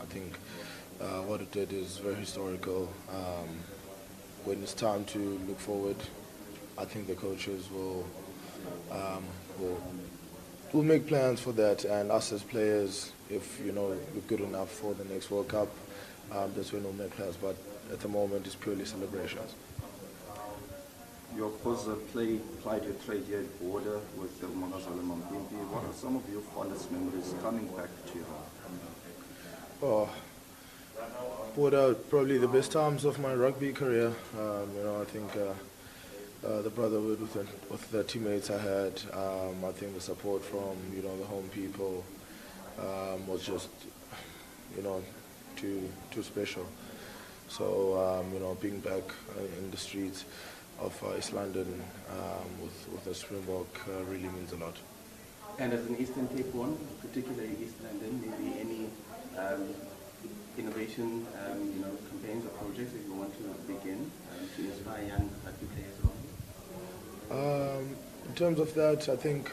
I think what it did is very historical. When it's time to look forward, I think the coaches um, will will make plans for that, and us as players, if we're good enough for the next World Cup, that's when we'll make plans. But at the moment, it's purely celebrations. You of course plied your trade here at border with Mangazala Mampimpi. What are some of your fondest memories coming back to you? Oh, border, probably the best times of my rugby career. I think the brotherhood with the teammates I had. I think the support from the home people was just too special. So being back in the streets of East London with the Springbok really means a lot. And as an Eastern Cape one, particularly East London, maybe any innovation, campaigns or projects that you want to begin to inspire young rugby players around? In terms of that, I think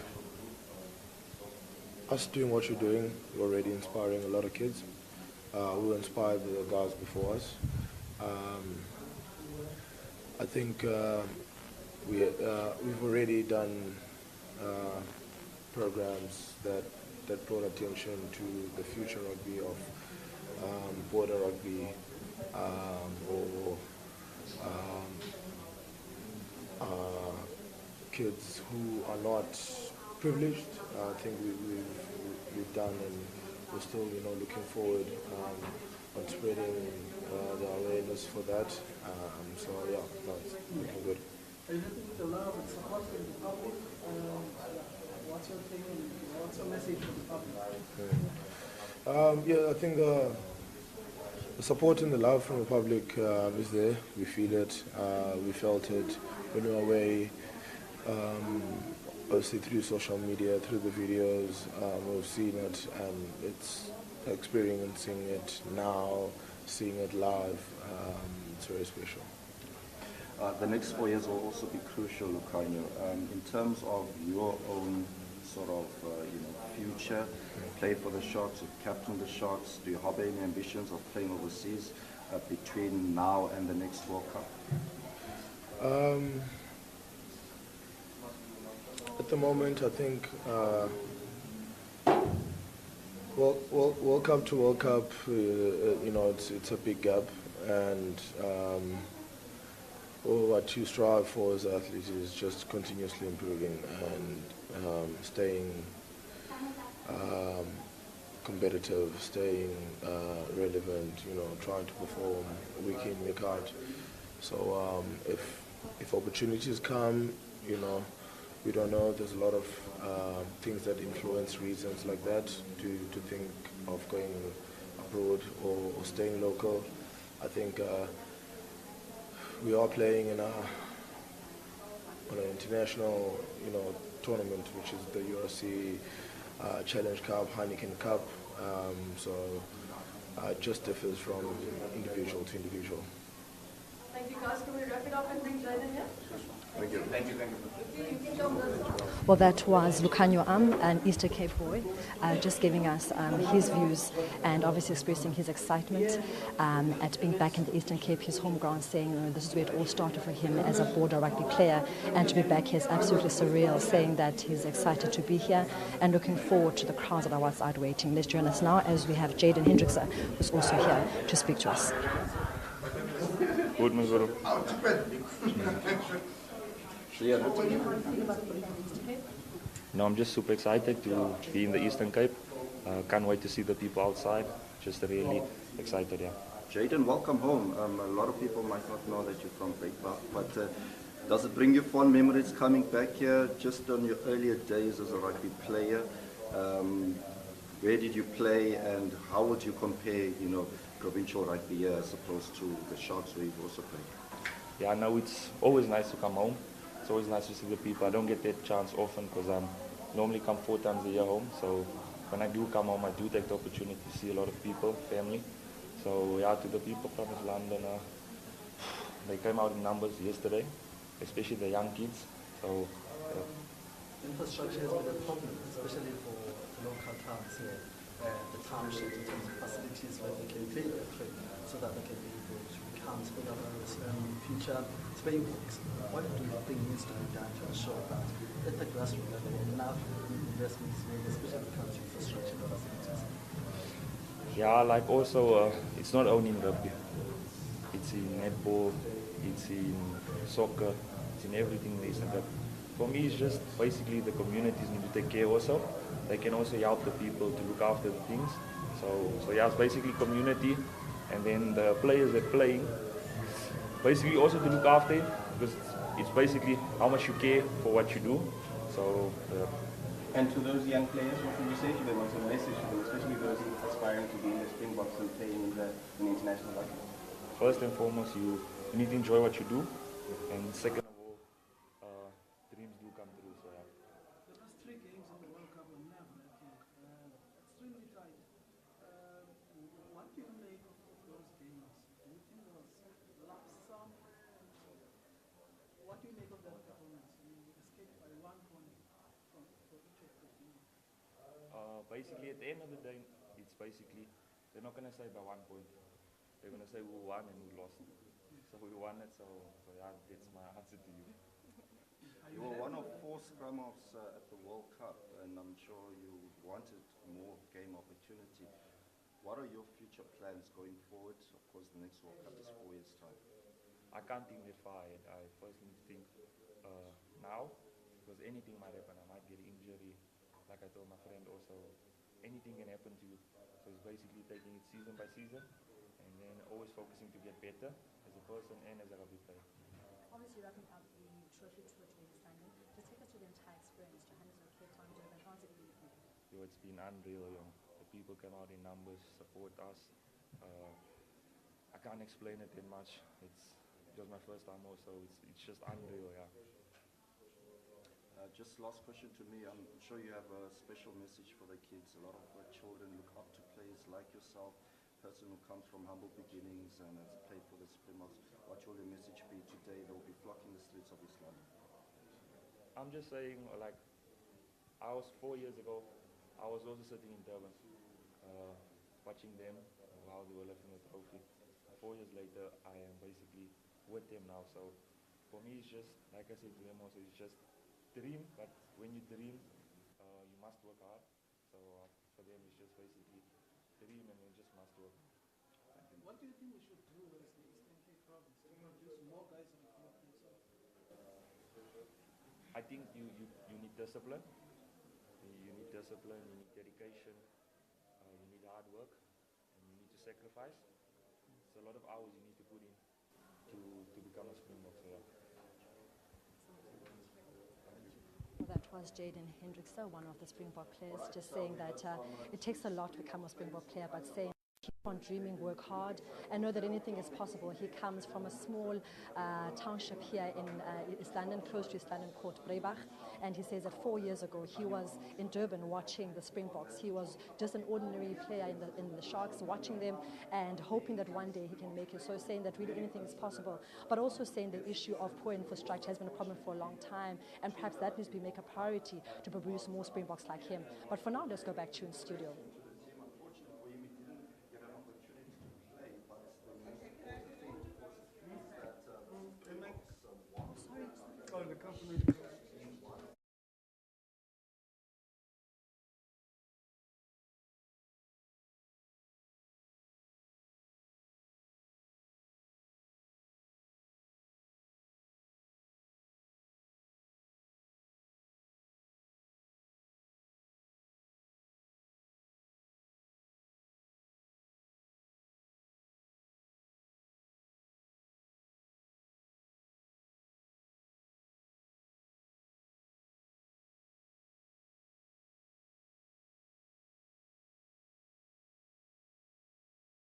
us doing what you're doing, we're already inspiring a lot of kids. We inspired the guys before us. I think we've already done programs that brought attention to the future rugby of border rugby or kids who are not privileged. I think we've done, and we're still looking forward on spreading the awareness for that. So yeah, that's looking good. Are you happy with the love and support from the public? What's your thing and what's your message for the public? Yeah, I think the support and the love from the public is there. We feel it. We felt it when we were away. Obviously through social media, through the videos, we've seen it, and it's experiencing it now, seeing it live. It's very special. The next 4 years will also be crucial, Lucanio, in terms of your own sort of future. Play for the Sharks, you captain the Sharks. Do you harbor any ambitions of playing overseas between now and the next World Cup? At the moment, I think World Cup to World Cup, it's a big gap, and what you strive for as an athlete is just continuously improving and staying competitive, staying relevant, trying to perform week in, week out. So if opportunities come, we don't know. There's a lot of things that influence reasons like that to think of going abroad or staying local. I think we are playing in on an international, tournament, which is the URC Challenge Cup, Heineken Cup. So it just differs from individual to individual. Thank you, guys. Can we wrap it up and bring Jaden here? Thank you. Thank you. Well, that was Lucanio an Eastern Cape boy, just giving us his views and obviously expressing his excitement at being back in the Eastern Cape, his home ground, saying this is where it all started for him as a border rugby player, and to be back here is absolutely surreal, saying that he's excited to be here and looking forward to the crowds that are outside waiting. Let's join us now as we have Jaden Hendrickse, who's also here to speak to us. Good, my brother. No, I'm just super excited to be in the Eastern Cape. Can't wait to see the people outside. Just really excited, yeah. Jaden, welcome home. A lot of people might not know that you're from Breakback, but does it bring you fond memories coming back here, just on your earlier days as a rugby player? Where did you play, and how would you compare, provincial rugby here as opposed to the Sharks where you've also played? Yeah, no, it's always nice to come home. It's always nice to see the people. I don't get that chance often because I normally come 4 times a year home. So when I do come home, I do take the opportunity to see a lot of people, family. So yeah, to the people from East London, they came out in numbers yesterday, especially the young kids. So Infrastructure has been a problem, especially for local towns here. the township in terms of facilities where they can play their cricket so that they can be able to become future Springboks. What do you think needs to be done to ensure that at the grassroots level enough investments made, especially when it comes to infrastructure and facilities? Yeah, like also, it's not only in rugby. It's in netball, it's in soccer, it's in everything there is. But for me, it's just basically the communities need to take care also. They can also help the people to look after the things. So yeah, it's basically community, and then the players that are playing, basically also to look after it, because it's basically how much you care for what you do. So. And to those young players, what would you say to them? What's a message to them, especially those aspiring to be in the Springboks and playing in the international rugby? First and foremost, you need to enjoy what you do, and second of all, dreams do come true. So yeah. The last 3 games in the World Cup were never extremely tight. What do you make of those games? Do you think there was lapse? What do you make of that performance? You escaped by 1 point for each of the teams. Basically, at the end of the day, it's basically, they're not going to say by 1 point. They're going to say who won and who lost. So we won it, so yeah, that's my answer to you. You were one of 4 scrum-offs at the World Cup, and I'm sure you wanted more game opportunity. What are your future plans going forward? Of course, the next World Cup is 4 years' time. I can't think that far ahead. I first need to think now, because anything might happen. I might get injury. Like I told my friend also, anything can happen to you. So it's basically taking it season by season, and then always focusing to get better as a person and as a rugby player. Obviously, wrapping up the trophy tour to East London, just take us through the entire experience, Johannesburg, Cape Town, Durban. How's it been for you? It's been unreal, The people come out in numbers, support us. I can't explain it that much. It was my first time also. It's just unreal, yeah. Just last question to me. I'm sure you have a special message for the kids. A lot of children look up to players like yourself, person who comes from humble beginnings and has played for the Springboks. What will your message be today? They will be flocking the streets of East London. I'm just saying, like, I was 4 years ago, I was also sitting in Durban, watching them while they were lifting the trophy. 4 years later, I am basically with them now. So for me, it's just, like I said to them also, it's just dream, but when you dream, you must work hard. So for them, it's just basically dream and then just must work. What do you think we should do as the Eastern Cape province to produce more guys in the club themselves? I think you need discipline. You need discipline, you need dedication, you need hard work, and you need to sacrifice. It's a lot of hours you need to put in to become a Springbok. So, yeah. Well, that was Jaden Hendrickse, one of the Springbok players, just saying that it takes a lot to become a Springbok player, but saying keep on dreaming, work hard, and know that anything is possible. He comes from a small township here in East London, close to East London, called Breibach, and he says that 4 years ago he was in Durban watching the Springboks. He was just an ordinary player in the Sharks, watching them and hoping that one day he can make it. So saying that really anything is possible, but also saying the issue of poor infrastructure has been a problem for a long time, and perhaps that needs to be make a priority to produce more Springboks like him. But for now, let's go back to you in studio. Oh, the company.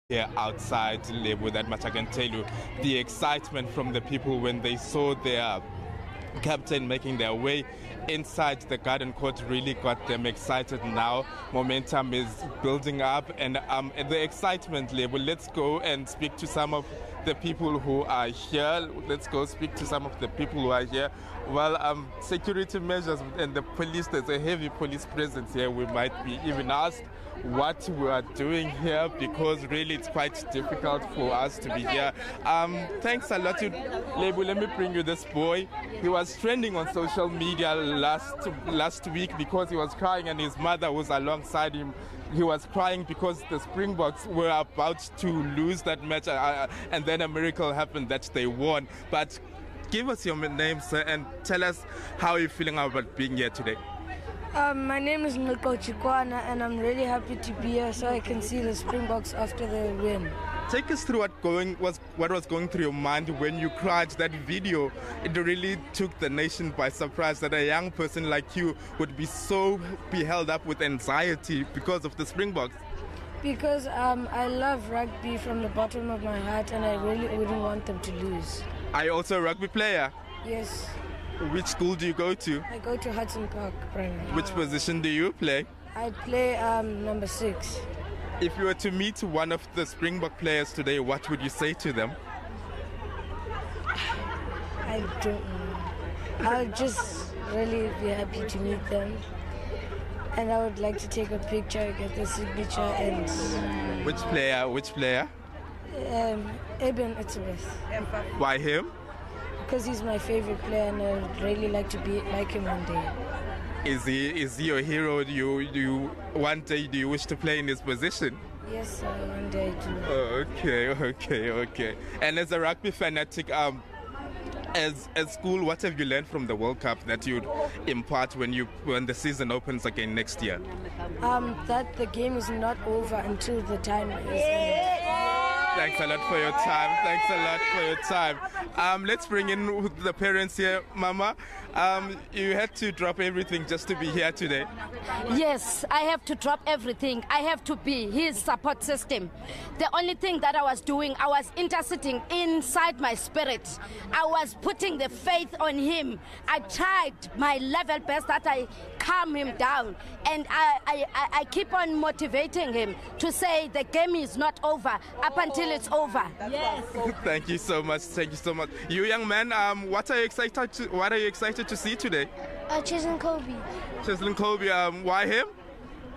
Here outside Lebo, that much I can tell you. The excitement from the people when they saw their captain making their way inside the garden court really got them excited. Now momentum is building up, and the excitement level. Let's go and speak to some of the people who are here. Let's go speak to some of the people who are here. Well, security measures and the police, there's a heavy police presence here. We might be even asked what we are doing here because really it's quite difficult for us to be here. Thanks a lot to Lebu. Let me bring you this boy. He was trending on social media last week because he was crying and his mother was alongside him. He was crying because the Springboks were about to lose that match and then a miracle happened that they won. But give us your name, sir, and tell us how you're feeling about being here today. My name is Niko Chikwana and I'm really happy to be here so I can see the Springboks after the win. Take us through what was going through your mind when you cried. That video, it really took the nation by surprise that a young person like you would be held up with anxiety because of the Springboks. Because I love rugby from the bottom of my heart and I really wouldn't want them to lose. Are you also a rugby player? Yes. Which school do you go to? I go to Hudson Park Primary. Which position do you play? I play number 6. If you were to meet one of the Springbok players today, what would you say to them? I don't know. I'll just really be happy to meet them. And I would like to take a picture, get the signature and... Which player? Eben Etzebeth. Why him? Because he's my favorite player and I would really like to be like him one day. Is he your hero? One day do you wish to play in his position? Yes, one day I do. Oh, okay. And as a rugby fanatic, as school, what have you learned from the World Cup that you'd impart when the season opens again next year? That the game is not over until the time is ended. Thanks a lot for your time. Let's bring in the parents here. Mama, you had to drop everything just to be here today. Yes, I have to drop everything. I have to be his support system. The only thing that I was doing, I was interceding inside my spirit. I was putting the faith on him. I tried my level best that I calm him down. And I keep on motivating him to say the game is not over up until it's over. Yes. Thank you so much. You young man, what are you excited to see today? Cheslin Kobe. Cheslin Kobe, why him?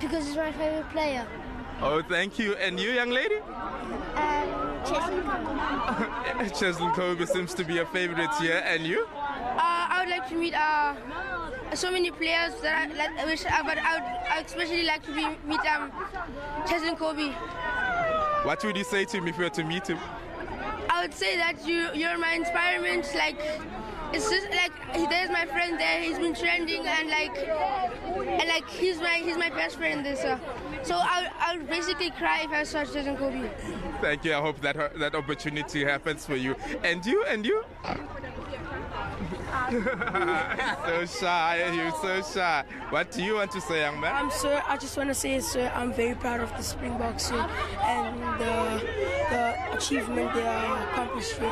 Because he's my favorite player. Oh, thank you. And you, young lady? Cheslin Kobe. Cheslin Kobe seems to be a favorite here. And you? I would like to meet so many players that but I would especially like to meet Cheslin Kobe. What would you say to him if you were to meet him? I would say that you're my inspiration. Like, it's just like there's my friend there. He's been trending and he's my best friend there. So I would basically cry if I saw Cheslin Kobe. Thank you. I hope that opportunity happens for you. And you? So shy. You're so shy. What do you want to say, young man? Sir, I just want to say, sir, I'm very proud of the Springboks, sir, and the achievement they are accomplishing.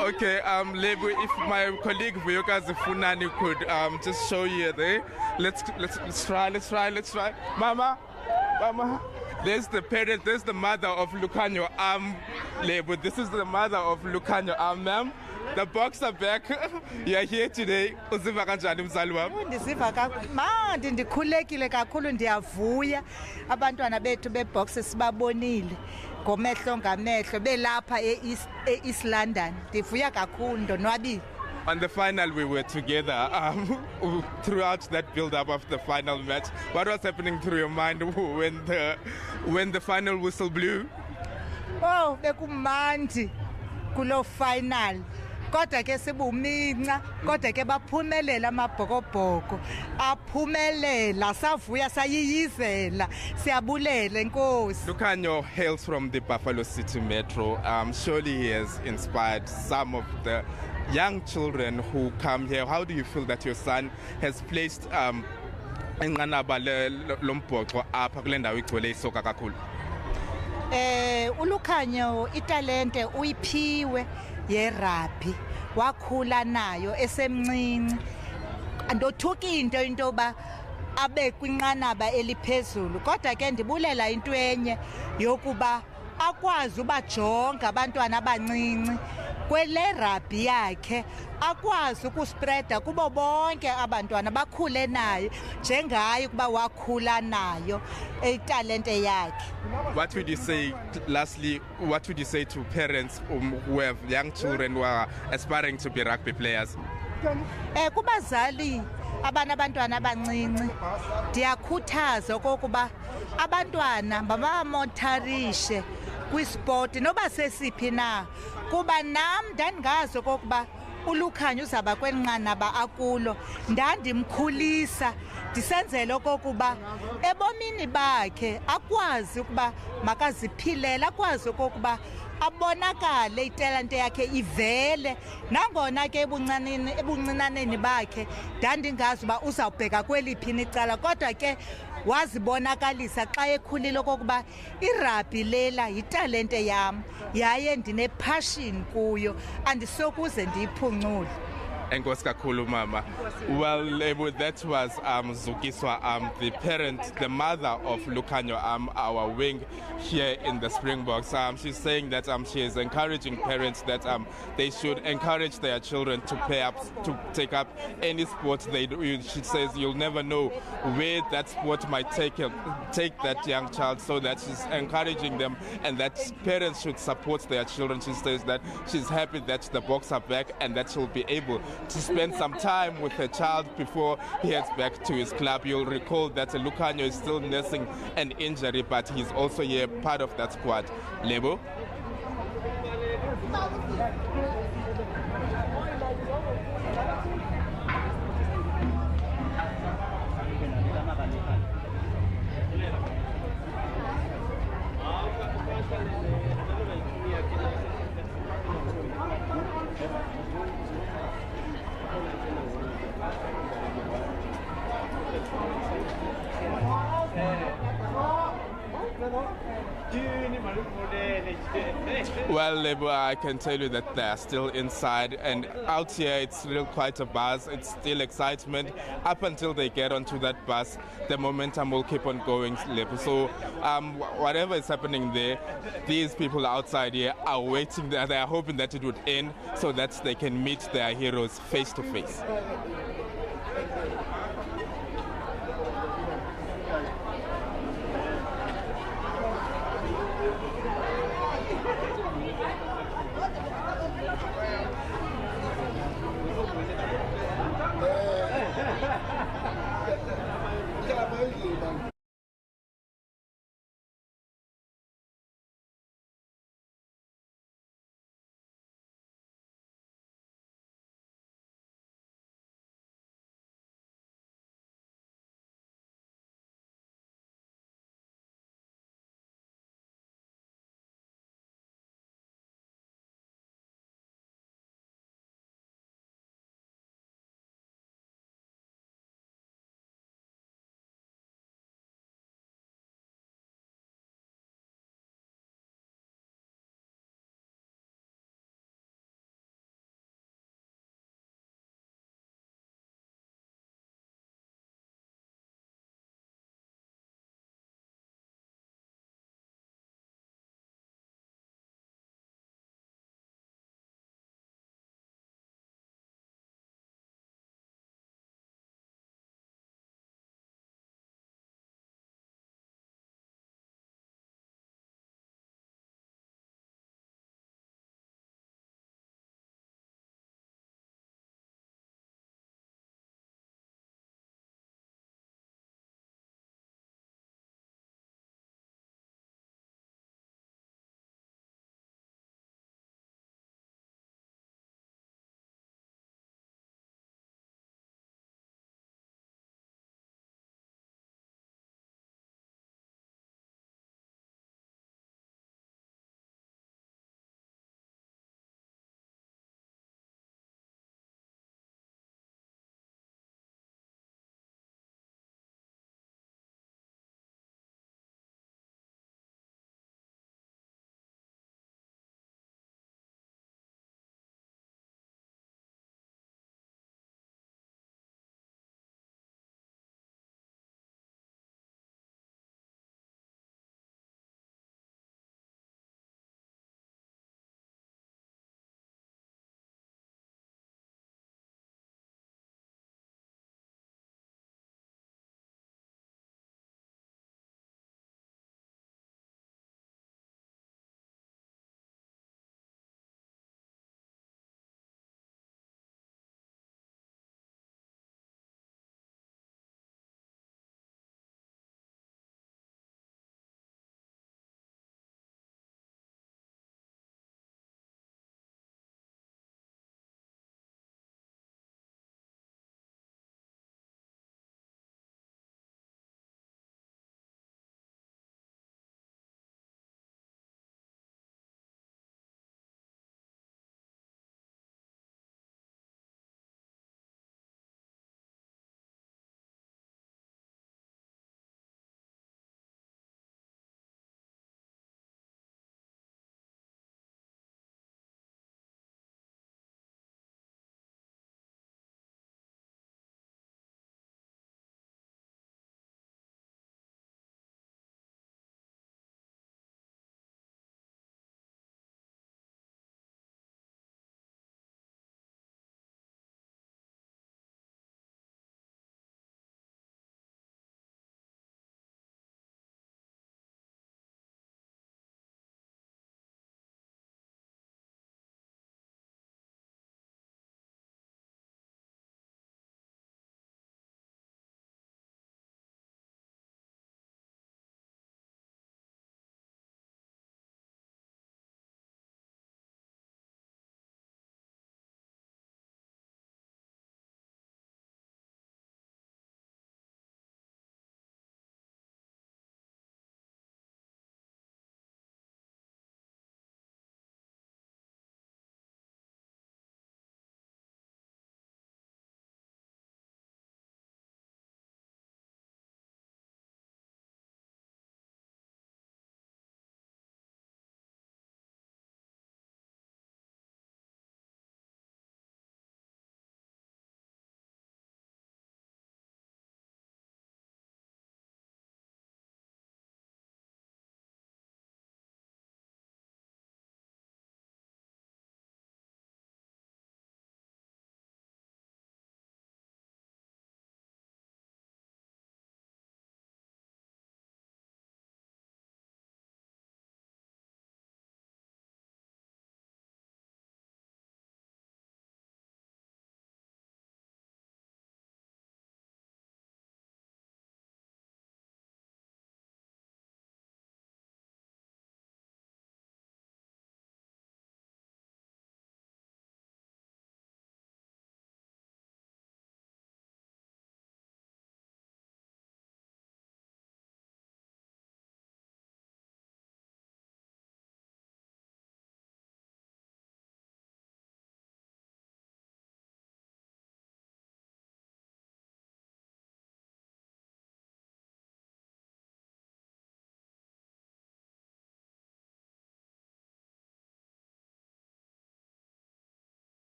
Okay, Lebu, if my colleague Vuyoka Zifunani could just show you there. Let's try. Mama. There's the parent, there's the mother of Lucanio. Lebu, this is the mother of Lucanio. Ma'am, the Boks are back. You are here today. Uziva kanjani mzali wami? Ndiziva manje ndikhulekile kakhulu, ndiyavuya. Abantwana bethu beBoks sibabonile ngomehlo ngamehlo belapha eEast London. Ndivuya kakhulu, ndonwabile. On the final, we were together throughout that build-up of the final match. What was happening through your mind when the final whistle blew? Oh, bekumandi kulo final. Kodwa ke sibuminca, kodwa ke baphumelela amabhokobhoko. Aphumelela, savuya sayiyizela. Siyabulela Nkosi. Lucanio hails from the Buffalo City Metro. Surely he has inspired some of the young children who come here. How do you feel that your son has placed inqanaba lombhoxo apha kule ndawo igcwele isoka kakhulu? uLucanio italente uyiphiwe yerugby, wakhula nayo esemncinci. Andothuka into ba abe kwinqanaba eliphezulu, kodwa ke ndibulela into enye yokuba akwazi ubajonga abantwana abancinci kwele rugby yakhe, akwazi ukuspreda kubo bonke abantwana bakhule naye njengaye ukuba wakhula nayo italente yakhe. What would you say, lastly, what would you say to parents who have young children who are aspiring to be rugby players? Kubazali abanabantwana abancinci ndiyakhuthaza okokuba abantwana mabamontarishe kwisport noba sesiphi na, kuba nam ndandingazi okokuba uLukhanyo uzaba kweli nqanaba akulo. Ndandimkhulisa ndisenzela okokuba ebomini bakhe akwazi ukuba makaziphilele, akwazi okokuba abonakale italente yakhe ivele. Nangona ke ebuncinaneni bakhe ndandingazi uba uzawubheka kweliphi icala, kodwa ke wazibonakalisa xa ekhulile okokuba irabhi lela yitalente yam yaye ndinepassion kuyo, andisokuze ndiyiphuncule. Enkosi kakhulu mama. Well, that was Zukiswa, the parent, the mother of Lukhanyo, our wing here in the Springboks. She's saying that she is encouraging parents that they should encourage their children to to take up any sport they do. She says you'll never know where that sport might take that young child, so that she's encouraging them and that parents should support their children. She says that she's happy that the Boks are back and that she'll be able to spend some time with her child before he heads back to his club. You'll recall that Lukhanyo is still nursing an injury, but he's also here part of that squad. Lebo? Well, Lebo, I can tell you that they're still inside, and out here it's still quite a buzz. It's still excitement. Up until they get onto that bus, the momentum will keep on going, Lebo. So whatever is happening there, these people outside here are waiting. They are hoping that it would end so that they can meet their heroes face to face.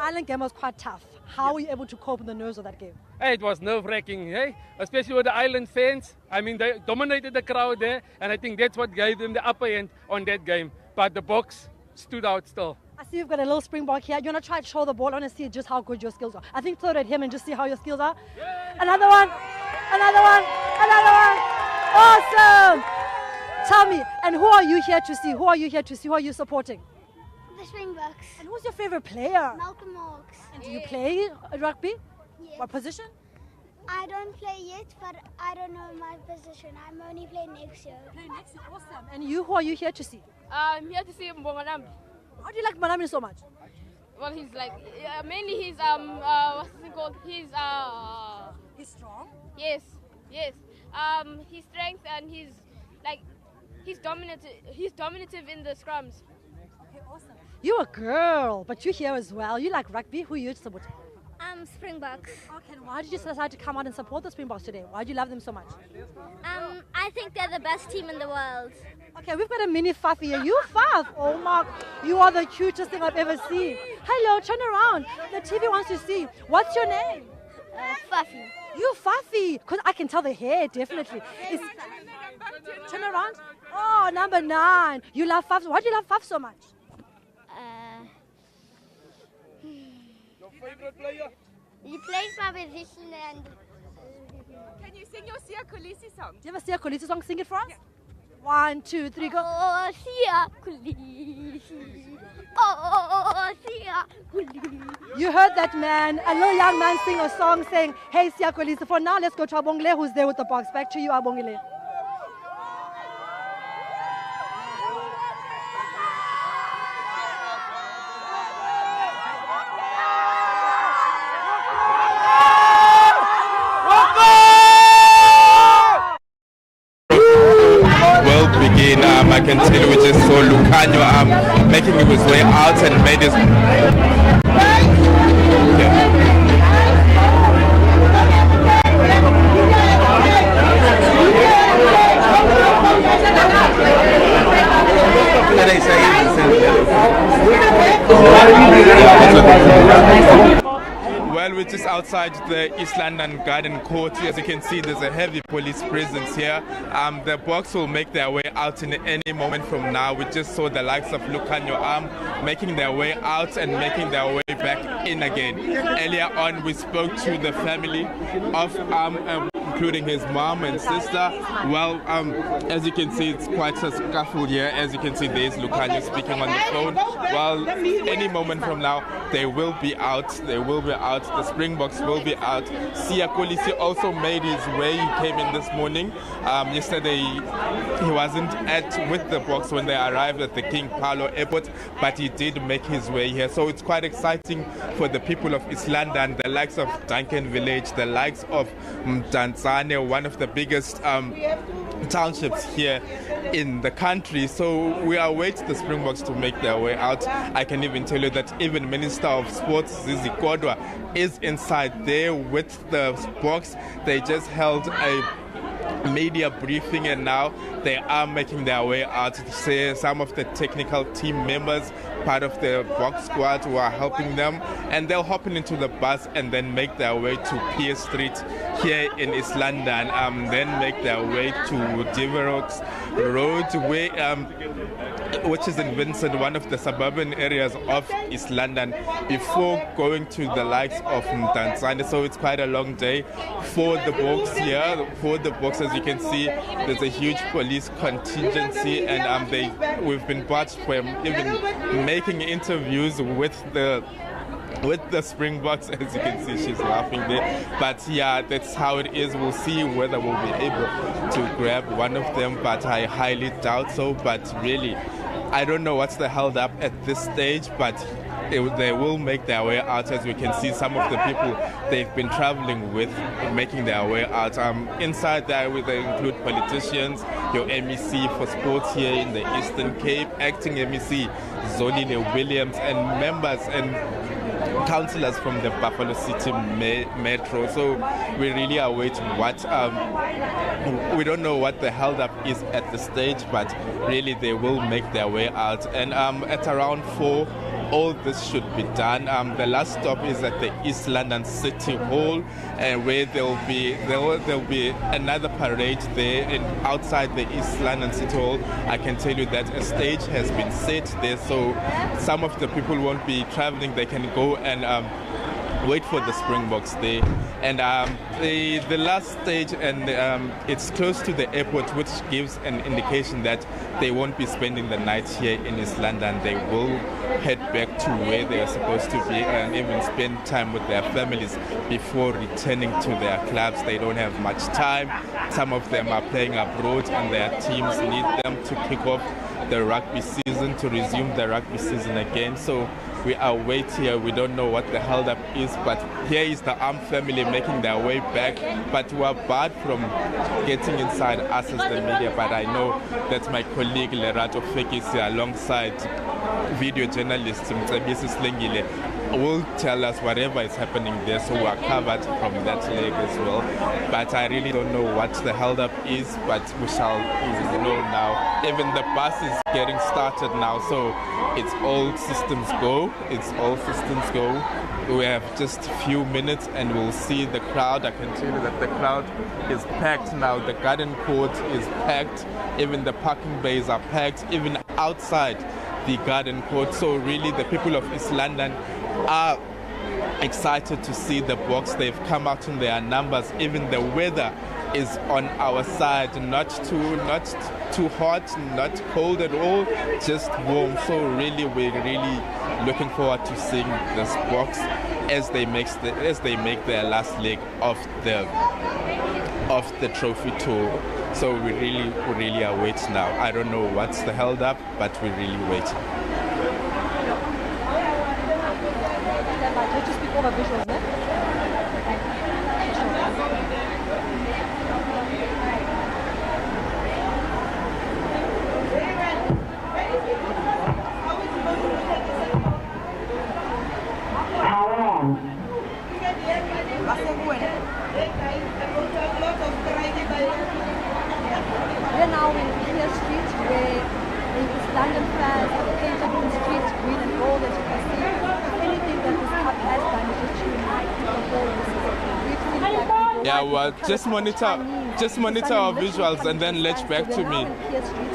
Ireland game was quite tough. How were you able to cope with the nerves of that game? Hey, it was nerve-wracking, hey? Especially with the Ireland fans. I mean, they dominated the crowd there, and I think that's what gave them the upper hand on that game. But the Boks stood out still. I see you've got a little Springbok here. You want to try to show the ball? I want to see just how good your skills are. I think throw it at him and just see how your skills are. Another one. Another one. Another one. Awesome. Tell me, and who are you here to see? Who are you here to see? Who are you supporting? The Springboks. And who's your favorite player? Malcolm Marks. And do you play rugby? Yes. What position? I don't play yet, but I don't know my position. I'm only playing next year. Play next year, awesome. And you, who are you here to see? I'm here to see Mbonganambi. How do you like Manami so much? Well, he's like, mainly he's, what's it called? He's strong? Yes, yes. His strength and he's dominative in the scrums. Okay, awesome. You're a girl, but you're here as well. You like rugby. Who are you supporting? Springboks. Okay, and why did you decide to come out and support the Springboks today? Why do you love them so much? I think they're the best team in the world. Okay, we've got a mini Fafi here. You Faf! Oh my, you are the cutest thing I've ever seen. Hello, turn around. The TV wants to see. What's your name? Fafi. You Fafi! Because I can tell the hair, definitely. Turn around. Oh, number 9. You love Faf. Why do you love Faf so much? Favorite player? He plays my position and... Can you sing your Sia Kolisi song? Do you have a Sia Kolisi song? Sing it for us. Yeah. 1, 2, 3, go. Oh, Sia Kolisi. Oh, Sia Kolisi. You heard that man, a little young man sing a song saying, hey, Sia Kolisi. For now, let's go to Abongile, who's there with the box. Back to you, Abongile. I can tell you we just saw Lucanio making his way out and made his... Well, we're just outside the East London Garden Court. As you can see, there's a heavy police presence here. The Boks will make their way out in any moment from now. We just saw the likes of Lucanio making their way out and making their way back in again. Earlier on, we spoke to the family of including his mom and sister. Well, as you can see, it's quite a scuffle here. As you can see, there's Lucanio speaking on the phone. Well, any moment from now, they will be out. They will be out. The Springboks will be out. Sia Kolisi also made his way. He came in this morning. Yesterday, he wasn't with the Boks when they arrived at the King Paulo Airport, but he did make his way here. So it's quite exciting for the people of East London, the likes of Duncan Village, the likes of Mdantsane, one of the biggest townships here in the country. So we await the Springboks to make their way out. I can even tell you that even Minister of Sports Zizi Kodwa is inside there with the Boks. They just held a media briefing and now they are making their way out. To say some of the technical team members, part of the Boks squad, who are helping them, and they'll hop into the bus and then make their way to Pier Street here in East London, then make their way to Devereux Road, which is in Vincent, one of the suburban areas of East London, before going to the likes of Mdantsane. So it's quite a long day for the Boks here. For the Boks, as you can see, there's a huge police contingency, and we've been watched for even making interviews with the Springboks. As you can see, she's laughing there. But yeah, that's how it is. We'll see whether we'll be able to grab one of them, but I highly doubt so. But really, I don't know what's the held up at this stage, but they will make their way out. As we can see, some of the people they've been traveling with making their way out. Inside there, they include politicians, your MEC for sports here in the Eastern Cape, acting MEC Zolile Williams, and members and councillors from the Buffalo City Metro. So we really await what we don't know what the held up is at the stage, but really they will make their way out. And at around 4 all this should be done. The last stop is at the East London City Hall, where there'll be another parade there outside the East London City Hall. I can tell you that a stage has been set there, so some of the people won't be traveling. They can go and wait for the Springboks there. And the last stage, and it's close to the airport, which gives an indication that they won't be spending the night here in East London. They will head back to where they are supposed to be and even spend time with their families before returning to their clubs. They don't have much time. Some of them are playing abroad and their teams need them to kick off the rugby season, to resume the rugby season again. So we are waiting here. We don't know what the hold-up is, but here is the Arm family making their way back. But we are barred from getting inside us as the media. But I know that my colleague Lerato Fekisi, alongside video journalist SABC Slengile, will tell us whatever is happening there, so we are covered from that leg as well. But I really don't know what the hold-up is, but we shall know now. Even the bus is getting started now, so it's all systems go. It's all systems go. We have just a few minutes and we'll see the crowd. I can tell you that the crowd is packed now. The garden court is packed. Even the parking bays are packed, even outside the garden court. So really the people of East London are excited to see the Boks. They've come out in their numbers. Even the weather is on our side, not too hot, not cold at all, just warm. So really we're really looking forward to seeing the Boks as they make their last leg of the trophy tour. So we really are waiting now. I don't know what's the held up, but we're really waiting. Just before the visuals, ne? We're now in Pier Street, where the London fans have painted the streets green and gold, as you can see. Anything that this cup has done is just to unite the whole season. We've seen that people. Yeah, well, just monitor our visuals and then let's back to me. In Pier Street,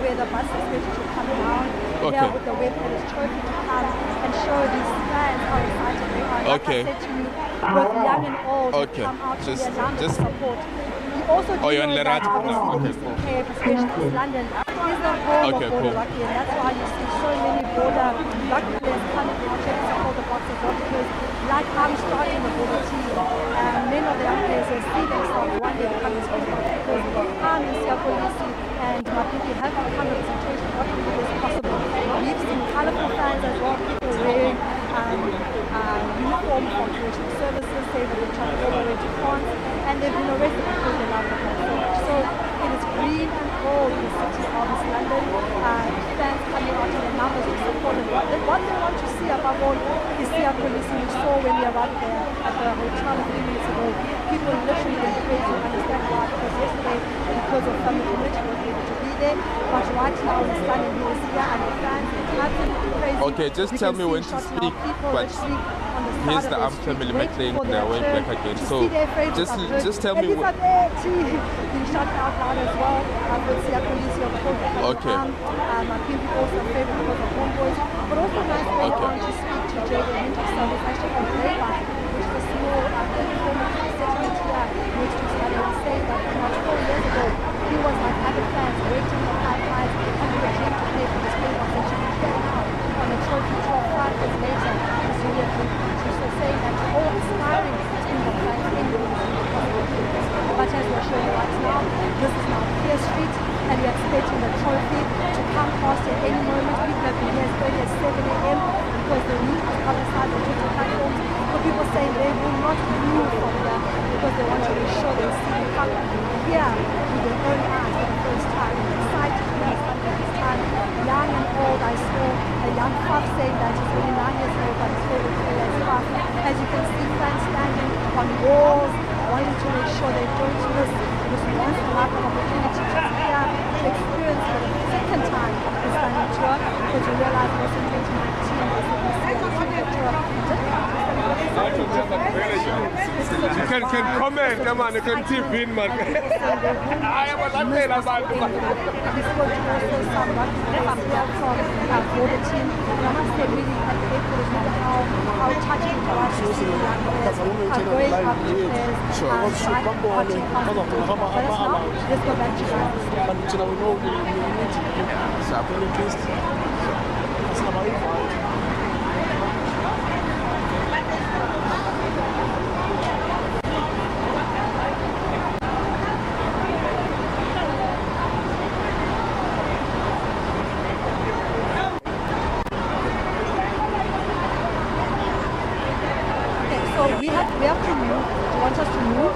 where the bus is ready to come down. Okay. Here with the Webb Ellis trophy to come and show these fans how excited they are. Okay. Like I said to you, both young and old come out to their London support. Also do know that obviously the Eastern Cape, especially London, is the home of border rugby, and that's why you see so many border rugby players coming out here to support the Boks as well, because like I'm starting the border team, many of the young players will see themselves one day becoming Springboks, because I'm in Siakolisi and my people have become a representation of what really is possible. We've seen colourful fans as well, people wearing uniform from correctional services, say that they travel all the way to France, and they've been arrested because they love the Boks so much. So it is green and gold in the city of East London. Fans coming out in the numbers to support it. What they want to see above all is Siakolisi. We saw when we arrived there at the hotel a few minutes ago, people literally went crazy. Understand why? Because yesterday, because of family community, we were able to be there. But right now in East London, he was here and the fans are absolutely crazy. Okay, just tell me when to speak, but here's the Arm family making their way back again. So just tell me when. Being shouted out loud as well. With Siakolisi, of course. Okay. I think also a favorite because of homeboys. But also nice way on to speak to Jacob himself. It's actually from Grapevine, which is a small informal settlement here next to East London. He's saying that about 4 years ago, he was like other fans waiting for pipelines and he came to play for the Springboks and should be here now on the trophy tour 5 years later. He's really a good country. So saying that all aspiring Springbok fans in the but as we're showing you right now, this is now Pier Street and we're expecting the trophy to come past at any moment. People have been here as early as 7 a.m. because the news was publicized on Twitter platforms. So people saying they will not move from here because they want to ensure they see the cup here with their own eyes for the first time. Excited to be this time. Young and old, I saw a young pup saying that he's only 9 years old, but his favorite player is pup. As you can see, fans standing on walls, wanting to make sure they don't miss this once in a lifetime opportunity to here to experience for the second time this London tour, because you realize also in 2019 can comment, man. You can tip in, man. I am a latte, We spoke to also some rugby players here for the team. And I must say, really, at the airport is really how touching it was to see young players going up to players, parting past them. But let's go back to So we have to move. Do you want us to move?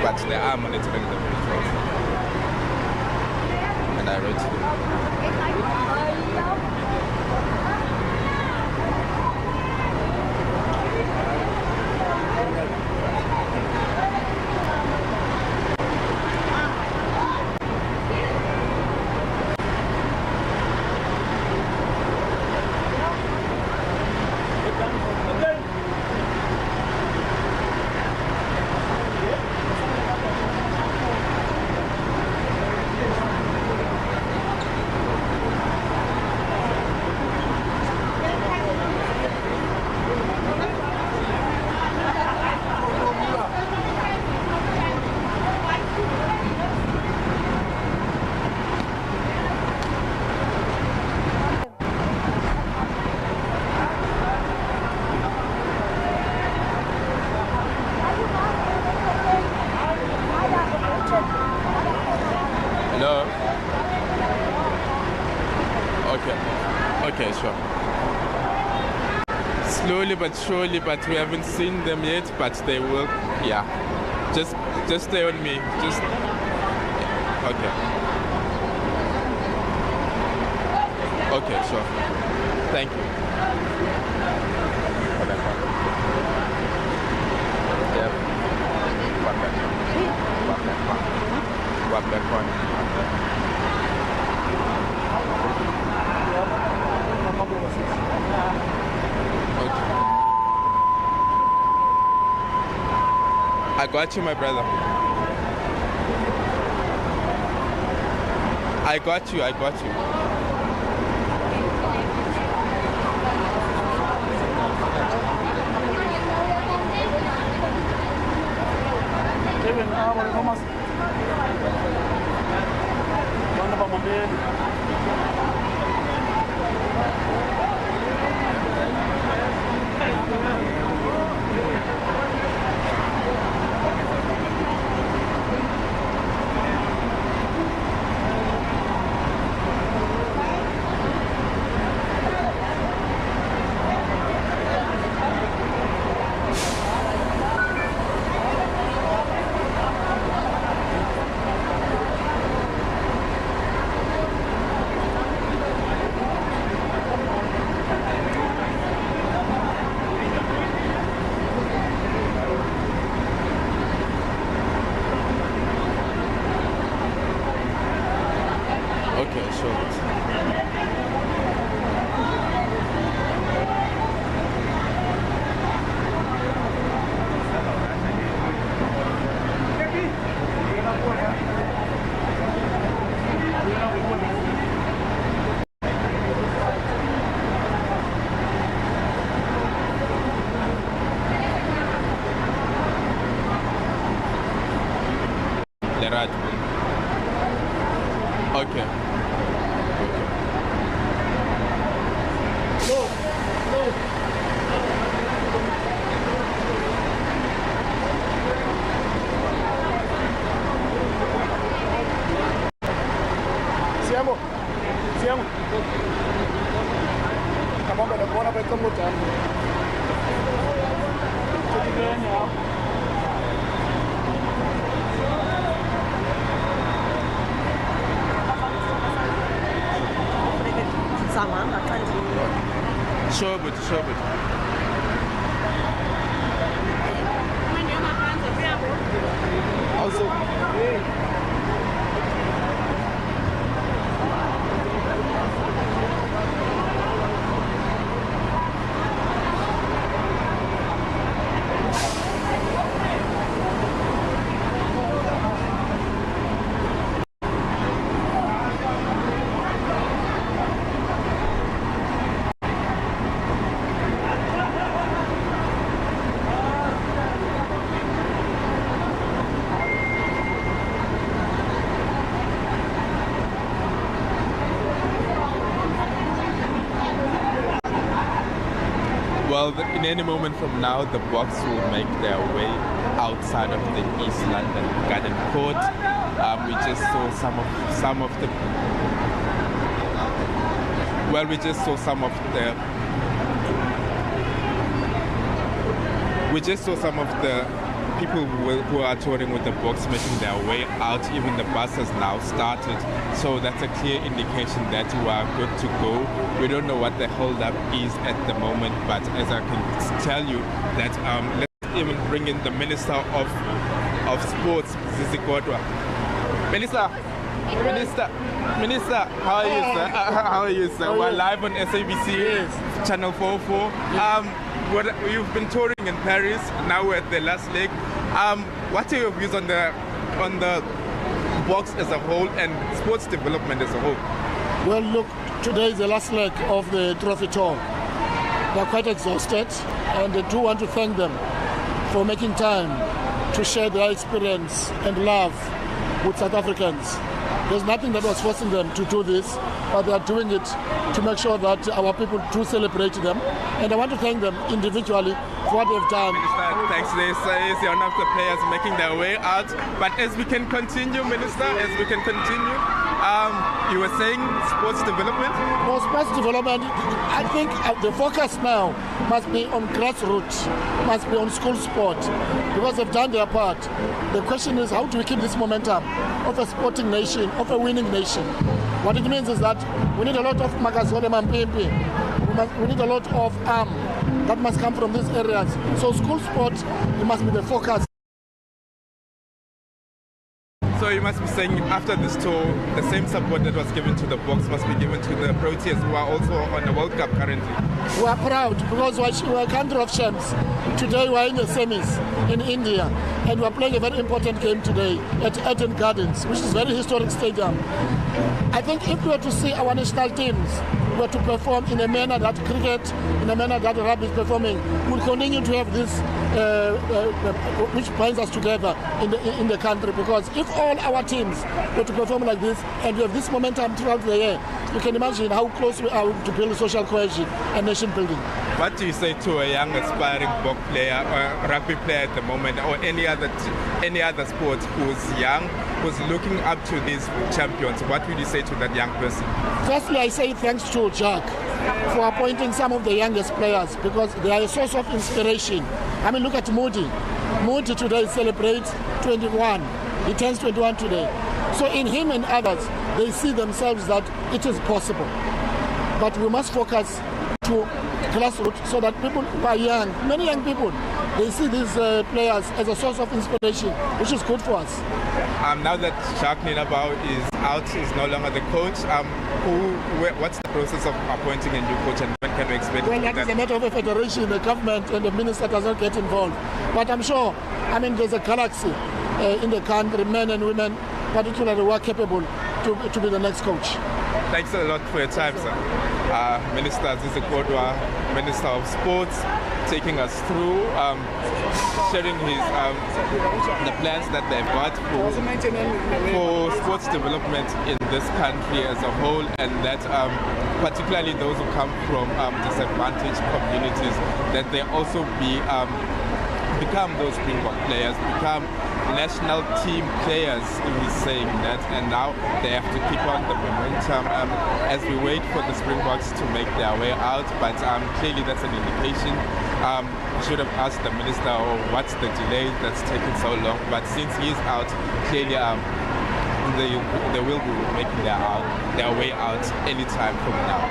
But the arm on it when the and I wrote Hello? Okay, sure. Slowly but surely, but we haven't seen them yet, but they will, yeah. Just stay on me, just, okay. Okay, sure. Thank you. Yep. Walk back one. I got you, my brother. I got you. the right. Okay. Siamo. Come on, buona per come tempo. Sherbet. Also, Well, in any moment from now, the Boks will make their way outside of the East London Garden Court. We just saw some of the. Well, we just saw some of the. We just saw some of the people who are touring with the Boks making their way out. Even the bus has now started, so that's a clear indication that we are good to go. We don't know what the hold-up is at the moment, but as I can tell you that let's even bring in the Minister of Sports, Zizi Kodwa. Minister, how are you, sir? How are you, sir? We're live on SABC, Channel 44. You've been touring in Paris. Now we're at the last leg. What are your views on the Boks as a whole and sports development as a whole? well, look, today is the last leg of the trophy tour. They're quite exhausted, and I do want to thank them for making time to share their experience and love with South Africans. There's nothing that was forcing them to do this, but they are doing it to make sure that our people do celebrate them. And I want to thank them individually for what they've done. Minister, thanks. This is one of the players making their way out. But as we can continue, Minister, you were saying sports development? No, sports development, I think the focus now must be on grassroots, must be on school sport, because they've done their part. The question is, how do we keep this momentum of a sporting nation, of a winning nation? What it means is that we need a lot of Makazole Mampimpi, we need a lot of that must come from these areas. So school sport, it must be the focus. So you must be saying after this tour, the same support that was given to the Boks must be given to the Proteas, who are also on the World Cup currently. We are proud because we're a country of champs. Today we are in the semis in India, and we are playing a very important game today at Eden Gardens, which is a very historic stadium. I think if we were to see our national teams were to perform in a manner that cricket, in a manner that rugby is performing, we'll continue to have this which binds us together in the country, because if all our teams were to perform like this and we have this momentum throughout the year, you can imagine how close we are to build social cohesion and nation building. What do you say to a young aspiring Bok player or rugby player at the moment, or any other sport who's young, who's looking up to these champions? What would you say to that young person? Firstly, I say thanks to Jack for appointing some of the youngest players, because they are a source of inspiration. I mean, look at Moody. Moody today celebrates 21. He turns 21 today. So in him and others, they see themselves that it is possible. But we must focus to grassroots so that people who are young, many young people, they see these players as a source of inspiration, which is good for us. Now that Jacques Ninabau is out, is no longer the coach, what's the process of appointing a new coach, and when can we expect that? Well, that is a matter of a federation, the government and the minister does not get involved. But I'm sure, there's a galaxy in the country, men and women, particularly who are capable to be the next coach. Thanks a lot for your time, sir. Minister Aziz Kodwa, Minister of Sports, taking us through, sharing his the plans that they've got for sports development in this country as a whole, and that particularly those who come from disadvantaged communities, that they also become those Springbok players, become national team players, he's saying that, and now they have to keep on the momentum as we wait for the Springboks to make their way out, but clearly that's an indication. Should have asked the minister, what's the delay that's taken so long, but since he's out, clearly they will be making their way out anytime from now.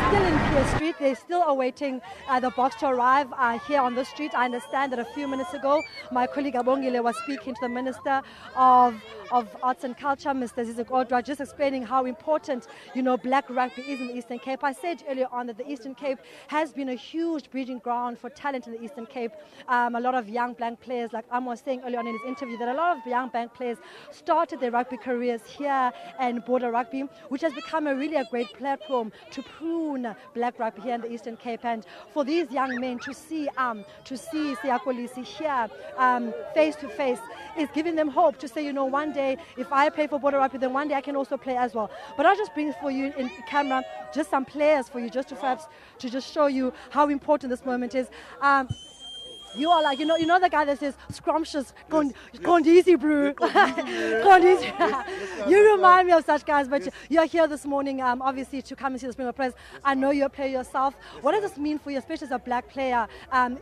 Still in Pier Street, they're still awaiting the box to arrive here on the street. I understand that a few minutes ago, my colleague Abongile was speaking to the Minister of Arts and Culture, Mr. Aziz Kodwa, just explaining how important, black rugby is in the Eastern Cape. I said earlier on that the Eastern Cape has been a huge breeding ground for talent in the Eastern Cape. A lot of young black players, like Am was saying earlier on in his interview, that a lot of young black players started their rugby careers here in border rugby, which has become a great platform to prune black rugby here in the Eastern Cape. And for these young men to see Siya Kolisi here face to face is giving them hope to say, one day if I play for border rugby, then one day I can also play as well. But I'll just bring for you in camera just some players for you, just to just show you how important this moment is. You are like, the guy that says scrumptious, Kondisi brew. You remind me of such guys, but you're here this morning, obviously, to come and see the Springbok players. I know you're a player yourself. What does this mean for you, especially as a black player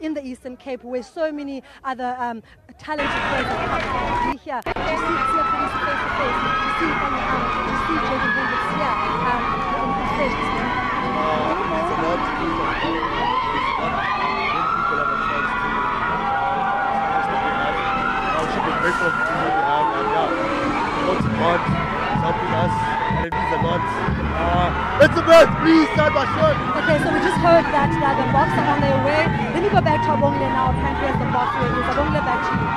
in the Eastern Cape, where so many other talented players are coming to be here? To see Kolisi face to face, to see Jaden Hendricks here on stage this morning. It's a lot. Great opportunity we have, and lots of God is helping us, and it means a lot. Let's advance, please, Sabashon. Okay, so we just heard that the Boks are on their way. Let me go back to Abongile now. Apparently, as the Boks way is. Abongile, back to you.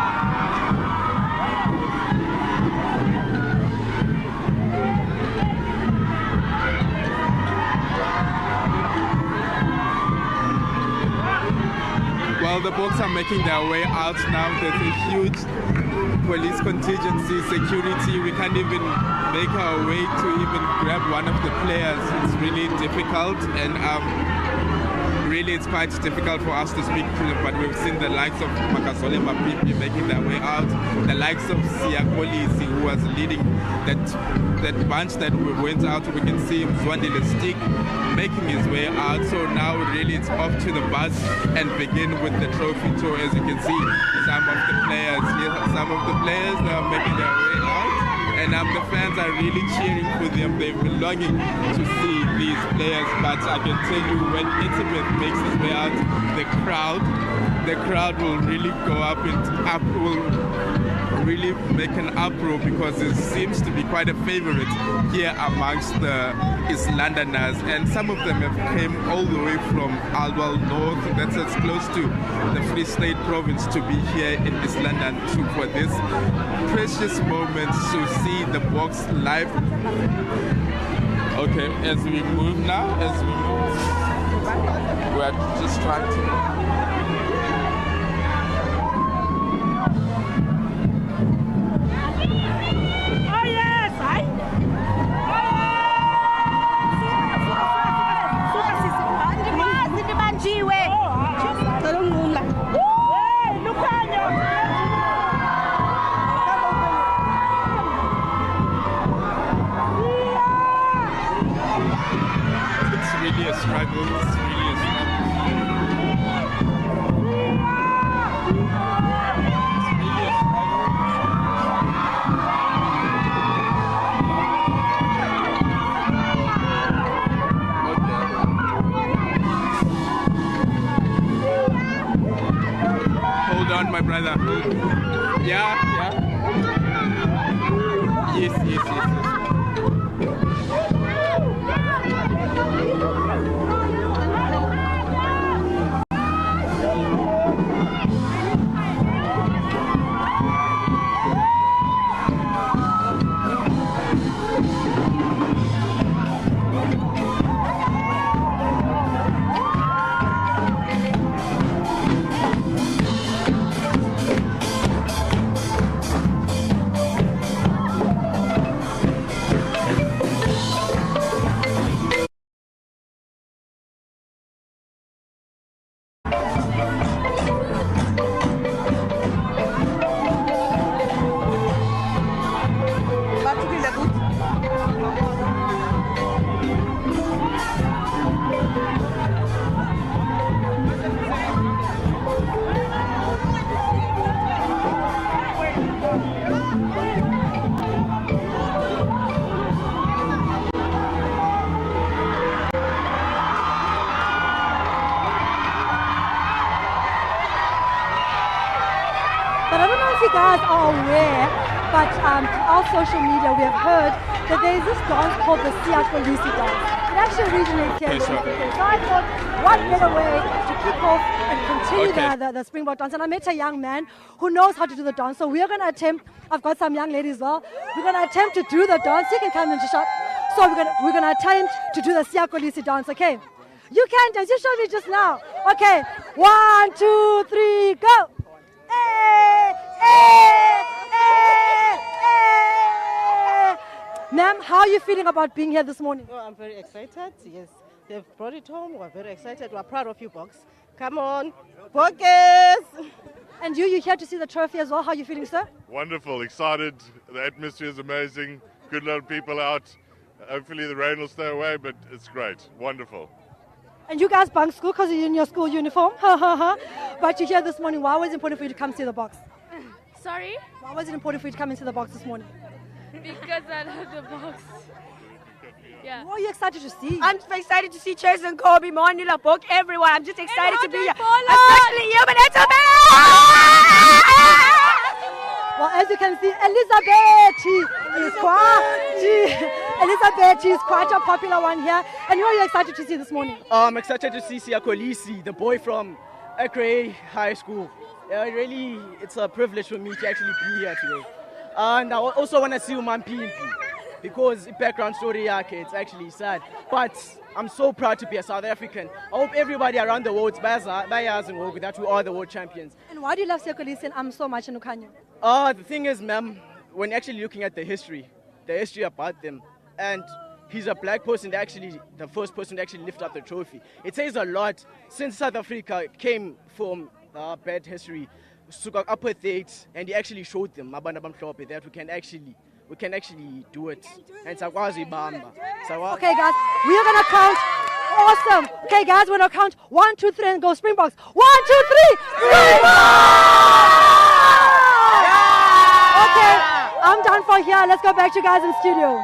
Well, the Boks are making their way out now. There's a huge police contingency, security. We can't even make our way to even grab one of the players. It's really difficult, and really it's quite difficult for us to speak to them, but we've seen the likes of Makazole Mapipi making their way out, the likes of Siya Kolisi, who was leading that bunch that went out. We can see Zwandile Stick making his way out. So now really it's off to the bus and begin with the trophy tour. As you can see, some of the players are making their way out, and the fans are really cheering for them. They've been longing to see these players, but I can tell you, when Intimate makes his way out, the crowd will really go up and will really make an uproar, because it seems to be quite a favorite here amongst the East Londoners, and some of them have came all the way from Aldwell North, that's as close to the Free State province, to be here in East London for this precious moment to see the Boks live. Okay, as we move, we are just trying to... brother. Yeah. Yes. But I don't know if you guys are aware, but our social media, we have heard that there is this dance called the Siyakolisi dance. It actually originates here in the UK. So I thought, what better way to kick off and continue the Springbok dance? And I met a young man who knows how to do the dance. So we are going to attempt, I've got some young ladies as well, we're going to attempt to do the dance. You can come into shot. So we're going to attempt to do the Siyakolisi dance, okay? You can dance, you showed me just now. Okay, 1, 2, 3, go! Ma'am, how are you feeling about being here this morning? Oh, I'm very excited. Yes, they've brought it home. We're very excited. We're proud of you, Boks. Come on, focus. And you're here to see the trophy as well. How are you feeling, sir? Wonderful, excited. The atmosphere is amazing. Good little people out. Hopefully the rain will stay away, but it's great. Wonderful. And you guys bunk school because you're in your school uniform. But you're here this morning. Why was it important for you to come see the Boks? Sorry? Why was it important for you to come into the Boks this morning? Because I love the Boks. Yeah. What are you excited to see? I'm excited to see Chase and Kobe, Manila, Book, everyone. I'm just excited to be here. Especially you, Well, as you can see, Elizabeth is quite a popular one here. And who are you excited to see this morning? I'm excited to see Siyakolisi, the boy from Akre High School. Really, it's a privilege for me to actually be here today. And I also want to see Umampimpi, because the background story, it's actually sad. But I'm so proud to be a South African. I hope everybody around the world buys that we are the world champions. And why do you love Siyakolisi and so much in Ukanya? The thing is, ma'am, when actually looking at the history about them, and he's a black person, actually the first person to actually lift up the trophy. It says a lot. Since South Africa came from bad history, apartheid, and he actually showed them that we can actually do it. And Okay, guys, we are gonna count. Awesome. Okay, guys, we're gonna count 1, 2, 3, and go Springboks. 1, 2, 3, Springboks! Okay, I'm done for here. Let's go back to you guys in studio.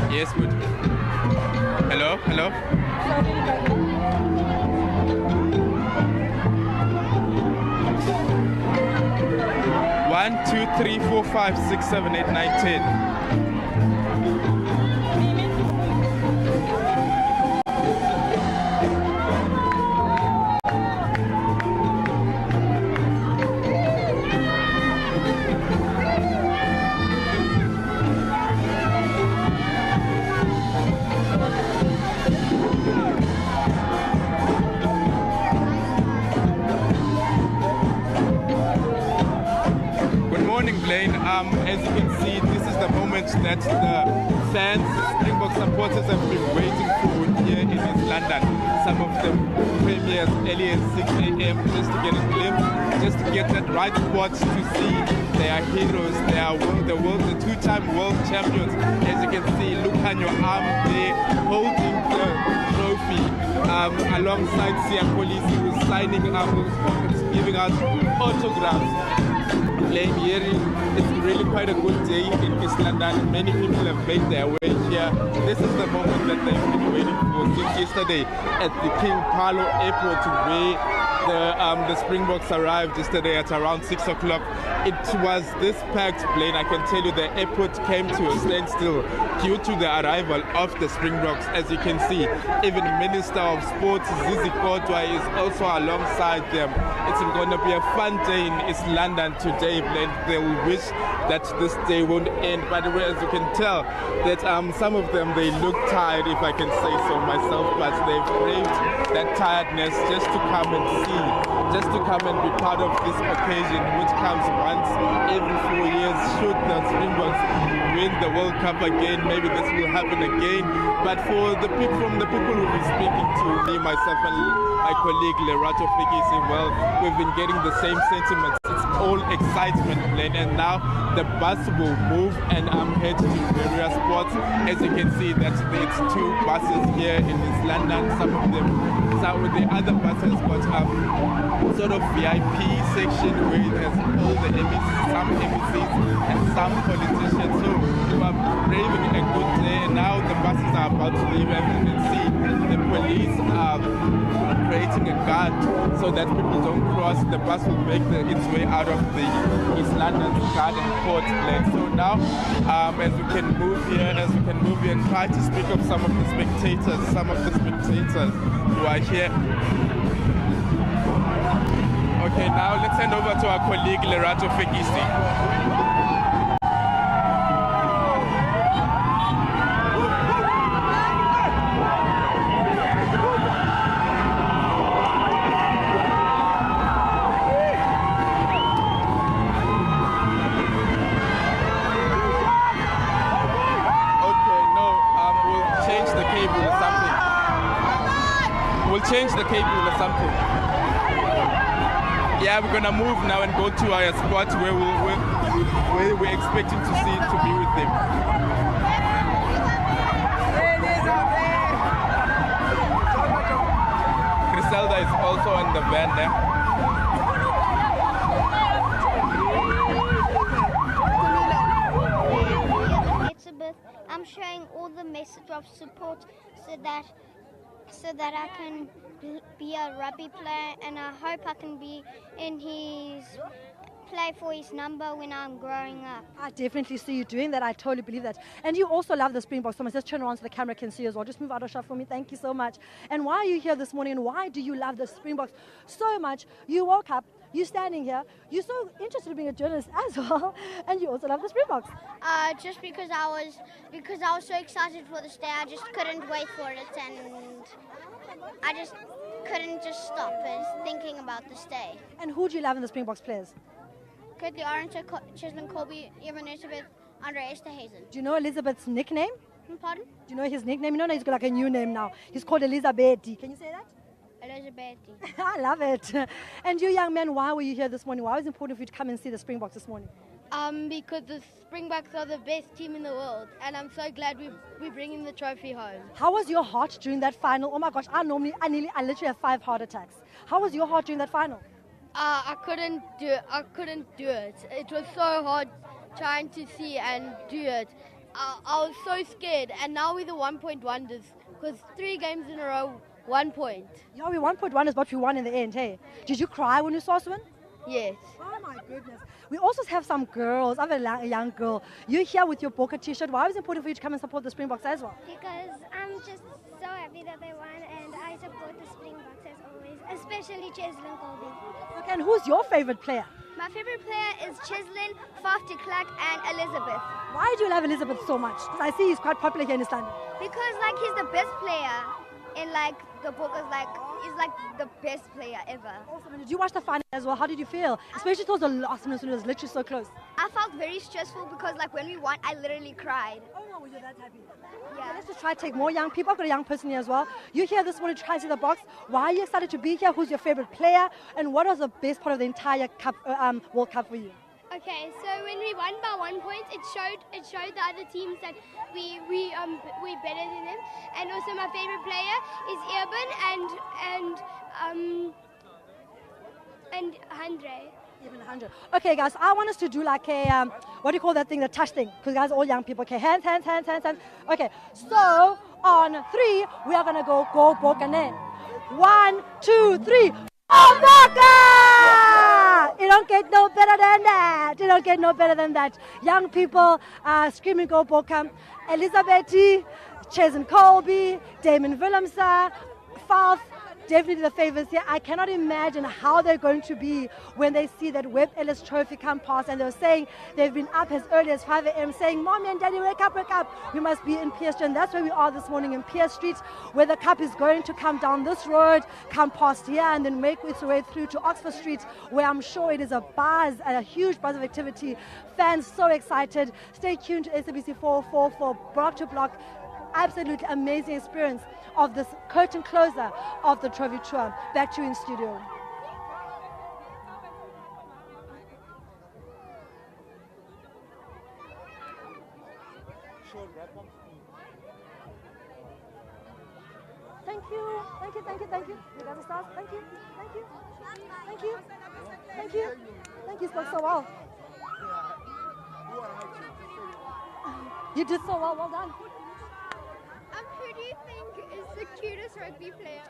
Yes, good. Hello? 1, 2, 3, 4, 5, 6, 7, 8, 9, 10. Blaine. As you can see, this is the moment that the fans, Springbok supporters have been waiting for here in East London. Some of them premieres early at 6 a.m. just to get a glimpse, just to get that right spot to see their heroes, the two-time world champions. As you can see, look on your arm there, holding the trophy alongside Sia Kolisi, who's signing up, who's giving out autographs. It's really quite a good day in East London. Many people have made their way here. This is the moment that they've been waiting for since yesterday at the King Paulo Airport, where the Springboks arrived yesterday at around 6 o'clock. It was this packed plane. I can tell you the airport came to a standstill due to the arrival of the Springboks. As you can see, even Minister of Sports Zizi Kodwa is also alongside them. It's going to be a fun day in East London today, Blaine. They will wish that this day won't end. By the way, as you can tell, that some of them, they look tired, if I can say so myself, but they've braved that tiredness just to come and see, just to come and be part of this occasion, which comes once every 4 years. Should the Springboks win the World Cup again, maybe this will happen again. But for the people, from the people who've been speaking to me, myself and my colleague Lerato Fikisi, well, we've been getting the same sentiments. It's all excitement, Blaine, and now the bus will move and head to various spots. As you can see, that it's 2 buses here in East London. Some of them, some of the other buses got sort of VIP section where it has all the MECs, some MECs and some politicians. So we are braving a good day, and now the buses are about to leave. As you can see, the police are creating a guard so that people don't cross. The bus will make its way out of the East London Garden Court place. So now, as we can move here, and try to speak of some of the spectators who are here. Okay, now let's hand over to our colleague Lerato Fikisi. Change the cable or something. Yeah, we're gonna move now and go to our spot where we're expecting to be with them. Griselda is also on the van there. Elizabeth, I'm showing all the message of support so that I can be a rugby player, and I hope I can be in play for his number when I'm growing up. I definitely see you doing that. I totally believe that. And you also love the Springboks so much. Just turn around so the camera can see you as well. Just move out of shot for me. Thank you so much. And why are you here this morning, and why do you love the Springboks so much? You woke up, you're standing here, you're so interested in being a journalist as well, and you also love the Springboks. Just because I was so excited for this day, I just couldn't wait for it, and I just couldn't just stop thinking about this day. And who do you love in the Springboks players? Curtly Orange, Cheslin Colby, Evan Elizabeth, Andre Esther Hazen. Do you know Elizabeth's nickname? Pardon? Do you know his nickname? You know he's got like a new name now. He's called Elizabeth. Can you say that? Elizabeth. I love it. And you young man, why were you here this morning? Why was it important for you to come and see the Springboks this morning? Because the Springboks are the best team in the world, and I'm so glad we're bringing the trophy home. How was your heart during that final? Oh my gosh, I literally have 5 heart attacks. How was your heart during that final? I couldn't do it. It was so hard trying to see and do it. I was so scared, and now we're the 1-point wonders, because 3 games in a row, 1 point. Yeah, we 1-point wonders, but we won in the end, hey? Did you cry when you saw us win? Yes. Oh my goodness. We also have some girls. I have a young girl. You're here with your Boca t-shirt. Why was it important for you to come and support the Springboks as well? Because I'm just so happy that they won, and I support the Springboks as always, especially Cheslin Colby. Okay, and who's your favorite player? My favorite player is Cheslin, Faf de Klerk, and Elizabeth. Why do you love Elizabeth so much? Because I see he's quite popular here in East London. Because he's the best player and like the book is like the best player ever. Awesome. And did you watch the final as well? How did you feel? Especially towards the last minute when it was literally so close. I felt very stressful because like when we won, I literally cried. Oh no, were you that happy? Yeah. Let's just try to take more young people. I've got a young person here as well. You're here this morning to try and see the box. Why are you excited to be here? Who's your favorite player? And what was the best part of the entire cup, World Cup for you? Okay, so when we won by 1 point, it showed the other teams that we're better than them. And also my favorite player is Irvin and Andre. Even 100. Okay, guys, I want us to do like a, what do you call that thing, the touch thing? Because guys are all young people. Okay, hands. Okay, so on 3, we are going to go Bokane. 1, 2, 3. Oh, Boka! You don't get no better than that. You don't get no better than that. Young people screaming go Boka. Elizabeth, Chesen Colby, Damon Willemse, Falth. Definitely the favorites here. I cannot imagine how they're going to be when they see that Webb Ellis trophy come past. And they're saying they've been up as early as 5 a.m. saying, Mommy and Daddy, wake up. We must be in Pierce Street. And that's where we are this morning in Pierce Street, where the cup is going to come down this road, come past here, and then make its way through to Oxford Street, where I'm sure it is a buzz, a huge buzz of activity. Fans so excited. Stay tuned to SABC 444, block to block. Absolutely amazing experience of this curtain closer of the trophy tour. Back to you in studio. Thank you. You guys are stars. Thank you. You spoke so well. You did so well. Well done. Who do you think is the cutest rugby player?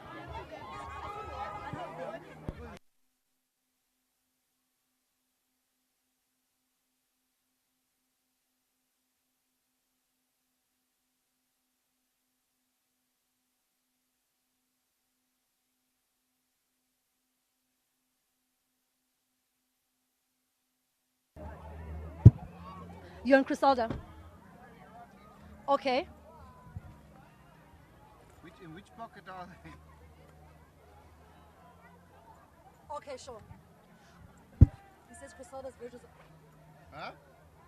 You're in Crisalda. Okay. In which pocket are they? Okay, sure. He says Crisalda's bridges. Huh?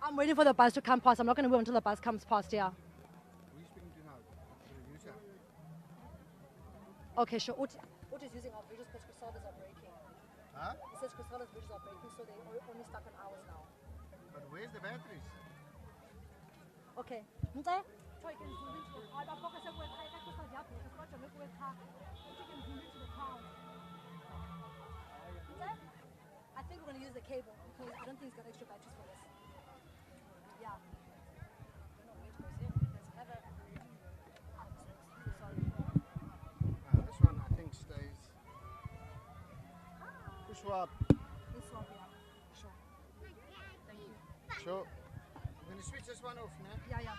I'm waiting for the bus to come past. I'm not going to wait until the bus comes past here. Who are you speaking to now? The producer? Okay, sure. Ut is using our bridges because Crisalda's are breaking. Huh? He says Crisalda's bridges are breaking, so they're only stuck on ours now. But where's the batteries? Okay. Mte? Try can zoom into the car. I'm focusing on the car. Because I have to look with car. You can zoom into the car. I think we're going to use the cable because I don't think it's got extra batteries for this. Yeah. This one I think stays. Push swap. This one, yeah. Sure. Thank you. Sure. I'm going to switch this one off now. Yeah.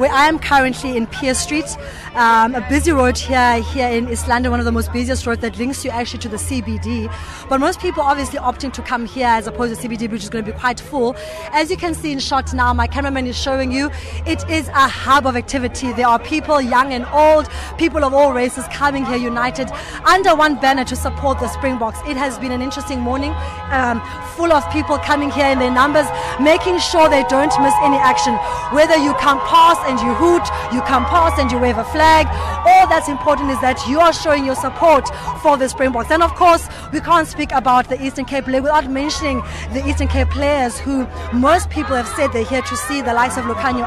where I am currently in Pier Street, a busy road here in East London, one of the most busiest roads that links you actually to the CBD. But most people obviously opting to come here as opposed to CBD, which is going to be quite full. As you can see in shot now, my cameraman is showing you, it is a hub of activity. There are people, young and old, people of all races coming here united under one banner to support the Springboks. It has been an interesting morning, full of people coming here in their numbers, making sure they don't miss any action. Whether you come past and you hoot, you come past and you wave a flag, all that's important is that you are showing your support for the Springboks. And of course, we can't speak about the Eastern Cape League without mentioning the Eastern Cape players who most people have said they're here to see, the likes of Lucanio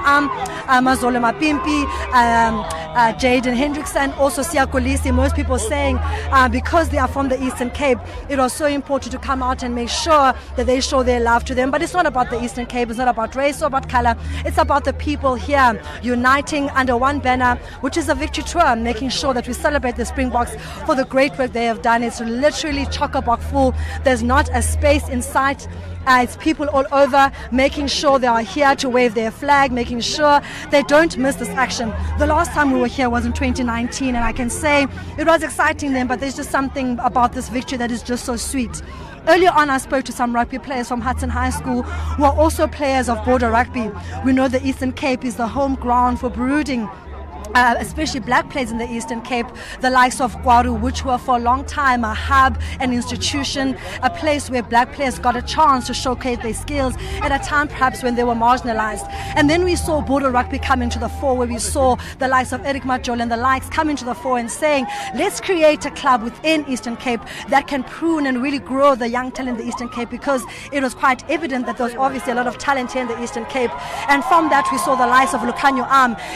Mazole Mapimpi, Jaden Hendrickson, also Sia Kolisi. Most people saying because they are from the Eastern Cape, it was so important to come out and make sure that they show their love to them. But it's not about the Eastern Cape, it's not about race or about color, it's about the people here uniting under one banner, which is a victory tour, making sure that we celebrate the Springboks for the great work they have done. It's literally chock-a-block full. There's not a space in sight. It's people all over, making sure they are here to wave their flag, making sure they don't miss this action. The last time we were here was in 2019, and I can say it was exciting then, but there's just something about this victory that is just so sweet. Earlier on, I spoke to some rugby players from Hudson High School who are also players of border rugby. We know the Eastern Cape is the home ground for brooding, especially black players in the Eastern Cape, the likes of Kwaru, which were for a long time a hub, an institution, a place where black players got a chance to showcase their skills at a time perhaps when they were marginalized. And then we saw border rugby come into the fore, where we saw the likes of Eric Majol and the likes come into the fore and saying, let's create a club within Eastern Cape that can prune and really grow the young talent in the Eastern Cape, because it was quite evident that there was obviously a lot of talent here in the Eastern Cape. And from that we saw the likes of Lucanio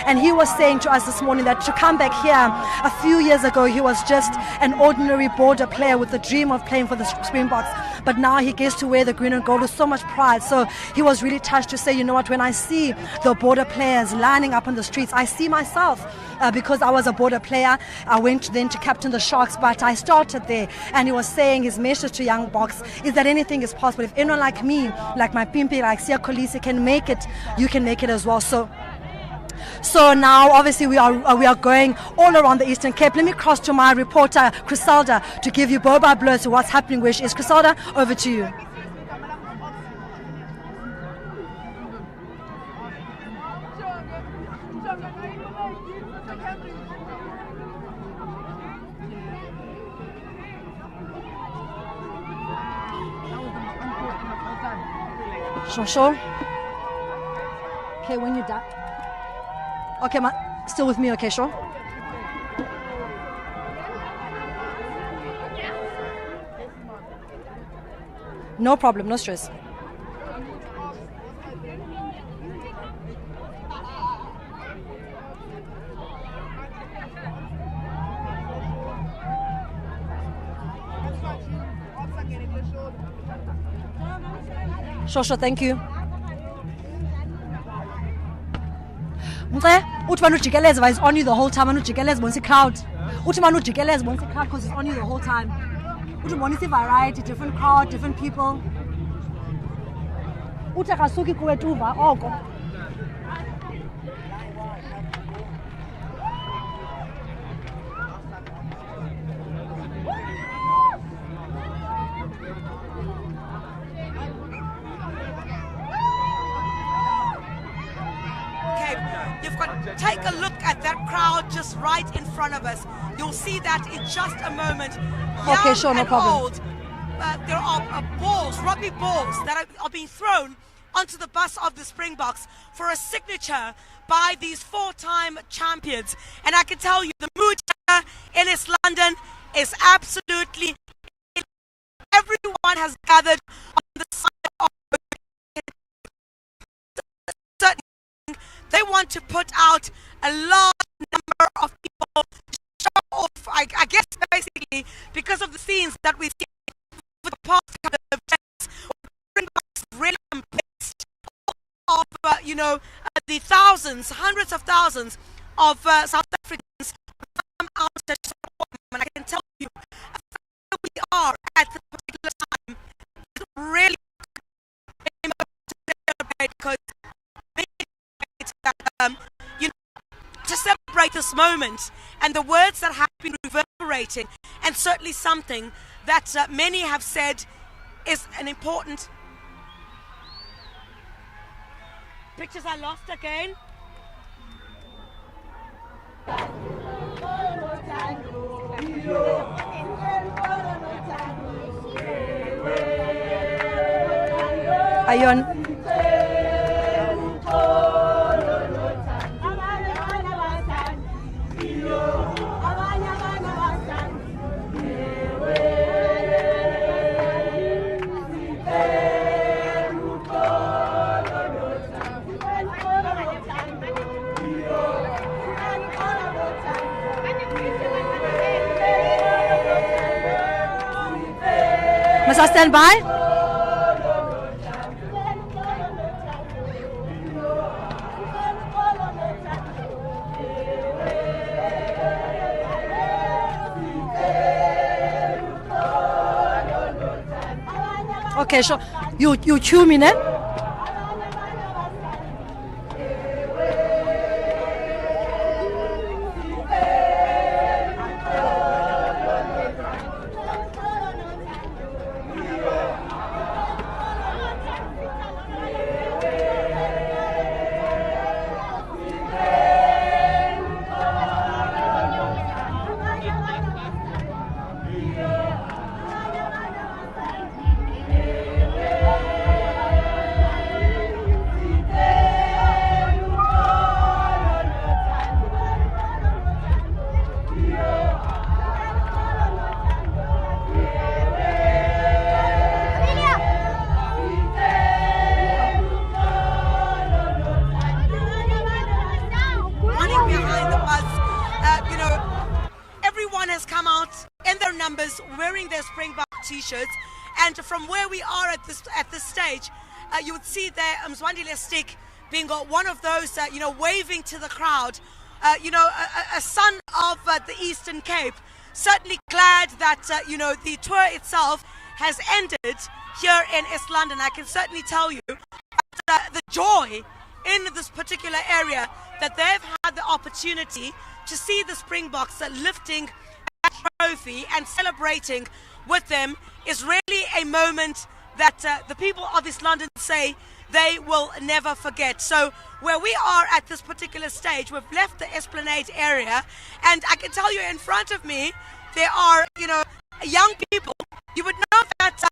and he was saying to us this morning that to come back here, a few years ago he was just an ordinary border player with the dream of playing for the Springboks, but now he gets to wear the green and gold with so much pride. So he was really touched to say, you know what, when I see the border players lining up on the streets, I see myself. Because I was a border player, I went then to captain the Sharks, but I started there. And he was saying his message to young Boks is that anything is possible. If anyone like me, like my Pimpi, like Sia Kolisi can make it, you can make it as well. So now obviously we are going all around the Eastern Cape. Let me cross to my reporter Crisalda to give you Boba Blurs what's happening, which is Crisalda, over to you. Sure. Okay, when you're done. Okay, still with me, okay, sure. No problem, no stress. Sure, thank you. Uthi manje ujikeleze is on you the whole time, manje ujikeleze bonke crowd. Uthi manje ujikeleze bonke crowd because it's on you the whole time. Uthi bonisa variety, different crowd, different people. Uthi akasuki kuwe tuva oko. Take a look at that crowd just right in front of us. You'll see that in just a moment. Okay, sure, no problem. Old, there are balls, rugby balls that are being thrown onto the bus of the Springboks for a signature by these four-time champions. And I can tell you, the mood here in East London is absolutely... Everyone has gathered on the side of... They want to put out a large number of people to show off, I guess basically because of the scenes that we've seen over the past couple of days. Springboks really embraced of the thousands, hundreds of thousands of South Africans who come out to support them. And I can tell you, where we are at this particular time is really because to celebrate this moment and the words that have been reverberating, and certainly something that many have said is an important... Pictures are lost again. Ayon. Must I stand by? Okay, so you cue me then? Wearing their Springbok t-shirts, and from where we are at this stage, you would see there Mzwandile stick being one of those waving to the crowd, a son of the Eastern Cape, certainly glad that the tour itself has ended here in East London. I can certainly tell you that, the joy in this particular area, that they've had the opportunity to see the Springboks lifting that trophy and celebrating with them is really a moment that the people of East London say they will never forget. So where we are at this particular stage, we've left the Esplanade area, and I can tell you in front of me there are young people. You would know that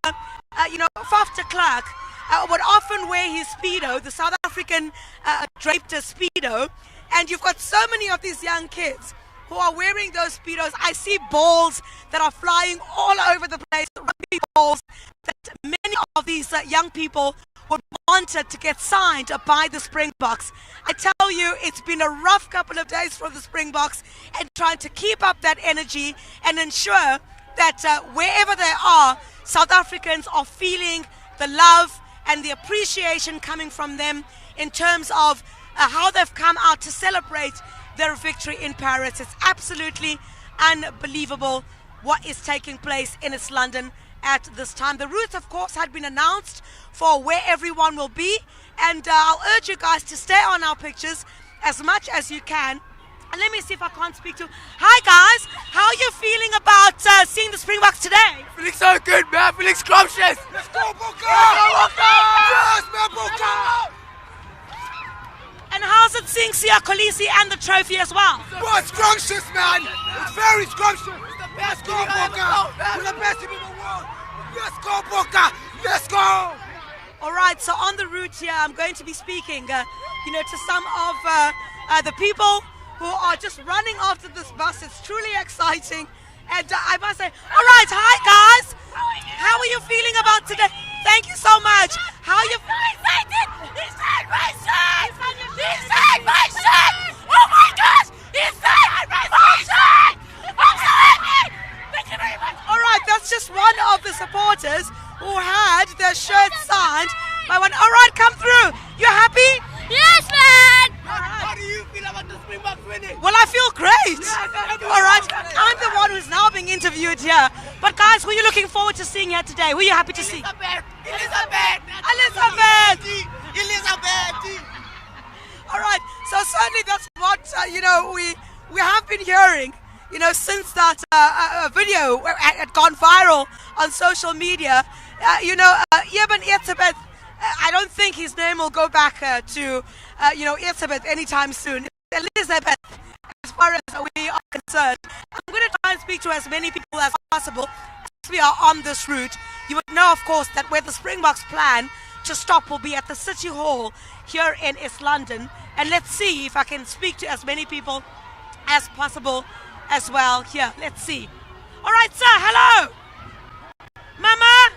Faf de Klerk would often wear his Speedo, the South African draped Speedo, and you've got so many of these young kids who are wearing those Speedos. I see balls that are flying all over the place, rugby balls that many of these young people would want to get signed by the Springboks. I tell you, it's been a rough couple of days for the Springboks, and trying to keep up that energy and ensure that wherever they are, South Africans are feeling the love and the appreciation coming from them in terms of how they've come out to celebrate their victory in Paris. It's absolutely unbelievable what is taking place in East London at this time. The routes, of course, had been announced for where everyone will be, and I'll urge you guys to stay on our pictures as much as you can. And let me see if I can't speak to... Hi guys, how are you feeling about seeing the Springboks today? Feeling so good, man. Feeling scrumptious. Let's go, Boka! Yes, man, Boka! And how's it seeing Sia Kolisi and the trophy as well? Bro, it's scrumptious, man. It's very scrumptious. It's the best. Let's go, Boka. We're the best team in the world. Let's go, Boka. Let's go. All right, so on the route here, I'm going to be speaking, to some of the people who are just running after this bus. It's truly exciting. And I must say, all right, hi guys. How are you feeling about today? Thank you so much. How are you? So excited. He signed my shirt. He signed my shirt. Oh my gosh. He signed my shirt. I'm so happy. Thank you very much. All right, that's just one of the supporters who had their shirt signed by one. All right, come through. You happy? Yes, man. How do you feel about the Springboks winning? Well, I feel great. Yes, all right, I'm the one who's now being interviewed here. But guys, who are you looking forward to seeing here today? Who are you happy to see? Elizabeth. Elizabeth. Elizabeth. All right, so certainly that's what, we have been hearing, since that video had gone viral on social media. Eben Etzebeth, I don't think his name will go back to, Etzebeth anytime soon. Elizabeth, as far as we are concerned. I'm going to try and speak to as many people as possible as we are on this route. You would know, of course, that where the Springboks plan to stop will be at the City Hall here in East London. And let's see if I can speak to as many people as possible as well here. Let's see. All right, sir, hello. Mama.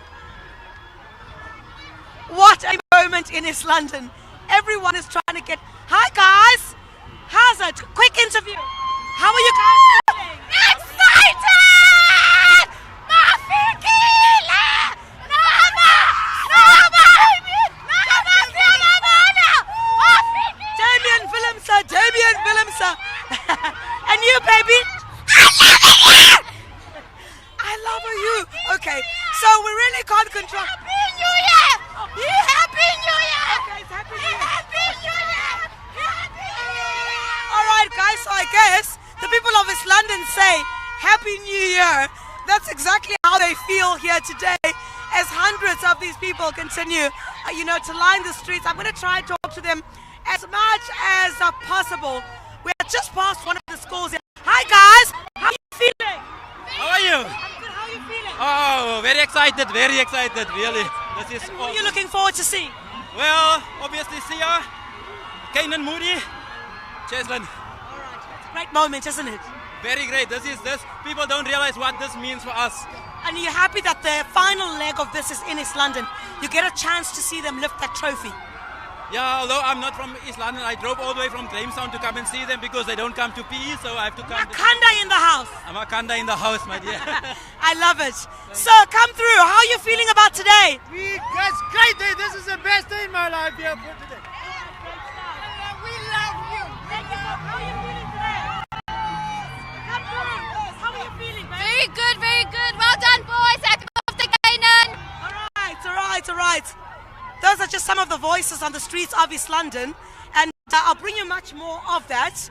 What a moment in East London. Everyone is trying to get... Hi, guys. How's it? Quick interview. How are you guys feeling? Excited! Mafikile! Noma! Noma! Damien Willemse. And you, baby? I love you. Okay, so we really can't control... Happy New Year! Happy New Year! Okay, it's Happy New Year. Happy New Year! Happy New Year! All right, guys, so I guess the people of East London say Happy New Year. That's exactly how they feel here today as hundreds of these people continue, to line the streets. I'm going to try and talk to them as much as possible. We are just past one of the schools here. Hi, guys. How are you feeling? How are you? I'm good. How are you feeling? Oh, very excited, really. This is Who are you looking forward to seeing? Well, obviously Sia, Kanan Moody, Cheslin. All right. It's a great moment, isn't it? Very great. This people don't realize what this means for us. And you're happy that the final leg of this is in East London. You get a chance to see them lift that trophy. Yeah, although I'm not from East London, I drove all the way from Grahamstown to come and see them because they don't come to PE, so I have to come. Makanda in the house. Makanda in the house, my dear. I love it. So come through. How are you feeling about today? That's great day. This is the best day in my life here for today. We love you. Thank you. How are you feeling today? Come through. How are you feeling, babe? Very good, very good. Well done, boys. Happy birthday, Kanan. All right. Those are just some of the voices on the streets of East London. And I'll bring you much more of that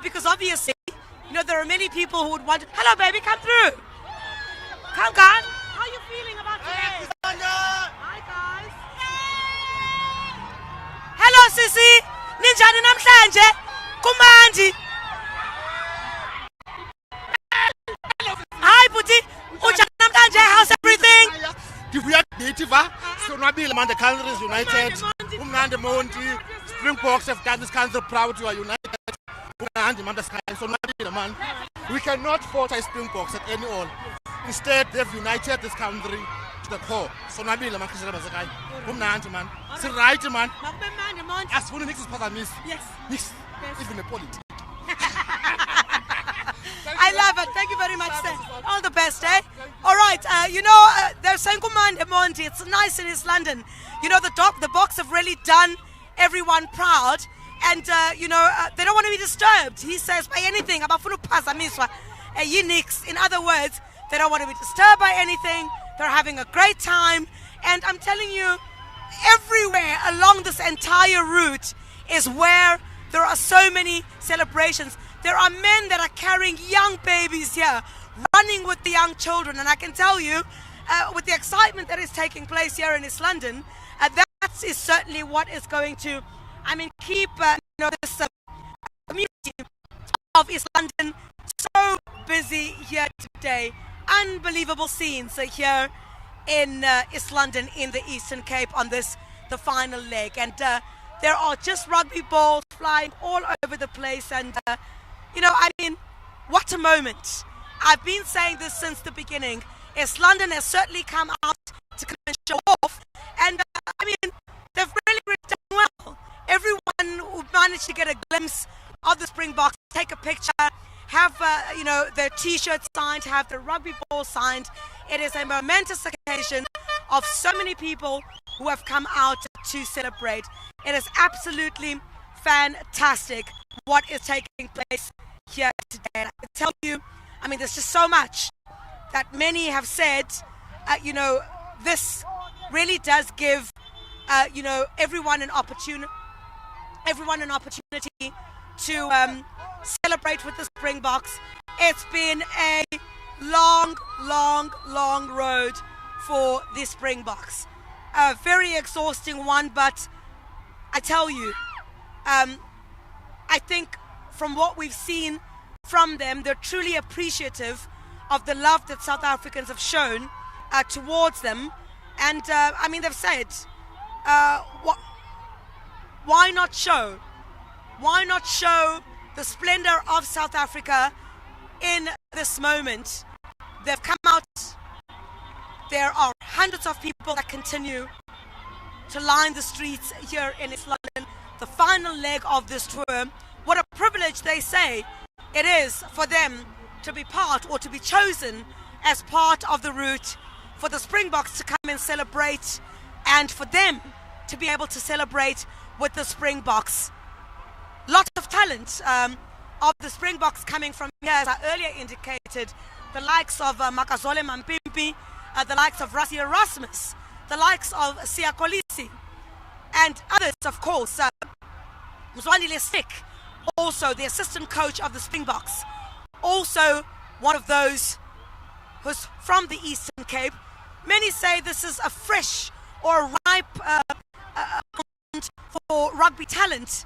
because obviously, there are many people who would want... Hello, baby, come through. Come, guys. How are you feeling about today? Hi, guys. Hello, Sissy. Ninjani namhlanje. Kumandi. Hi, Puti. Unjani namhlanje. How's everything? We are native, so Nabil man, the country is united. Umnandi Monti, Springboks have done this country proud. You are united. Umnandi man, the sky. So Nabil man, we cannot falter Springboks at any all. Instead, they've united this country to the core. So Nabil man, Kishara Bazakai. Umnandi man, it's right man. As for the next is Yes. Yes. Even the politics. I love it. Thank you very much, sir. All the best, eh? All right. They're saying Kumande Monty. It's nice in East London. The Boks have really done everyone proud. And, they don't want to be disturbed. He says, by anything. In other words, they don't want to be disturbed by anything. They're having a great time. And I'm telling you, everywhere along this entire route is where there are so many celebrations. There are men that are carrying young babies here, running with the young children. And I can tell you, with the excitement that is taking place here in East London, that is certainly what is going to, keep this community of East London so busy here today. Unbelievable scenes here in East London in the Eastern Cape on the final leg. And there are just rugby balls flying all over the place. And what a moment. I've been saying this since the beginning. East London has certainly come out to come and show off. And, they've really done well. Everyone who managed to get a glimpse of the Springboks, take a picture, have, their T-shirts signed, have the rugby ball signed. It is a momentous occasion of so many people who have come out to celebrate. It is absolutely fantastic what is taking place here today. And I can tell you, there's just so much that many have said, this really does give, everyone an opportunity to celebrate with the Springboks. It's been a long road for the Springboks. A very exhausting one, but I tell you, I think from what we've seen from them, they're truly appreciative of the love that South Africans have shown towards them. And I mean, they've said, why not show? Why not show the splendor of South Africa in this moment? They've come out. There are hundreds of people that continue to line the streets here in East London. The final leg of this tour. What a privilege, they say, it is for them to be part or to be chosen as part of the route for the Springboks to come and celebrate, and for them to be able to celebrate with the Springboks. Lots of talent of the Springboks coming from here, as I earlier indicated, the likes of Makazole Mampimpi, the likes of Rassie Erasmus, the likes of Siya Kolisi, and others, of course. Mzwandile Stick, also the assistant coach of the Springboks, also one of those who's from the Eastern Cape. Many say this is a fresh or ripe for rugby talent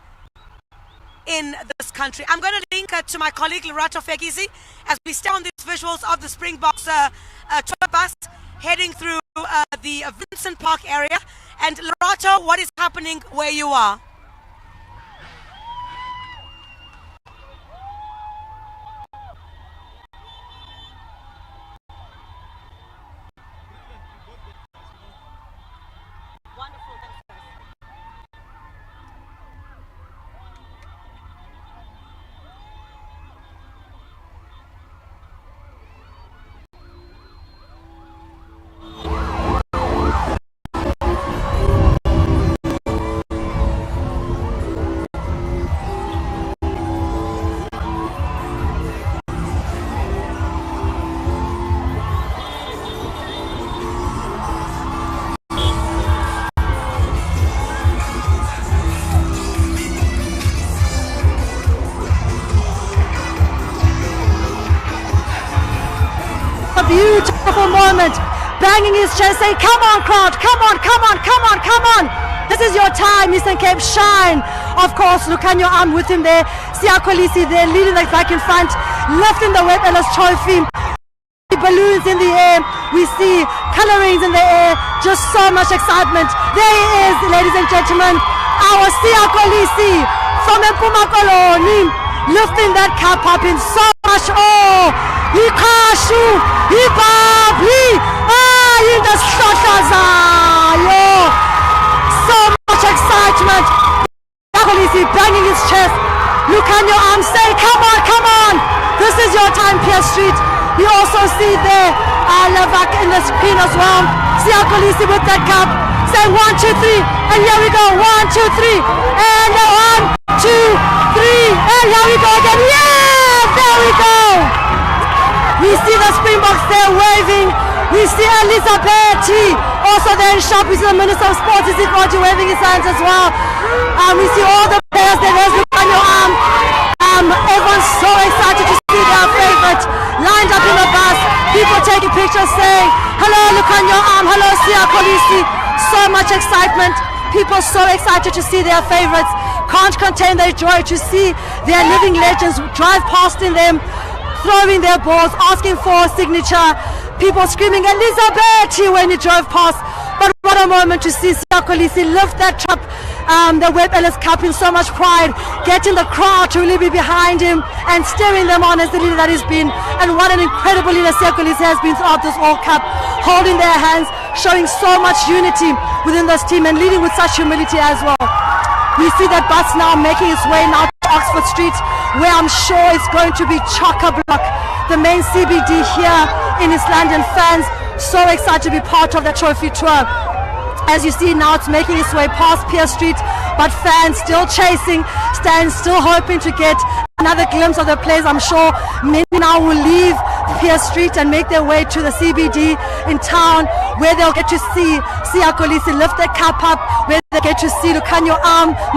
in this country. I'm going to link to my colleague Lerato Fekisi as we stay on these visuals of the Springboks tour bus heading through the Vincent Park area. And Lerato, what is happening where you are? Beautiful moment, banging his chest, saying, come on crowd, come on, come on, come on, come on. This is your time, Eastern Cape, shine. Of course, Lucanio Arm with him there. Siya Kolisi there, leading the back in front, lifting the Webb Ellis trophy. Balloons in the air, we see colorings in the air, just so much excitement. There he is, ladies and gentlemen, our Siya Kolisi from Mpuma Koloni, lifting that cup up in so much awe. Ikashu, Ibabli, in the yo. So much excitement. Kolisi banging his chest. Look on your arm, say, come on, come on. This is your time, Pierce Street. You also see there Levak in the screen as well. Siya Kolisi with that cup. Say 1, 2, 3, and here we go. 1, 2, 3, and 1, 2, 3, and here we go again. Yeah, there we go. We see the Springboks there waving. We see Elizabeth also there in shop. We see the Minister of Sports, is it Roger, waving his hands as well. We see all the players there. There's look on your arm. Everyone's so excited to see their favorite lined up in the bus. People taking pictures saying, hello, look on your arm. Hello, Siya Kolisi. So much excitement. People so excited to see their favorites. Can't contain their joy to see their living legends drive past in them, throwing their balls, asking for a signature. People screaming Elizabeth when he drove past. But what a moment to see Siya Kolisi lift that cup, the Webb Ellis Cup, in so much pride, getting the crowd to really be behind him and steering them on as the leader that he's been. And what an incredible leader Siya Kolisi has been throughout this World Cup, holding their hands, showing so much unity within this team and leading with such humility as well. We see that bus now making its way now to Oxford Street, where I'm sure it's going to be chock-a-block. The main CBD here in East London, fans so excited to be part of the trophy tour. As you see now, it's making its way past Pierce Street, but fans still chasing, still hoping to get another glimpse of the place. I'm sure many now will leave Pierce Street and make their way to the CBD in town, where they'll get to see Siya Kolisi lift the cup up, where they get to see Lucanio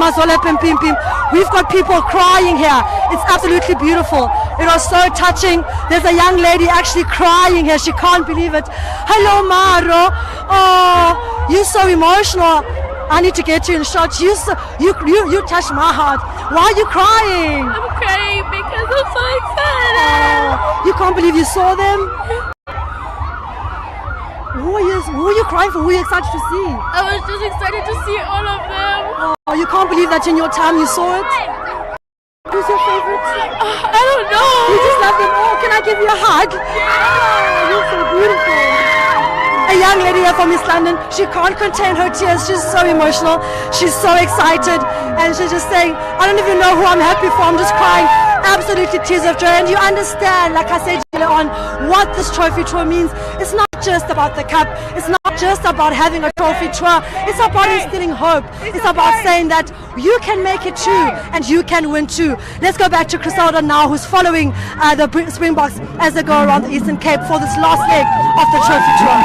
Mazola Pim Pim Pim. We've got people crying here. It's absolutely beautiful. It was so touching. There's a young lady actually crying here. She can't believe it. Hello, Maro. Oh, you're so emotional. I need to get you in shot. You touched my heart. Why are you crying? I'm crying because I'm so excited. Oh, you can't believe you saw them? Who are you crying for? Who are you excited to see? I was just excited to see all of them. Oh, you can't believe that in your time you saw it? Who's your favorite? I don't know. You just love them all. Can I give you a hug? Oh, you're so beautiful. A young lady here from East London, she can't contain her tears. She's so emotional. She's so excited. And she's just saying, I don't even know who I'm happy for. I'm just crying. Absolutely tears of joy. And you understand, like I said earlier on, what this trophy tour means. It's not just about the cup. It's not just about having a trophy tour. It's about instilling hope. It's about saying that you can make it too and you can win too. Let's go back to Griselda now, who's following the Springboks as they go around the Eastern Cape for this last leg of the trophy tour.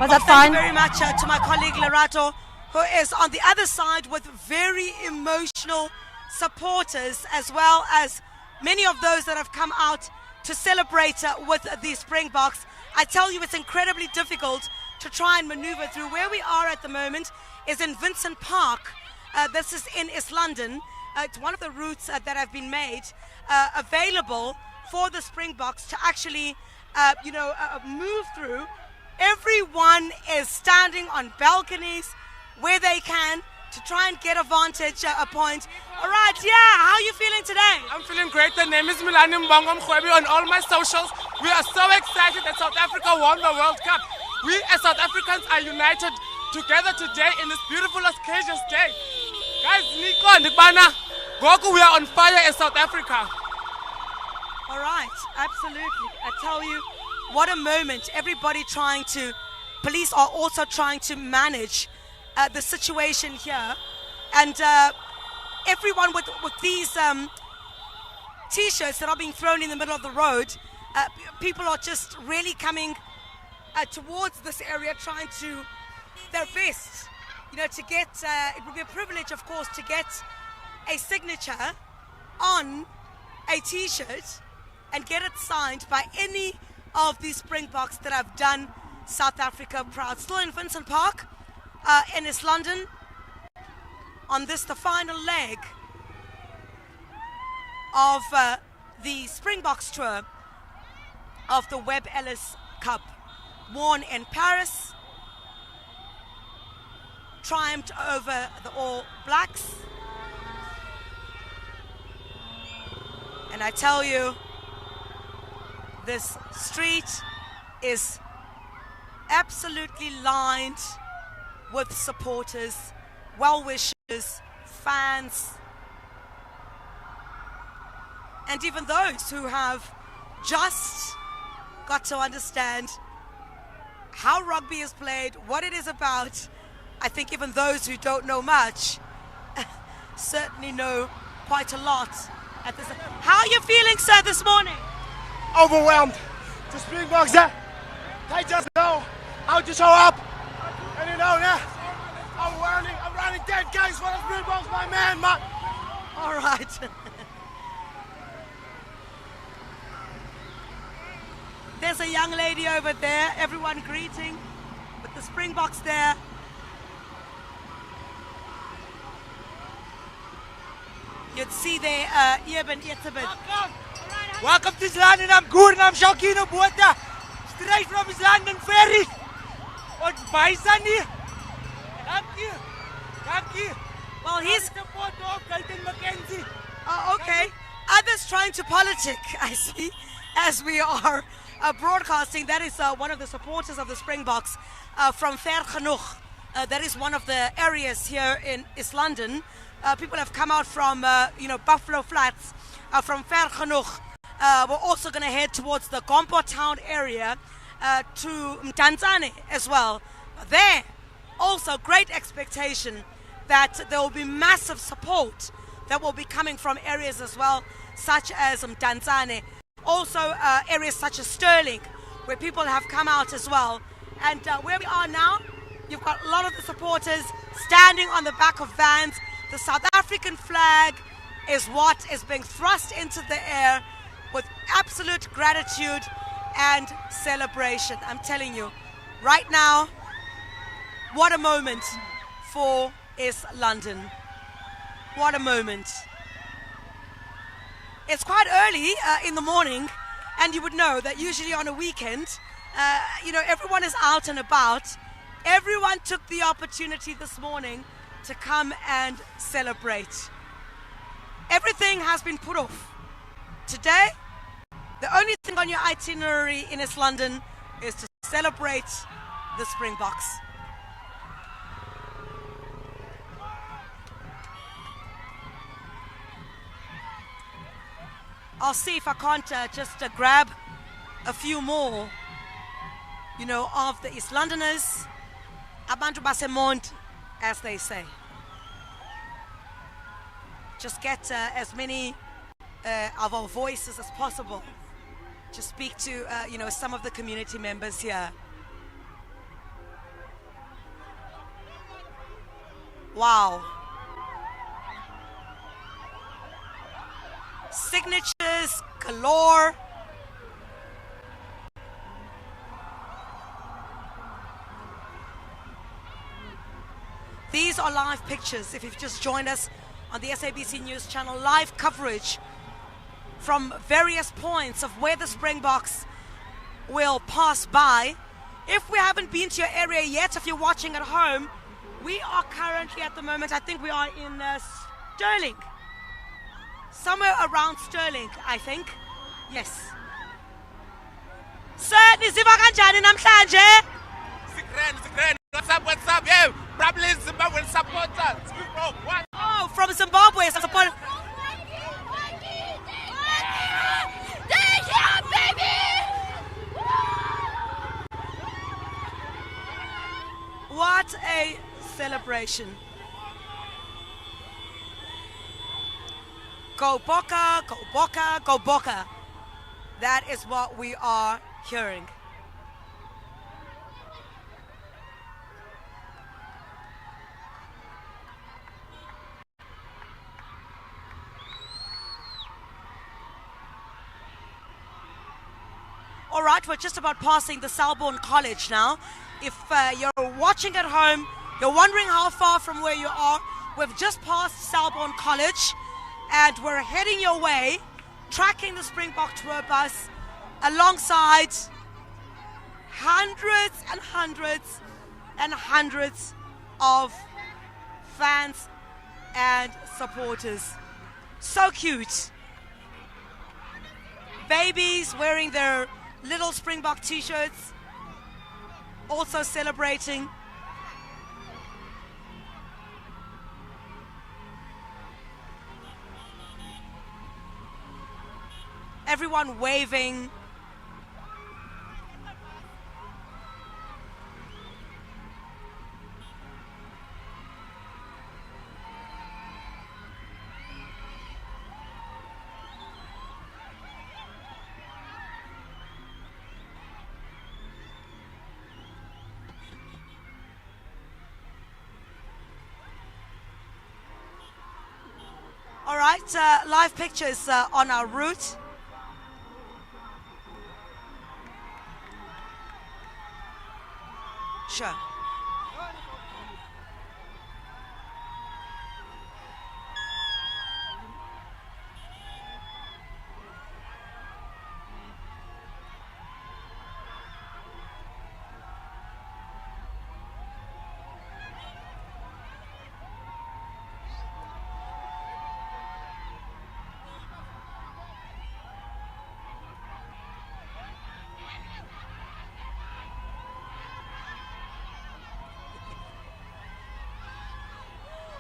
Was that fine? Thank you very much to my colleague Lerato, who is on the other side with very emotional supporters, as well as many of those that have come out to celebrate with the Springboks. I tell you, it's incredibly difficult to try and maneuver through. Where we are at the moment is in Vincent Park. This is in East London. It's one of the routes that have been made available for the Springboks to actually, move through. Everyone is standing on balconies where they can to try and get a vantage point. All right, how are you feeling today? I'm feeling great. The name is Milani Mbongo Mkhwebi on all my socials. We are so excited that South Africa won the World Cup. We as South Africans are united together today in this beautiful auspicious day. Guys, Nico and Bana, Goku, we are on fire as South Africa. All right, absolutely. I tell you, what a moment. Everybody police are also trying to manage the situation here. And everyone with these T-shirts that are being thrown in the middle of the road, people are just really coming towards this area, trying to their best, to get, it would be a privilege, of course, to get a signature on a T-shirt and get it signed by any of these Springboks that have done South Africa proud. Still in Vincent Park, in East London, on the final leg of the Springboks tour of the Webb Ellis Cup, won in Paris, triumphed over the All Blacks. And I tell you, this street is absolutely lined with supporters, well-wishers, fans, and even those who have just got to understand how rugby is played, what it is about. I think even those who don't know much certainly know quite a lot at this. How are you feeling, sir, this morning? Overwhelmed. The Springboks, they just know how to show up. And I'm running 10 Ks for the Springboks, my man. All right. There's a young lady over there, everyone greeting with the Springboks there. You'd see there, Eben Etzebeth. Welcome to London. I'm good and I'm Shakino Bota. Straight from his London ferry. What's Baisani? Thank you. Well, he's support of Galton Mackenzie. Oh, okay. Others trying to politic, I see, as we are broadcasting. That is one of the supporters of the Springboks from Ver Genoeg. That is one of the areas here in East London. People have come out from, Buffalo Flats, from Ver Genoeg. We're also going to head towards the Gompo town area to Mtanzane as well. There, also great expectation that there will be massive support that will be coming from areas as well such as Mdantsane, also areas such as Sterling, where people have come out as well. And where we are now, you've got a lot of the supporters standing on the back of vans. The South African flag is what is being thrust into the air with absolute gratitude and celebration. I'm telling you, right now, what a moment for East London. What a moment. It's quite early in the morning, and you would know that usually on a weekend, everyone is out and about. Everyone took the opportunity this morning to come and celebrate. Everything has been put off. Today, the only thing on your itinerary in East London is to celebrate the Springboks. I'll see if I can't just grab a few more, of the East Londoners, abantu basemont, as they say. Just get as many of our voices as possible. Just speak to, some of the community members here. Wow. Signatures galore. These are live pictures. If you've just joined us on the SABC News channel, live coverage from various points of where the Springboks will pass by. If we haven't been to your area yet, if you're watching at home, we are currently at the moment, I think we are in Sterling. Somewhere around Sterling, I think. Yes. Sir, niziva kanjani namhlanje? Sigrand. What's up? Yeah, probably Zimbabwean supporters. Oh, from Zimbabwe, support. What a celebration. Go Boka, go Boka, go Boka. That is what we are hearing. All right, we're just about passing the Selborne College now. If you're watching at home, you're wondering how far from where you are, we've just passed Selborne College and we're heading your way, tracking the Springbok tour bus alongside hundreds and hundreds and hundreds of fans and supporters. So cute. Babies wearing their little Springbok t-shirts, also celebrating. Everyone waving. All right, live pictures on our route. Sure.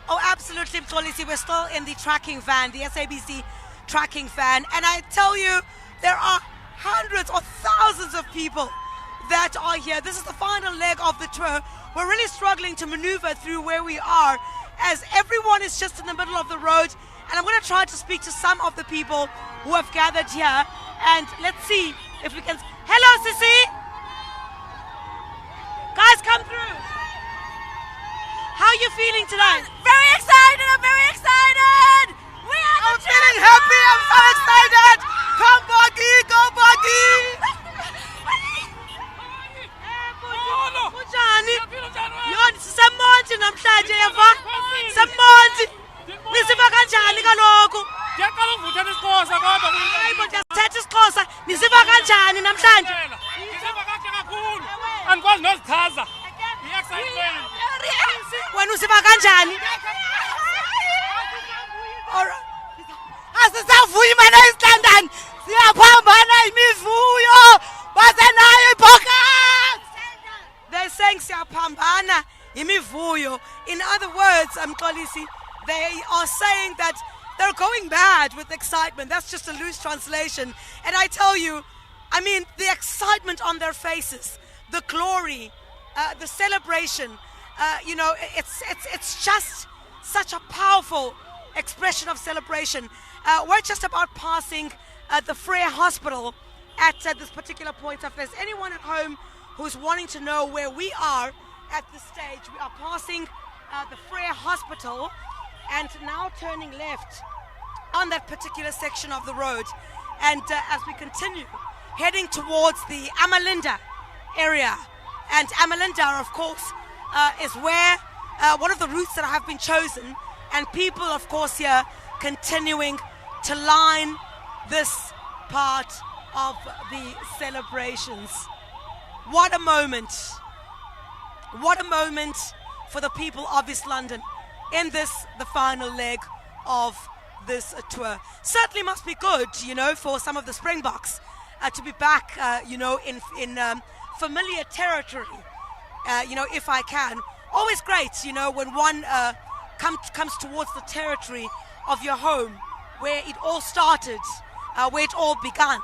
Oh, absolutely, Mtolisi. We're still in the tracking van, the SABC tracking van. And I tell you, there are hundreds or thousands of people that are here. This is the final leg of the tour. We're really struggling to maneuver through where we are, as everyone is just in the middle of the road And I'm going to try to speak to some of the people who have gathered here. And let's see if we can... Hello, Sissy! Guys, come through. How are you feeling today? Very excited! I'm very excited! I'm feeling happy! I'm so excited! Come, Boggy! Go, Boggy! Kunjani? Yoni sisemonti namhlanje yeva. Semonti. Nisiva kanjani kaloku? Ngiyaqala ukuvutha isiXhosa kodwa hayibo ndiyasithetha isiXhosa. Nisiva kanjani namhlanje? ngisiva kahle kakhulu. Andikwazi nozichaza. Ngiya-excited. Wena usiva kanjani? Alright. Asisavuyi mana eSlondon. Siyaphambana imivuyo. Basenayo iBokkers. They're saying siyaphambana imivuyo. In other words, Mxolisi, they are saying that they're going mad with excitement. That's just a loose translation. And I tell you, I mean, the excitement on their faces, the glory, the celebration, it's just such a powerful expression of celebration. We're just about passing the Freya Hospital at this particular point. If there's anyone at home who's wanting to know where we are at this stage, we are passing the Freya Hospital and now turning left on that particular section of the road. And as we continue heading towards the Amalinda area, and Amalinda, of course, is where one of the routes that have been chosen, and people, of course, here continuing to line this part of the celebrations. What a moment. What a moment for the people of East London in this, the final leg of this tour. Certainly must be good, for some of the Springboks to be back, in familiar territory, if I can. Always great, when one comes towards the territory of your home, where it all started, where it all began.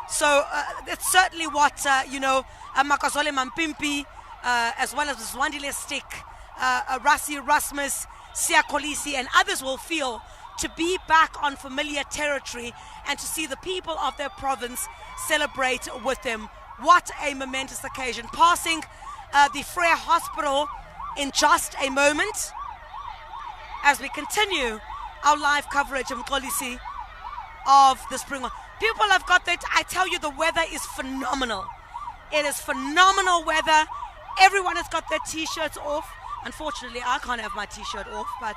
So that's certainly what, Makazole Mampimpi, as well as Zwandile Stick, Rasi Rasmus, Sia Kolisi, and others will feel, to be back on familiar territory and to see the people of their province celebrate with them. What a momentous occasion. Passing the Freya Hospital in just a moment as we continue our live coverage of Mxolisi of the Springbok. People have got that. I tell you, the weather is phenomenal. It is phenomenal weather. Everyone has got their t-shirts off. Unfortunately, I can't have my t-shirt off, but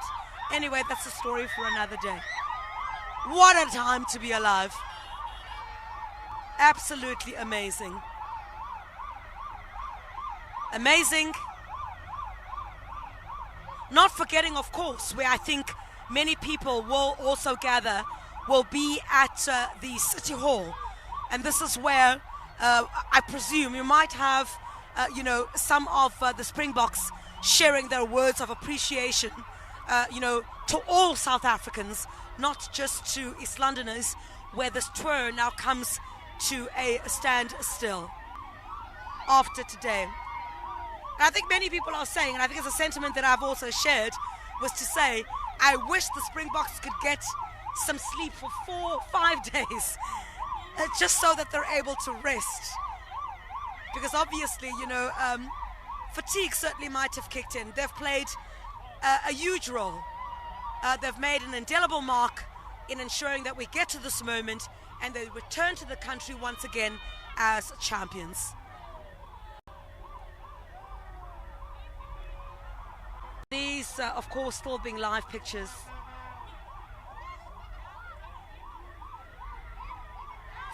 anyway, that's a story for another day. What a time to be alive. Absolutely amazing. Amazing. Not forgetting, of course, where I think many people will also gather, will be at the City Hall. And this is where I presume you might have, some of the Springboks sharing their words of appreciation, to all South Africans, not just to East Londoners, where this tour now comes to a standstill after today. And I think many people are saying, and I think it's a sentiment that I've also shared, was to say, I wish the Springboks could get some sleep for 4 or 5 days, just so that they're able to rest. Because obviously, fatigue certainly might have kicked in. They've played a huge role. They've made an indelible mark in ensuring that we get to this moment and they return to the country once again as champions. These, of course, still being live pictures.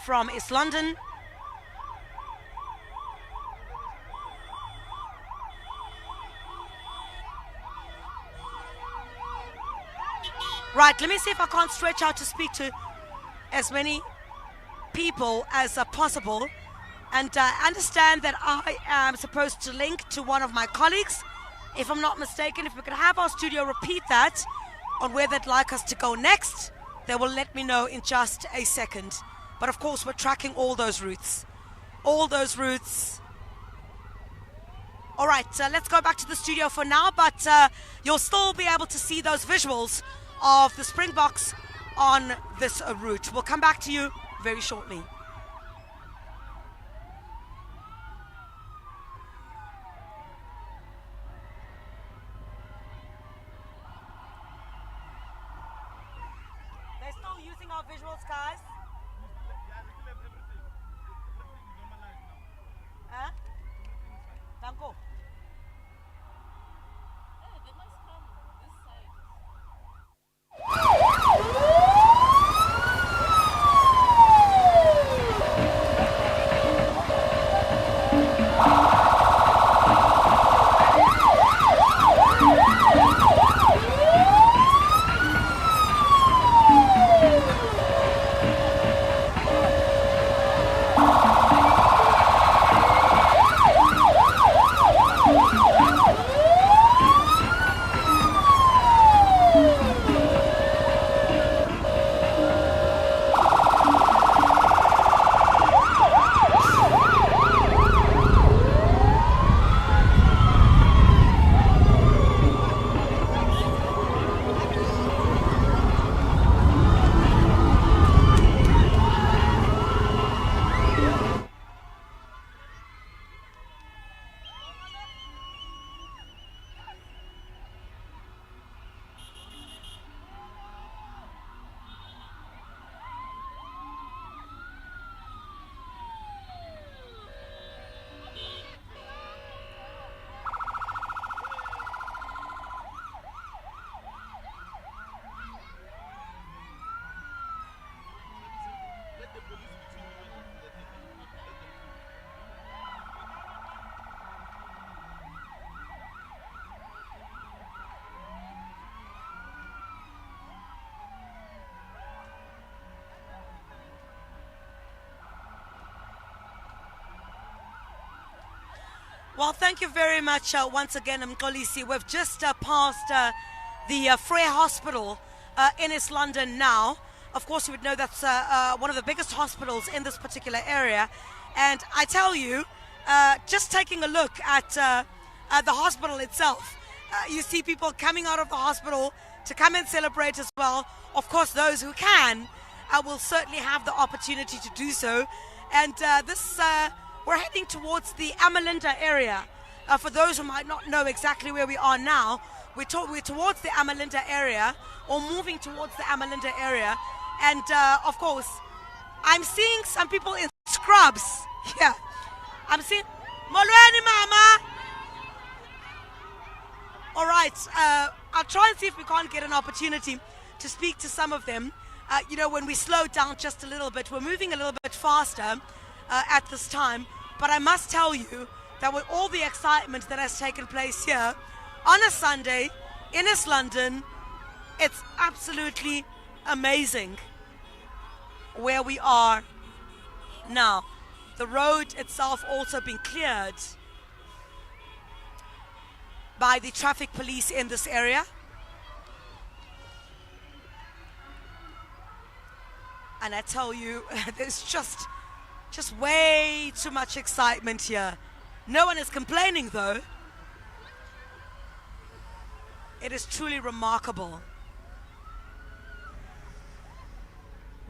From East London. Right, let me see if I can't stretch out to speak to as many people as possible. And I understand that I am supposed to link to one of my colleagues. If I'm not mistaken, if we could have our studio repeat that on where they'd like us to go next, they will let me know in just a second. But of course, we're tracking all those routes. All those routes. All right, let's go back to the studio for now, but you'll still be able to see those visuals of the Springboks on this route. We'll come back to you very shortly. They're still using our visuals, guys. Huh? Danko. Well, thank you very much once again, Mkolisi. We've just passed the Frere Hospital in East London now. Of course, you would know that's one of the biggest hospitals in this particular area. And I tell you, just taking a look at the hospital itself, you see people coming out of the hospital to come and celebrate as well. Of course, those who can will certainly have the opportunity to do so. And we're heading towards the Amalinda area. For those who might not know exactly where we are now, we're towards the Amalinda area, or moving towards the Amalinda area. And of course, I'm seeing some people in scrubs. Yeah, I'm seeing Molweni Mama. All right, I'll try and see if we can't get an opportunity to speak to some of them. When we slow down just a little bit, we're moving a little bit faster at this time. But I must tell you that with all the excitement that has taken place here on a Sunday in East London, it's absolutely amazing where we are now. The road itself also being cleared by the traffic police in this area. And I tell you, there's just way too much excitement here. No one is complaining though. It is truly remarkable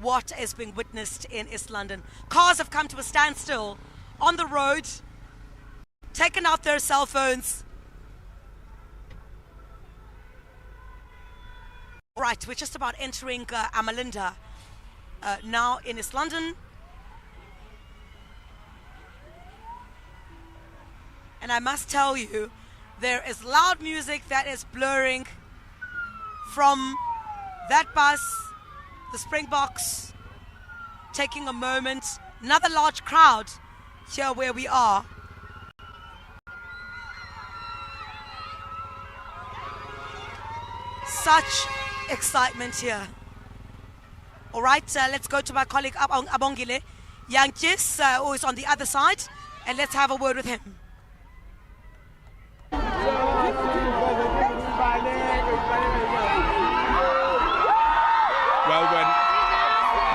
what is being witnessed in East London. Cars have come to a standstill on the road, taken out their cell phones. Right, we're just about entering Amalinda now in East London. And I must tell you, there is loud music that is blurring from that bus, the Springboks, taking a moment. Another large crowd here where we are. Such excitement here. All right, let's go to my colleague Abongile Yankis, who is on the other side, and let's have a word with him.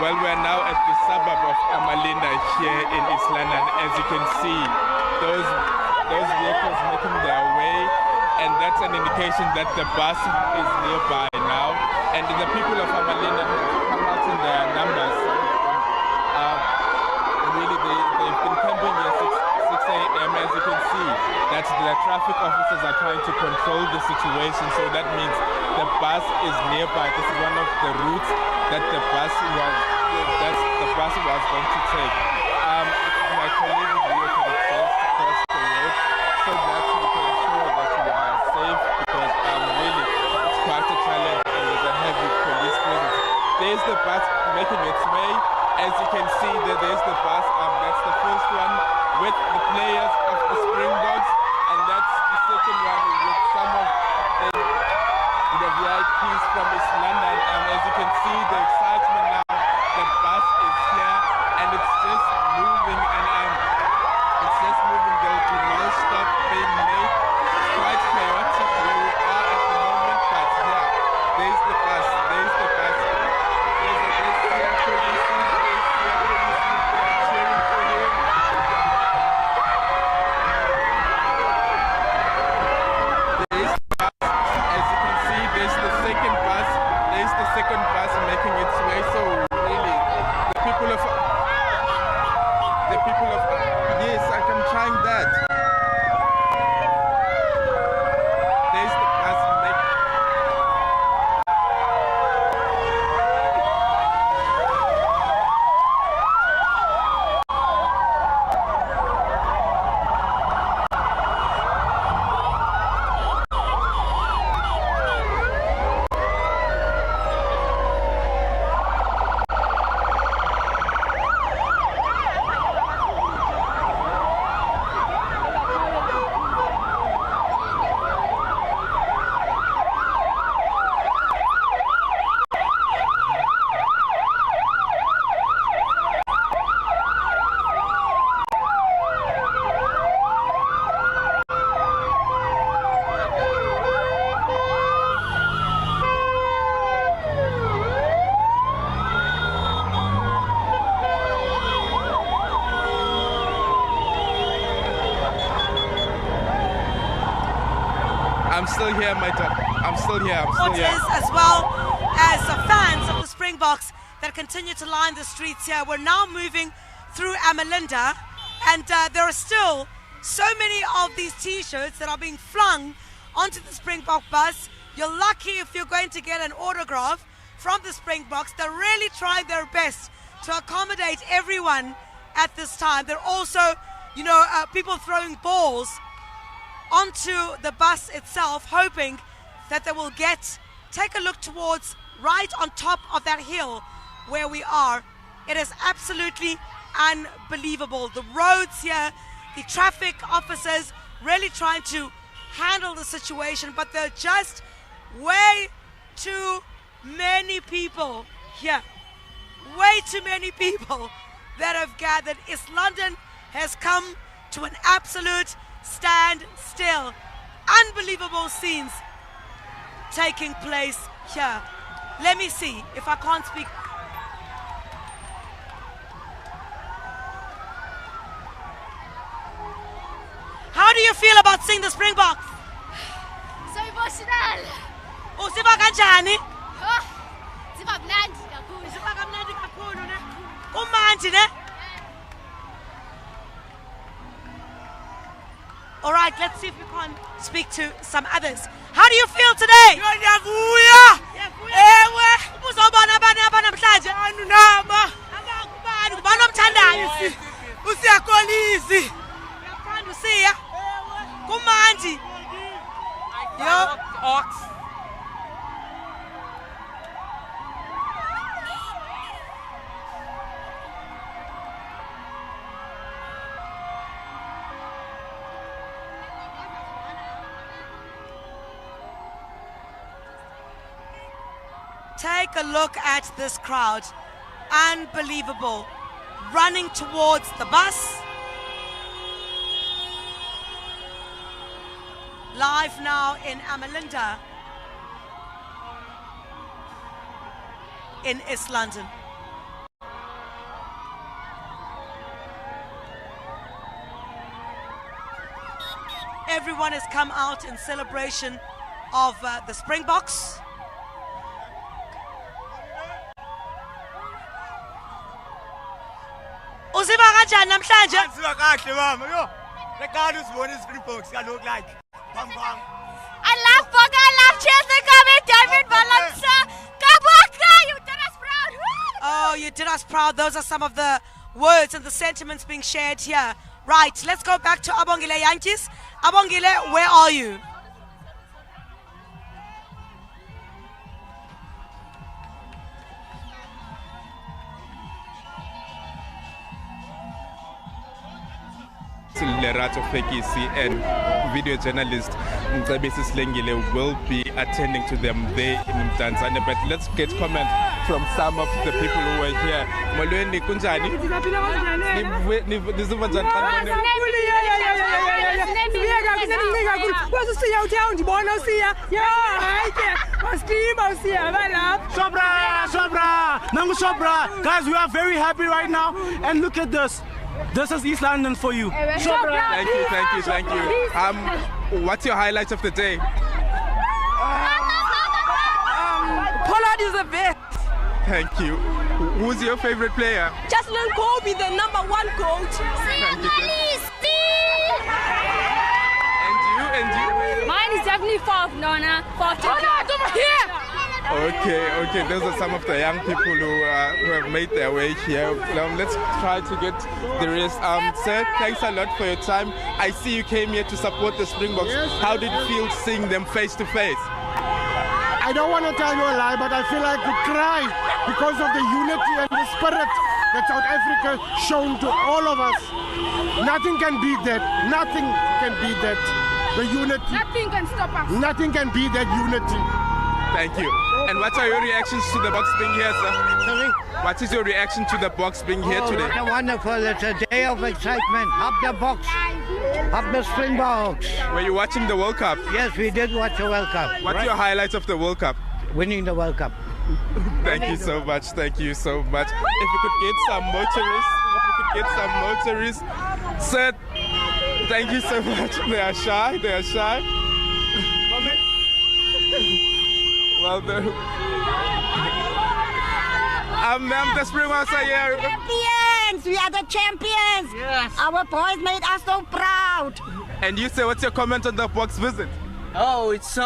Well, we're now at the suburb of Amalinda here in East London. As you can see, those vehicles making their way, and that's an indication that the bus is nearby now. And the people of Amalinda have come out in their numbers. Really, they've been camping here 6 a.m. as you can see. That the traffic officers are trying to control the situation, so that means the bus is nearby. This is one of the routes that the bus was going to take. My colleague is here to just cross the road so that we can ensure that we are safe, because really it's quite a challenge and there's a heavy police presence. There's the bus making its way. As you can see, there's the bus. That's the first one with the players of the Springboks, and that's the second one with some of the VIPs from East London. As you can see, the excitement now, the bus is here and it's just moving, and it's just moving. There'll be no stop being made. It's quite chaotic where we are at the moment, but yeah, there's the bus, there's the bus. Second bus making its way, so really the people of yes, I'm trying that. There's the bus I'm still here, my dad. I'm still here. As well as the fans of the Springboks that continue to line the streets here. We're now moving through Amalinda, and there are still so many of these T-shirts that are being flung onto the Springbok bus. You're lucky if you're going to get an autograph from the Springboks. They're really trying their best to accommodate everyone at this time. They're also, people throwing balls onto the bus itself, hoping that they will take a look towards right on top of that hill where we are. It is absolutely unbelievable. The roads here, the traffic officers really trying to handle the situation, but there are just way too many people here. Way too many people that have gathered. East London has come to an absolute standstill. Unbelievable scenes taking place here. Let me see if I can't speak. How do you feel about seeing the Springboks? So emotional. Usiva kanjani? Siba mnandi kakhulu. Siba kamnandi kakhulu ne. Kumandi ne? All right, let's see if we can speak to some others. How do you feel today? Ngiyavuya. Ewe. Uzobona abanye abanamhlanje. Nama. Abangubani? Ubani omthandayo? Usiyakolisi. Uyakuthanda usiya? Kumandi. Yo. Ox. Take a look at this crowd. Unbelievable. Running towards the bus. Live now in Amalinda in East London. Everyone has come out in celebration of the Springboks. kanjani namhlanje? Kanziwa kahle mama, yo. Rekani usibone iSpringboks look like. Bam bam. I love Boga, I love Chelsea coming, David Balansa. Kabuka, you did us proud. Oh, you did us proud. Those are some of the words and the sentiments being shared here. Right, let's go back to Abongile Yankees. Abongile, where are you? Lerato Fekisi and video journalist SABC Slengile will be attending to them there in Tanzania. But let's get comment from some of the people who are here. Molweni kunjani? Sobra. Guys, we are very happy right now. And look at this. This is East London for you. Thank you. What's your highlight of the day? Pollard is the best. Thank you. Who's your favorite player? Jocelyn Kobe, the #1 coach. And you? Mine is definitely Fourth, Nona. Fourth. Over here. Okay. Those are some of the young people who have made their way here. Let's try to get the rest. Sir, thanks a lot for your time. I see you came here to support the Springboks. Yes. How did you feel seeing them face to face? I don't want to tell you a lie, but I feel like to cry because of the unity and the spirit that South Africa shown to all of us. Nothing can beat that. Nothing can beat that. The unity. Nothing can stop us. Nothing can beat that unity. Thank you. And what are your reactions to the box being here, sir? Sorry? What is your reaction to the box being here today? It's wonderful. It's a day of excitement. Up the box. Up the Springboks. Were you watching the World Cup? Yes, we did watch the World Cup. What's your highlights of the World Cup? Winning the World Cup. Thank you so much. If you could get some motorists. Sir, thank you so much. They are shy. Well done. Ma'am, the Springboks are here. Champions! We are the champions! Yes. Our boys made us so proud! And you say, what's your comment on the box visit? Oh, it's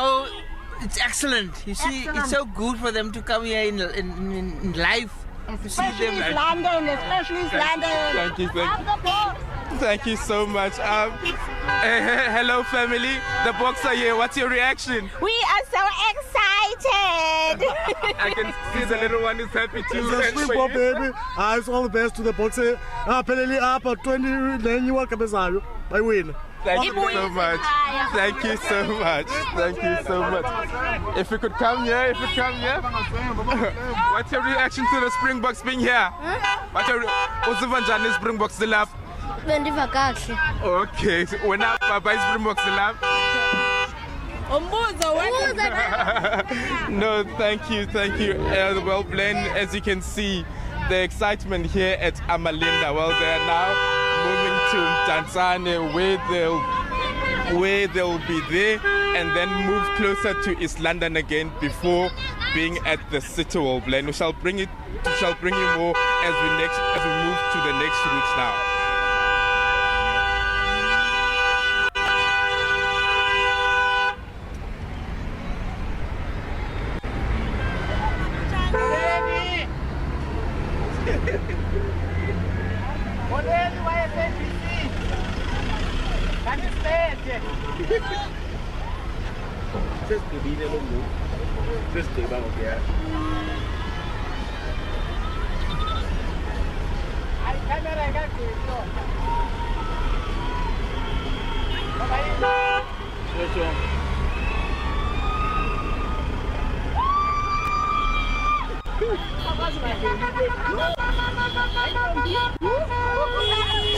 excellent. You see, it's so good for them to come here in live. To see them. Especially London. Thank you so much. Hello, family. The Boks are here. What's your reaction? We are so excited! I can see the little one is happy too. It's a Springbok baby. It's all the best to the Boks. Apparently, up 20 World Cup I win. Thank you so much. If you could come here. What's your reaction to the Springboks being here? What's your reaction Springboks the love? Okay, so when I buy Springboks the love? No, thank you. Well, Blaine, as you can see, the excitement here at Amalinda. Well, they are now moving to Tanzania, where they'll be there, and then move closer to East London again before being at the City Hall. Blaine, we shall bring you more as we move to the next route now.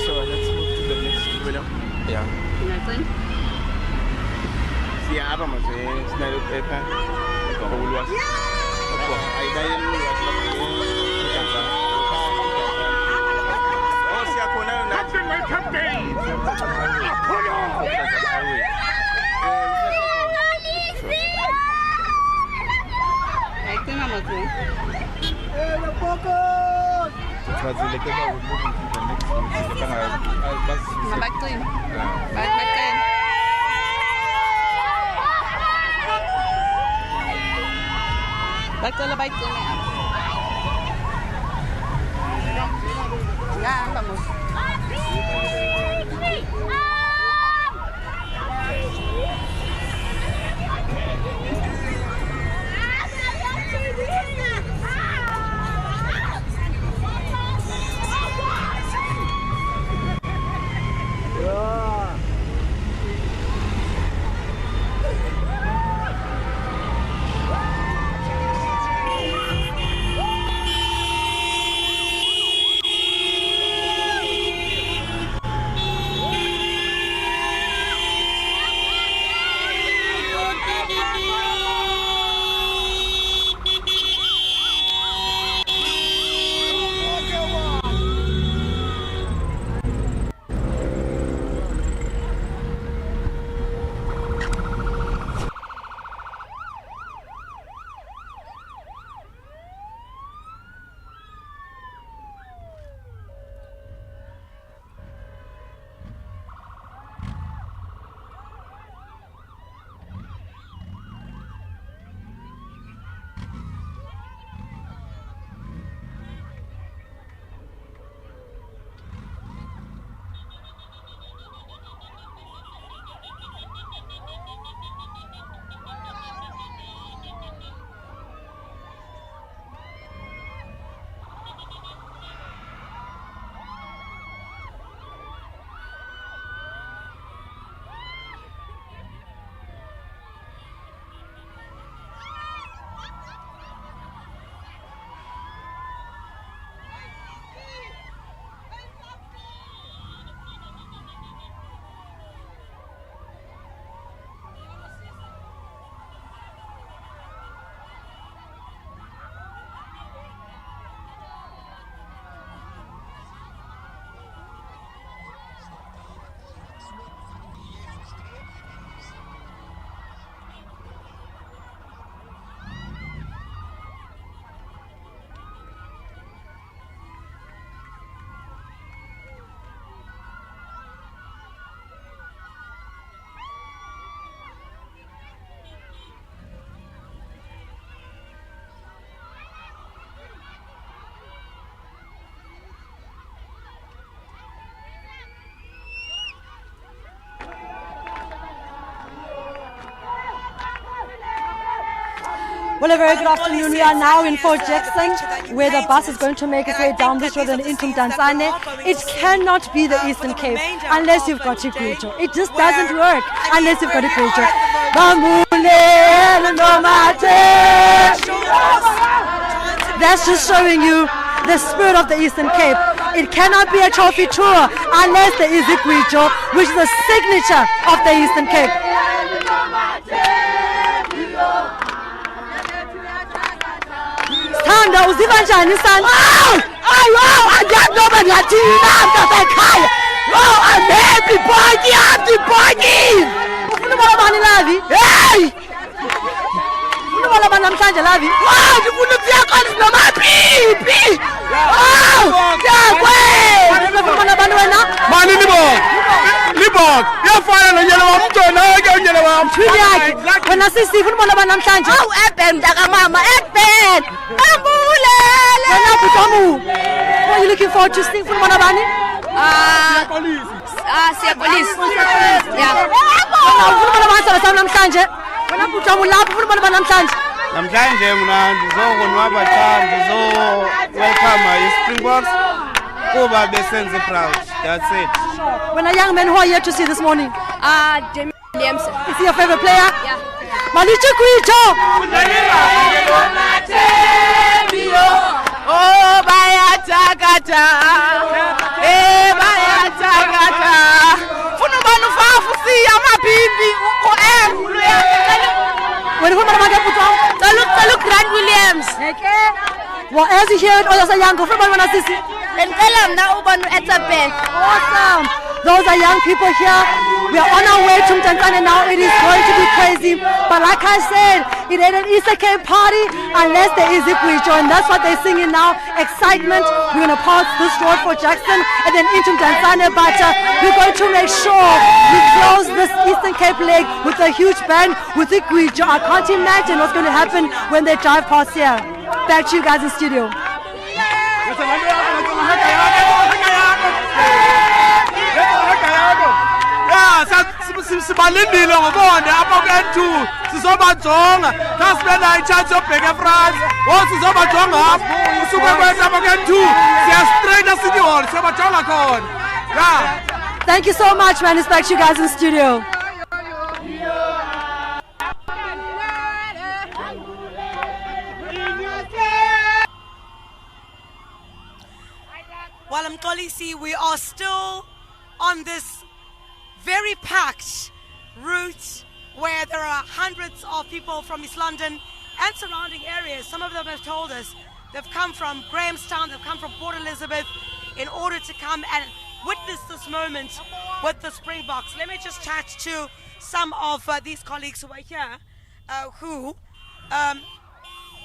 So let's move to the next video. Yeah. Siapa masih snail paper? Luas. Oh, siapa nak? Captain, my captain. Well, a very good afternoon. We are now in Fort Jackson, where the bus is going to make its way down this road and into Mdantsane. It cannot be the Eastern Cape unless you've got Iguijo. It just doesn't work unless you've got Iguijo. That's just showing you the spirit of the Eastern Cape. It cannot be a trophy tour unless there is Iguijo, which is the signature of the Eastern Cape. Thanda uziva njani sana? Andiyazi noma ngiyathini ekhaya. I'm happy body, ufuna ubona bani Lavi? Hey! Ufuna ubona bani namhlanje Lavi? Ndifuna ukuya khona nomapipi. Ufuna ubona bani wena? Mani Libok, uyafana nonyana wamntwana ke unyana wami. Thuli yakhe. Wena sisi ufuna ubona bani namhlanje? Eben mntakamama, Eben. Ambulele. Wena Bukamu. What are you looking forward to seeing ufuna ubona bani? Siyapolice. Yeah. Ufuna ubona bani sana namhlanje? Wena Bukamu lapho ufuna ubona bani namhlanje? Namhlanje mina ndizokonwaba cha welcome Springboks kuba besenze proud. That's it. When a young man who are here to see this morning? Jamie Williams. Is he your favorite player? Yeah. Malichu Kuicho! Oh, bayatakata. Bayatakata. Funa banu fafu si amabibi uko When who mama get put on? Saluk Grant Williams. Okay. Well, as you hear it, all young go from one assist. And tell him now ubanu Etabeth. Awesome. Those are young people here We are on our way to Mtantane now. It is going to be crazy. But like I said, it ain't an Easter Cape party unless there is Ikwicho. And that's what they're singing now. Excitement. We're going to pass this road for Jackson and then into Mtantane. But we're going to make sure we close this Eastern Cape leg with a huge band with Ikwicho. I can't imagine what's going to happen when they drive past here. Back to you guys in studio. Sibalindile ngobone apha ku-N2 sizobajonga xa sibena itshansi yobheka eFrance sizobajonga apho usuke kwethu apha ku-N2 siyastrayina City Hall siyobajonga khona. Thank you so much, man. It's back to you guys in studio. Well, Mkolisi, we are still on this very packed route where there are hundreds of people from East London and surrounding areas. Some of them have told us they've come from Grahamstown, they've come from Port Elizabeth in order to come and witness this moment with the Springboks. Let me just chat to some of these colleagues who are here,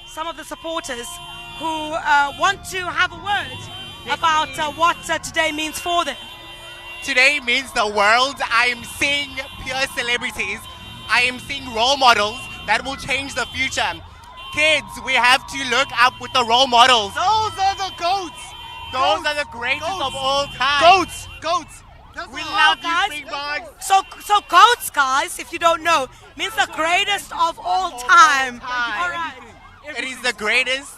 some of the supporters who want to have a word about what today means for them. Today means the world. I am seeing pure celebrities. I am seeing role models that will change the future. Kids, we have to look up with the role models. Those are the goats. Those are the greatest of all time. Goats. We love you, Springboks. So goats, guys, if you don't know, means the greatest of all time. All right. It is the greatest.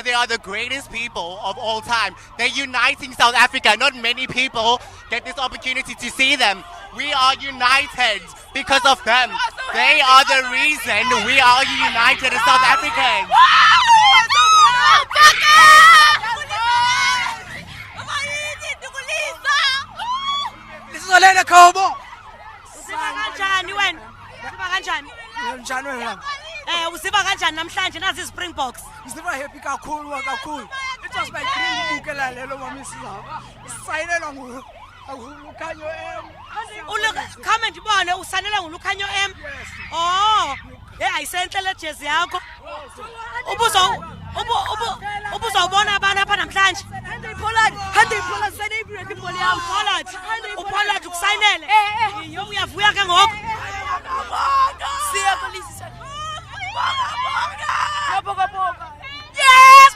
They are the greatest people of all time. They're uniting South Africa. Not many people get this opportunity to see them. We are united because of them. They are the reason we are united as South Africans. Usiva kanjani namhlanje nazi Springboks? Usiva happy kakhulu. It was my dream ukela lelo mamisizaba. Sayinelwa nguLukhanyo M. Come and ndibone usanela nguLukhanyo M. Oh, ayisenhle le jezi yakho. Ubuzobona abantu apha namhlanje. Upollard ukusayinele. Uyavuya ke ngoku. Yes,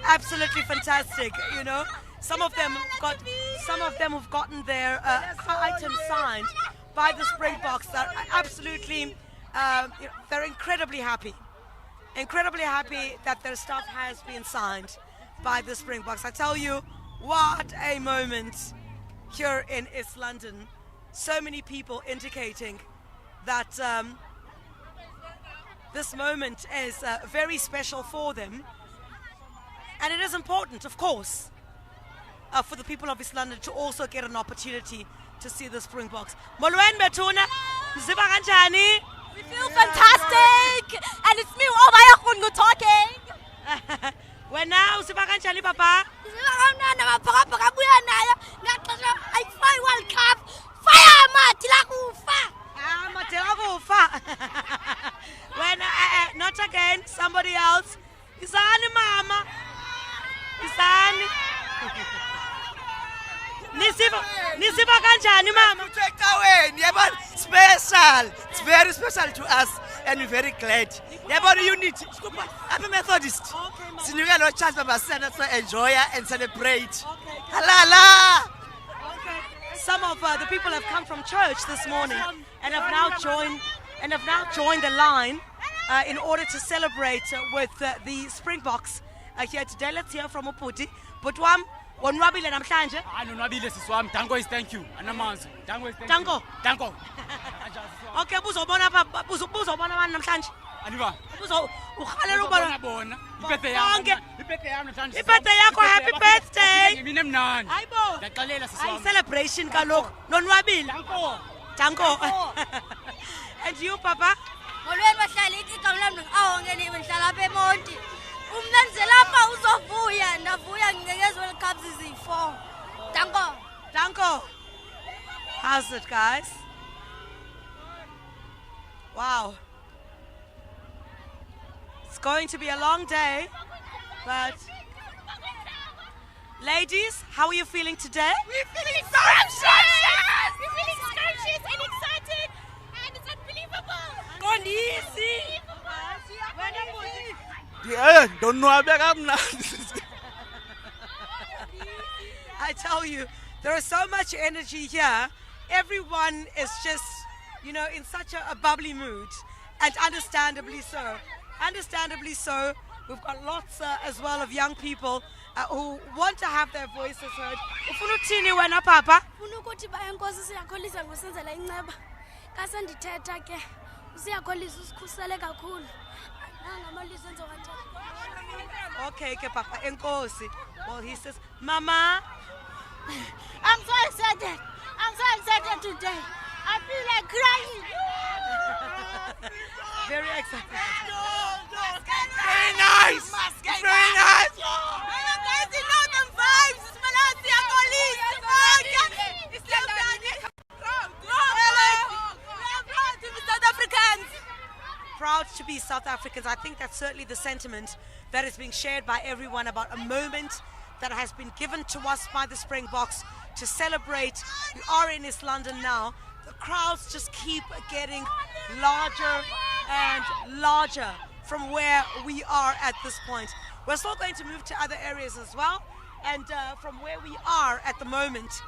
absolutely fantastic. You know, some of them have gotten their items signed by the Springboks. That are absolutely, they're incredibly happy that their stuff has been signed by the Springboks. I tell you, what a moment here in East London. So many people indicating that this moment is very special for them, and it is important, of course, for the people of East London to also get an opportunity to see the Springboks. Molweni Bethuna, ziva kanjani? We feel fantastic, and it's me Ovaya Khungu talking. Wena uziva kanjani papa? Ziva kamnandi amaphakaphaka abuya nayo ngaxesha ayi World Cup. Fire matila kufa. Matila kufa. When not again, somebody else. Isani mama. Isani. Nisiva kanjani mama? Take away. Special. It's very special to us, and we're very glad. Unity. I'm a Methodist. So you get no chance to enjoy and celebrate. Halala. Some of the people have come from church this morning and have now joined the line in order to celebrate with the Springboks here today. Let's hear from Uputi. But wonwabile namhlanje? Nonwabile siswami. Dango is thank you. Anamazwi. Dango. Okay, buzobona abantu namhlanje. Aniba. Ukhalela ubona. Ibirthday yami namhlanje. Ibirthday yakho, happy birthday. Mina mnandi. Hayibo. Ngiyaxolela siswami. Ayi celebration kaloku. Nonwabile. Dango. And you papa? Molweni bahlali igama lami awongeni ngihlala apha eMonti. Umnenze lapha uzovuya, ndavuya ngingeke World Cup zizi4. Dango. How's it, guys? Wow. It's going to be a long day, but ladies, how are you feeling today? We're feeling so scrumptious! We're feeling scrumptious and excited, and it's unbelievable! Gone easy! Don't know about I tell you, there is so much energy here. Everyone is just, you know, in such a bubbly mood, and understandably so. Understandably so. We've got lots as well of young people who want to have their voices heard. Ufuna uthini wena papa? Ufuna ukuthi bayenkosi siyakholisa ngosenzela inceba. Kase ndithetha ke usiyakholisa usikhusele kakhulu. Nangamalizo enzowathi. Okay, ke papa enkosi. Well, he says, Mama, I'm so excited. I'm so excited today. I feel like crying. Very excited. Very nice! It's very nice! Guys, you know the vibes! It's Malaysia police! It's still done! Proud to be South Africans! Proud to be South Africans. I think that's certainly the sentiment that is being shared by everyone about a moment that has been given to us by the Springboks to celebrate. We are in East London now. The crowds just keep getting larger and larger from where we are at this point. We're still going to move to other areas as well. And from where we are at the moment,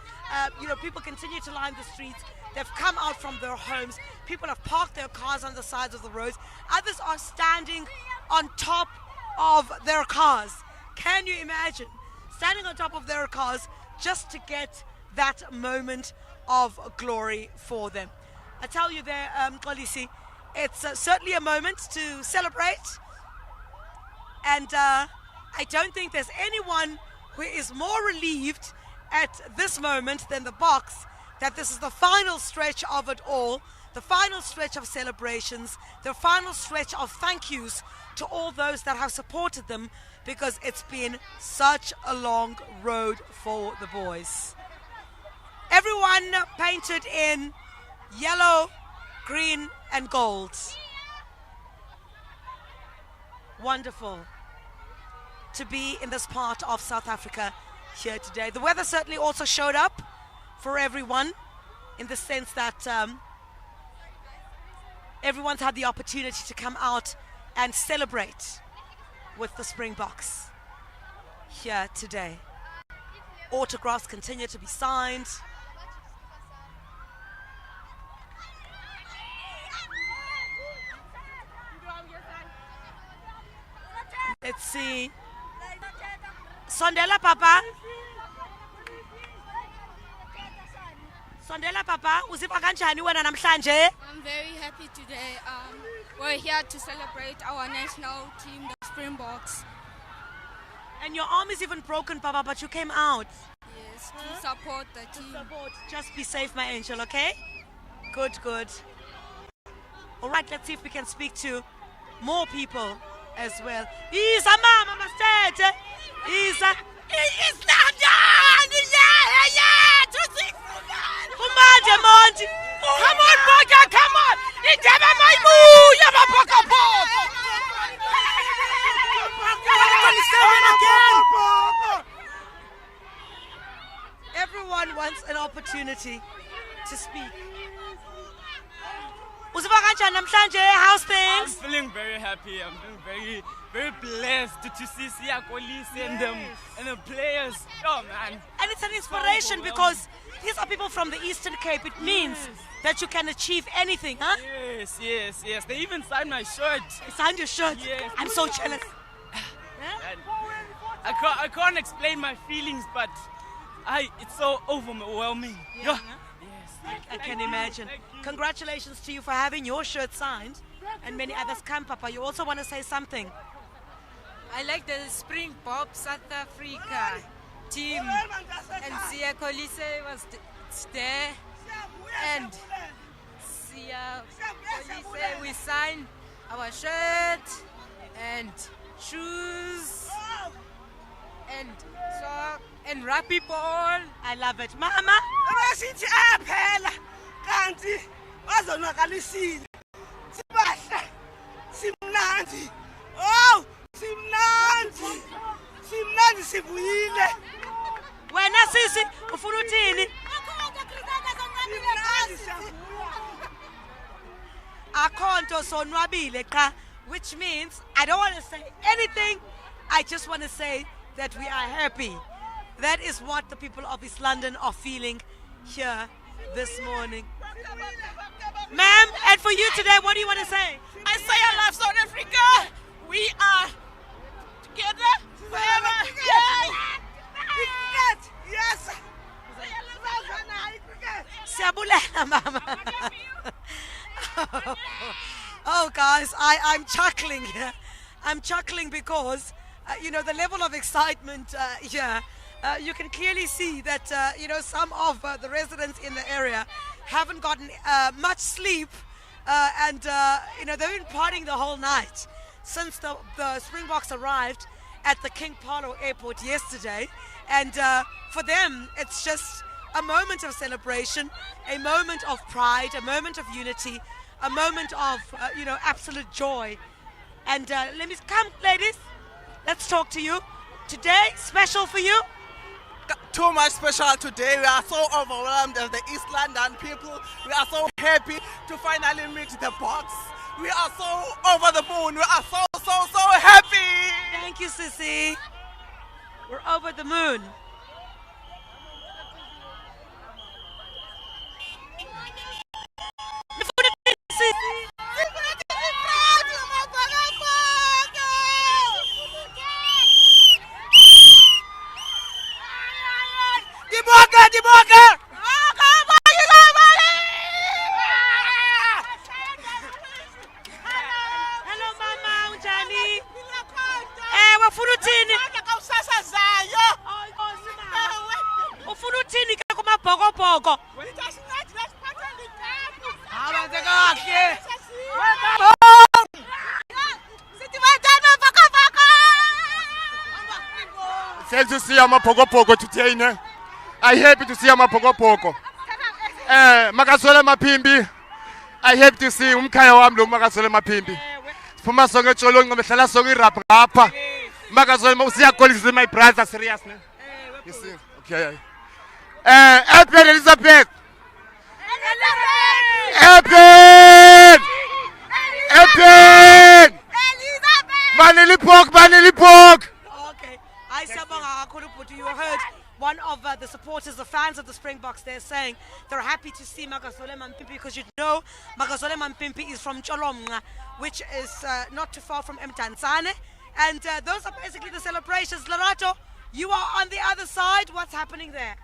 you know, people continue to line the streets. They've come out from their homes. People have parked their cars on the sides of the roads. Others are standing on top of their cars. Can you imagine? Standing on top of their cars just to get that moment of glory for them. I tell you there, Kolisi, it's certainly a moment to celebrate. And I don't think there's anyone who is more relieved at this moment than the Boks that this is the final stretch of it all, the final stretch of celebrations, the final stretch of thank yous to all those that have supported them, because it's been such a long road for the boys. Everyone painted in yellow, green and gold. Wonderful to be in this part of South Africa here today. The weather certainly also showed up for everyone, in the sense that everyone's had the opportunity to come out and celebrate with the Springboks here today. Autographs continue to be signed. Let's see. Sondela Papa. Sondela Papa, uziva kanjani wena namhlanje? I'm very happy today. We're here to celebrate our national team, the Springboks. And your arm is even broken, Papa, but you came out. Yes, to support the team. Just be safe, my angel, okay? Good, good. All right, let's see if we can speak to more people as well. Isa mama masete. Isa. It's London! Yeah! 2-6! Kumanje Monty. Come on, Boka, come on! Indaba mayibuya maBoka Boka! Everyone wants an opportunity to speak. Uziva kanjani namhlanje? How's things? I'm feeling very happy. I'm feeling very blessed to see Kolisi and the players. Oh man! And it's an inspiration because these are people from the Eastern Cape. It means that you can achieve anything, huh? Yes. They even signed my shirt. They signed your shirt? Yes. I'm so jealous. I can't explain my feelings, but it's so overwhelming. Yeah. I can imagine. Congratulations to you for having your shirt signed, and many others come, Papa. You also want to say something? I like the Springboks South Africa team, and Siya Kolisi was there, and Siya Kolisi, we signed our shirt and shoes, and rugby ball. I love it. Mama? Sithi ayaphela kanti bazonakalisile. Sibahle. Simnandi. Oh, simnandi. Simnandi sivuyile. Wena sisi ufuna uthini? Akhonto sonwabile cha, which means I don't want to say anything. I just want to say that we are happy. That is what the people of East London are feeling here this morning. Ma'am, and for you today, what do you want to say? I say I love South Africa. We are together forever. Yes. Siyabulela, mama. Oh, guys, I'm chuckling here. I'm chuckling because, the level of excitement here, you can clearly see that, some of the residents in the area haven't gotten much sleep and, they've been partying the whole night since the Springboks arrived at the King Paulo Airport yesterday. And for them, it's just a moment of celebration, a moment of pride, a moment of unity, a moment of, absolute joy. And let me come, ladies. Let's talk to you. Today, special for you? Too much special today. We are so overwhelmed as the East London people. We are so happy to finally meet the box. We are so over the moon. We are so happy. Thank you, Sissy. We're over the moon. Hello, Mama, unjani? Wafuna uthini? Ufuna uthini ke kumabhokobhoko? Sad to see Amapogopoko today, ne? I happy to see Amapogopoko. Makasole Mapimbi. I happy to see Umkaya Wamlo Makasole Mapimbi. Fuma songa cholo ngomhlala songa rap rapper. Makasole Musia calls my brother seriously. You see? Okay. Elizabeth. Manili Pog. Okay. You heard one of the supporters, the fans of the Springboks, they're saying they're happy to see Makasole Mampimpi because Makasole Mampimpi is from Cholomna, which is not too far from Mtanzane. And those are basically the celebrations. Lerato, you are on the other side. What's happening there?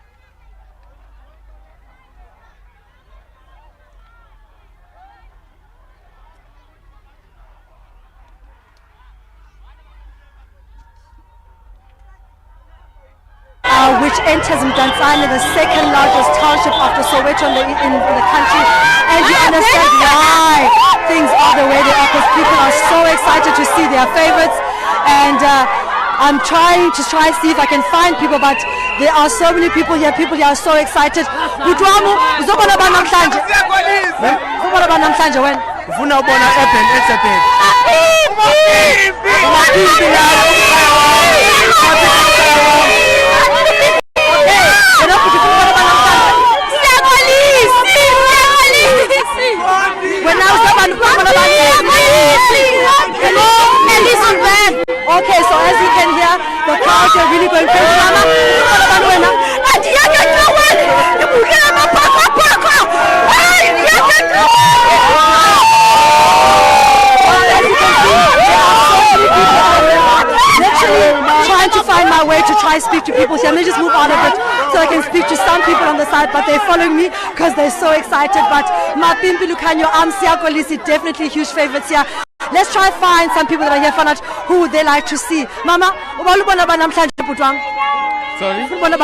Which enters Mdantsane, the second largest township after Soweto in the country. And you understand why things are the way they are, because people are so excited to see their favorites. And I'm trying to see if I can find people, but there are so many people here. People here are so excited. Okay, so as you can hear, the crowds are really going crazy. Trying to find my way to try speak to people here. Let me just move out of it so I can speak to some people on the side, but they're following me because they're so excited. But Mapimpi Lukanyo, Siyakolisi, definitely huge favorites here. Let's try find some people that are here, find out who would they like to see. Mama, sorry? Tell me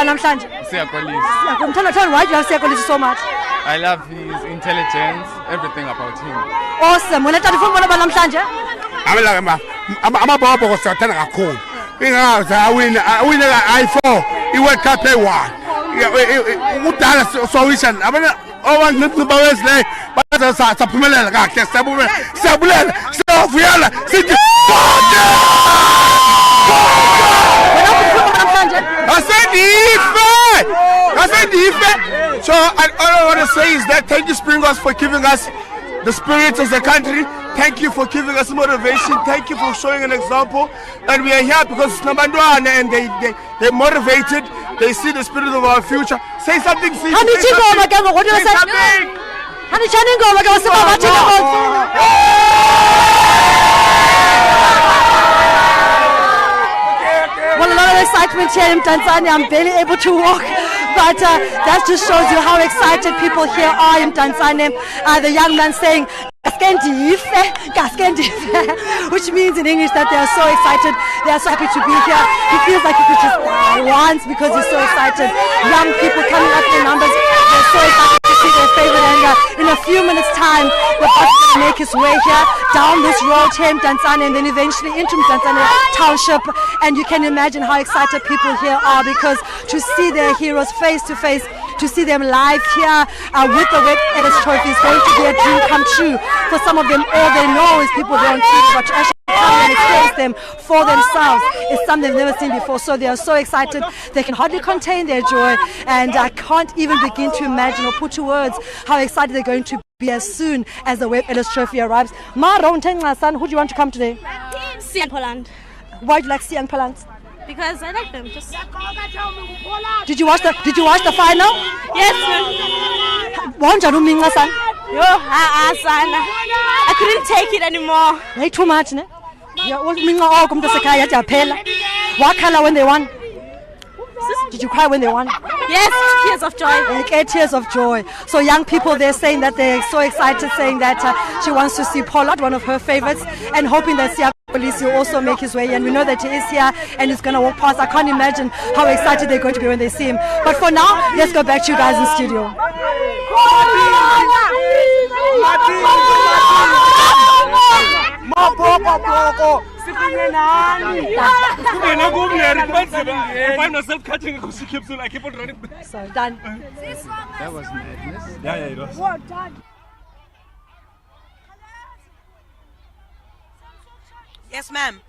why do you have Siyakolisi so much? I love his intelligence, everything about him. Awesome. When I tell you I win I4 I-World Cup e1 udala solution abana owangiba Wesley basaphumelela kahle siyabulela siyavuyela sithi so all I want to say is that thank you Springboks for giving us the spirit as a country. Thank you for giving us motivation. Thank you for showing an example. And we are here because it's number one and they're motivated. They see the spirit of our future. Say something, see something. Well, a lot of excitement here in Tanzania. I'm barely able to walk. But that just shows you how excited people here are in Tanzania. The young man saying, which means in English that they are so excited, they are so happy to be here. He feels like he could just die once because he's so excited. Young people coming up in numbers, they're so excited to see their favorite, and in a few minutes time, the bus is going to make his way here, down this road here in Tanzania, and then eventually into Tanzania Township. And you can imagine how excited people here are, because to see their heroes face to face, to see them live here with the Webb Ellis Trophy is going to be a dream come true. For some of them, all they know is people on TV, but to actually come and experience them for themselves is something they've never seen before. So they are so excited, they can hardly contain their joy, and I can't even begin to imagine or put to words how excited they're going to be as soon as the Webb Ellis Trophy arrives. Mara, who do you want to come today? Sian Poland. Why do you like Sian Poland? Because I like them. Just. Did you watch the final? Yes. I couldn't take it anymore. Too much, ne? When they won. Did you cry when they won? Yes, tears of joy. Okay, tears of joy. So young people, they're saying that they're so excited, saying that she wants to see Pollard, one of her favorites, and hoping that Police will also make his way, and we know that he is here and he's going to walk past. I can't imagine how excited they're going to be when they see him. But for now, let's go back to you guys in studio. I find myself catching because she keeps on, I keep on running. So done. That was madness. Yeah, it was. Well done. Yes, ma'am.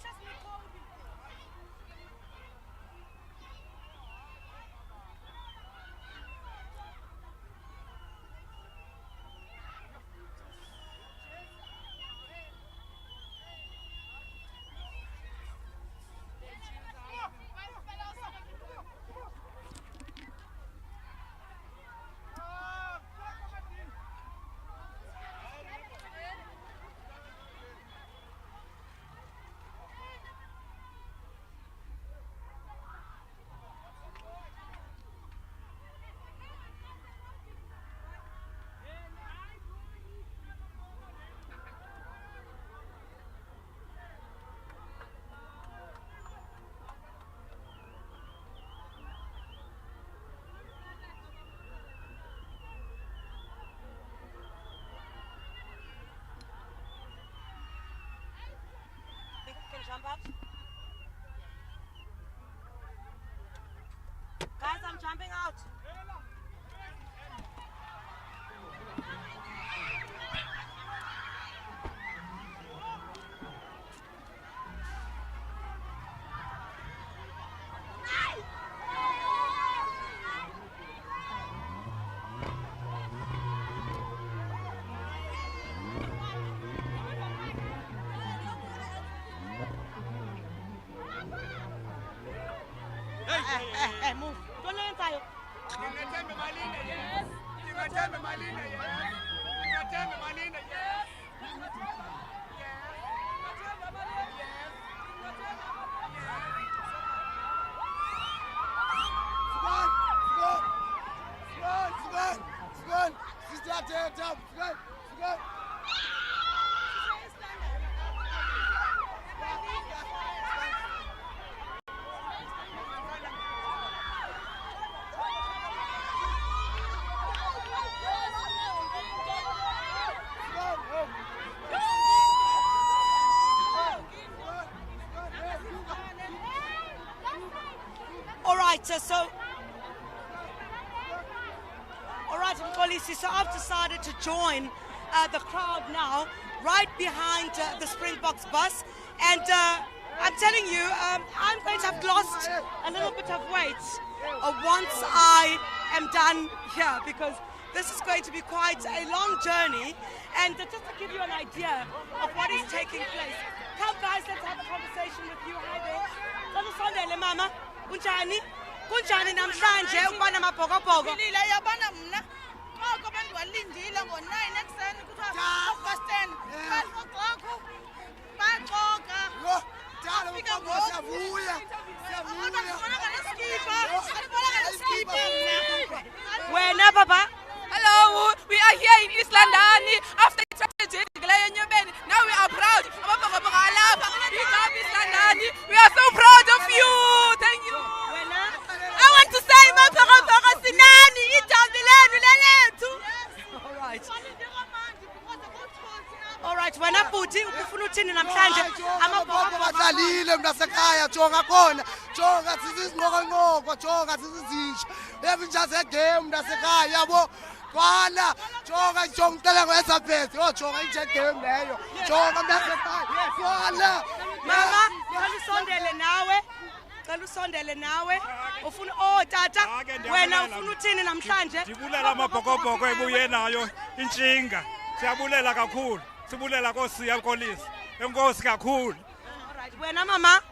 Jump out. Guys, I'm jumping out. Hey, move. Don't let him tie you. All right, Mkolisi, so I've decided to join the crowd now, right behind the Springboks bus. And I'm telling you, I'm going to have lost a little bit of weight once I am done here, because this is going to be quite a long journey. And just to give you an idea of what is taking place, come guys, let's have a conversation with you. Hi there. Mama. Kunjani namhlanje ukuba namabhokobhoko? Philile yabona mna oko bendiwalindile ngo-9 ekuseni kuthiwa 10:30 baxoko baxoka afika Wena baba? Hello, we are here in East London after the tragedy enyobeni. Now we are proud. Amabhokobhoko alapha. Big up East London. We are so proud of you. Thank you. I want to say amabhokobhoko sinani idambi lenu lelethu. All right, wena bhuti ufuna uthini namhlanje? Amabhokobhoko badlalile mnasekhaya jonga khona. Jonga sisizinqokonqoko, jonga sisizinja. Evinja segame mnasekhaya yabo. Kwana jonga ngicela ngoSABC. Oh jonga inje game leyo. Jonga mnasekhaya. Kwana. Mama, cela usondele nawe. Ufuna tata, wena ufuna uthini namhlanje? Ndibulela amabhokobhoko ebuye nayo intshinga. Siyabulela kakhulu. Sibulela Nkosi Kolisi. Enkosi kakhulu. Alright, wena mama?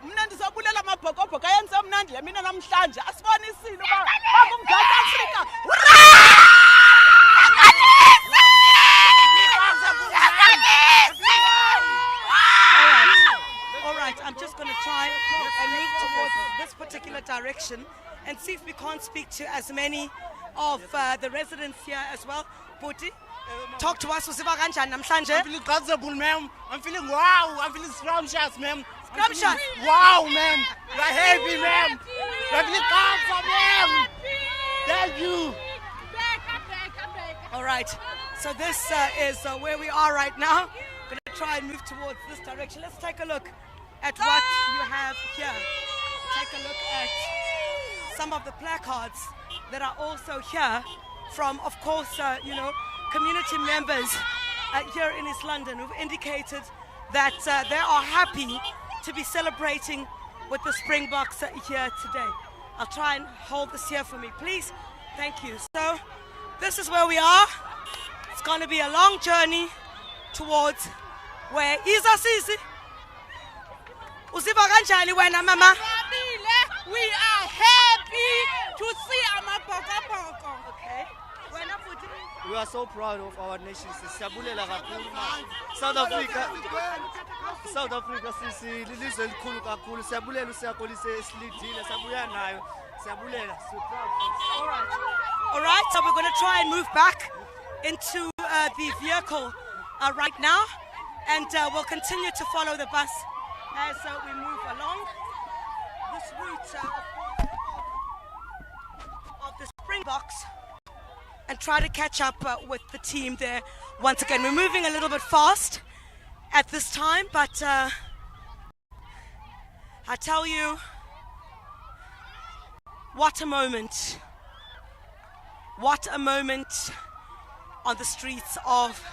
Mna ndizobulela amabhokobhoko ayenze mnandi mina namhlanje. Asibonisile uba akumZantsi Afrika. All right, I'm just going to try and move towards this particular direction and see if we can't speak to as many of the residents here as well. Puti, talk to us. I'm feeling comfortable, ma'am. I'm feeling wow. I'm feeling scrumptious, ma'am. Scrumptious? Wow, ma'am. You're happy, ma'am. You're feeling comfortable, ma'am. Thank you. All right, so this is where we are right now. Going to try and move towards this direction. Let's take a look at what you have here. Take a look at some of the placards that are also here from, of course, community members here in East London who've indicated that they are happy to be celebrating with the Springboks here today. I'll try and hold this here for me, please. Thank you. So this is where we are. It's going to be a long journey towards where Sisi. Usiva kanjani wena mama? We are happy to see amabhokobhoko. Okay. Wena futhi? We are so proud of our nation. Siyabulela kakhulu. South Africa sisi lilizwe elikhulu kakhulu. Siyabulela uSiyakolisi esilidile. Siyabuya nayo. Siyabulela. All right, so we're going to try and move back into the vehicle right now, and we'll continue to follow the bus as we move along this route of the Springboks and try to catch up with the team there once again. We're moving a little bit fast at this time, but I tell you, what a moment. What a moment on the streets of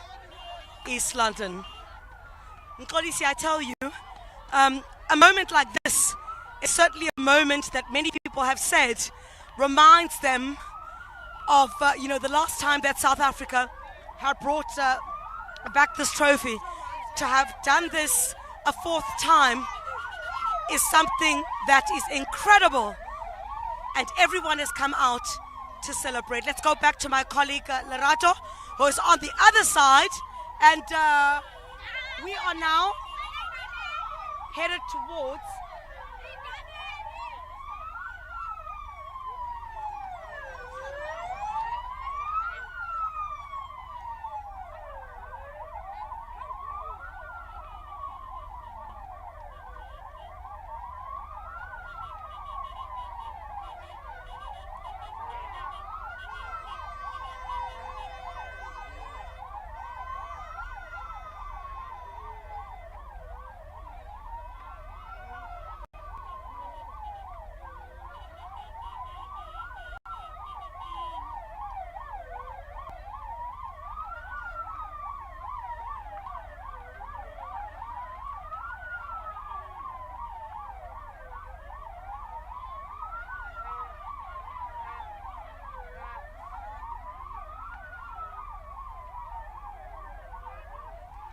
East London. Nkolisi, I tell you, a moment like this is certainly a moment that many people have said reminds them of, the last time that South Africa had brought back this trophy. To have done this a fourth time is something that is incredible, and everyone has come out to celebrate. Let's go back to my colleague Lerato, who is on the other side, and we are now headed towards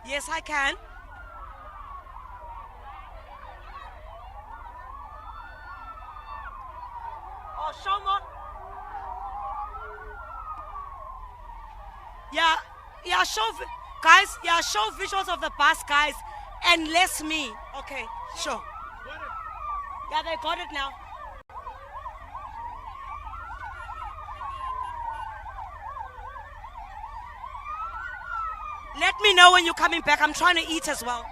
Yes, I can. Oh, show more. Yeah, guys, show visuals of the bus, guys, and less me. Okay, sure. Yeah, they got it now. Let me know when you're coming back. I'm trying to eat as well.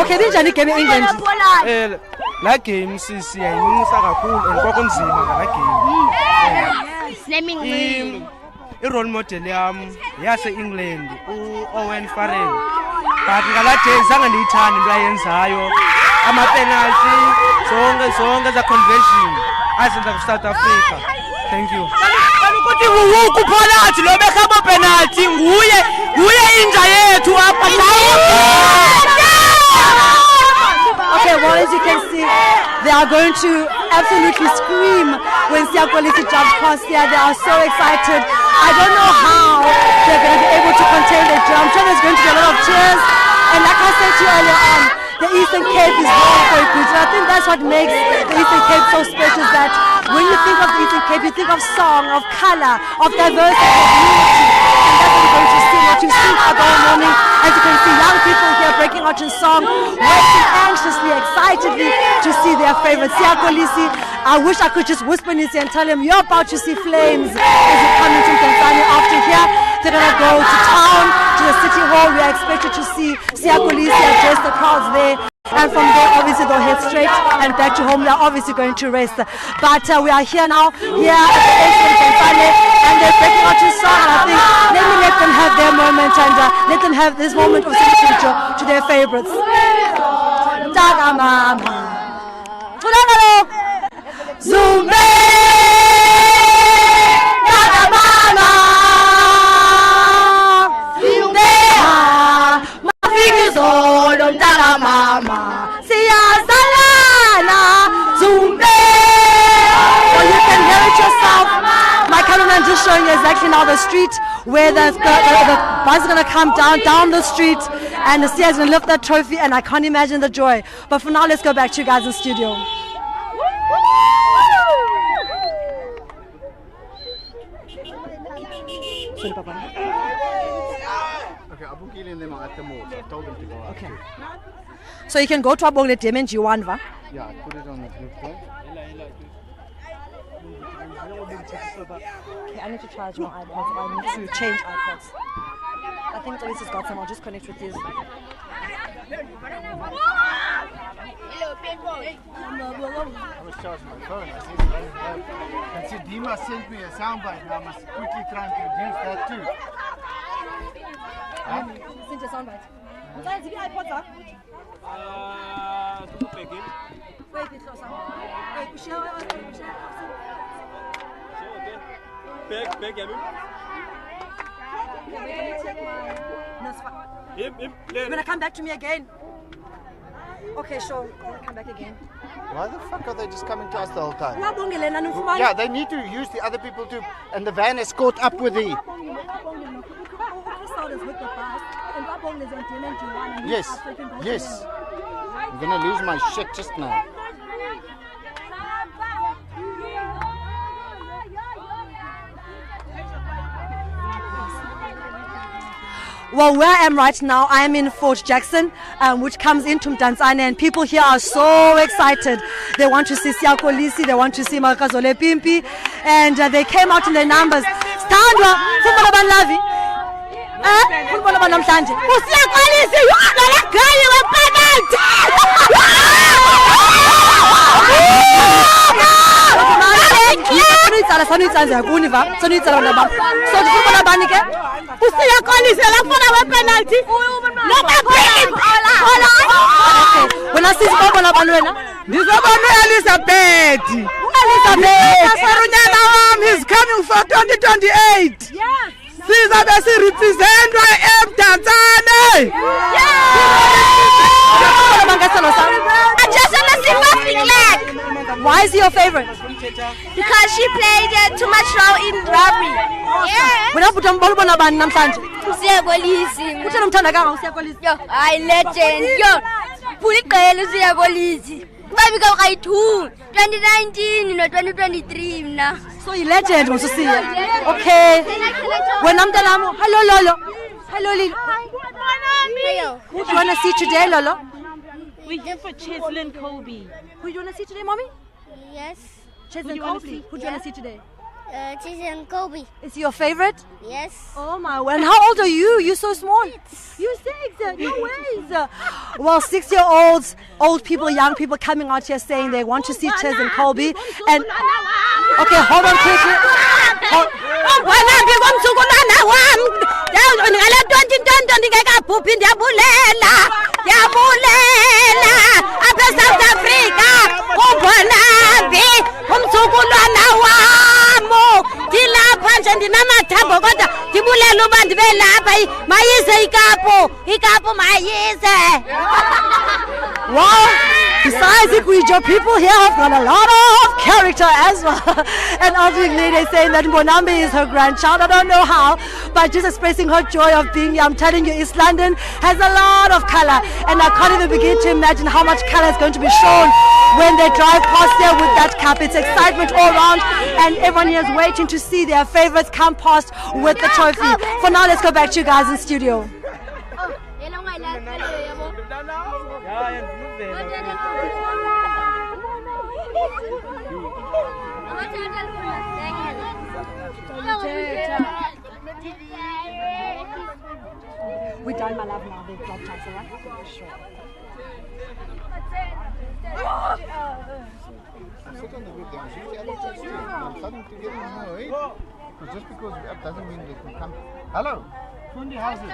Okay, linjani game England? La game siyayinisa kakhulu and kwakunzima ngala game. Slamming. I-role model yam yase-England u-Owen Farrell. But ngala day zange ndiyithande into ayenzayo. Ama-penalty, zonke za conversion azenza ku-South Africa. Thank you. Ukuthi wuku phakathi lo bekhaba penalty nguye inja yethu apha Okay, well, as you can see, they are going to absolutely scream when Siyakolisi jumps past here. They are so excited. I don't know how they're going to be able to contain the jump. I'm sure there's going to be a lot of cheers. And like I said to you earlier on, the Eastern Cape is known for its beauty. I think that's what makes the Eastern Cape so special, is that when you think of the Eastern Cape, you think of song, of color, of diversity, of unity. And that's what we're going to see, what you've seen all morning. As you can see, young people here breaking out in song, waiting anxiously, excitedly to see their favorite Siyakolisi. I wish I could just whisper in his ear and tell him, you're about to see flames as you come into Tanzania. After here, they're going to go to town, to the city hall. We are expected to see Siyakolisi address the crowds there. And from there, obviously, they'll head straight and back to home. They're obviously going to rest. But we are here now, here at the Ancient Tanzania, and they're breaking out in song. And I think, let me let them have their moment and let them have this moment of celebration to their favorites. Daga mama. Zumbe! Daga mama! Zumbe! Daga mama! Siyazalana! Zumbe! Well, you can hear it yourself. My cameraman just showing you exactly now the street where the bus is going to come down the street, and the Sia is going to lift that trophy, and I can't imagine the joy. But for now, let's go back to you guys in studio. Okay, Abukile and them are at the mall. I told them to go out. Okay. So you can go to Abongle Diamond G1, Yeah, I put it on the group phone. Okay, I need to charge my iPods. I need to change iPods. I think Ellis has got some. I'll just connect with his. I was charging my phone. I said, and Dima sent me a soundbite. Now I must quickly try and produce that too. Send your soundbite. What's that? Is iPods up? Wait, it's closer. Wait, share. Beg, Okay, wait, let me check my... No, it's fine. You're gonna come back to me again? Okay, sure. Come back again. Why the fuck are they just coming to us the whole time? Yeah, Yeah, they need to use the other people to... And the van is caught up with the... Yes, yes. I'm gonna lose my shit just now. Well, where I am right now, I am in Fort Jackson, which comes into Tanzania, and people here are so excited. They want to see Siyakolisi, they want to see Makazole Pimpi, and they came out in their numbers. Standwa, Fumana Banlavi. Fumana Banamtanje. Siyakolisi, you are the guy you were pregnant! When I see Elizabeth. He's coming for 2028. Sizabe sirepresentwa eMdantsane. I just want to see Buffy Black. Why is he your favorite? Because she played too much role in rugby. Yeah. Wena buta mbalubona bani namhlanje? Usiyakolisi. Uthanda umthanda kanga usiyakolisi? Yo, I legend. Yo. Puliqela usiyakolisi. Baby ka ka 2019 no 2023 mna. So you legend Msusiya. Okay. Wena mntanami, hello Lolo. Hello Lilo. Who do you want to see today, Lolo? We're here for Cheslin Kobe. Who do you want to see today, Mommy? Yes. Cheslin Kobe. Who do you want to see today? Cheslin Kobe. Is he your favorite? Yes. Oh my word. And how old are you? You're so small. You're 6. No ways. Well, 6-year-olds, old people, young people coming out here saying they want to see Cheslin Kobe. And okay, hold on quickly. Wow, besides Igwijo, people here have got a lot of character as well. And ultimately they're saying that Mbonambi is her grandchild. I don't know how, but just expressing her joy of being here. I'm telling you, East London has a lot of color, and I can't even begin to imagine how much color is going to be shown when they drive past there with that cap. It's excitement all around, and everyone here is waiting to see their favorites come past with the trophy. For now, let's go back to you guys in studio. We're done, my love, now. They've dropped us, all right? Sure. Just because we're up doesn't mean they can come. Hello? Fundi, how's it?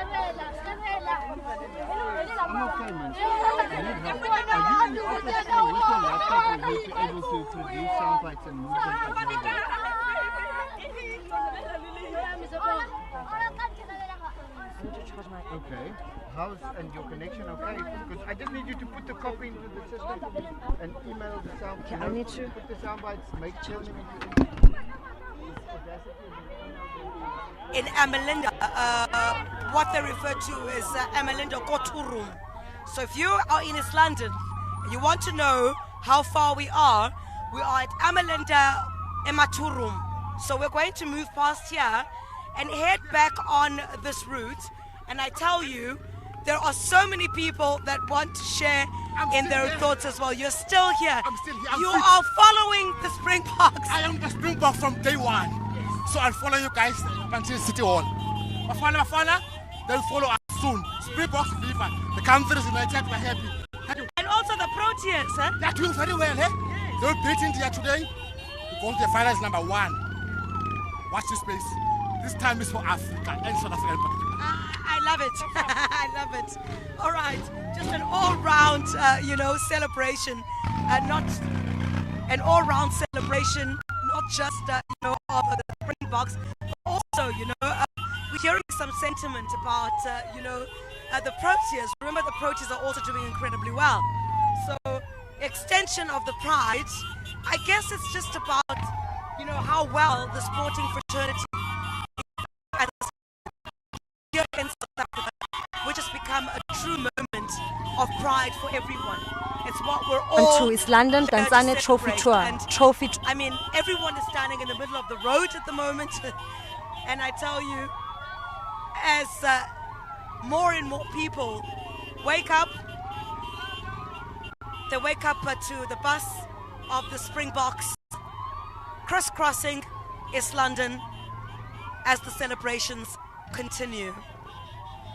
I'm okay, man. Are you in office with your laptop or you're able to produce sound bites and move them to Okay. How's and your connection okay? Because I just need you to put the copy into the system and email the sound. Okay, I need to put the sound bites, make sure in Amalinda, what they refer to as Amalinda Kotu Room. So if you are in East London and you want to know how far we are at Amalinda Ematu Room. So we're going to move past here and head back on this route. And I tell you, there are so many people that want to share in their thoughts as well. You're still here. I'm still here. You are following the Springboks. I am the Springbok from day one. So I'll follow you guys until City Hall. Bafana, they'll follow us soon. Springboks viva. The country is united, we're happy. And also the Proteas, huh? They're doing very well, eh? Yes. They'll beat India today. Because the final is number 1. Watch this space. This time is for Africa and South Africa in particular. I love it. I love it. All right, just an all-round, celebration, not an all-round celebration, not just of the Springboks, but also, we're hearing some sentiment about, the Proteas. Remember, the Proteas are also doing incredibly well. So, extension of the pride. I guess it's just about, how well the sporting fraternity here in South Africa, which has become a true moment of pride for everyone. It's what we're all to East London, Tanzania Trophy Tour. I mean, everyone is standing in the middle of the road at the moment, and I tell you, as more and more people wake up, they wake up to the bus of the Springboks crisscrossing East London as the celebrations continue.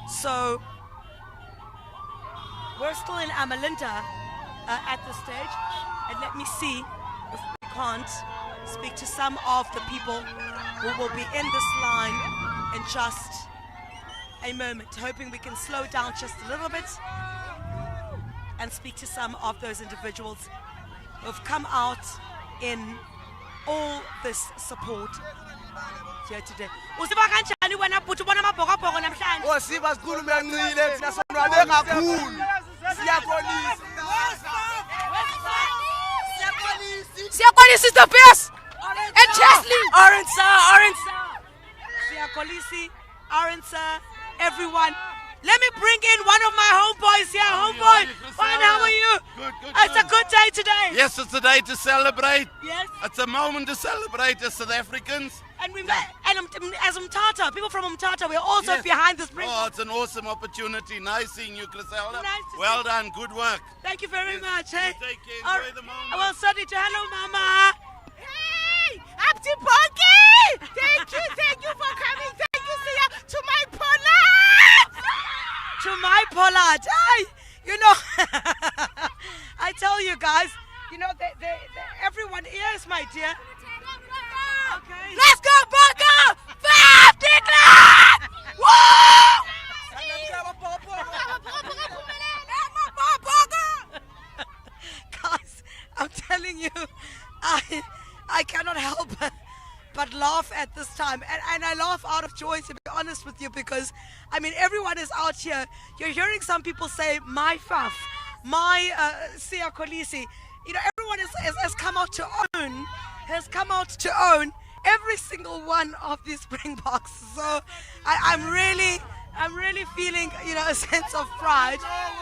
So we're still in Amalinda at this stage, and let me see if we can't speak to some of the people who will be in this line in just a moment, hoping we can slow down just a little bit and speak to some of those individuals who have come out in all this support here today. Usiba kanjani wena bhuti ubona amabhokobhoko namhlanje? Osiba sikhulume kancile thina sonwabe kakhulu. Siyaxolisa. Siyakolisi is the best. And Chesley. Orange. Siyakolisi, Orange, everyone. Let me bring in one of my homeboys here. Homeboy, fine, how are you? Good. It's a good day today. Yes, it's a day to celebrate. Yes. It's a moment to celebrate as South Africans. And as Umtata, people from Umtata, we're also behind this bring. Oh, it's an awesome opportunity. Nice seeing you, Griselda. Nice to well done, good work. Thank you very much. Hey. You take care, enjoy the moment. Well, Sunny, hello, Mama. Hey, Abdi Bongi! Thank you for coming. Thank you, Sia, to my Pollard! To my Pollard. Hey, you know, I tell you guys, you know, everyone is, my dear. Okay. Let's go, Bongo! 50 clap! Woo! Guys, I'm telling you, I cannot help but laugh at this time. And I laugh out of joy, to be honest with you, because, I mean, everyone is out here. You're hearing some people say, my Faf, my Sia Kolisi. You know, everyone has come out to own every single one of these Springboks. So I'm really feeling, you know, a sense of pride.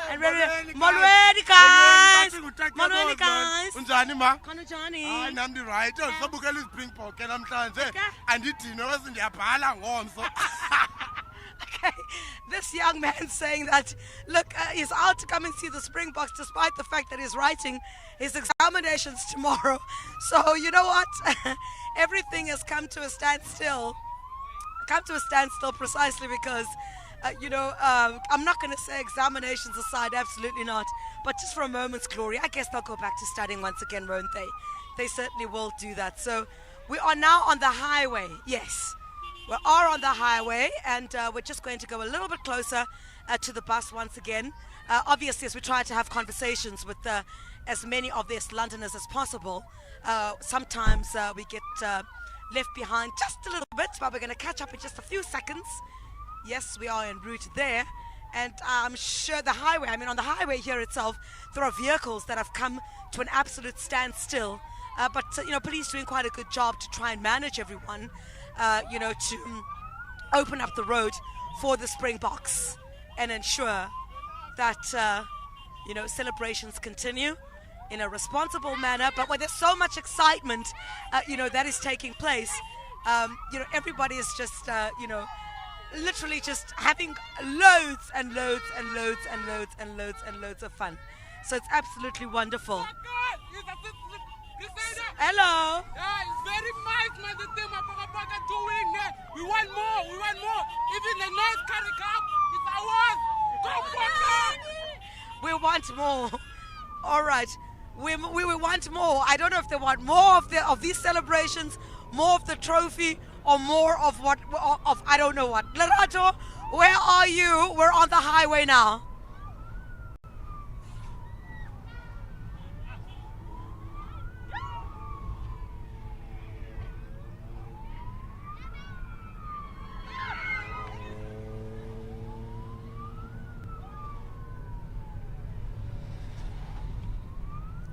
And really, Molweni guys. Unjani ma? Khona Johnny. Hayi nami ndi right. Sobukela iSpringbok ke namhlanje. Andidini wese ndiyabhala ngomso. Okay, this young man saying that, look, he's out to come and see the Springboks despite the fact that he's writing his examinations tomorrow. So, you know what? Everything has come to a standstill. Precisely because, you know, I'm not going to say examinations aside, absolutely not. But just for a moment's glory, I guess they'll go back to studying once again, won't they? They certainly will do that. So we are now on the highway. Yes, we are on the highway, and we're just going to go a little bit closer to the bus once again. Obviously, as we try to have conversations with as many of the Londoners as possible, sometimes we get left behind just a little bit, but we're going to catch up in just a few seconds. Yes, we are en route there, and I'm sure the highway, I mean on the highway here itself, there are vehicles that have come to an absolute standstill, but you know, police doing quite a good job to try and manage everyone, you know, to open up the road for the Springboks and ensure that you know, celebrations continue in a responsible manner. But when there's so much excitement, you know, that is taking place, you know, everybody is just, you know, literally just having loads and loads and loads and loads and loads and loads of fun. So it's absolutely wonderful. Hello. Yeah, it's very nice, man. The thing my Papa doing. We want more. Even the noise carry cup, it's ours. Go Papa. We want more. All right. We want more. I don't know if they want more of these celebrations, more of the trophy, or more of what of I don't know what. Lerato, where are you? We're on the highway now.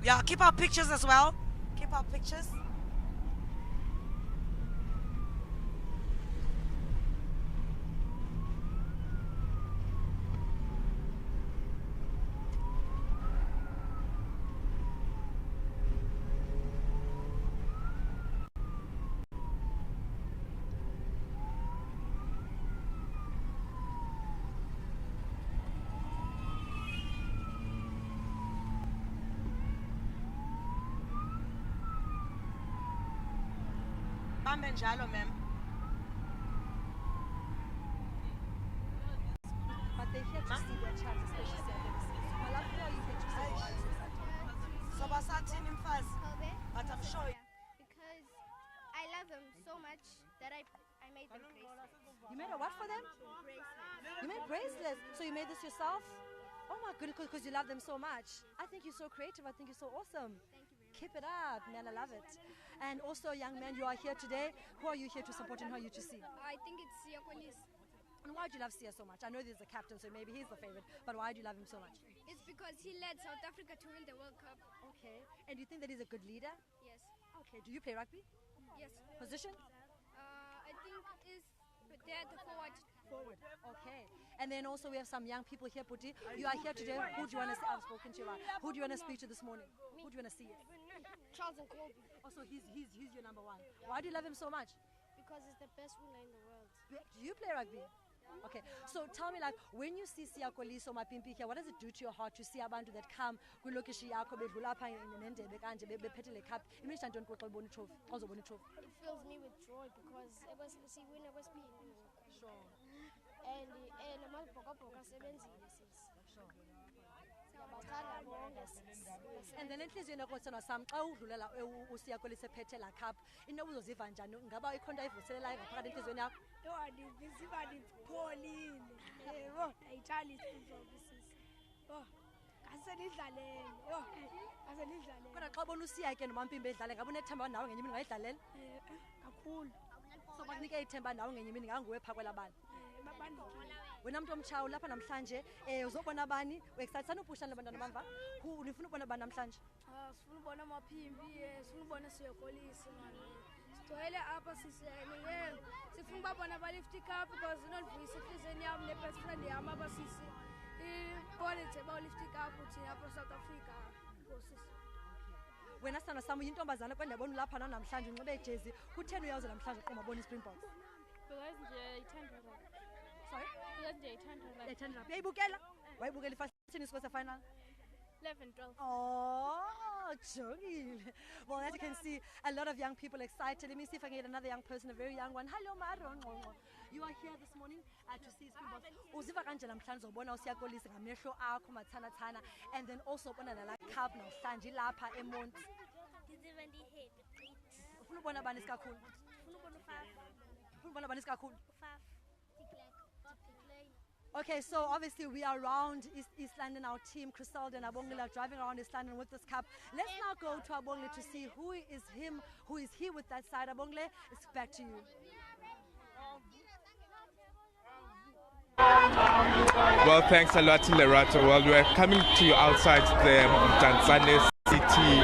Yeah, keep our pictures as well. Keep our pictures. Manjalo, ma'am. But they're here to see their child, especially SABC. I love how you get to see. So, but I'm sure. Because that I made them bracelets. You made a what for them? You made bracelets. So you made this yourself? Oh my goodness, because you love them so much. I think you're so creative. I think you're so awesome. Thank you very much. Keep it up, man. I love it. And also, young man, you are here today. Who are you here to support and who are you to see? I think it's Siakolis. And why do you love Sia so much? I know he's the captain, so maybe he's the favorite. But why do you love him so much? It's because he led South Africa to win the World Cup. Okay. And do you think that he's a good leader? Yes. Okay. Do you play rugby? Yes. Position? I think is there the forward. Forward. Okay. And then also we have some young people here, Puti. You are here today. Who do you want to see? I've spoken to you about. Who do you want to speak to this morning? Who do you want to see? Charles and Colby. Also, he's your number one. Why do you love him so much? Because he's the best ruler in the world. Do you play rugby? Okay, so tell me, like, when you see Siakoliso Mapimpi here, what does it do to your heart to see abantu that come kwilokishi yakho bedlula apha nendebe kanje bephethe le cup? Imisa ntoni xa ubona itrophy? Xa uzobona itrophy? It fills me with joy because siyibona kwesibini. Sure. And amabhokobhoko asebenzile sis. Siyabathanda bonke sis. And then enhliziyweni yakho sona sam xa udlulela uSiakoliso ephethe la cup, into uzoziva njani? Ngaba ikhonto ayivuselelayo ngaphakathi enhliziyweni yakho? Ndiziva ndipholile. Yebo, ayithanda iSpringboks sis. Oh, kasenidlalele. Oh, kasenidlalele. Kodwa xa ubona uSiya ke noMampimbi edlala, ngabe unethemba nawe ngenye imini ungayidlalela? Kakhulu. So bakunike ithemba nawe ngenye imini nganguwe phaa kwelabani. Babandikile. Wena mntu omtshawu lapha namhlanje uzobona bani? Uexcitedana upushana abantwana bamva? Ufuna ubona bani namhlanje? Sifuna ubona Mapimbi, sifuna ubona Siyakolisi manje. Sigcwele apha sisene. Sifuna babona balift cup because inondivuyisa enhliziyweni yami ne-best friend yami abasisi. Ipolithe bawulift cup thina apha South Africa. Ngosisi. Wena sana sam uyintombazana kodwa ndiyabona ulapha namhlanje unxibe ijezi. Kutheni uyawuza namhlanje xa ubona iSpringboks? Because nje ithanda rugby. Sorry? Because nje ithanda rugby. Ithanda rugby. Uyayibukela? Wayibukela ifast score final? 11-12. Oh, jolly. Well, as you can see, a lot of young people excited. Let me see if I can get another young person, a very young one. Hello, Maro. You are here this morning to see Springboks. Uziva kanje namhlanje ubona uSiyakolisi ngamehlo akho mathana and then also ubona la cup namhlanje lapha eMonti. Ndiziva ndi-happy. Ufuna ubona bani isikakhulu? Ufuna ubona Ufuna ubona bani isikakhulu? Declan. Okay, so obviously we are around East London, our team, Criselda and Abongile, driving around East London with this cup. Let's now go to Abongile to see who is here with that side. Abongile, it's back to you. Well, thanks a lot, Lerato. Well, we're coming to you outside the Tanzania City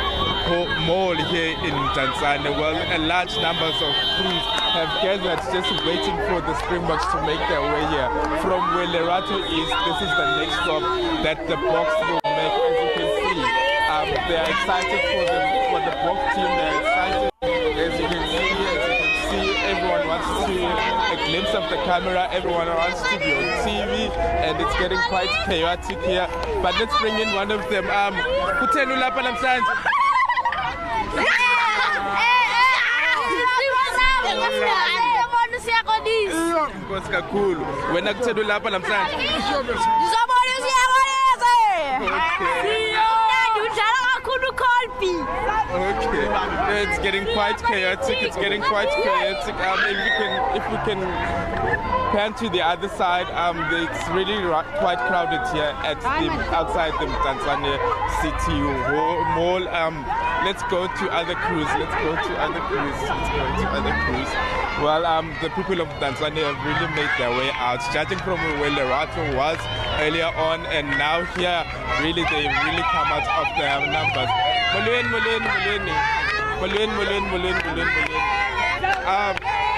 Mall here in Tanzania. Well, a large numbers of crews have gathered just waiting for the Springboks to make their way here. From where Lerato is, this is the next stop that the Boks will make. As you can see, they are excited for the Boks team. They're excited. As you can see, everyone wants to a glimpse of the camera. Everyone wants to be on TV, and it's getting quite chaotic here. But let's bring in one of them. Kutenu lapha namhlanje. Inkosi kakhulu. Wena kutheni lapha namhlanje? Ngizobona uSiyakolisi. Okay, it's getting quite chaotic. It's getting quite chaotic. If we can pan to the other side, it's really quite crowded here at outside the Tanzania City Mall. Let's go to other crews. Well, the people of Tanzania have really made their way out. Judging from where Lerato was earlier on and now here, really they really come out of their numbers.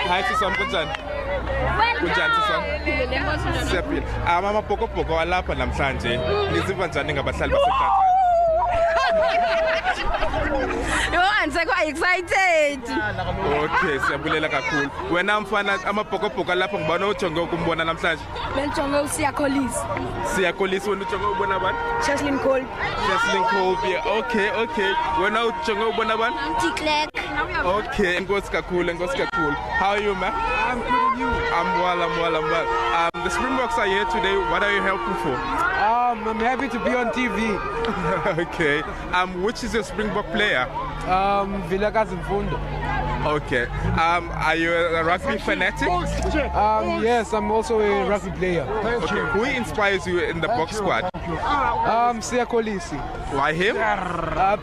Hi, Susan. Kunjani Susan? Siyaphila. Amapokopoko alapha namhlanje. Niziva njani ngabahlali baseTanzania? I'm excited. Okay, siyabulela kakhulu. Wena mfana amapokopoko lapha ngibona ujonge ukumbona namhlanje. Benjonge uSiyakolisi. Siyakolisi wena ujonge ubona bani? Cheslin Colby. Okay. Wena ujonge ubona bani? Declan. Okay, Ngozi kakhulu. How are you, man? I'm good and you? I'm well. The Springboks are here today. What are you helping for? I'm happy to be on TV. Okay. Which is your Springbok player? Vilakazi Mfundo. Okay. Are you a rugby fanatic? Yes, I'm also a rugby player. Okay. Who inspires you in the box squad? Sia Kolisi. Why him?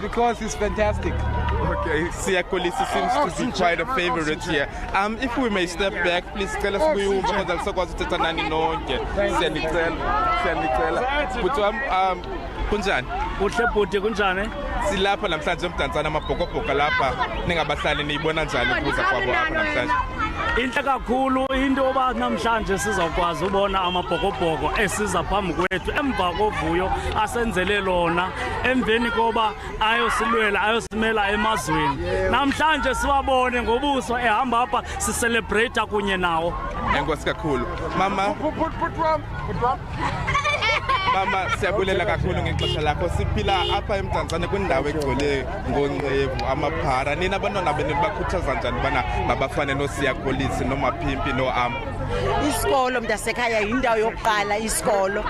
Because he's fantastic. Okay, Sia Kolisi seems to be quite a favorite here. If we may step back, please tell us who you are because I'll say nani nonke. Siyanicela. Kunjani? Kuhle bhuti kunjani? Silapha namhlanje emdantsana amabhokobhoko lapha ningabahlali niyibona njani ukuza kwabo apha namhlanje? Inhle kakhulu into oba namhlanje sizakwazi ubona amabhokobhoko esiza phambi kwethu emva kovuyo asenzele lona emveni koba ayosilwela ayosimela emazweni. Namhlanje siwabone ngobuso ehamba apha sicelebrate kunye nawo. Enkosi kakhulu. Mama Mama siyabulela kakhulu ngexesha lakho siphila apha eMtanzania kwindawo egcwele ngoncevu amaphara nina abantwana benu bakhuthaza njani bana mabafane noSiya Kolisi noMaphimpi noAm Isikolo mntasekhaya yindawo yokuqala isikolo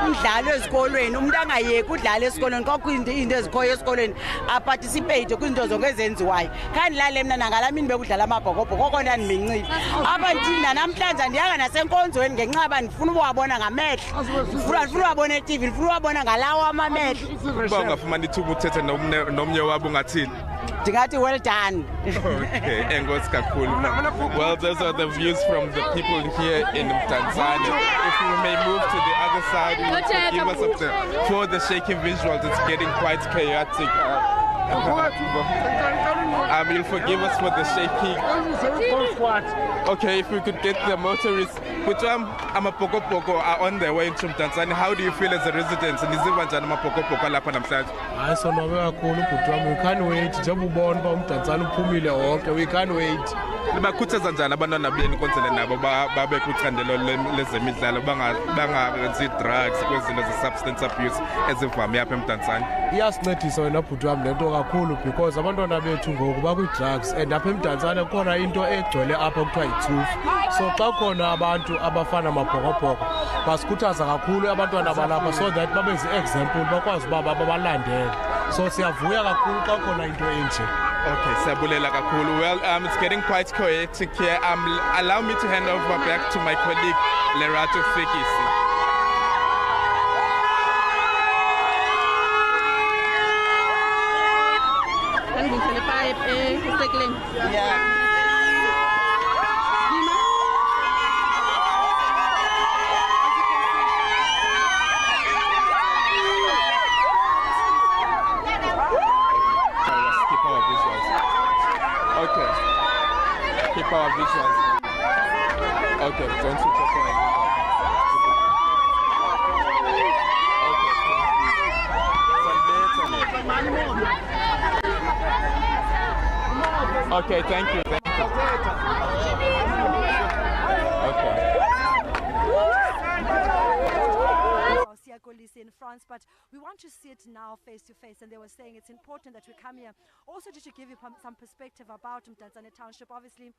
umdlalo ezikolweni umuntu angayeki udlala esikolweni kokho into ezikhoyo esikolweni aparticipate kwizinto zonke ezenziwayo khandilale mina nangalamini bekudlala amabhokobhoko kokho ndanimencile abanthina namhlanje ndiyanga nasenkonzweni ngenxaba ndifuna ukuwabona ngamehlo ndifuna uwabona eTV ndifuna uwabona ngalawo amamehlo uba ungafumana ithuba uthethe nomnye wabo ungathini ndingathi well done. Okay, enkosi kakhulu. Well, those are the views from the people here in Tanzania. If we may move to the other side, you forgive us for the shaking visuals. It's getting quite chaotic. You'll forgive us for the shaking. Okay, if we could get the motorists. But amapokopoko are on their way into Tanzania. How do you feel as a resident? We can't wait. Jabubon from Tanzania Pumile okay, we can't wait. Bakhuthaza njani abantwana beni konzele nabo babe kucandelo lezemidlalo bangayenzi drugs kwezinto ze-substance abuse ezivame apha eMtanzania? Iyasincedisa wena bhuti wami lento kakhulu because abantwana bethu ngoku bakwi-drugs and apha eMtanzania khona into egcwele apha kuthiwa yithufu. So xa khona abantu abafana amabhokobhoko basikhuthaza kakhulu abantwana balapha so that babe zi-example bakwazi uba babalandele. So siyavuya kakhulu xa khona into enje. Okay, siyabulela kakhulu. Well, it's getting quite chaotic here. Allow me to hand over back to my colleague Lerato Fikisi. Yeah. Keep our visuals. Okay, don't switch off. Okay, thank you. Okay. In France, but we want to see it now face to face, and they were saying it's important that we come here also just to give you some perspective about Tanzania Township, obviously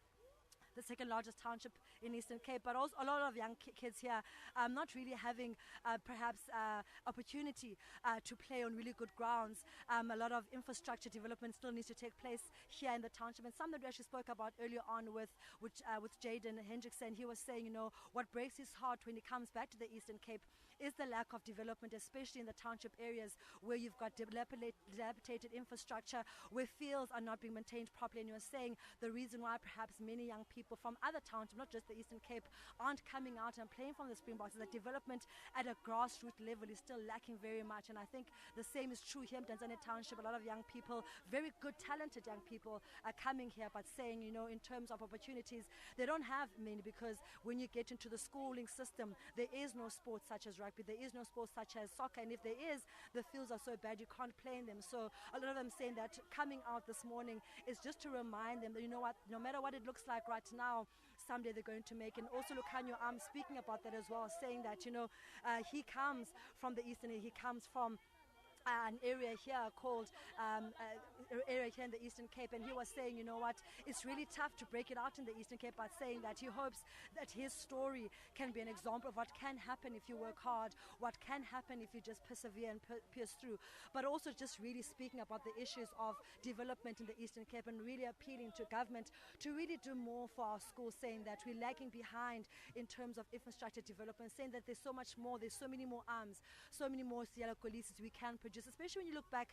the second largest township in Eastern Cape, but also a lot of young kids here not really having perhaps opportunity to play on really good grounds. A lot of infrastructure development still needs to take place here in the township, and some that we actually spoke about earlier on with Jaden Hendrickson. He was saying, you know, what breaks his heart when he comes back to the Eastern Cape is the lack of development, especially in the township areas where you've got dilapidated infrastructure, where fields are not being maintained properly. And you're saying the reason why perhaps many young people from other townships, not just the Eastern Cape, aren't coming out and playing from the Springboks is that development at a grassroots level is still lacking very much. And I think the same is true here in Tanzania Township. A lot of young people, very good, talented young people are coming here, but saying, you know, in terms of opportunities, they don't have many, because when you get into the schooling system, there is no sports such as rugby, there is no sports such as soccer, and if there is, the fields are so bad you can't play in them. So a lot of them saying that coming out this morning is just to remind them that, you know what, no matter what it looks like right now, someday they're going to make. And also Lucanio speaking about that as well, saying that, you know, he comes from the Eastern, he comes from an area here called area here in the Eastern Cape, and he was saying, you know what, it's really tough to break it out in the Eastern Cape, but saying that he hopes that his story can be an example of what can happen if you work hard, what can happen if you just persevere and pierce through, but also just really speaking about the issues of development in the Eastern Cape and really appealing to government to really do more for our schools, saying that we're lagging behind in terms of infrastructure development, saying that there's so much more, there's so many more arms, so many more Siyala Kolisis we can produce, especially when you look back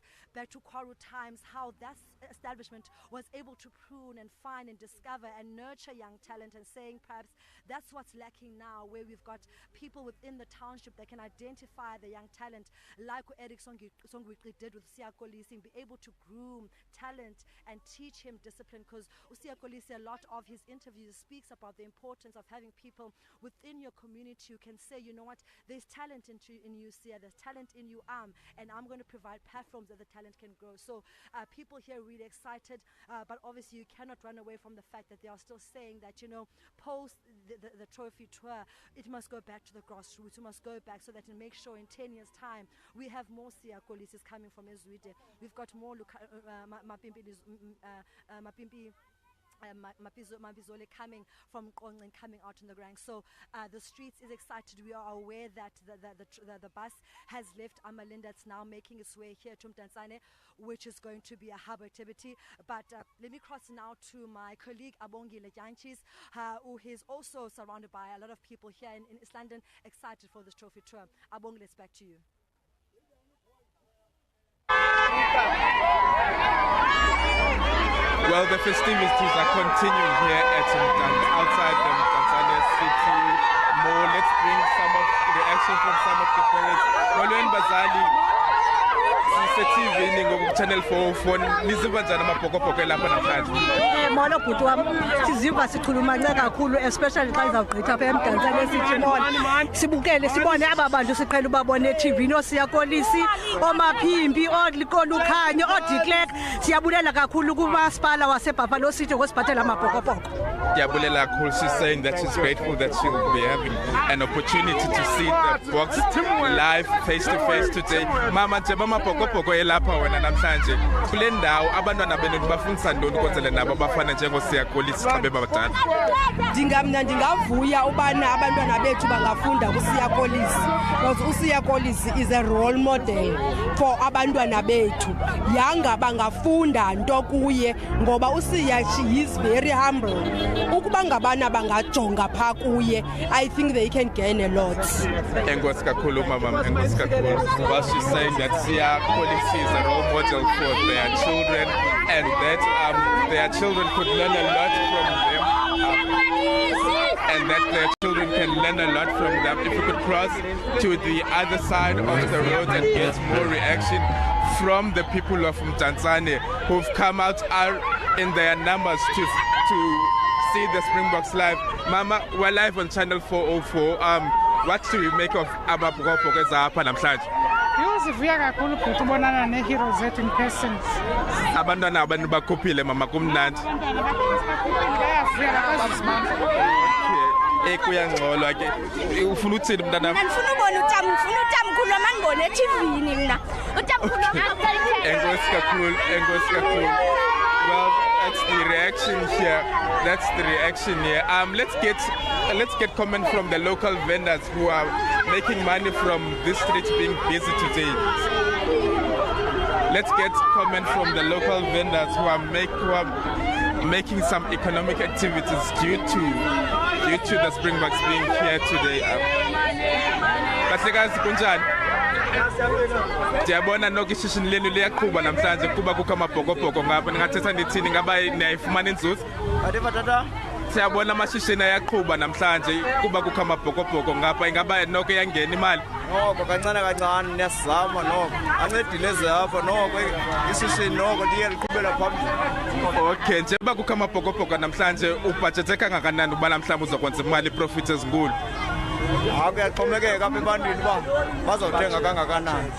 to Kwaru times, how that establishment was able to prune and find and discover and nurture young talent, and saying perhaps that's what's lacking now, where we've got people within the township that can identify the young talent, like what Eric Songwikli did with Siya Kolisi, be able to groom talent and teach him discipline, because Siya Kolisi, a lot of his interviews speaks about the importance of having people within your community who can say, you know what, there's talent in you, Siya, there's talent in you, and I'm going to provide platforms that the talent can grow. So people here are really excited, but obviously you cannot run away from the fact that they are still saying that, you know, post the trophy tour, it must go back to the grassroots, it must go back so that it makes sure in 10 years time we have more Siya Kolisis coming from Ezwide. We've got more Mapizole coming from Qonce and coming out in the ranks. So the streets is excited. We are aware that the bus has left Amalinda. It's now making its way here to Mdantsane, which is going to be a hub activity. But let me cross now to my colleague Abongile Janchis, who is also surrounded by a lot of people here in East London, excited for this trophy tour. Abongile, it's back to you. Well, the festivities are continuing here at outside the Mdantsane City Mall. Let's bring some of the reaction from some of the parents. Molweni Bazali, TV Channel 4 niziva njani amabhokobhoko elapha namhlanje? Molo bhuti wam, siziva sichulumance kakhulu, especially xa izawugqitha apha eMdantsane City Mall. Sibukele sibone aba bantu siqhela ubabona eTV, noSiya Kolisi, oMaphimbi, oLikolukhanye, oDeclerk. Siyabulela kakhulu kumasipala waseBuffalo City ngosiphathela amabhokobhoko. Yabulela kakhulu. She's saying that she's grateful that she'll be having an opportunity to see the box live face to face today. Mama njengoba amabhokobhoko elapha wena namhlanje kule ndawo abantwana benu bafundisa ntoni ukwenzela nabo abafana njengoSiya Kolisi xa bebadala? Ndingavuya ubana abantwana bethu bangafunda kuSiya Kolisi, because uSiya Kolisi is a role model for abantwana bethu. Yanga bangafunda nto kuye ngoba uSiya, she is very humble. Ukuba ngabana bangajonga pha kuye, I think they can gain a lot. Enkosi kakhulu mama, enkosi kakhulu. Well, she's saying that Siya Kolisi is a role model for their children, and that their children could learn a lot from them, and that their children can learn a lot from them. If we could cross to the other side of the road and get more reaction from the people of Mdantsane who've come out in their numbers to see the Springboks live. Mama, we're live on Channel 404. What do you make of amabhokobhoko ezapha namhlanje? Sivuya kakhulu bhuti ubonana ne-heroes zethu in person. Abantwana abantu bakhuphile mama, kumnandi. Kuyangcolwa ke. Ufuna uthini mntana? Ngifuna ubona utamkhulu amangibone eTV-ni mina. Utamkhulu Enkosi kakhulu, enkosi kakhulu. Well, that's the reaction here. That's the reaction here. Let's get comment from the local vendors who are making money from this street being busy today. Let's get comment from the local vendors who are making some economic activities due to the Springboks being here today. Kahlekazi kunjani? Ndiyabona noko ishishini lenu liyaqhuba namhlanje kuba kukho amabhokobhoko ngapha. Ningathetha ndithini, ngaba niyayifumana inzuzo? Tata. Siyabona amashishini ayaqhuba namhlanje kuba kukho amabhokobhoko ngapha. Ingaba noko iyangena imali? Noko kancane kancane niyasizama noko. Ancedileze apha noko ishishini noko liye liqhubela phambili. Okay, njengoba kukho amabhokobhoko namhlanje ubhajethe kangakanani uba namhlanje uzokwenza imali, profit ezinkulu? Kuyaxhomekeka apha ebantwini uba bazawuthenga kangakanani.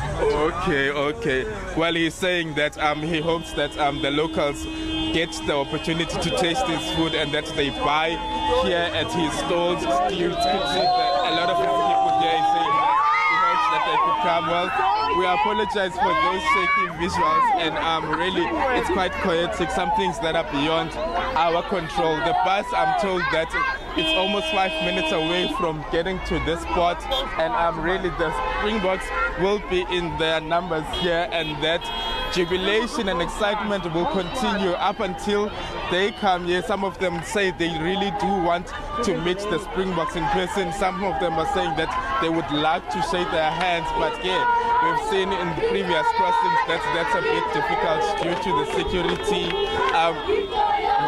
Okay. Well, he's saying that he hopes that the locals get the opportunity to taste his food and that they buy here at his stalls. You could see that a lot of people here saying that he hopes that they could come. Well, we apologize for those shaky visuals, and really, it's quite chaotic. Some things that are beyond our control. The bus, I'm told that it's almost 5 minutes away from getting to this spot, and really, the Springboks will be in their numbers here, and that jubilation and excitement will continue up until they come here. Some of them say they really do want to meet the Springboks in person. Some of them are saying that they would like to shake their hands, but yeah, we've seen in the previous crossings that that's a bit difficult due to the security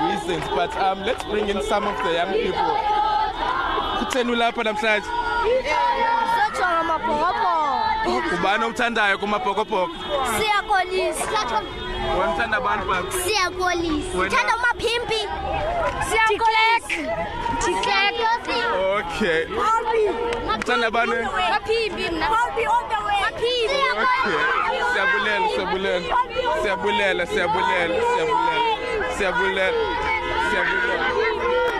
reasons. But let's bring in some of the young people. Ubani omthandayo kumabhokobhoko? Siyakolisa. Wonthanda abantu bakho? Siyakolisa. Uthanda umaphimpi? Siyakolisa. Okay. Uthanda abantu? Maphimpi mna. Maphimpi all the way. Maphimpi. Okay. Siyabulela.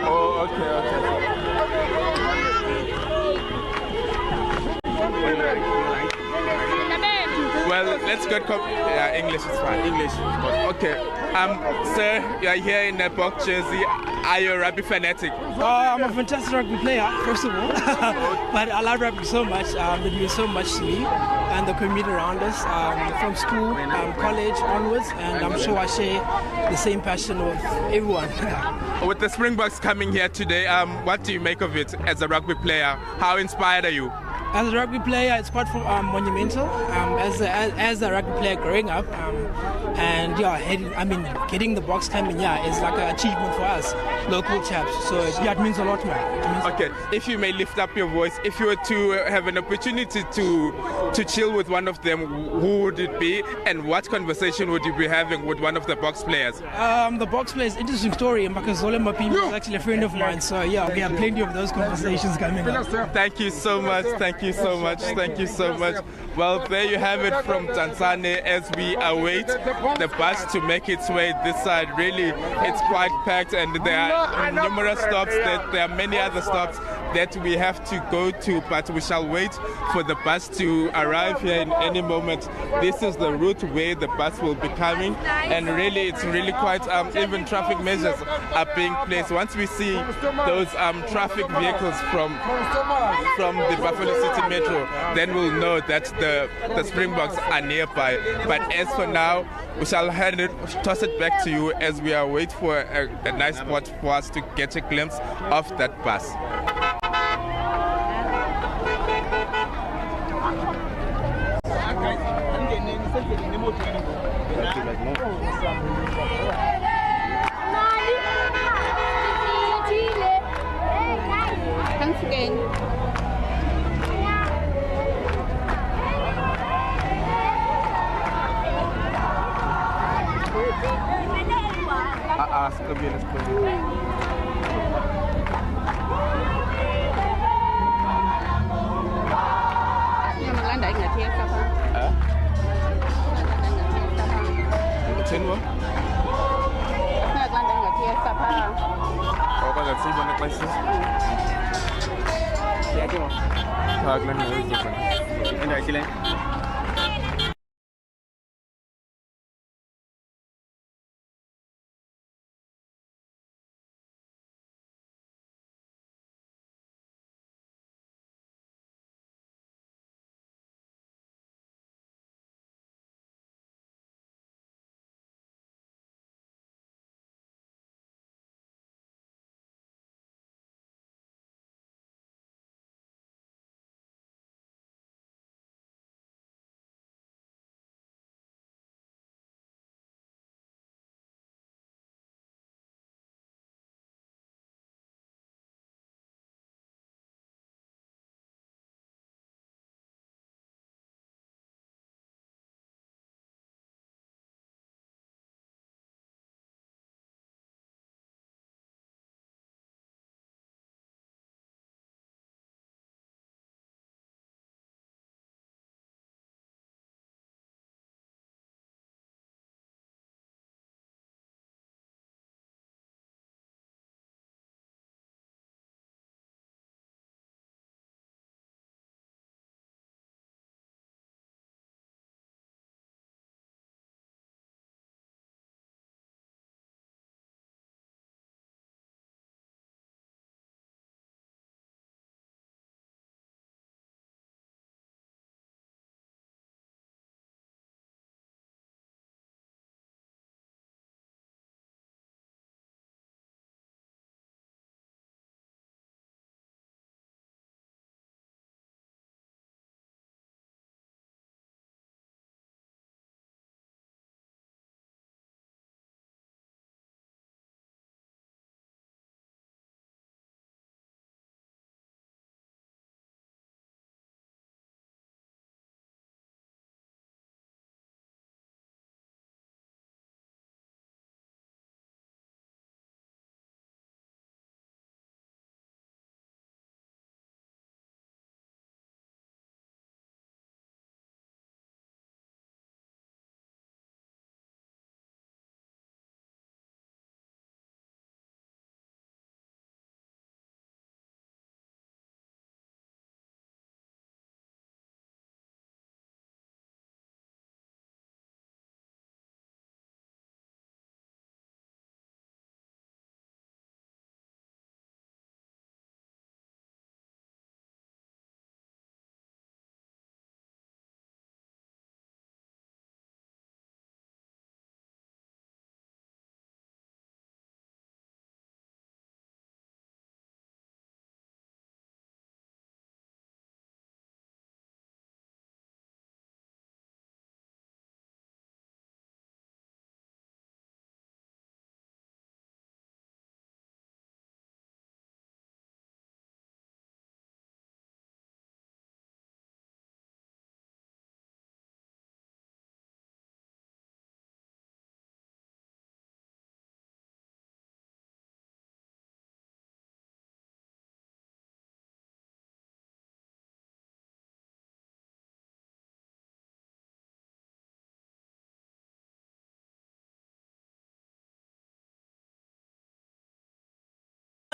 Oh, okay. Well, let's go. English is fine. English. Okay. Sir, you are here in a Bok jersey. Are you a rugby fanatic? I'm a fantastic rugby player, first of all. But I love rugby so much. It means so much to me and the community around us, from school, college onwards, and I'm sure I share the same passion with everyone. With the Springboks coming here today, what do you make of it as a rugby player? How inspired are you? As a rugby player, it's quite monumental. As a rugby player growing up, and getting the box coming, is like an achievement for us, local chaps. So it means a lot, man. Okay, if you may lift up your voice, if you were to have an opportunity to chill with one of them, who would it be, and what conversation would you be having with one of the box players? The box players, interesting story, because Zole Mapimpi is actually a friend of mine. So we have plenty of those conversations coming up. Thank you so much. Thank you so much. Well, there you have it from Tanzania as we await the bus to make its way this side. Really, it's quite packed, and there are numerous stops. There are many other stops that we have to go to, but we shall wait for the bus to arrive here in any moment. This is the route where the bus will be coming, and really, it's really quite even traffic measures are being placed. Once we see those traffic vehicles from the Buffalo City Metro, then we'll know that the Springboks are nearby. But as for now, we shall toss it back to you as we are waiting for a nice spot for us to get a glimpse of that bus. Thanks again.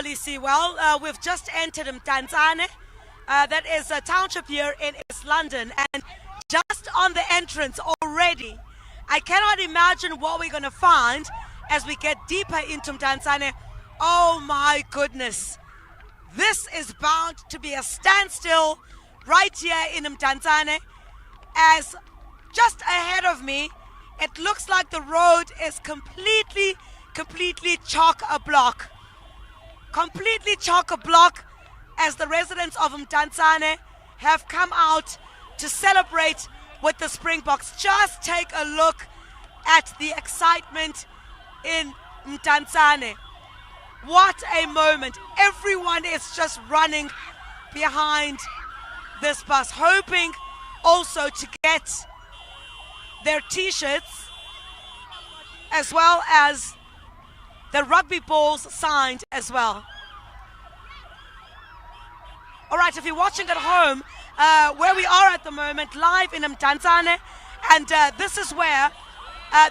Polisi. Well, we've just entered Mtanzane. That is a township here in East London. And just on the entrance already, I cannot imagine what we're going to find as we get deeper into Mtanzane. Oh my goodness. This is bound to be a standstill right here in Mtanzane. As just ahead of me, it looks like the road is completely chock-a-block. Completely chock-a-block as the residents of Mtanzane have come out to celebrate with the Springboks. Just take a look at the excitement in Mtanzane. What a moment. Everyone is just running behind this bus, hoping also to get their t-shirts as well as the rugby balls signed as well. All right, if you're watching at home, where we are at the moment, live in Mtanzane, and this is where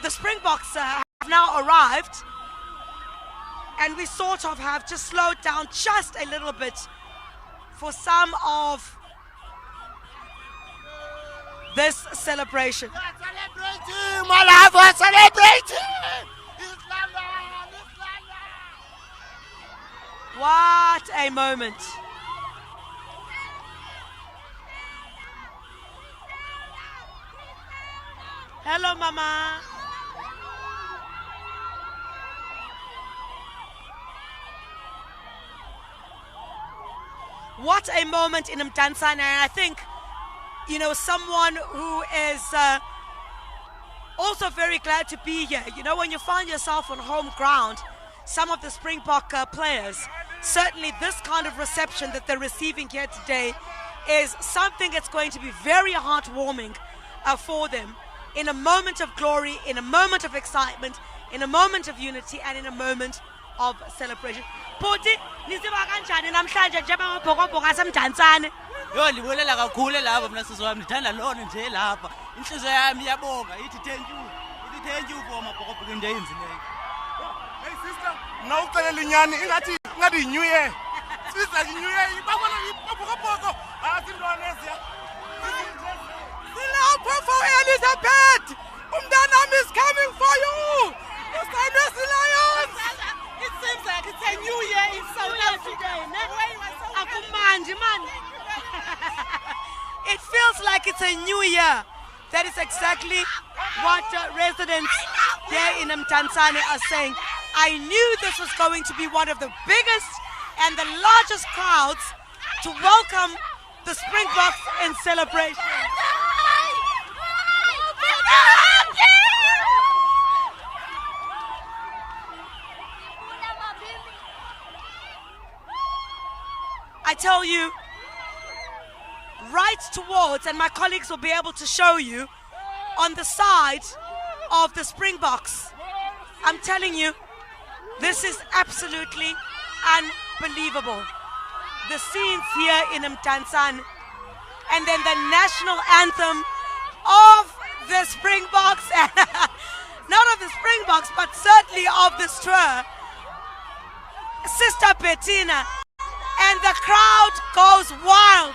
the Springboks have now arrived. And we sort of have just slowed down just a little bit for some of this celebration. What a moment. Hello, Mama. What a moment in Mtanzane. And I think, you know, someone who is also very glad to be here. You know, when you find yourself on home ground, some of the Springbok players, certainly this kind of reception that they're receiving here today is something that's going to be very heartwarming for them in a moment of glory, in a moment of excitement, in a moment of unity, and in a moment of celebration. Bhuti, niziva kanjani namhlanje njengoba amabhokobhoko asemdantsane? Yo, ndibulela kakhulu lapha mina sisi wami, ndithanda lona nje lapha. Inhliziyo yami iyabonga, ithi thank you. Ithi thank you for amabhokobhoko into eyenzileyo. Hey sister, nawucelela inyani ingathi New Year. Sister, New Year babona ibhokobhoko. Asintwana eziya. Silapho for Elizabeth. Umntanami is coming for you. Usanesi Lions. It seems like it's a new year in South Africa. It feels like it's a new year. That is exactly what residents here in Mtanzane are saying. I knew this was going to be one of the biggest and the largest crowds to welcome the Springboks in celebration. I tell you, right towards, and my colleagues will be able to show you, on the side of the Springboks, I'm telling you, this is absolutely unbelievable. The scenes here in Mtanzane, and then the national anthem of the Springboks, not of the Springboks, but certainly of this tour, Sister Bettina, and the crowd goes wild.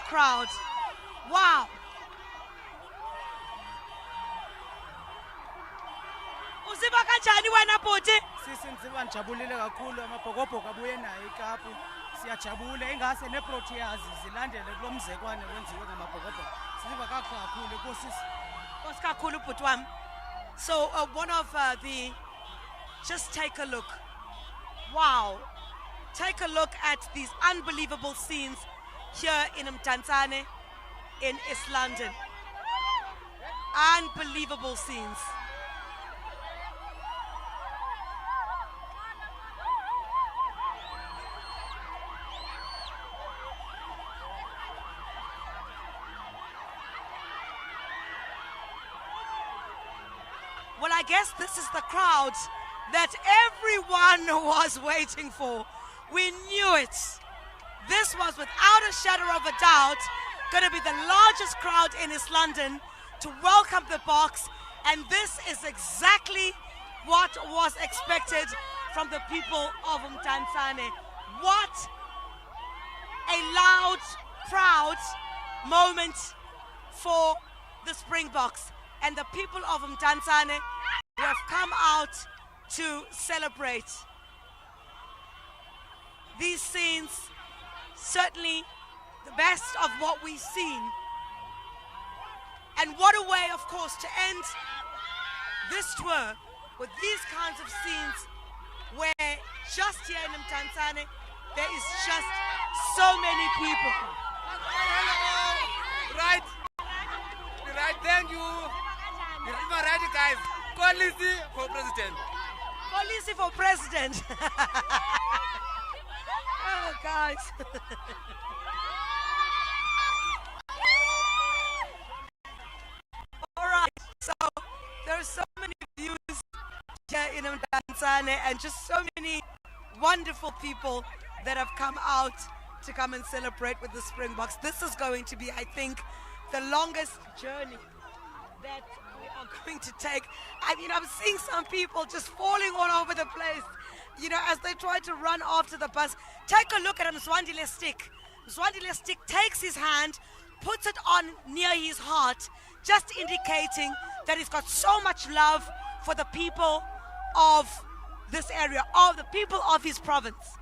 Crowd. Wow. Uziva kanjani wena bhuti? Sisi nziva njabulile kakhulu amabhokobhoko abuye nayo iKapu. Siyajabula ingase neProteas zilandele kulomzekwane wenziwe ngamabhokobhoko. Siziva kakhulu nkosisi. Nkosi kakhulu bhuti wami. So one of the, just take a look. Wow. Take a look at these unbelievable scenes here in Mtanzane in East London. Unbelievable scenes. Well, I guess this is the crowd that everyone was waiting for. We knew it. This was, without a shadow of a doubt, going to be the largest crowd in East London to welcome the Boks, and this is exactly what was expected from the people of Mdantsane. What a loud, proud moment for the Springboks and the people of Mdantsane who have come out to celebrate. These scenes, certainly the best of what we've seen. And what a way, of course, to end this tour with these kinds of scenes where just here in Mdantsane, there is just so many people. Right. Right, thank you. You're right, guys. Policy for president. Policy for president. Oh, guys. All right, so there are so many views here in Mdantsane and just so many wonderful people that have come out to come and celebrate with the Springboks. This is going to be, I think, the longest journey that we are going to take. I mean, I'm seeing some people just falling all over the place, you know, as they try to run after the bus. Take a look at Mzwandile's stick. Mzwandile's stick takes his hand, puts it on near his heart, just indicating that he's got so much love for the people of this area, of the people of his province.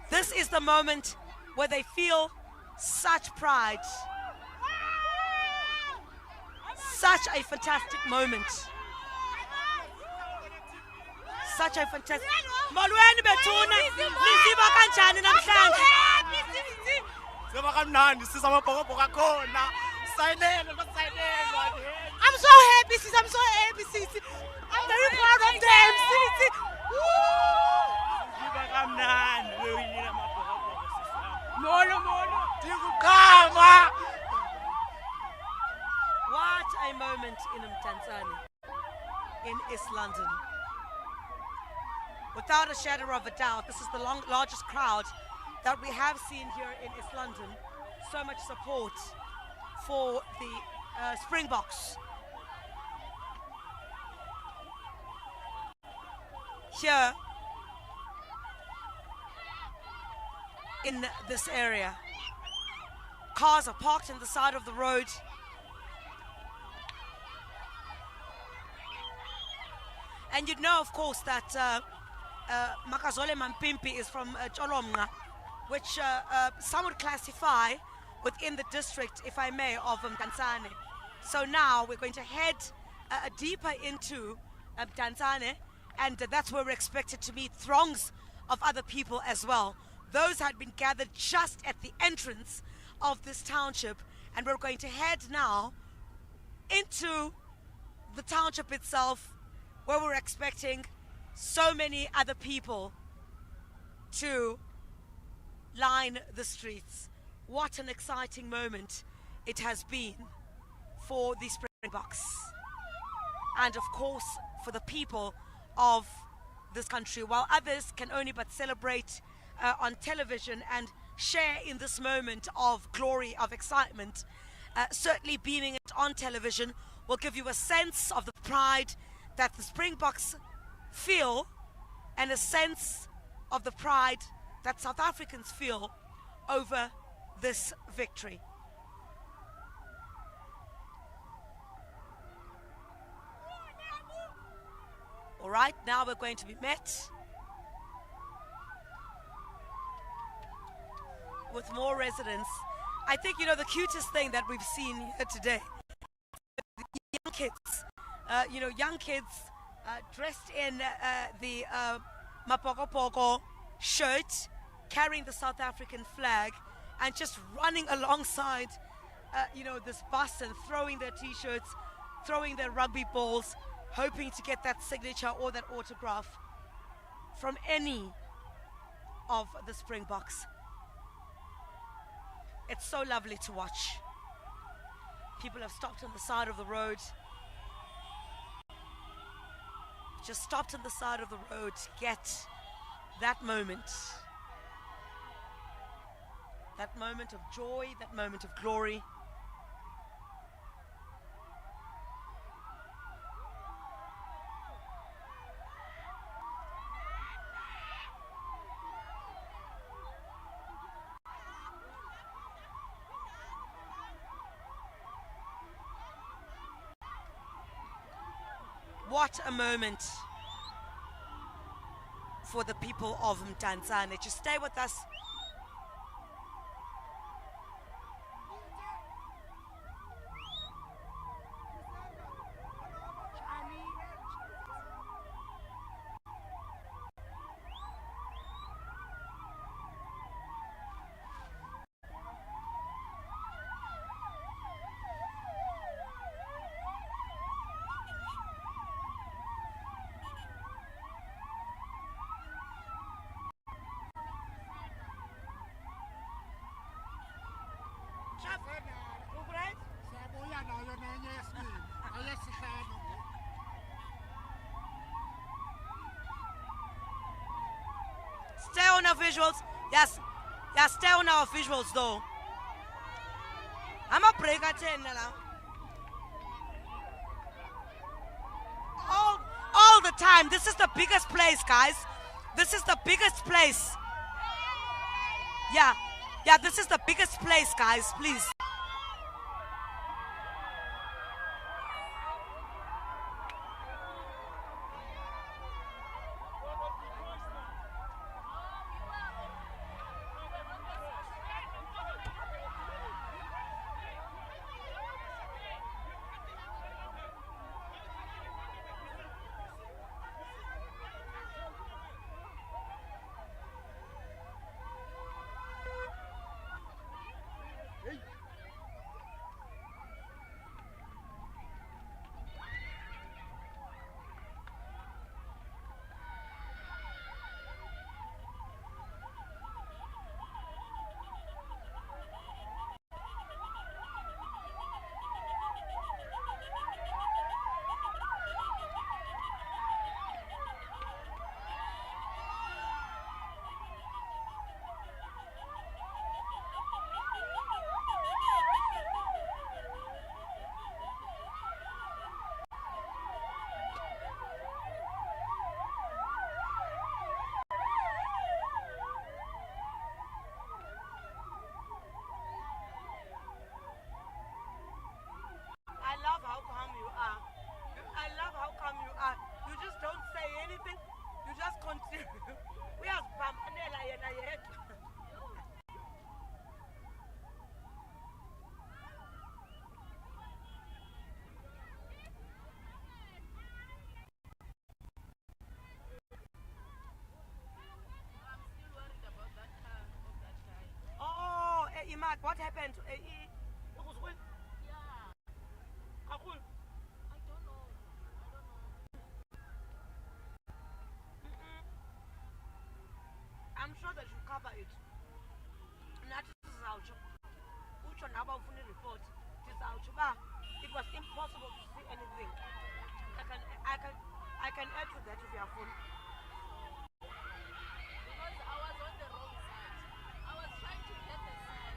This is the moment where they feel such pride. Such a fantastic moment. Such a fantastic. Molweni bethuna, liziva kanjani namhlanje? I'm so happy, sis. I'm so happy, sis. I'm very proud of them, sis. What a moment in Mdantsane, in East London. Without a shadow of a doubt, this is the largest crowd that we have seen here in East London. So much support for the Springboks. Here in this area, cars are parked on the side of the road. And you'd know, of course, that Makazole Mampimpi is from Cholomna, which some would classify within the district, if I may, of Mdantsane. So now we're going to head deeper into Mdantsane, and that's where we're expected to meet throngs of other people as well. Those had been gathered just at the entrance of this township, and we're going to head now into the township itself, where we're expecting so many other people to line the streets. What an exciting moment it has been for the Springboks, and of course for the people of this country, while others can only but celebrate on television and share in this moment of glory, of excitement. Certainly beaming it on television will give you a sense of the pride that the Springboks feel, and a sense of the pride that South Africans feel over this victory. All right, now we're going to be met with more residents. I think, you know, the cutest thing that we've seen here today, young kids, young kids dressed in the Mapokopoko shirt, carrying the South African flag, and just running alongside this bus and throwing their t-shirts, throwing their rugby balls, hoping to get that signature or that autograph from any of the Springboks. It's so lovely to watch. People have stopped on the side of the road. Just stopped on the side of the road to get that moment. That moment of joy, that moment of glory. What a moment for the people of Mtanzane. Just stay with us. Stay on our visuals. Yes. Yeah, stay on our visuals though. I'm a break at 10 now. All the time. This is the biggest place, guys. This is the biggest place. Yeah, this is the biggest place, guys. Please. Mark, what happened? I'm sure they should cover it. It was impossible to see anything. I can add to that if you are full. Because I was on the wrong side. I was trying to get the side.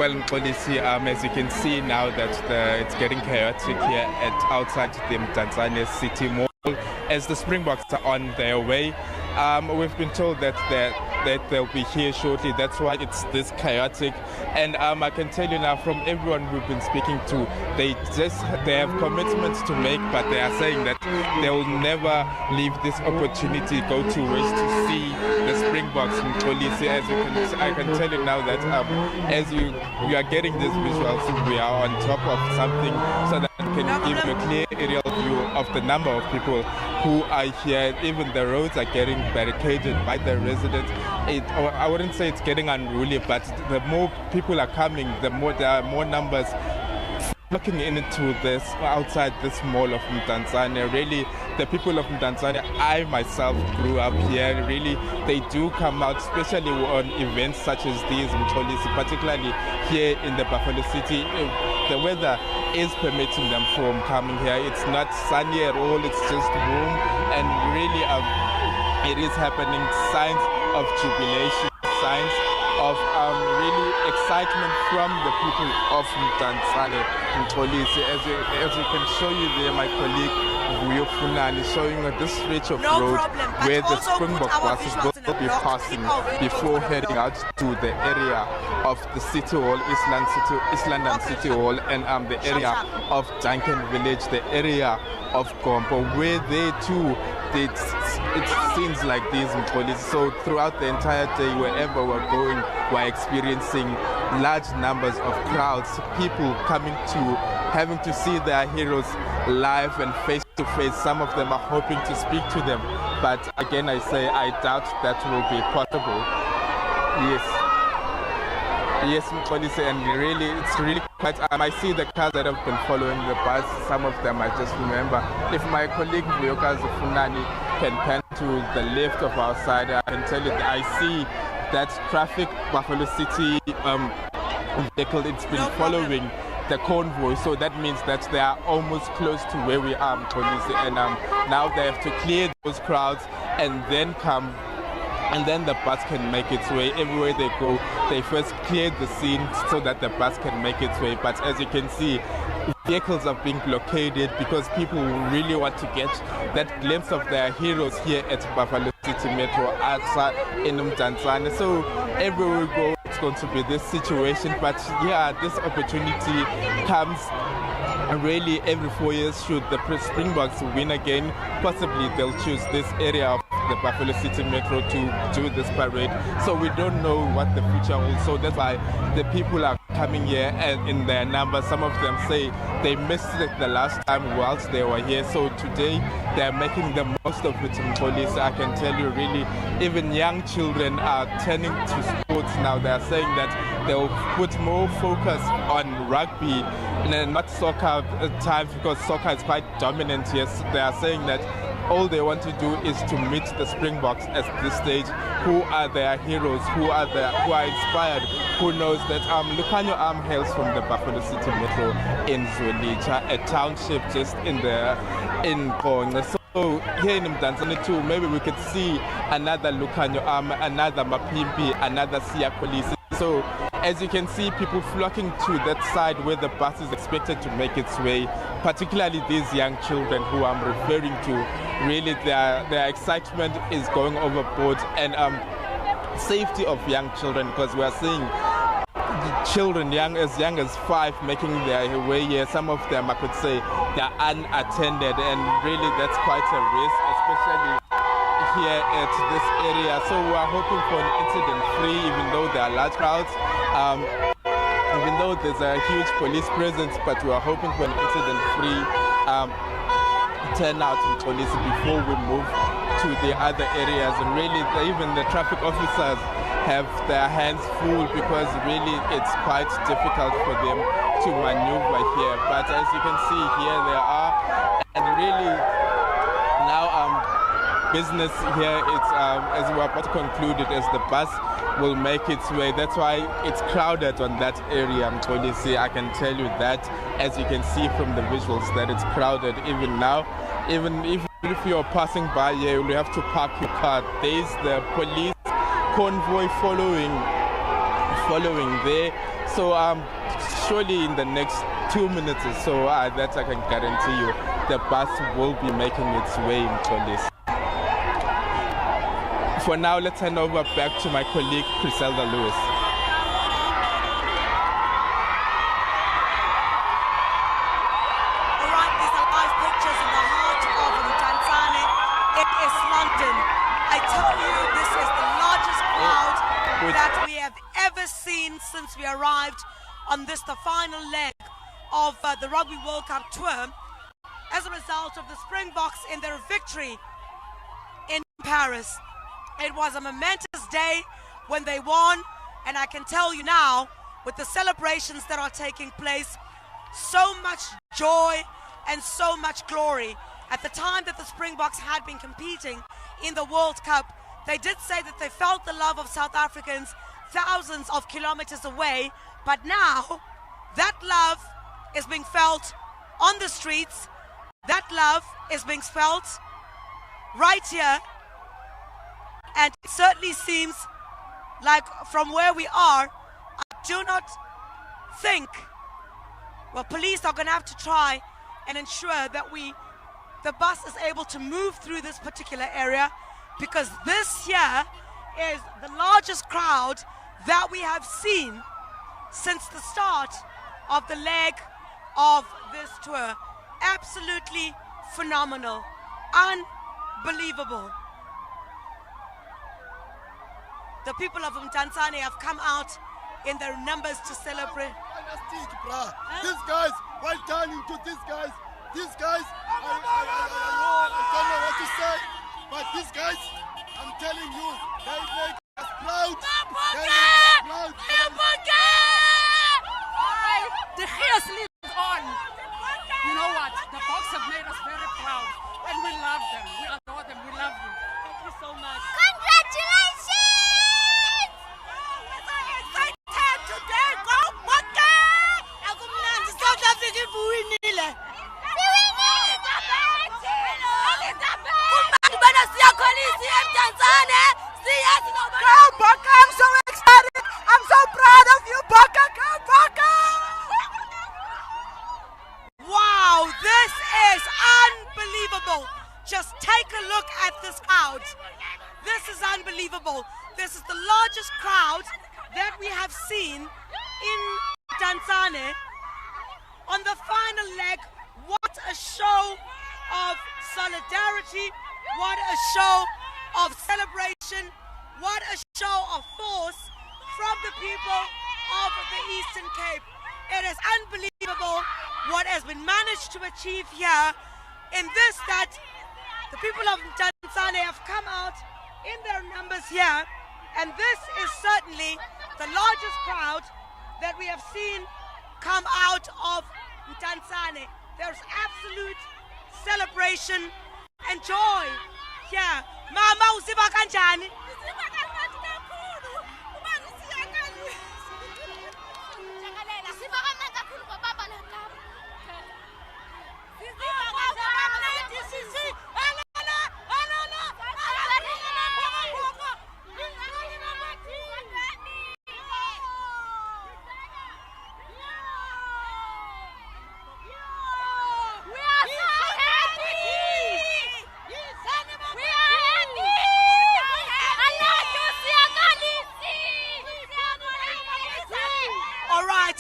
Well, Mxolisi, as you can see now that it's getting chaotic here outside the Mdantsane City Mall as the Springboks are on their way. We've been told that they'll be here shortly. That's why it's this chaotic. And I can tell you now from everyone we've been speaking to, they have commitments to make, but they are saying that they will never leave this opportunity, go to waste to see the Springboks in Polisi. I can tell you now that as you are getting these visuals, we are on top of something so that we can give you a clear aerial view of the number of people who are here. Even the roads are getting barricaded by the residents. I wouldn't say it's getting unruly, but the more people are coming, there are more numbers looking into this outside this mall of Mdantsane. Really, the people of Mdantsane, I myself grew up here. Really, they do come out, especially on events such as these in Mxolisi, particularly here in the Buffalo City. The weather is permitting them from coming here. It's not sunny at all, it's just warm, and really it is happening. Signs of jubilation, signs of really excitement from the people of Mdantsane in Polisi. As you can show you there, my colleague Vuyo Funani is showing this stretch of road where the Springbok buses will be passing before heading out to the area of the City Hall, East London City Hall, and the area of Duncan Village, the area of Gompo, where they too it seems like these in police. So throughout the entire day, wherever we're going, we're experiencing large numbers of crowds, people having to see their heroes live and face to face. Some of them are hoping to speak to them, but again I say I doubt that will be possible. Yes, Mxolisi, and really, it's really quite. I see the cars that have been following the bus. Some of them I just remember. If my colleague Vuyokazi Funani can pan to the left of our side, I can tell you that I see that traffic Buffalo City vehicle. It's been following the convoy, so that means that they are almost close to where we are, Mxolisi, and now they have to clear those crowds and then come. And then the bus can make its way. Everywhere they go, they first clear the scene so that the bus can make its way. But as you can see, vehicles are being blockaded because people really want to get that glimpse of their heroes here at Buffalo City Metro outside in Mdantsane. So everywhere we go, it's going to be this situation. But yeah, this opportunity comes really every 4 years. Should the Springboks win again, possibly they'll choose this area of the Buffalo City Metro to do this parade. So we don't know what the future holds. So that's why the people are coming here and in their numbers. Some of them say they missed it the last time whilst they were here. So today they're making the most of it in police. I can tell you really, even young children are turning to sports now. They're saying that they'll put more focus on rugby and not soccer at times because soccer is quite dominant here. So they are saying that all they want to do is to meet the Springboks at this stage. Who are their heroes? Who are inspired? Who knows that Lucanio hails from the Buffalo City Metro in Zwelitsha, a township just in Gqongqo. So here in Mdantsane too, maybe we could see another Lucanio another Mapimpi, another Siyakolisi. So as you can see, people flocking to that side where the bus is expected to make its way, particularly these young children who I'm referring to. Really, their excitement is going overboard, and safety of young children, because we are seeing children as young as 5 making their way here. Some of them, I could say, they're unattended, and really that's quite a risk, especially here at this area. So we are hoping for an incident-free, even though there are large crowds, even though there's a huge police presence, but we are hoping for an incident-free turnout in police before we move to the other areas. And really, even the traffic officers have their hands full because really it's quite difficult for them to maneuver here. But as you can see, here they are, and really now business here, it's as we're about to conclude it, as the bus will make its way. That's why it's crowded on that area, Mxolisi. I can tell you that, as you can see from the visuals, that it's crowded even now. Even if you're passing by here, you'll have to park your car. There's the police convoy following there. So surely in the next 2 minutes or so, that I can guarantee you, the bus will be making its way into this. For now, let's hand over back to my colleague, Griselda Lewis. All right, these are live pictures in the heart of Mtanzane. It is London. I tell you, this is the largest crowd that we have ever seen since we arrived on this, the final leg of the Rugby World Cup tour, as a result of the Springboks in their victory in Paris. It was a momentous day when they won, and I can tell you now, with the celebrations that are taking place, so much joy and so much glory. At the time that the Springboks had been competing in the World Cup, they did say that they felt the love of South Africans thousands of kilometers away, but now that love is being felt on the streets. That love is being felt right here. And it certainly seems like from where we are, I do not think, well, police are going to have to try and ensure that the bus is able to move through this particular area, because this here is the largest crowd that we have seen since the start of the leg of this tour. Absolutely phenomenal, unbelievable. The people of Mtanzane have come out in their numbers to celebrate. Fantastic, bruh. These guys, well done to these guys. These guys, I don't know what to say, but these guys, I'm telling you, they make us proud. They make us proud. The chaos lives on. You know what? The Boks have made us very proud, and we love them. We adore them. We love them. Thank you so much. Congratulations! We're so excited today. Go Bokke! Akumnandi South Africa ibuwinile. Go Bokke! I'm so excited. I'm so proud of you, Bokke. Go Bokke! Wow, this is unbelievable. Just take a look at this crowd. This is unbelievable. This is the largest crowd that we have seen in Tanzania. On the final leg, what a show of solidarity, what a show of celebration, what a show of force from the people of the Eastern Cape. It is unbelievable what has been managed to achieve here in this, that the people of Tanzania have come out in their numbers here, and this is certainly the largest crowd that we have seen come out of Tanzania. There's absolute celebration and joy here. Mama uziva kanjani?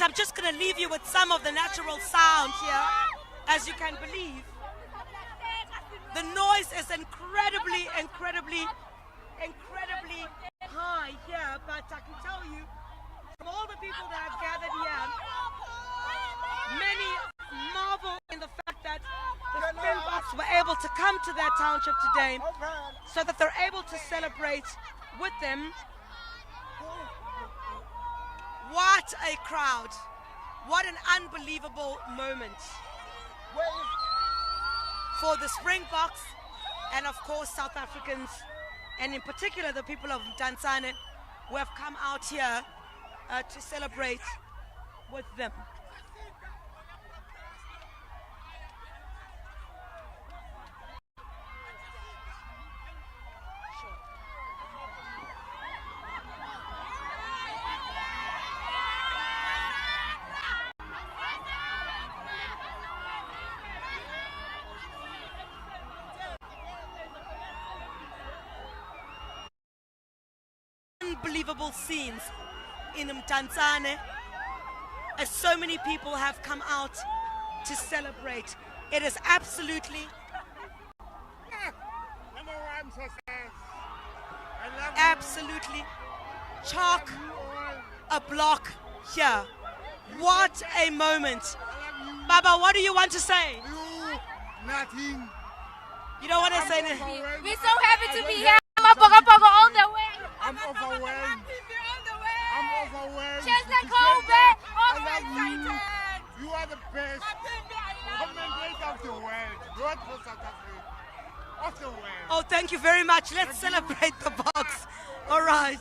I'm just going to leave you with some of the natural sounds here. As you can believe, the noise is incredibly high here, but I can tell you, from all the people that have gathered here, many marvel in the fact that the Springboks were able to come to their township today so that they're able to celebrate with them. What a crowd. What an unbelievable moment for the Springboks and of course South Africans, and in particular the people of Tanzania who have come out here to celebrate with them. unbelievable scenes in Mtanzane, as so many people have come out to celebrate. It is absolutely chalk a block here. What a moment. Baba, what do you want to say? Nothing. You don't want to say anything? We're so happy to be here. I'm all the way. I'm overwhelmed. I'm overwhelmed. Just like Kobe. All excited. You are the best commentator of the world. Not for South Africa. Of the world. Oh, thank you very much. Let's celebrate the box. All right.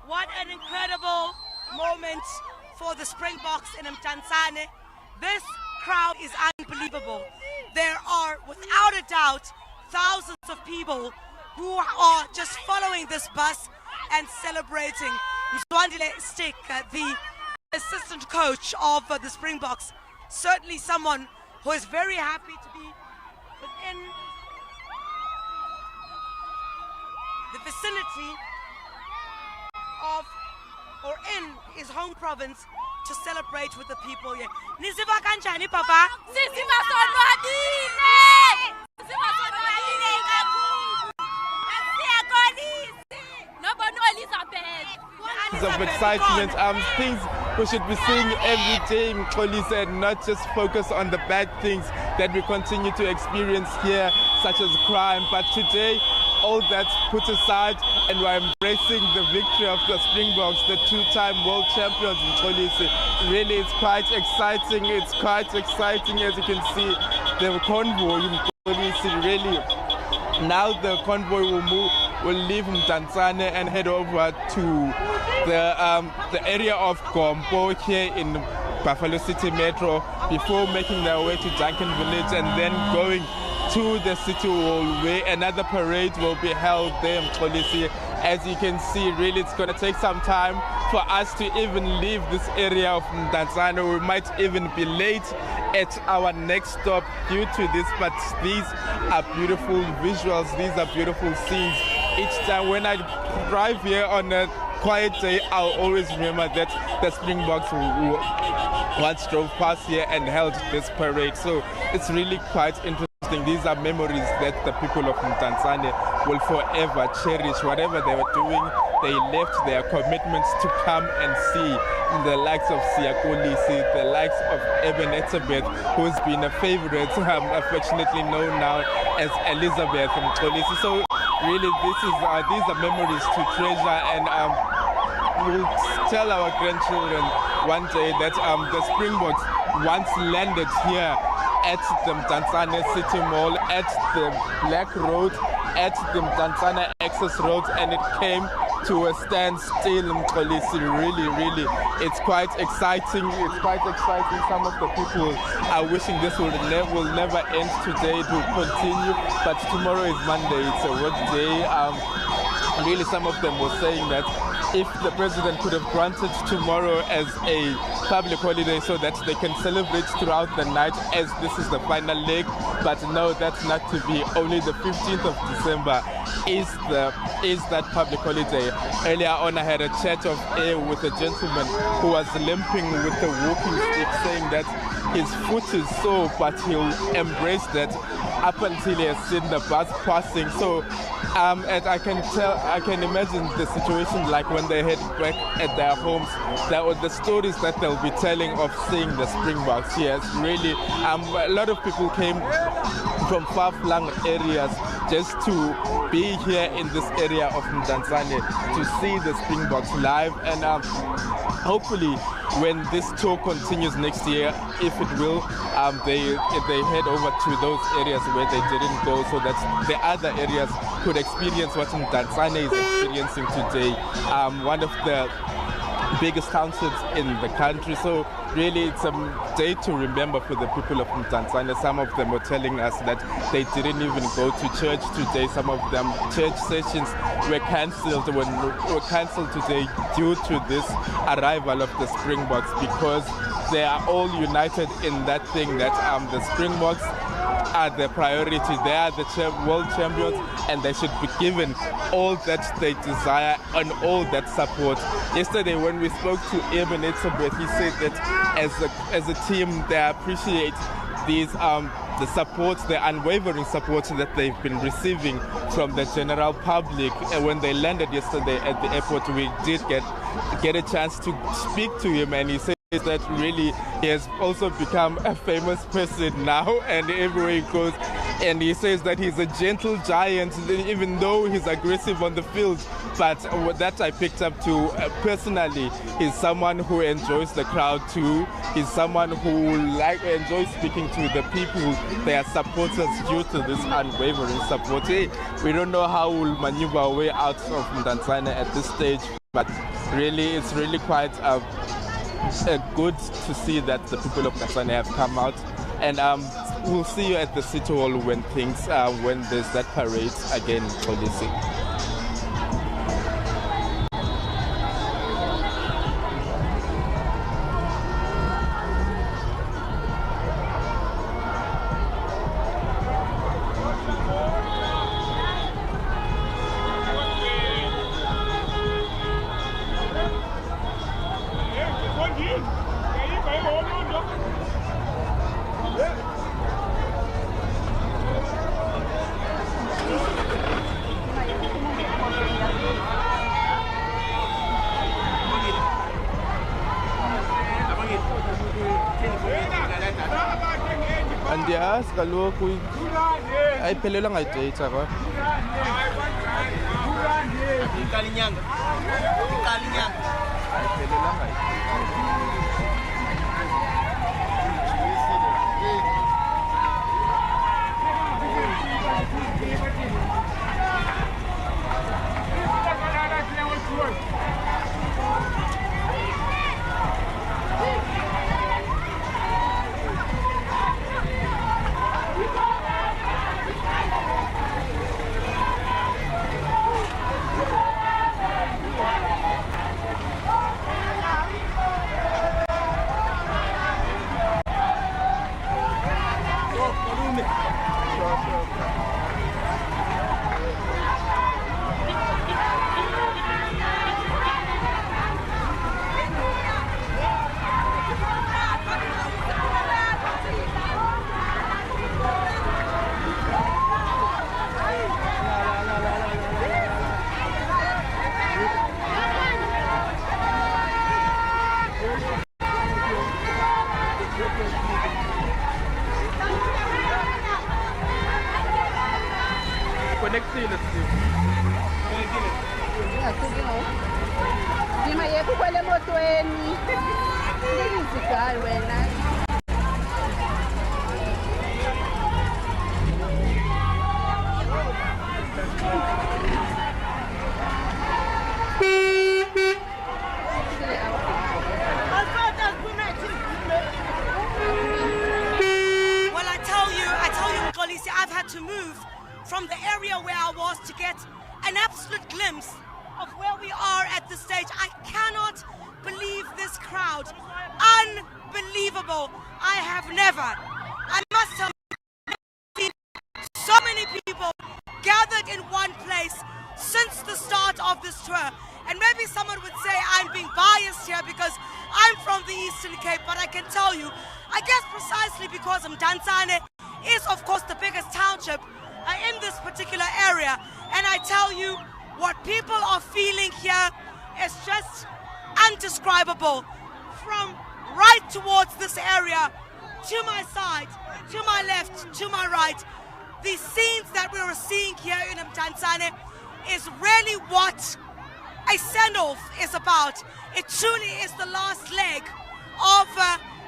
What an incredible moment for the Springboks in Mtanzane. This crowd is unbelievable. There are, without a doubt, thousands of people who are just following this bus and celebrating. Mzwandile Stick, the assistant coach of the Springboks, certainly someone who is very happy to be within the vicinity of or in his home province to celebrate with the people here. Niziva kanjani papa? Siziva sonwabile. Siziva sonwabile kakhulu. Siyakholisa. Nobona Elizabeth. Of excitement, things we should be seeing every day in Xolisa and not just focus on the bad things that we continue to experience here, such as crime. But today, all that's put aside, and we're embracing the victory of the Springboks, the two-time world champions in Xolisa. Really, it's quite exciting. It's quite exciting, as you can see, the convoy in Xolisa. Really, now the convoy will leave Mtanzane and head over to the area of Gompo here in Buffalo City Metro before making their way to Duncan Village and then going to the City Hall where another parade will be held there in Xolisa. As you can see, really it's going to take some time for us to even leave this area of Mtanzane. We might even be late at our next stop due to this, but these are beautiful visuals, these are beautiful scenes. Each time when I drive here on a quiet day, I'll always remember that the Springboks once drove past here and held this parade. So it's really quite interesting. These are memories that the people of Mtanzane will forever cherish. Whatever they were doing, they left their commitments to come and see the likes of Siyakolisi, the likes of Elizabeth, who's been a favorite, affectionately known now as Elizabeth from Xolisa. So really, these are memories to treasure, and we'll tell our grandchildren one day that the Springboks once landed here at the Mtanzane City Mall, at the Black Road, at the Mtanzane Access Road, and it came to a standstill in Xolisa. Really, it's quite exciting. It's quite exciting. Some of the people are wishing this will never end today. It will continue, but tomorrow is Monday. It's a work day. Really, some of them were saying that if the president could have granted tomorrow as a public holiday so that they can celebrate throughout the night as this is the final leg, but no, that's not to be. Only the 15th of December is that public holiday. Earlier on, I had a chat of air with a gentleman who was limping with a walking stick, saying that his foot is sore, but he'll embrace that up until he has seen the bus passing. So and I can imagine the situation like when they head back at their homes, the stories that they'll be telling of seeing the Springboks here. It's really, a lot of people came from far-flung areas just to be here in this area of Mdantsane to see the Springboks live, and hopefully when this tour continues next year, if it will, they head over to those areas where they didn't go, so that the other areas could experience what Mdantsane is experiencing today. One of the biggest townships in the country, so really it's a day to remember for the people of Mdantsane. Some of them were telling us that they didn't even go to church today. Some of them church sessions were cancelled today due to this arrival of the Springboks, because they are all united in that thing that the Springboks are the priority. They are the world champions, and they should be given all that they desire and all that support. Yesterday when we spoke to Eben Etzebeth, he said that as a team they appreciate these the support, the unwavering support that they've been receiving from the general public. And when they landed yesterday at the airport, we did get a chance to speak to him, and he said that really he has also become a famous person now, and everywhere he goes, and he says that he's a gentle giant even though he's aggressive on the field. But that I picked up to personally, he's someone who enjoys the crowd too. He's someone who enjoys speaking to the people, their supporters, due to this unwavering support. We don't know how we'll maneuver our way out of Mdantsane at this stage, but really it's really quite good to see that the people of Mdantsane have come out, and we'll see you at the City Hall when when there's that parade again, policing. Andiyazi kaloku ayiphelelwa ngayidata kwa iqala inyanga ayiphelelwa from the area where I was to get an absolute glimpse of where we are at this stage. I cannot believe this crowd. Unbelievable. I have never, I must have seen so many people gathered in one place since the start of this tour. And maybe someone would say I'm being biased here because I'm from the Eastern Cape, but I can tell you, I guess precisely because Mdantsane is of course the biggest township in this particular area. And I tell you, what people are feeling here is just indescribable. From right towards this area, to my side, to my left, to my right, the scenes that we are seeing here in Mdantsane is really what a send-off is about. It truly is the last leg of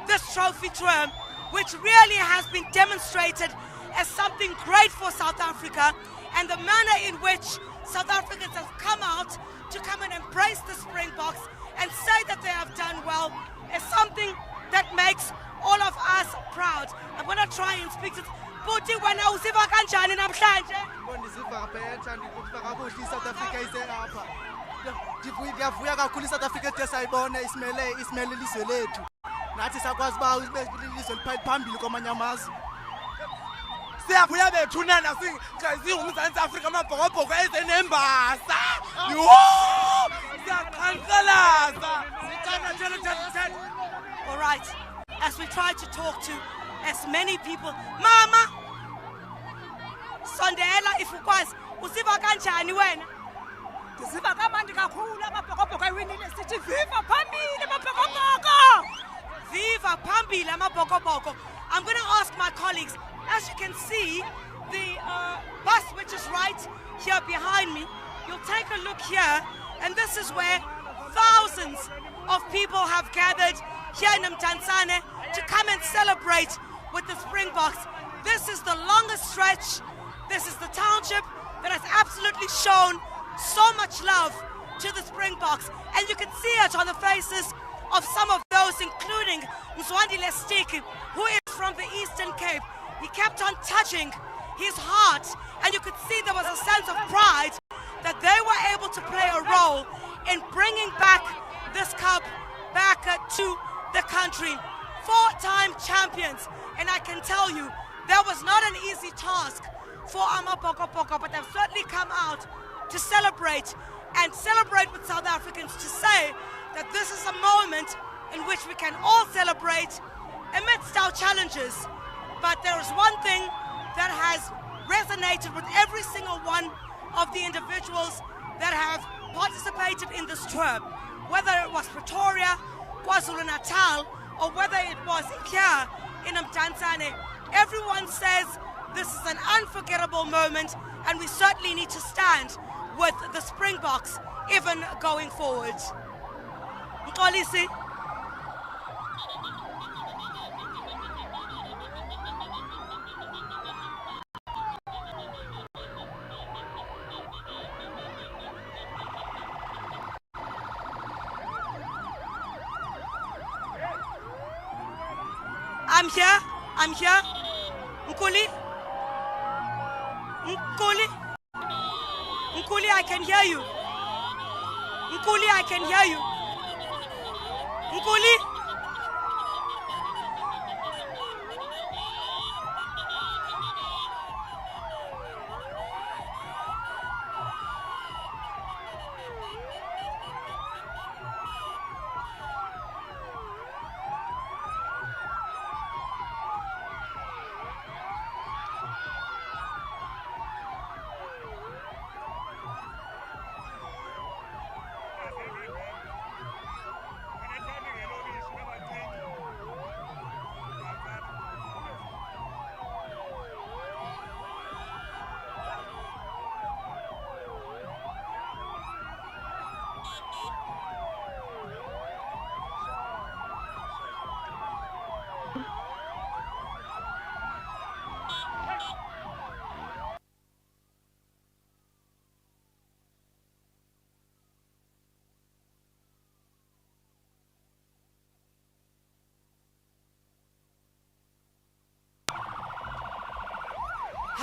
this trophy tour, which really has been demonstrated as something great for South Africa, and the manner in which South Africans have come out to come and embrace the Springboks and say that they have done well is something that makes all of us proud. I'm going to try and speak to Puti wena usiva kanjani namhlanje? Ndiziva bhetha, ndiziva kakuhle South Africa iselapha. Ndiyavuya kakhulu South Africa ethe sayibona isimele ilizwe lethu. Nathi sakwazi uba ilizwe liphambili kwamanye amazwe. Siyavuya bethuna nasi uMzantsi Afrika amabhokobhoko ezenembasa. Siyaqhankqalaza. All right, as we try to talk to as many people. Mama, sondela if ukwazi usiva kanjani wena? Ndisiva kamandi kakhulu amabhokobhoko ewinile sithi viva phambili amabhokobhoko. Viva phambili amabhokobhoko. I'm going to ask my colleagues. As you can see, the bus which is right here behind me, you'll take a look here, and this is where thousands of people have gathered here in Mdantsane to come and celebrate with the Springboks. This is the longest stretch. This is the township that has absolutely shown so much love to the Springboks, and you can see it on the faces of some of those, including Mzwandile Stiki, who is from the Eastern Cape. He kept on touching his heart, and you could see there was a sense of pride that they were able to play a role in bringing back this cup back to the country. 4-time champions, and I can tell you that was not an easy task for Amapokopoko, but they've certainly come out to celebrate and celebrate with South Africans, to say that this is a moment in which we can all celebrate amidst our challenges. But there is one thing that has resonated with every single one of the individuals that have participated in this tour, whether it was Pretoria, KwaZulu-Natal, or whether it was here in Mdantsane. Everyone says this is an unforgettable moment, and we certainly need to stand with the Springboks even going forward. Mxolisi. I'm here. Nkuli, I can hear you. Nkuli, I can hear you. Nkuli.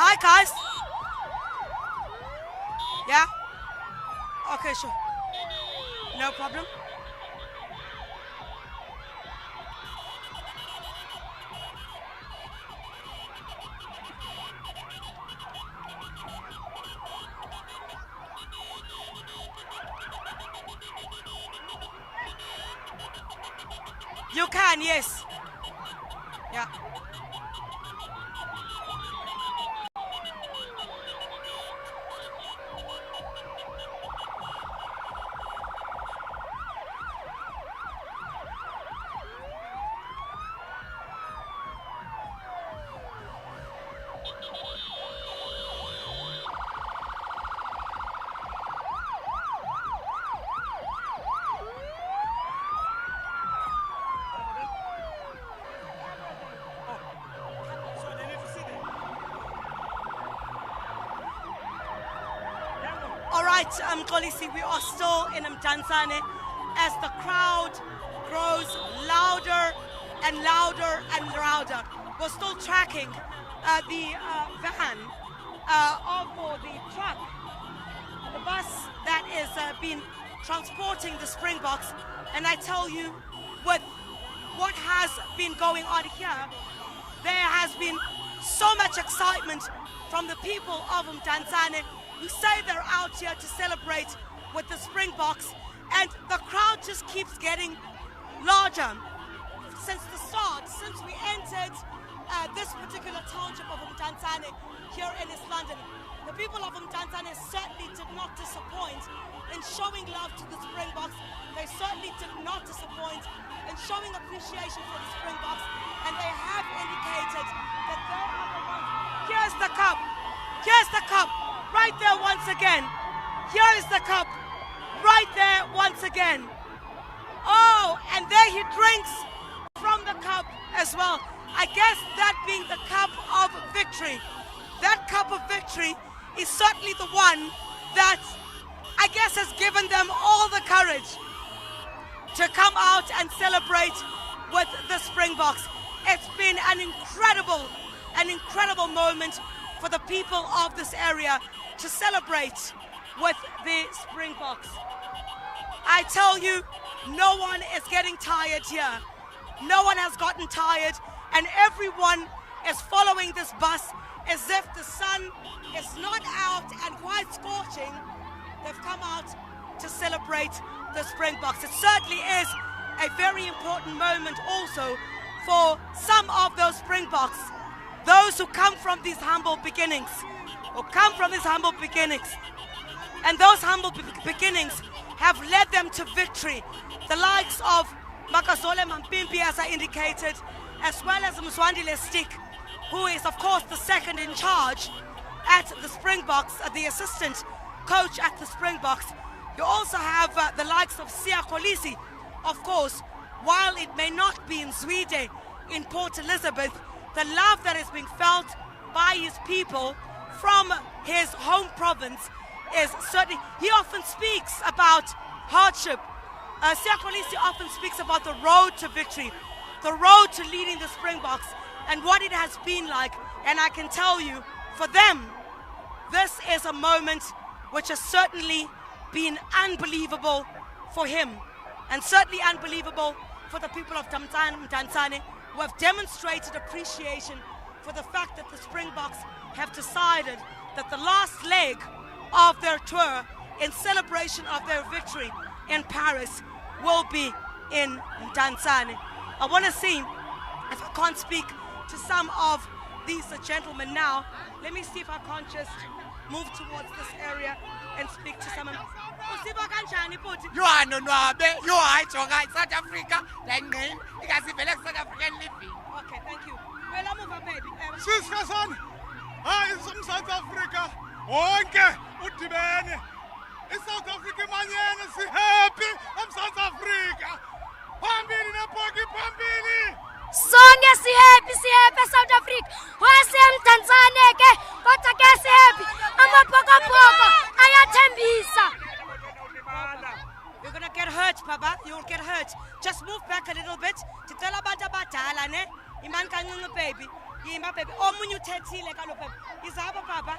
Hi guys. Yeah? Okay, sure. No problem. You can, yes. Yeah. right, Mxolisi, we are still in Mdantsane as the crowd grows louder and louder and louder. We're still tracking the van or the truck, the bus that is been transporting the Springboks. And I tell you, with what has been going on here, there has been so much excitement from the people of Mdantsane who say they're out here to celebrate with the Springboks, and the crowd just keeps getting larger. Since the start, since we entered this particular township of Mdantsane here in East London, the people of Mdantsane certainly did not disappoint in showing love to the Springboks. They certainly did not disappoint in showing appreciation for the Springboks, and they have indicated that they are the ones. Here's the cup. Here's the cup. Right there once again. Here is the cup. Right there once again. Oh, and there he drinks from the cup as well. I guess that being the cup of victory. That cup of victory is certainly the one that I guess has given them all the courage to come out and celebrate with the Springboks. It's been an incredible moment for the people of this area to celebrate with the Springboks. I tell you, no one is getting tired here. No one has gotten tired, and everyone is following this bus as if the sun is not out and quite scorching. They've come out to celebrate the Springboks. It certainly is a very important moment also for some of those Springboks, those who come from these humble beginnings, and those humble beginnings have led them to victory. The likes of Makazole Mampimpi, as I indicated, as well as Mzwandile Stick, who is of course the second in charge at the Springboks, the assistant coach at the Springboks. You also have the likes of Siya Kolisi, of course. While it may not be in Zwide, in Port Elizabeth, the love that is being felt by his people from his home province is certainly, he often speaks about hardship. Siya Kolisi often speaks about the road to victory, the road to leading the Springboks, and what it has been like. And I can tell you, for them, this is a moment which has certainly been unbelievable for him, and certainly unbelievable for the people of Mdantsane, who have demonstrated appreciation for the fact that the Springboks have decided that the last leg of their tour in celebration of their victory in Paris will be in Mdantsane. I want to see if I can't speak to some of these gentlemen now. Let me see if I can't just move towards this area and speak to some of them. You are no Webb, you are South Africa, because if South African living. Okay, thank you. Well, I'm over, baby. Sister son, I am from South Africa. Okay, udibene. South Africa manyene si happy. I'm South Africa. Phambili nepoki phambili. Sonke si happy South Africa. Wase Mdantsane ke kodwa ke si happy. Amabhokobhoko ayathembisa. You're gonna get hurt, Papa. You'll get hurt. Just move back a little bit. Titela bantu abadala ne. Iman kancinci baby. Yima baby. Omunye uthethile kalo baby. Izapha Papa.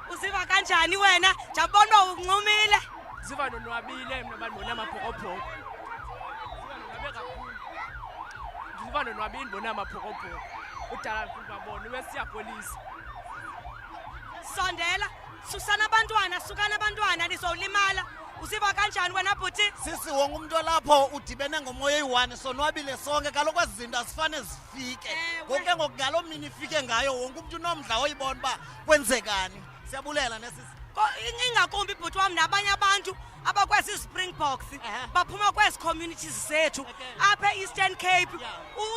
Uziva kanjani wena? Jabona unqumile. Ziva nonwabile mina bandibona amaphokopoko. Ziva nonwabile ndibona amaphokopoko. Udala ngibabona wesiya police. Sondela, susana abantwana nizolimala. Uziva kanjani wena bhuti? Sisi wonke umuntu lapho udibene ngomoya oyi-1 sonwabile sonke kaloku izinto asifane zifike. Konke ngokugalo mina ifike ngayo wonke umuntu unomdla oyibona ba kwenzekani. Siyabulela nesisi. Ingakumbi bhuti wami nabanye abantu abakwezi Springboks baphuma kwezi communities zethu apha Eastern Cape.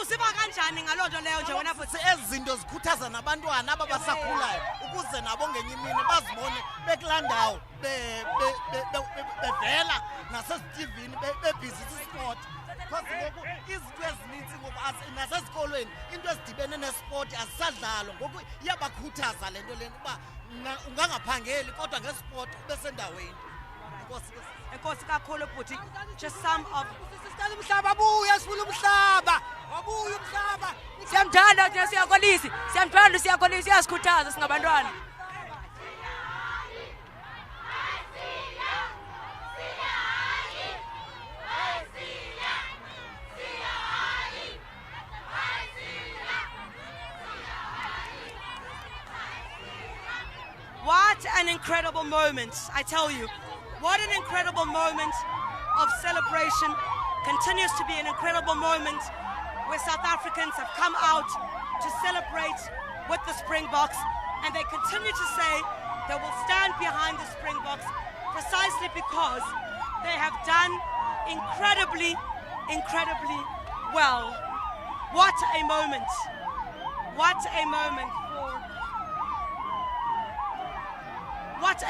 Uziva kanjani ngalonto leyo nje wena futhi? Ezinto zikhuthaza nabantwana abasakhulayo ukuze nabo ngenye imini bazibone bekulandawo bevela nasesitivini bebhizi sport. Because ngoku izinto ezininzi ngoku nasesikolweni into ezidibene nesport azisadlalwa ngoku iyabakhuthaza lento lena uba ungangaphangeli kodwa ngesport ube sendaweni. Enkosi kakhulu bhuti. Just some of umhlaba buya sifuna umhlaba wabuya umhlaba siyamthanda thina siyakolisi siyamthanda siyakolisi siyasikhuthaza singabantwana. What an incredible moment, I tell you. What an incredible moment of celebration. Continues to be an incredible moment where South Africans have come out to celebrate with the Springboks, and they continue to say they will stand behind the Springboks precisely because they have done incredibly, incredibly well. What a moment. What a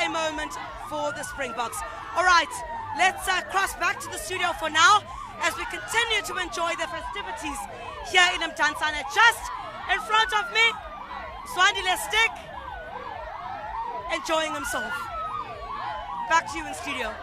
moment for the Springboks. All right, let's cross back to the studio for now as we continue to enjoy the festivities here in Mdantsane. Just in front of me, Swandile Stick enjoying himself. Back to you in studio.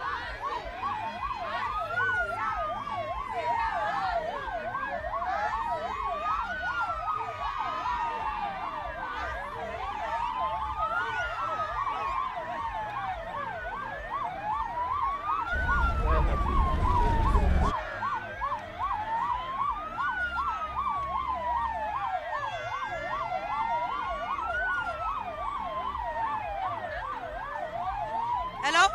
Hello?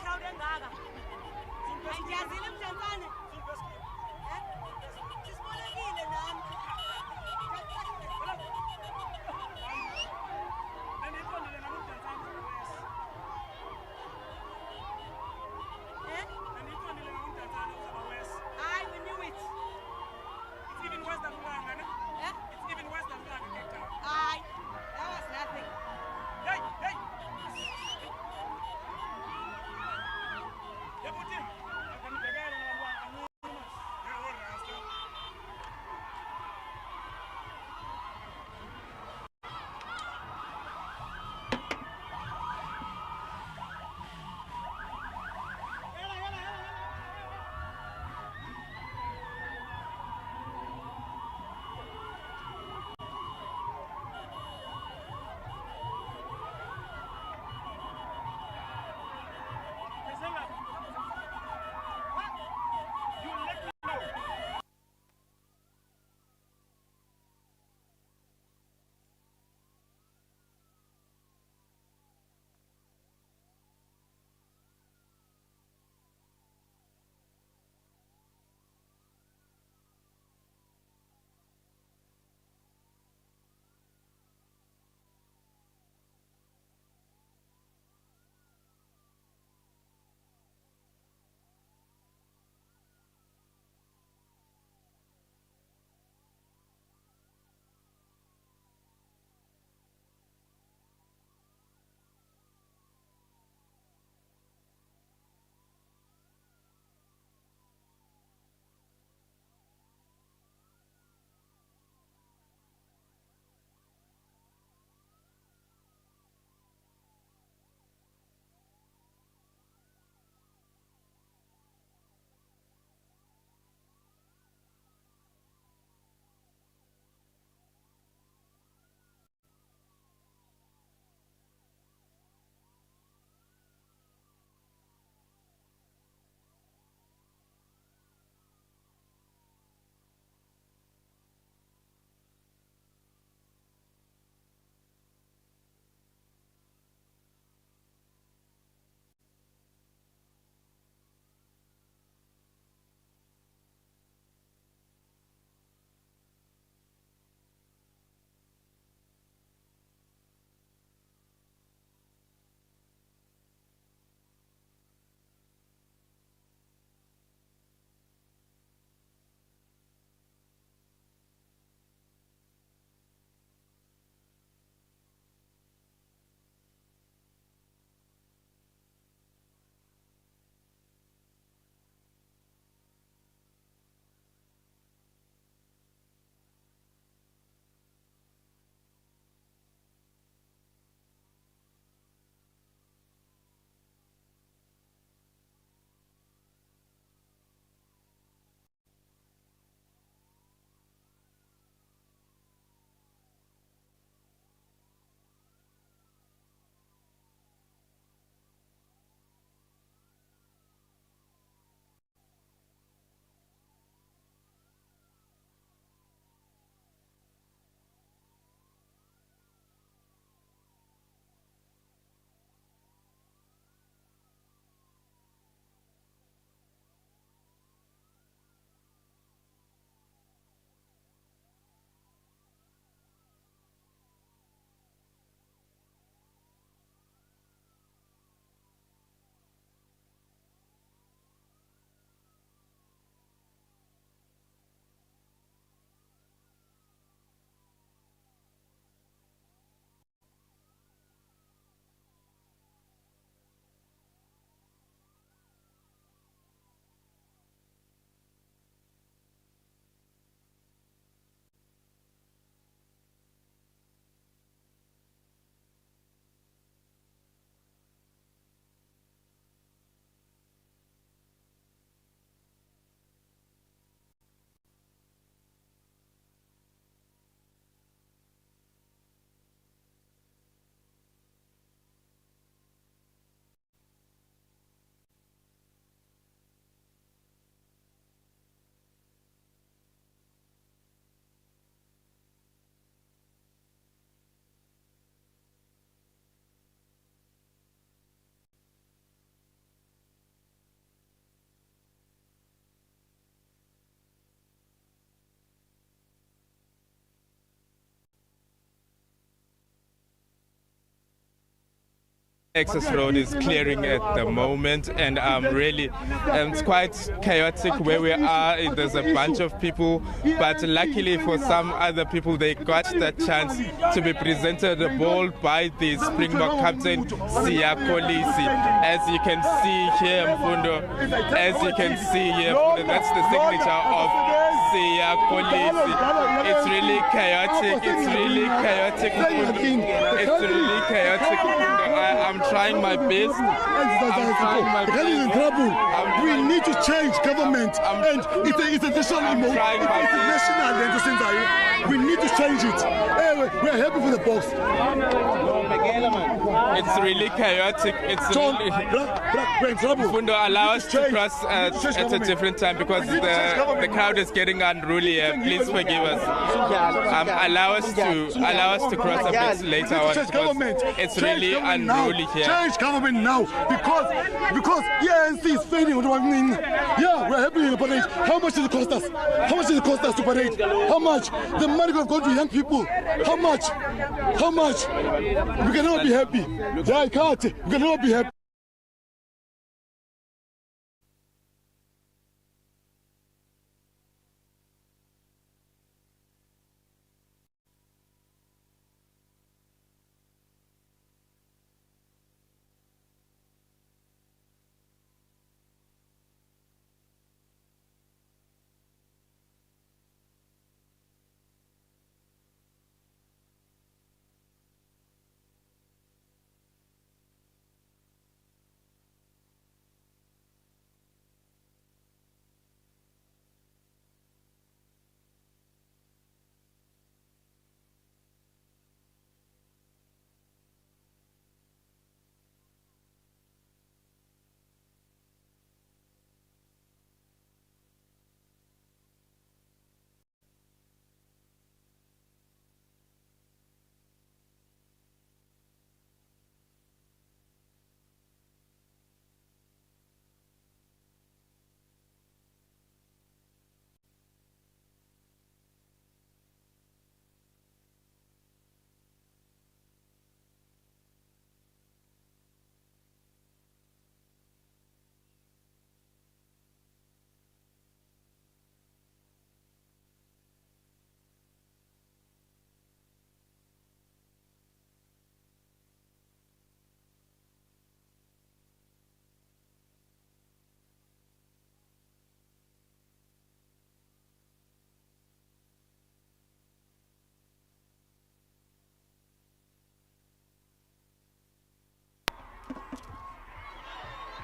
Crowd engaka ayiyazile Mdantsane sisibolekile nami we knew it. It's even worse than Luganga, no? It's even worse than Luganga. That was nothing. Hey! Access road is clearing at the moment, and really it's quite chaotic where we are. There's a bunch of people, but luckily for some other people, they got the chance to be presented the ball by the Springbok captain, Siya Kolisi. As you can see here, Mfundo, as you can see here, Mfundo, that's the signature of Siya Kolisi. It's really chaotic. It's really chaotic. It's really chaotic. I'm trying my best. The country is in trouble. We need to change government, and it's a national. We need to change it. We are happy for the box. It's really chaotic. It's really. Fundo, allow us to cross at a different time because the crowd is getting unruly here. Please forgive us. Allow us to cross a bit later on because it's really unruly here. Change government now because ENC is failing. Yeah, we're happy in the parade. How much does it cost us? How much does it cost us to parade? How much? The money will go to young people. How much? How much? We cannot be happy. Yeah, I can't. We cannot be happy.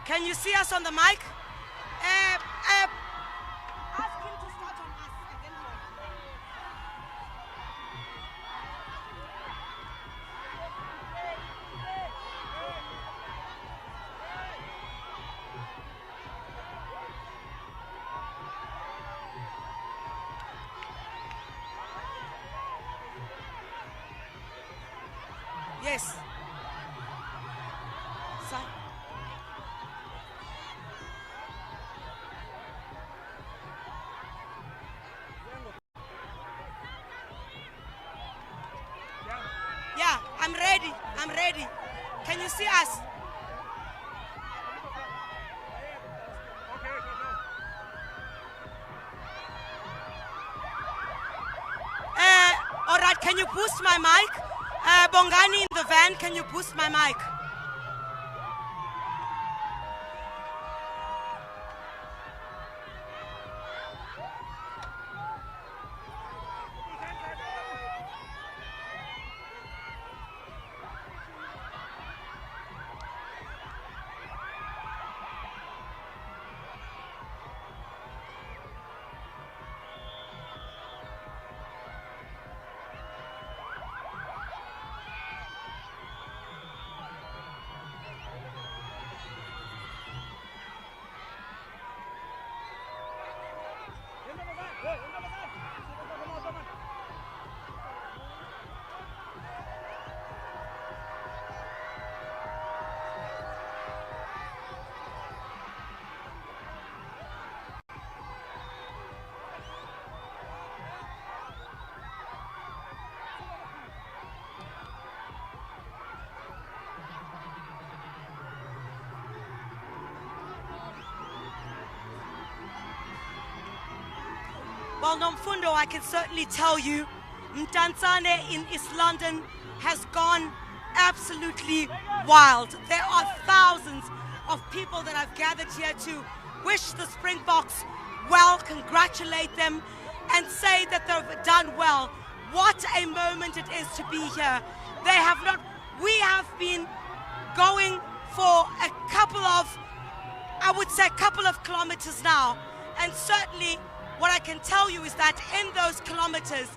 Can you see us on the mic? Ask him to start on us and then yes. Yeah, I'm ready. I'm ready. Can you see us? All right, can you boost my mic? Bongani in the van, can you boost my mic? Well, Nomfundo, I can certainly tell you, Mtanzane in East London has gone absolutely wild. There are thousands of people that have gathered here to wish the Springboks well, congratulate them, and say that they've done well. What a moment it is to be here. We have been going for a couple of kilometers now, and certainly what I can tell you is that in those kilometers,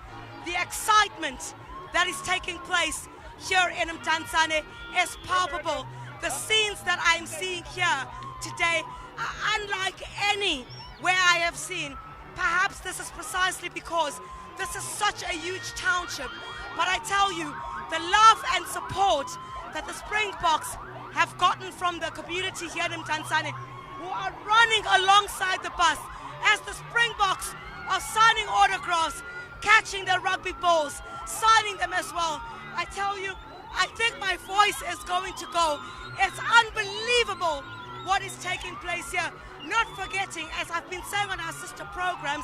the excitement that is taking place here in Mtanzane is palpable. The scenes that I'm seeing here today are unlike any where I have seen. Perhaps this is precisely because this is such a huge township. But I tell you, the love and support that the Springboks have gotten from the community here in Mtanzane, who are running alongside the bus as the Springboks are signing autographs, catching their rugby balls, signing them as well. I tell you, I think my voice is going to go. It's unbelievable what is taking place here. Not forgetting, as I've been saying on our sister programs,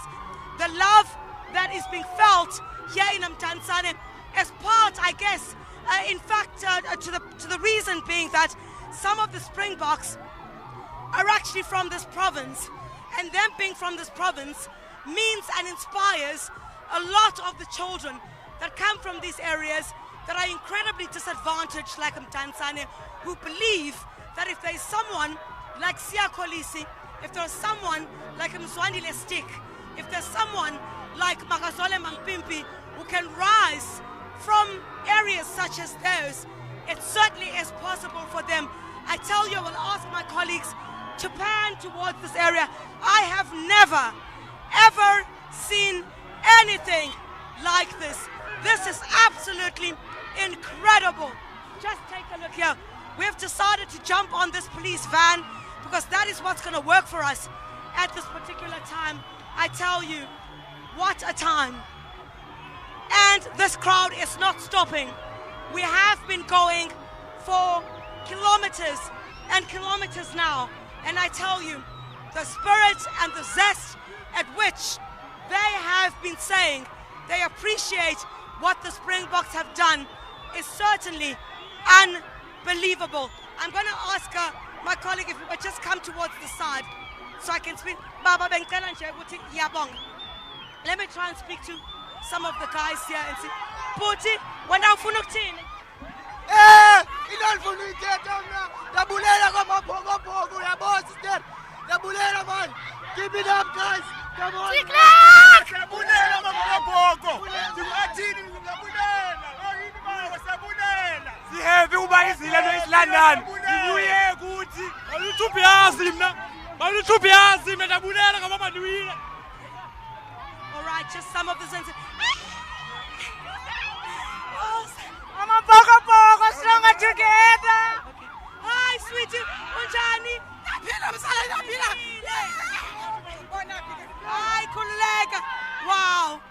the love that is being felt here in Mtanzane as part, I guess, to the reason being that some of the Springboks are actually from this province, and them being from this province means and inspires a lot of the children that come from these areas that are incredibly disadvantaged, like Mtanzane, who believe that if there is someone like Siya Kolisi, if there's someone like Mzwandile Stick, if there's someone like Makazole Mampimpi who can rise from areas such as those, it certainly is possible for them. I tell you, I will ask my colleagues to pan towards this area. I have never, ever seen anything like this. This is absolutely incredible. Just take a look here. We've decided to jump on this police van because that is what's going to work for us at this particular time. I tell you, what a time. And this crowd is not stopping. We have been going for kilometers and kilometers now. And I tell you, the spirit and the zest at which they have been saying they appreciate what the Springboks have done is certainly unbelievable. I'm going to ask my colleague if we would just come towards the side so I can speak. Let me try and speak to some of the guys here and see. Puti, when I'm funuktini. Keep it up, guys. Come on. Sihappy uba izila no East London. Ibuye ukuthi aluthuphyazi mina. Aluthuphyazi mina ndabulela ngaba ndiwile. All right, just some of the sense. I'm a boko stronger together. Hi, sweetie. Unjani? Hi, Kululega. Wow.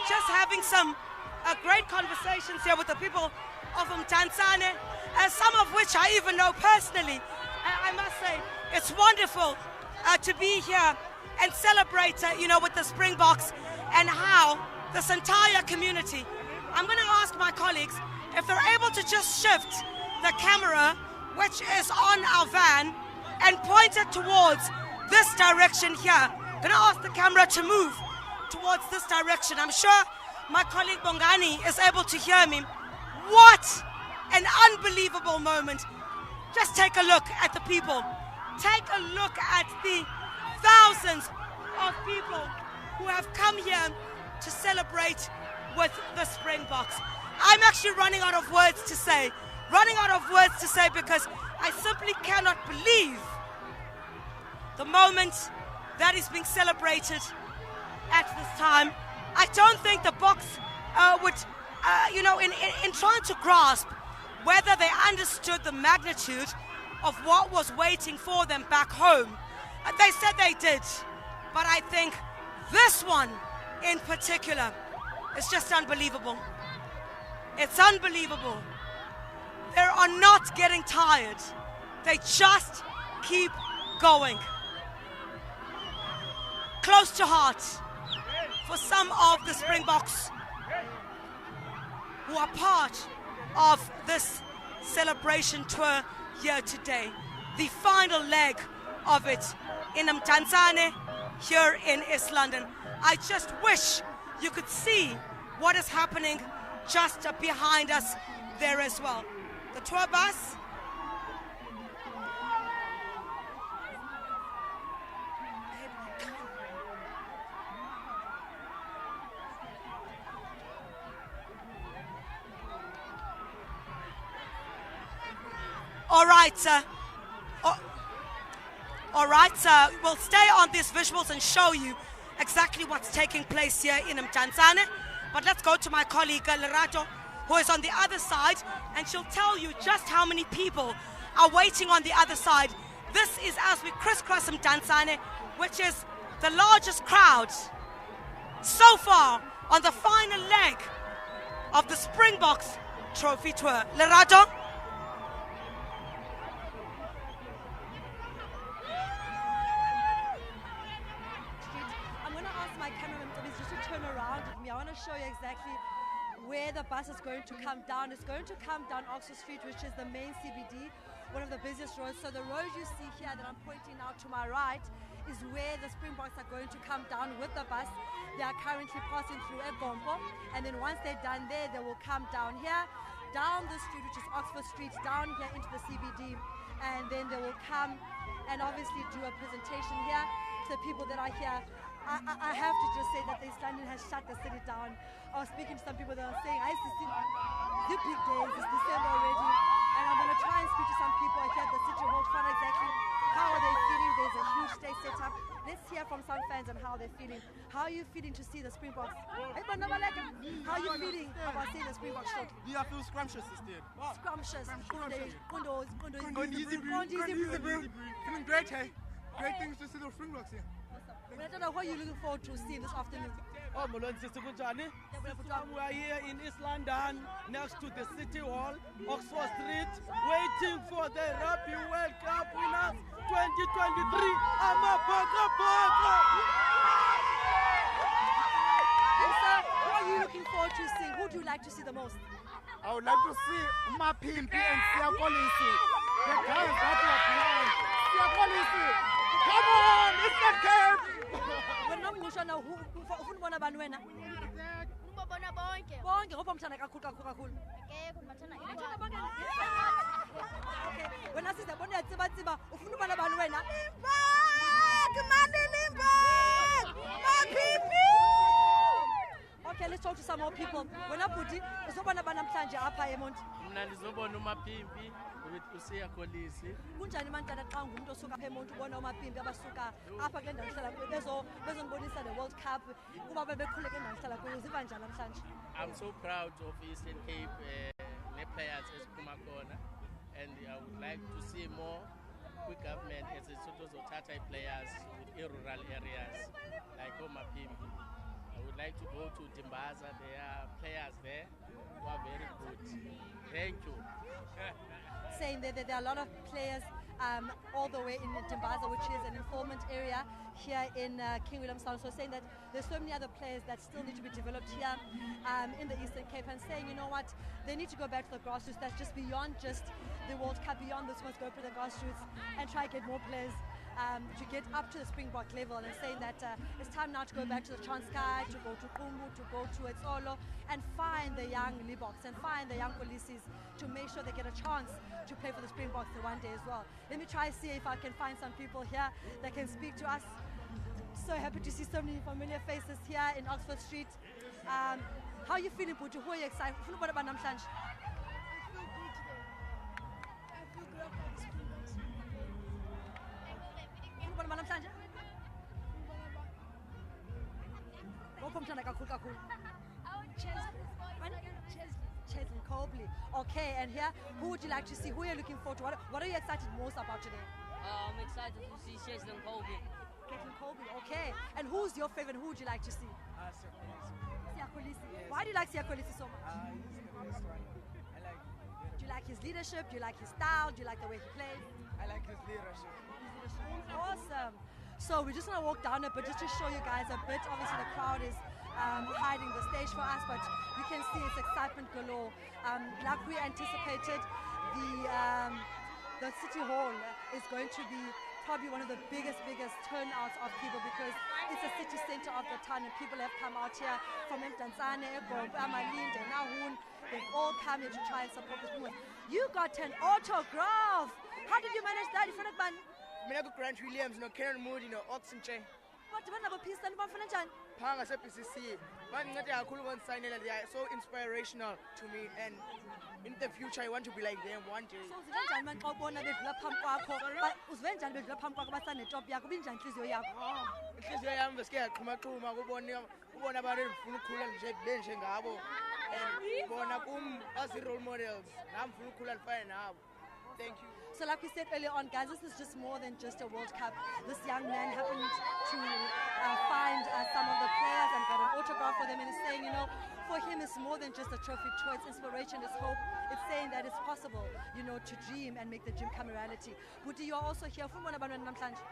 Just having some great conversations here with the people of Mtanzane, some of which I even know personally. I must say, it's wonderful to be here and celebrate, with the Springboks and how this entire community. I'm going to ask my colleagues if they're able to just shift the camera, which is on our van, and point it towards this direction here. I'm going to ask the camera to move towards this direction. I'm sure my colleague Bongani is able to hear me. What an unbelievable moment. Just take a look at the people. Take a look at the thousands of people who have come here to celebrate with the Springboks. I'm actually running out of words to say. Because I simply cannot believe the moment that is being celebrated at this time. I don't think the Boks would, in trying to grasp whether they understood the magnitude of what was waiting for them back home. They said they did, but I think this one in particular is just unbelievable. It's unbelievable. They are not getting tired. They just keep going. Close to heart. for some of the Springboks who are part of this celebration tour here today. The final leg of it in Mdantsane here in East London. I just wish you could see what is happening just behind us there as well. The tour bus. All right, we'll stay on these visuals and show you exactly what's taking place here in Mdantsane. But let's go to my colleague Lerato, who is on the other side, and she'll tell you just how many people are waiting on the other side. This is as we crisscross Mdantsane, which is the largest crowd so far on the final leg of the Springboks Trophy Tour. Lerato? I want to show you exactly where the bus is going to come down. It's going to come down Oxford Street, which is the main CBD, one of the busiest roads. So the road you see here that I'm pointing out to my right is where the Springboks are going to come down with the bus. They are currently passing through Egompo, and then once they're done there, they will come down here, down the street, which is Oxford Street, down here into the CBD, and then they will come and obviously do a presentation here to the people that are here. I have to just say that East London has shut the city down. I was speaking to some people that are saying, I used to see the big days, it's December already, and I'm going to try and speak to some people here at the City Hall to find out exactly how are they feeling. There's a huge stage set up. Let's hear from some fans on how they're feeling. How are you feeling to see the Springboks? How are you feeling about seeing the Springboks show? I feel scrumptious instead. Scrumptious. Feeling great, hey? Great things to see the Springboks here. What are you looking forward to seeing this afternoon? Oh, Molonzi Sikunjani. We are here in East London, next to the City Hall, Oxford Street, waiting for the Rugby World Cup winners 2023. Amapaka. And so, what are you looking forward to seeing? Who do you like to see the most? I would like to see Mapimpi and Siakolisi. The guys that are behind. Siakolisi. Come on, it's the game! Wena mngusho na ufuna ubona bani wena? Ubona bonke. Bonke ngoba mthanda kakhulu. Akekho mathanda Okay, wena sizabona yatsiba ufuna ubona bani wena? Okay, let's talk to some more people. Wena bhuti uzobona bani namhlanje apha eMonti? Mna ndizobona uMapimpi usiya Kolisi. Kunjani mantana xa ngumuntu osuka apha eMonti ubona uMapimpi abasuka apha kule ndawo ihlala bezonibonisa the World Cup kuba bebekhule kule ndawo ihlala kuyo uziva njani namhlanje? I'm so proud of Eastern Cape ne-players esiphuma khona, and I would like to see more kwi-government ezizothatha i-players with rural areas like oMapimpi. I would like to go to Dimbaza. There are players there who are very good. Thank you. Saying that there are a lot of players all the way in Dimbaza, which is an informant area here in King William Sound. So saying that there's so many other players that still need to be developed here in the Eastern Cape, and saying, you know what, they need to go back to the grassroots. That's just beyond just the World Cup, beyond this one's go to the grassroots and try to get more players to get up to the Springbok level, and saying that it's time now to go back to the Transkei, to go to Kumbu, to go to Etsolo, and find the young Liboks and find the young Policies to make sure they get a chance to play for the Springboks one day as well. Let me try see if I can find some people here that can speak to us. So happy to see so many familiar faces here in Oxford Street. How are you feeling, Putu? Who are you excited? What about Namhlanje? Cheslin Cobley. Okay, and here, who would you like to see? Who are you looking forward to? What are you excited most about today? I'm excited to see Cheslin Cobley. Cheslin Cobley, okay. And who's your favorite? Who would you like to see? Siakolisi. Yes. Why do you like Siakolisi so much? He's the best one. I like him. Do you like his leadership? Do you like his style? Do you like the way he plays? I like his leadership. Awesome. So we're just going to walk down a bit just to show you guys a bit. Obviously the crowd is hiding the stage for us, but you can see it's excitement galore. Like we anticipated, the City Hall is going to be probably one of the biggest turnouts of people because it's a city center of the town and people have come out here from Mdantsane, Egombe, Amalinde, Nahun. They've all come here to try and support this movement. You got an autograph. How did you manage that? You Mina Grant Williams, no Karen Moody, no Oxen Che. What do you want to piece and Panga SABC. They are so inspirational to me, and in the future I want to be like them one day. Inhliziyo yami beske yaqhumaqhuma kubona abantu engifuna ukukhula nje ngabo, and bona kum as role models nami ngifuna ukukhula ngifane nabo. Thank you. So like we said earlier on, guys, this is just more than just a World Cup. This young man happened to find some of the players and got an autograph for them, and is saying, you know, for him it's more than just a trophy tour. It's inspiration, it's hope. It's saying that it's possible, you know, to dream and make the dream come a reality. Buti, you are also here. Ufuna abantu namhlanje?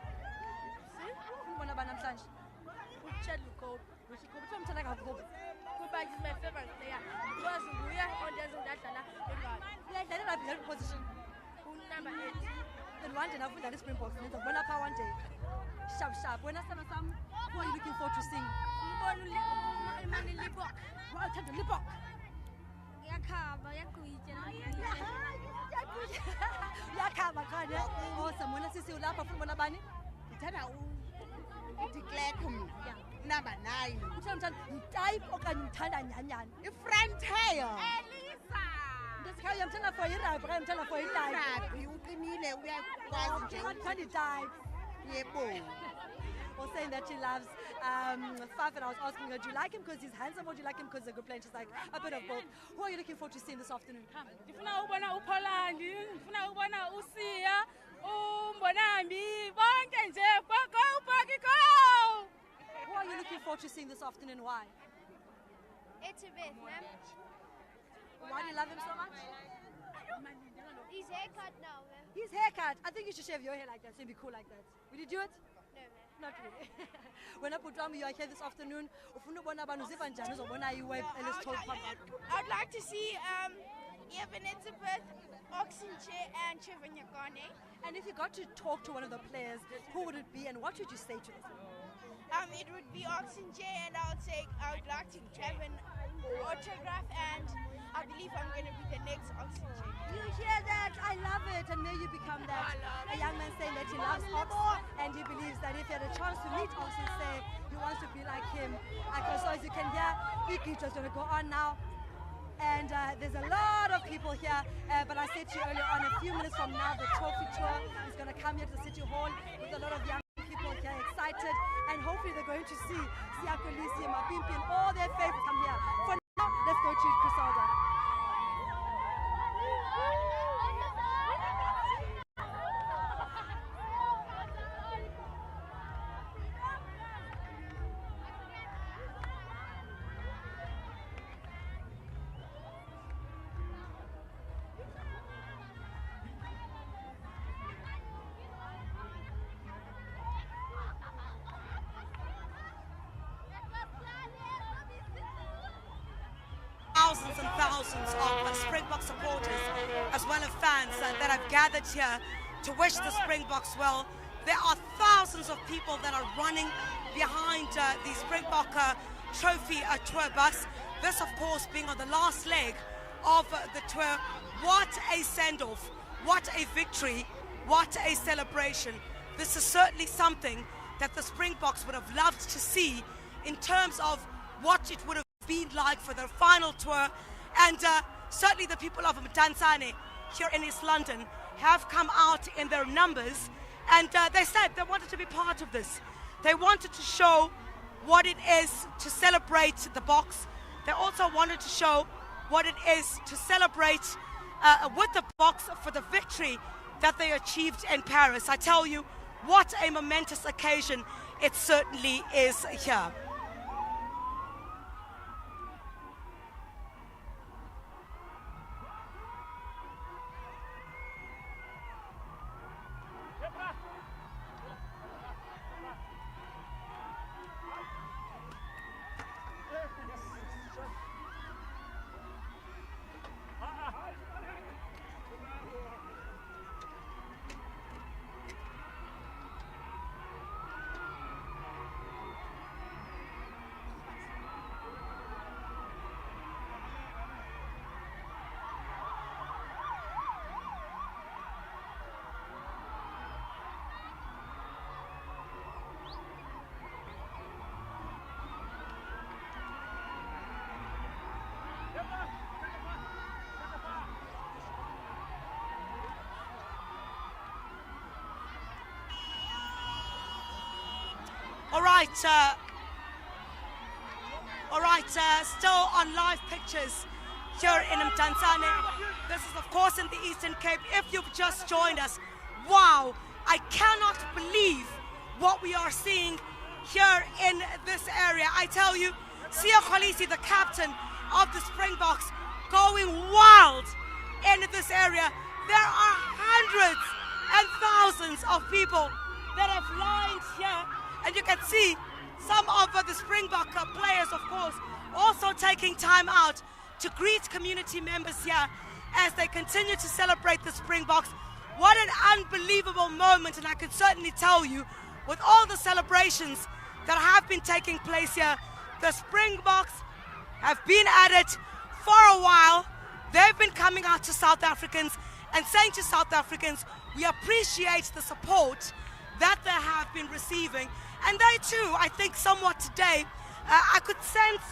Ufuna abantu namhlanje? Lukobe. Kuba is my favorite player. Because we are on the position. Number 8. Then one day, I've done the Springboks. Then one up one day. Sharp. When I who are you looking forward to seeing? Well, tell the Lipok. Awesome. When I see you laugh from Bonabani, declare number 9. Type or can you tell Yan? A friend tail. I'm telling for you, I'm telling for you. You can or saying that she loves Faf, and I was asking her, do you like him because he's handsome or do you like him because he's a good player? She's like, a bit of both. Who are you looking forward to seeing this afternoon? Who are you looking forward to seeing this afternoon? Why? It's a bit, Why do you love him so much? His haircut now, His haircut. I think you should shave your hair like that so you'd be cool like that. Will you do it? No, man. Not really. When I put you are here this afternoon, I'd like to see Evan Elizabeth, Oxenche, and Trevor Nyakane. And if you got to talk to one of the players, who would it be and what would you say to them? It would be Oxenche, and I would like to have an autograph, and I believe I'm going to be the next Oxenche. You hear that? I love it, and may you become that. A young man saying that he loves Ox, and he believes that if he had a chance to meet Ox and say he wants to be like him. So as you can hear, Iki is going to go on now. And there's a lot of people here, but I said to you earlier on, a few minutes from now, the trophy tour is going to come here to the City Hall with a lot of young people here excited, and hopefully they're going to see Siakolisi, Mapimpi, and all their favorites come here. For now, let's go to Griselda. Thousands and thousands of Springbok supporters, as well as fans that have gathered here to wish the Springboks well. There are thousands of people that are running behind the Springbok trophy tour bus. This, of course, being on the last leg of the tour. What a send-off, what a victory, what a celebration. This is certainly something that the Springboks would have loved to see in terms of what it would have been like for their final tour, and certainly the people of Mdantsane here in East London have come out in their numbers, and they said they wanted to be part of this. They wanted to show what it is to celebrate the Boks. They also wanted to show what it is to celebrate with the Boks for the victory that they achieved in Paris. I tell you, what a momentous occasion it certainly is here. All right, still on live pictures here in Mdantsane. This is, of course, in the Eastern Cape. If you've just joined us, wow, I cannot believe what we are seeing here in this area. I tell you, Sia Kholisi, the captain of the Springboks, going wild in this area. There are hundreds and thousands of people that have lined here, and you can see some of the Springbok players, of course, also taking time out to greet community members here as they continue to celebrate the Springboks. What an unbelievable moment, and I can certainly tell you, with all the celebrations that have been taking place here, the Springboks have been at it for a while. They've been coming out to South Africans and saying to South Africans, we appreciate the support that they have been receiving. And they too, I think somewhat today, I could sense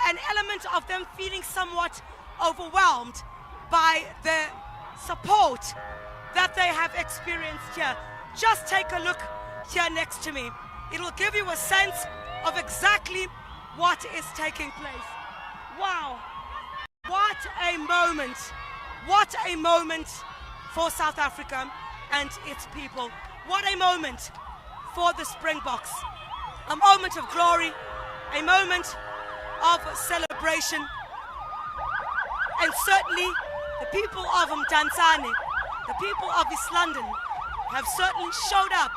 an element of them feeling somewhat overwhelmed by the support that they have experienced here. Just take a look here next to me. It will give you a sense of exactly what is taking place. Wow, what a moment. What a moment for South Africa and its people. What a moment for the Springboks. A moment of glory, a moment of celebration. And certainly the people of Mdantsane, the people of East London, have certainly showed up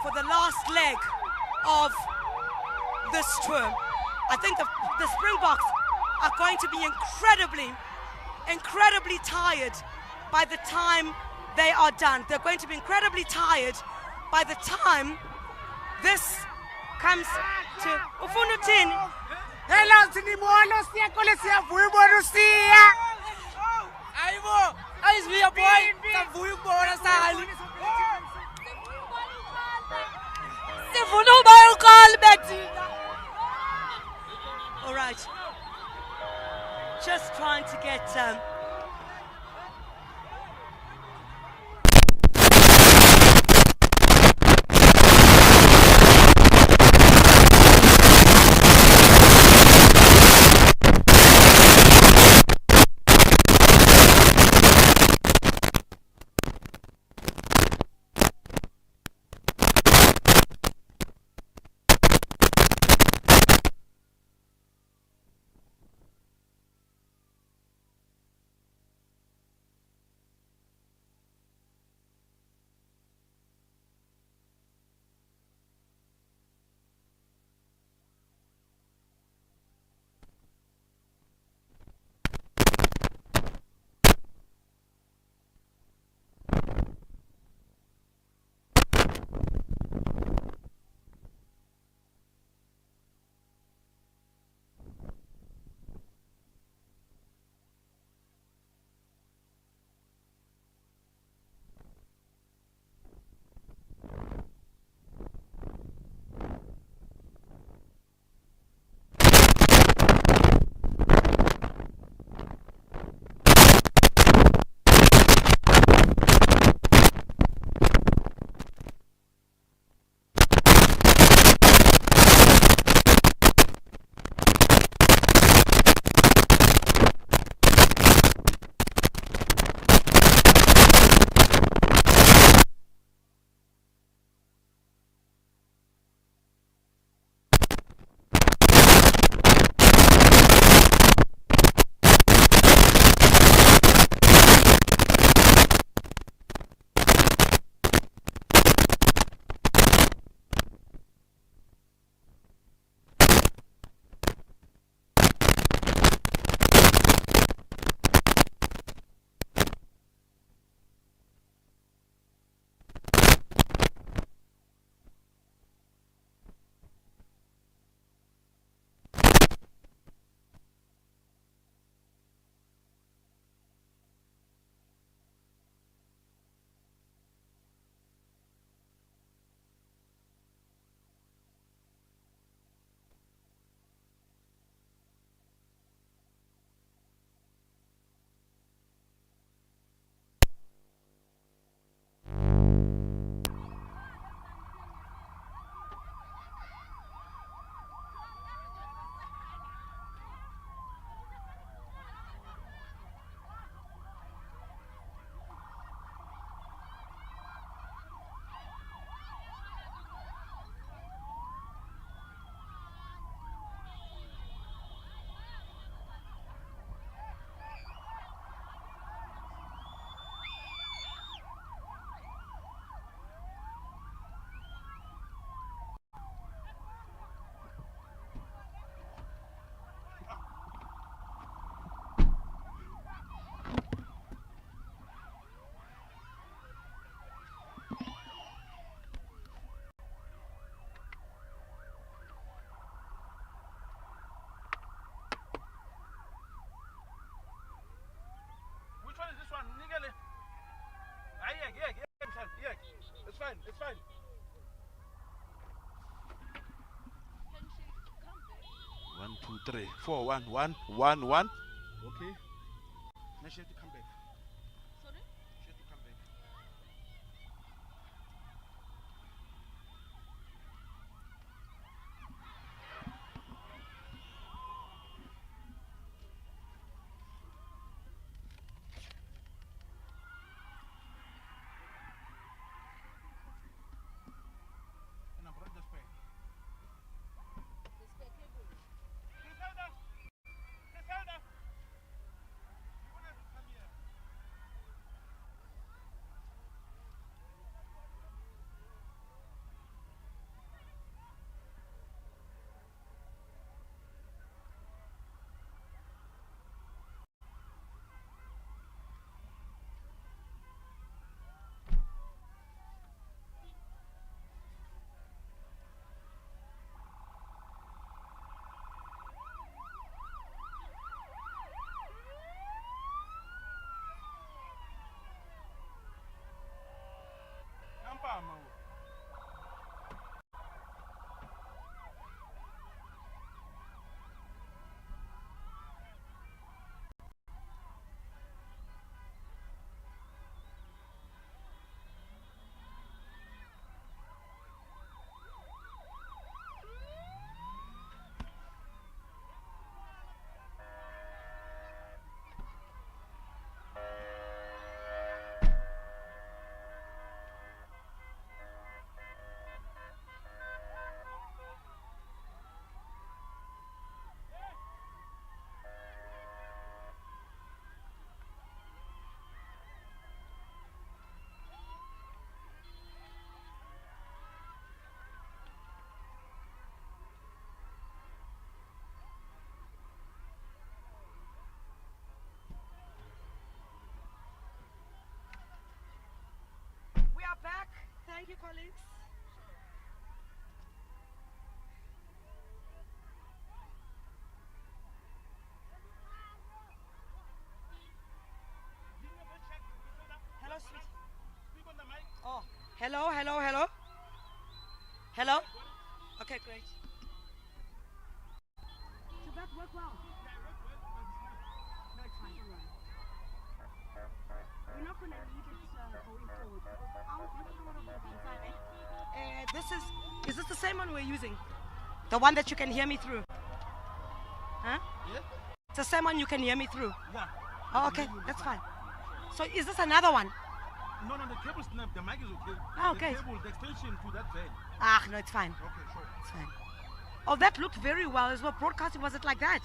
for the last leg of this tour. I think the Springboks are going to be incredibly tired by the time they are done. They're going to be incredibly tired by the time this comes to Ufunutin. Hello, Sinimono, Siakole, Siavuibo, Sia. Aivo, is me a boy, Savuibo, Sali. All right, just trying to get 3, 4, 1, 1, 1, 1. Okay. Now she have to come back. Sorry? She have to come back. And I brought the spare. Griselda! Griselda! You wanna come here? Nampama. We are back. Thank you, colleagues. Hello, sweet. Oh, hello, hello, hello. Hello? Okay, great. Did that work well? No, it's fine. We're not going to need it going forward. Is this the same one we're using? The one that you can hear me through? Huh? Yeah? It's the same one you can hear me through? Yeah. Oh, okay, that's fine. So is this another one? No, the cable snap, the mic is okay. Ah, okay. The cable, the extension to that van. Ah, no, it's fine. Okay, sure. It's fine. Oh, that looked very well as well. Broadcasting, was it like that?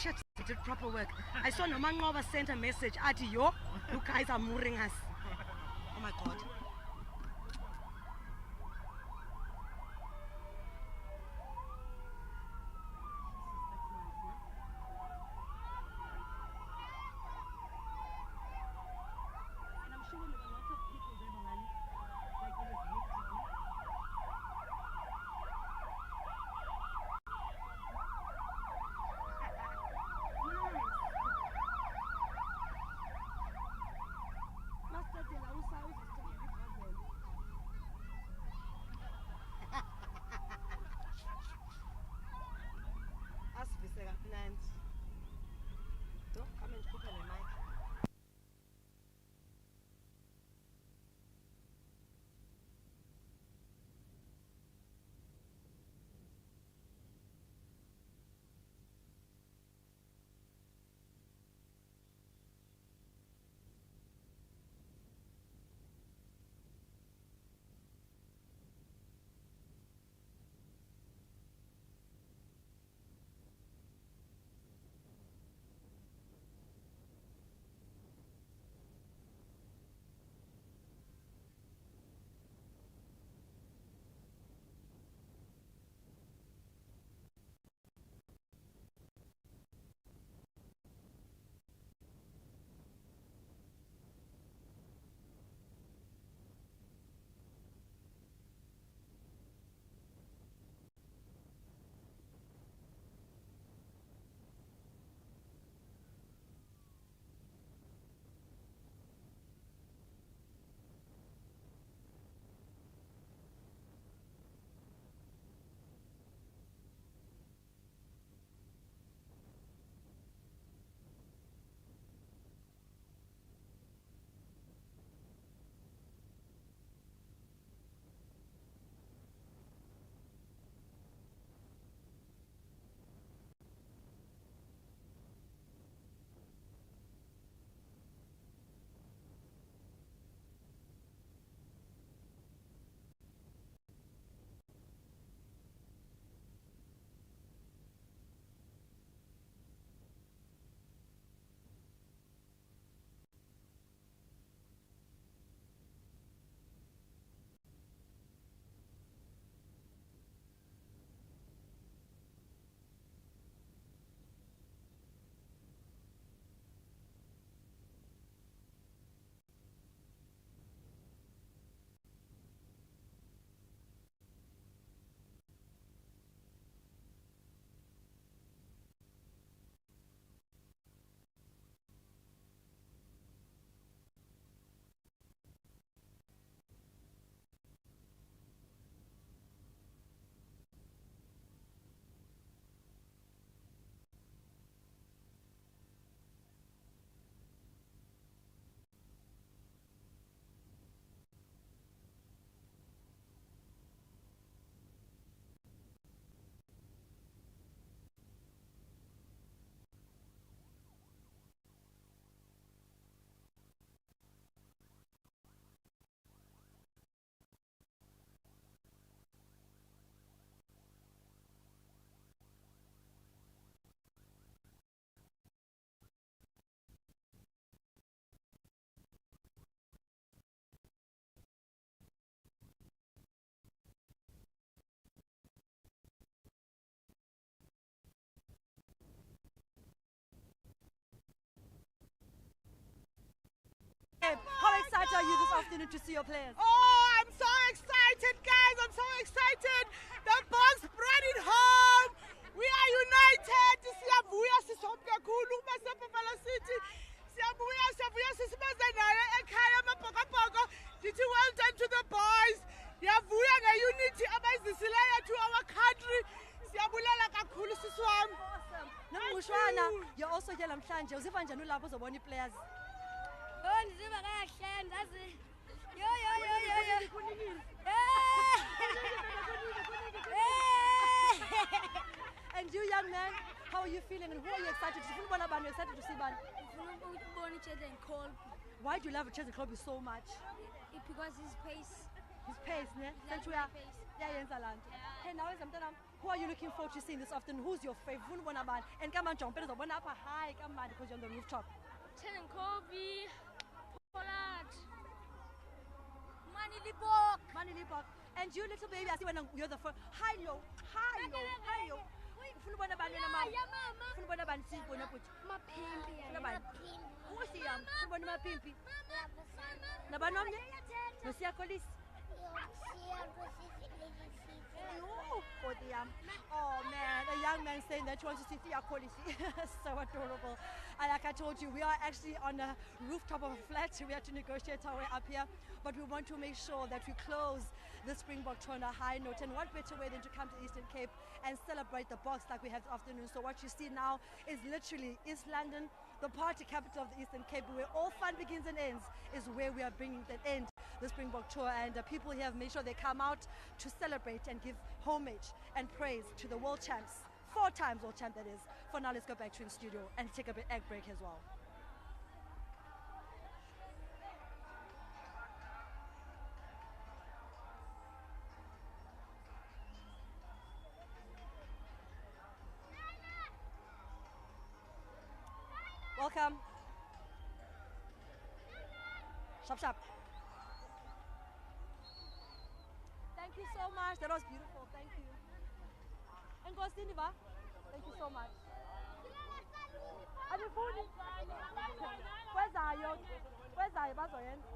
Shit, it did proper work. I saw Nomangova sent a message. Ati, yo, you guys are mooring us. Oh my God. And I'm sure there were lots of people there, Malani. Like, it was beautiful. Master de la USA is afternoon to see your players? Oh, I'm so excited, guys. I'm so excited. The Boks brought it home. We are united. Siyavuya sisonke kakhulu uma sePhofala City. Siyavuya sisibaza nayo ekhaya amabhokabhoko. Ndithi well done to the boys. Siyavuya ngeunity abayizisileyo to our country. Siyabulela kakhulu sisi wami. Nombushwana, you're also here namhlanje. Uziva njani ulapho uzobona ii-players? Oh, ndiziva kahle ndazi. Yo. And you, young man, how are you feeling and who are you excited to see? You're excited to see Bani? Why do you love Chelsea Club so much? Because his pace. His pace, ne? Yeah. Hey, now who are you looking forward to seeing this afternoon? Who's your favorite? And come on, John, up high, come on, because you're on the rooftop. Tenen Kobe, Pollard, Manny Libok. And you, little baby, I see when you're the first. Hi, yo. Oh man, a young man saying that he wants to see Tia Kolisi. So adorable. And like I told you, we are actually on the rooftop of a flat. We have to negotiate our way up here, but we want to make sure that we close the Springbok tour on a high note. And what better way than to come to Eastern Cape and celebrate the Boks like we have this afternoon. So what you see now is literally East London, the party capital of the Eastern Cape, where all fun begins and ends, is where we are bringing the end the Springbok tour. And the people here have made sure they come out to celebrate and give homage and praise to the world champs, 4 times world champ that is. For now, let's go back to the studio and take a egg break as well. Welcome. Shop. Thank you so much. That was beautiful. Thank you. And Gosiniva, thank you so much. Anifuni. Kwezayo bazoyenza.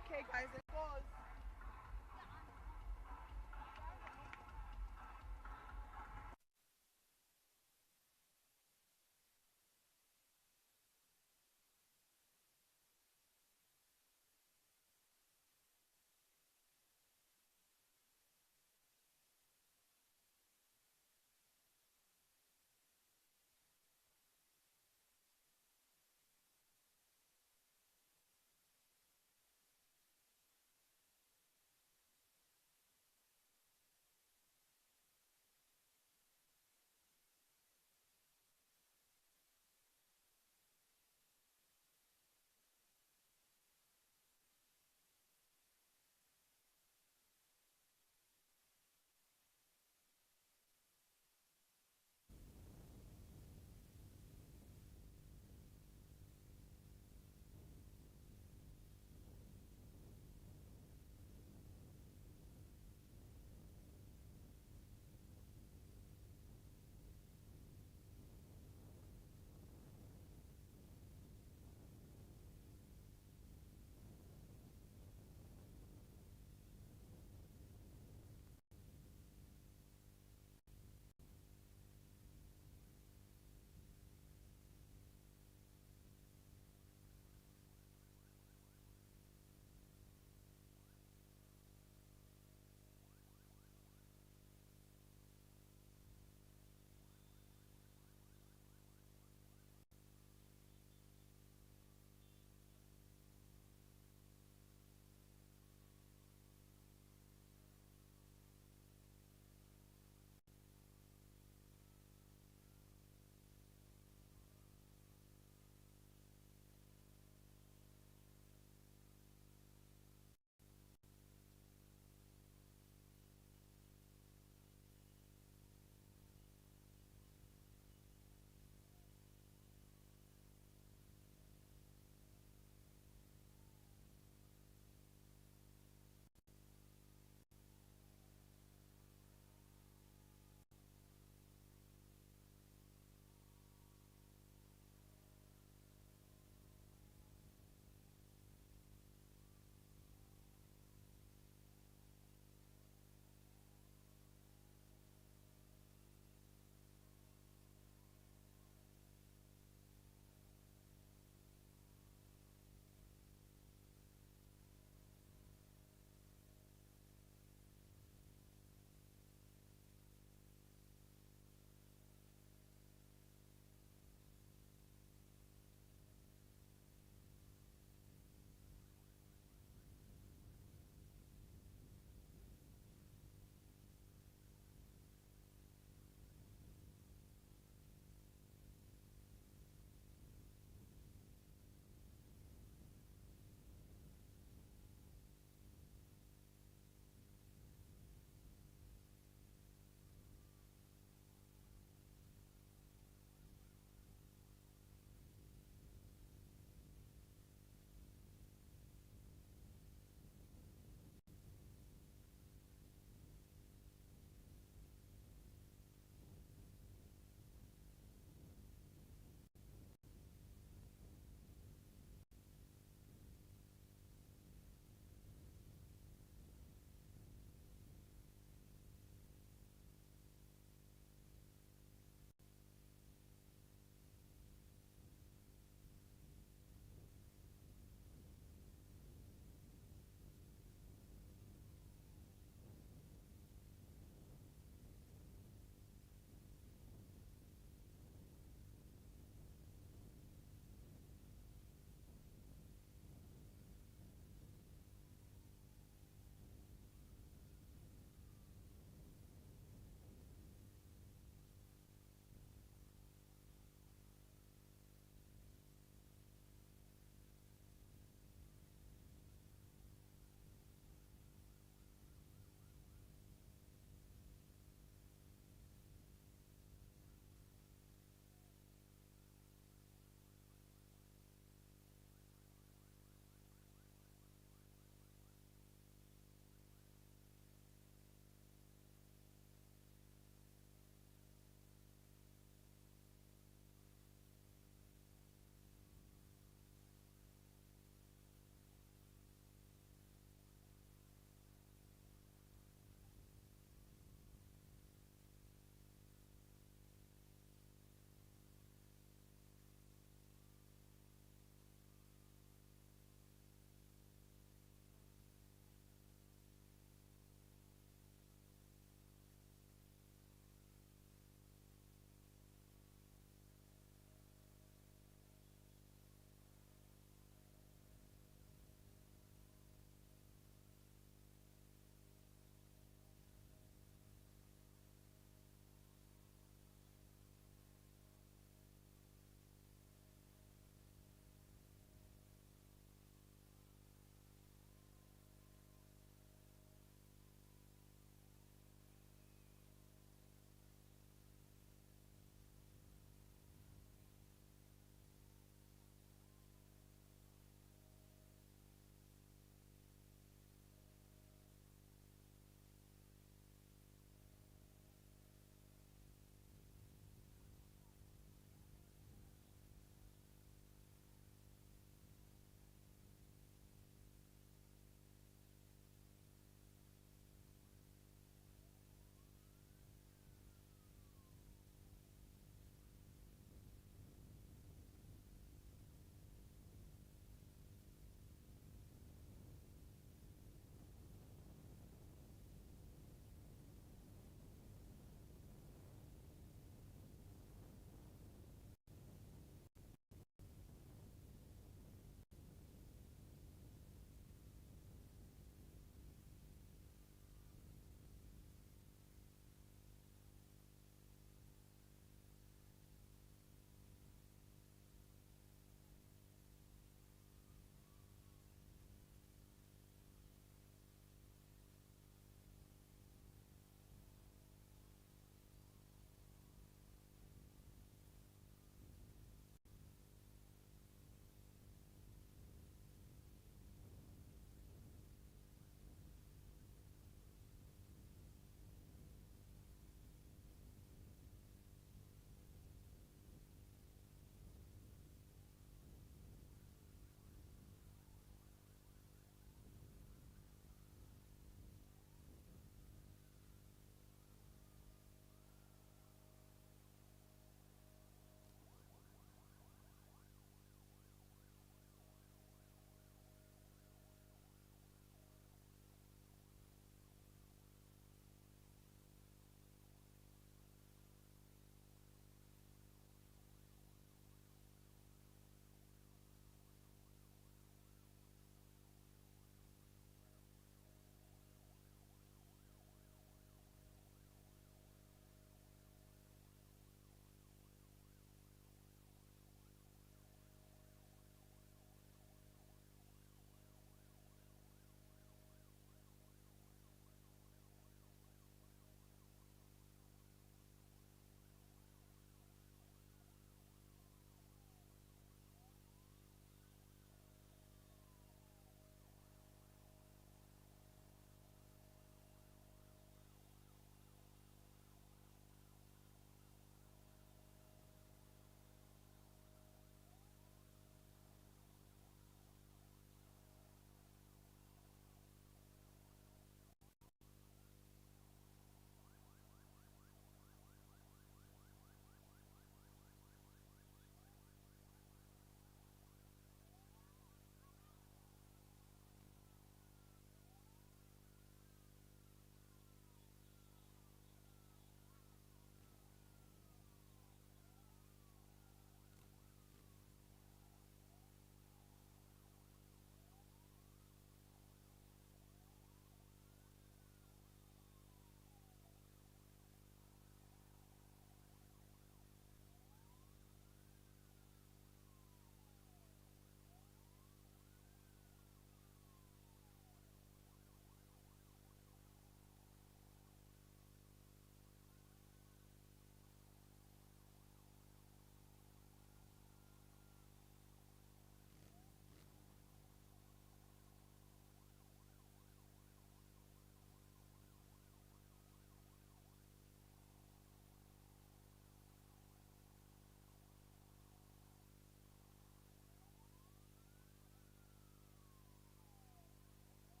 Okay, guys, it goes.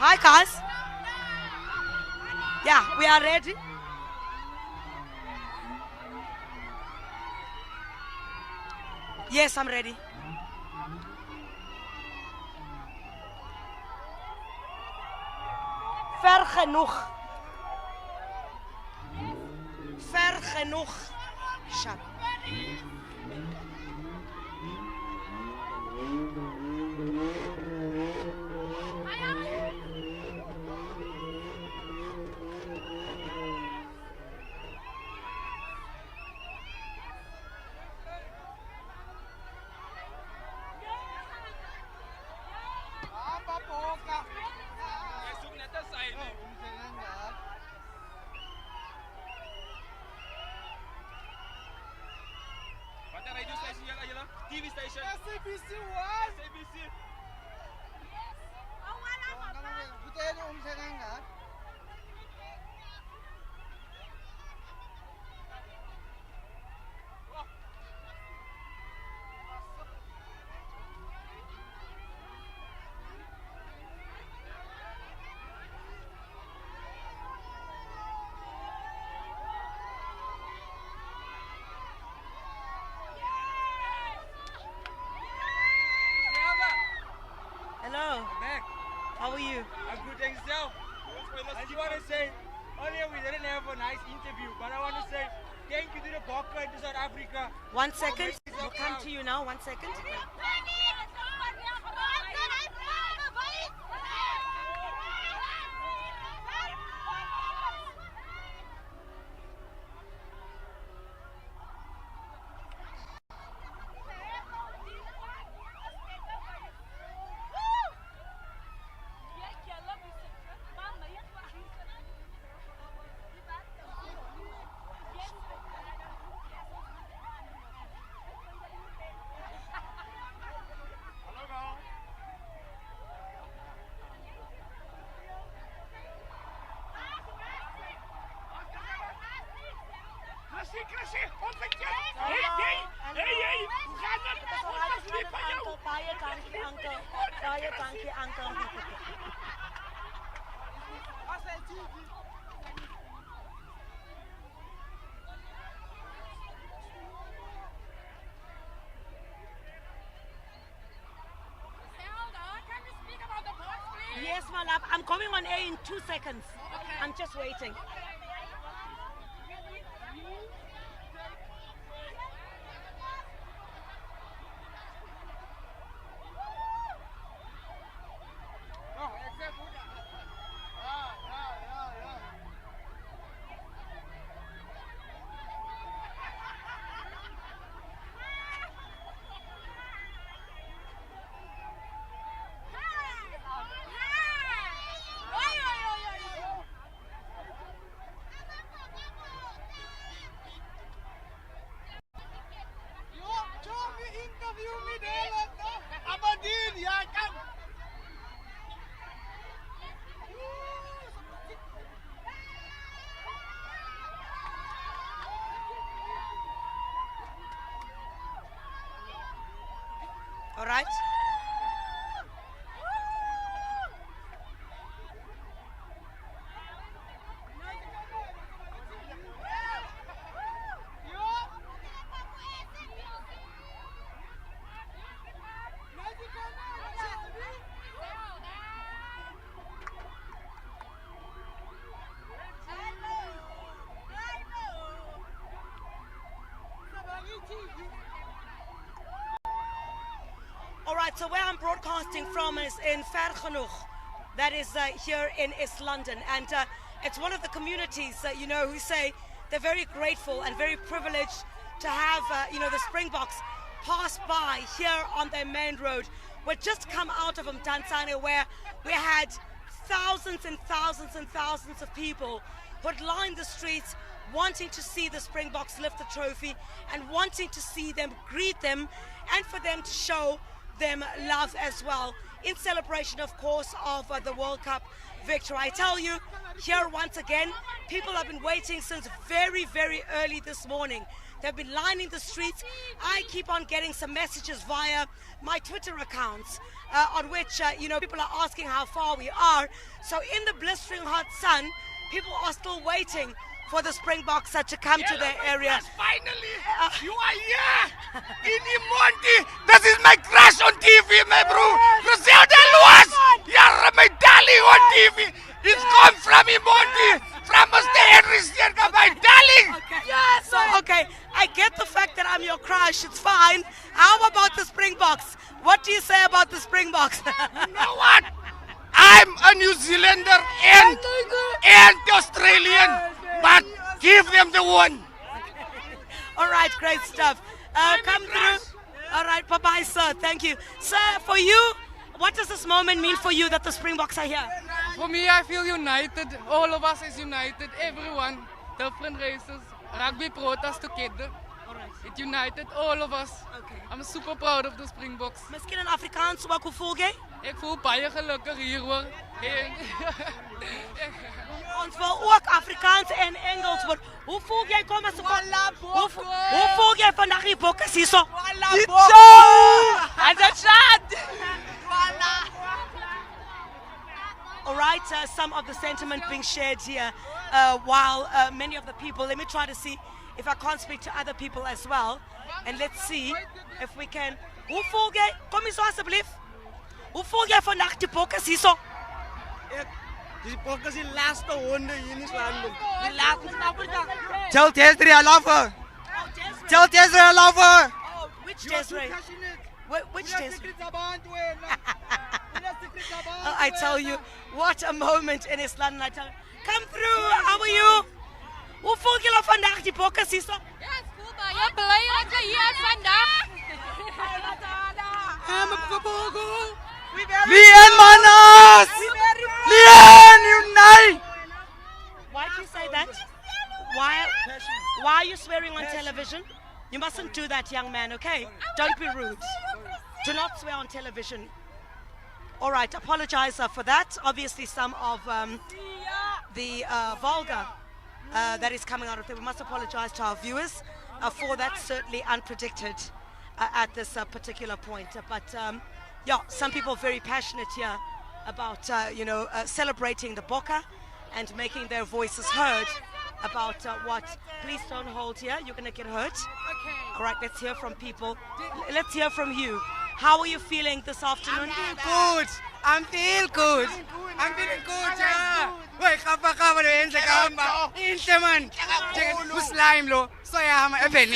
Hi, guys. Yeah, we are ready. Yes, I'm ready. Ver genoeg. Ver genoeg. Shut. What the radio station here, TV station. SABC 1. SABC. Hello. Back. How are you? I'm good, thanks yourself. I just want to say, earlier we didn't have a nice interview, but I want to say thank you to the Bokke and to South Africa. 1 second. We'll come to you now. 1 second. Klassie, ontwikkel! Hey, hoe gaat het? Ontwikkel van jou! Baie dankie, uncle. Baie dankie, uncle. Yes, my love. I'm coming on air in 2 seconds. I'm just waiting. All right. All right, so where I'm broadcasting from is in Ver Genoeg, that is here in East London, and it's one of the communities you know, who say they're very grateful and very privileged to have you know, the Springboks pass by here on their main road. We've just come out of Mdantsane, where we had thousands and thousands and thousands of people who had lined the streets wanting to see the Springboks lift the trophy and wanting to see them, greet them, and for them to show them love as well, in celebration, of course, of the World Cup victory. I tell you, here once again, people have been waiting since very, very early this morning They've been lining the streets. I keep on getting some messages via my Twitter accounts on which, people are asking how far we are. So in the blistering hot sun, people are still waiting for the Springboks to come to their area. Finally, you are here in Monty. This is my crush on TV, my bro. Griselda Luas, you're my darling on TV. It's come from Monty, from Mr. Henry Stierka, my darling. Okay. Yes. So, okay, I get the fact that I'm your crush. It's fine. How about the Springboks? What do you say about the Springboks? You know what? I'm a New Zealander and Australian. But give them the one. All right, great stuff. Come through. All right, bye-bye, sir. Thank you. Sir, for you, what does this moment mean for you that the Springboks are here? For me, I feel united. All of us is united. Everyone, different races. Rugby brought us together. It united all of us. Okay. I'm super proud of the Springboks. Miskien in Afrikaans, hoe voel jy? Ek voel baie gelukkig hier hoor. Ons wil ook Afrikaans en Engels word. Hoe voel jy kom as hoe voel jy vandag die bokkes hierso? All right, some of the sentiment being shared here, while many of the people, let me try to see if I can't speak to other people as well, and let's see if we can. Hoe voel jy? Kom hier so asseblief. Hoe voel jy vandag die bokkes hierso? Die bokkes die laaste honde hier in Island. Die laaste in Afrika. Tell Desiree I love her. Tell Desiree I love her. Which Desiree? Which Desiree? I tell you, what a moment in Island. I tell you, come through. How are you? Hoe voel julle vandag die bokkes hierso? Ja, ek voel baie bly dat jy hier is vandag. Lien manas! Lien unite! Why do you say that? Why are you swearing on television? You mustn't do that, young man, okay? Don't be rude. Do not swear on television. All right, apologize for that. Obviously, some of the vulgar that is coming out of there. We must apologize to our viewers for that. Certainly unpredicted at this particular point. But yeah, some people very passionate here about celebrating the Bokke and making their voices heard about what. Please don't hold here. You're going to get hurt. Okay. All right, let's hear from people. Let's hear from you. How are you feeling this afternoon? Good. I'm feeling good. I'm feeling good, yeah. Wait, kapa do kapa. Instrument. Slime lo. So yeah, Ebenezer.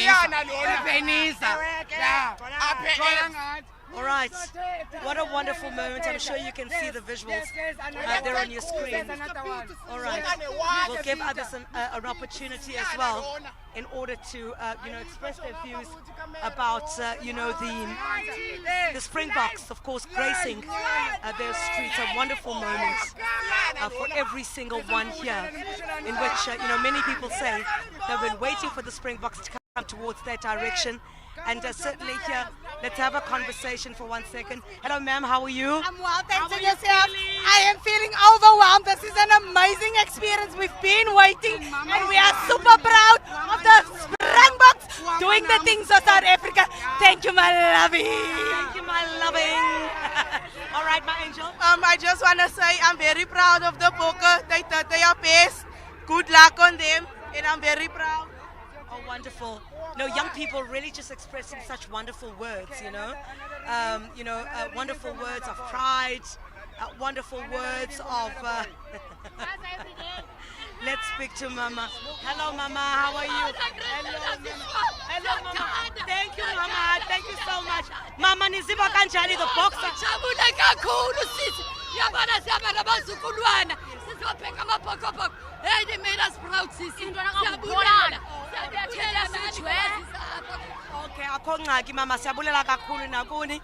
Yeah. All right. What a wonderful moment. I'm sure you can see the visuals there on your screen. All right. We'll give others an opportunity as well in order to, express their views about, the Springboks, of course, gracing their streets. A wonderful moment for every single one here, in which, many people say they've been waiting for the Springboks to come towards their direction. And certainly here, let's have a conversation for 1 second. Hello, ma'am. How are you? I'm well, thanks to yourself. I am feeling overwhelmed. This is an amazing experience. We've been waiting, and we are super proud of the Springboks doing the things for South Africa. Thank you, my loving. Thank you, my loving. All right, my angel. I just want to say I'm very proud of the Bokke. They did their best. Good luck on them, and I'm very proud. Oh, wonderful. No, young people really just expressing such wonderful words, wonderful words of pride, wonderful words of... Let's speak to Mama. Hello, Mama. How are you? Hello, Mama. Thank you, Mama. Thank you so much. Mama, niziva kanjani the boxer? Jabula kakhulu sisi. Yabona siyabana bazukulwana. Sizobheka amabhokobhoko. Hey, they made us proud sisi. Siyabulala. Okay, akongaki Mama. Siyabulela kakhulu nakuni.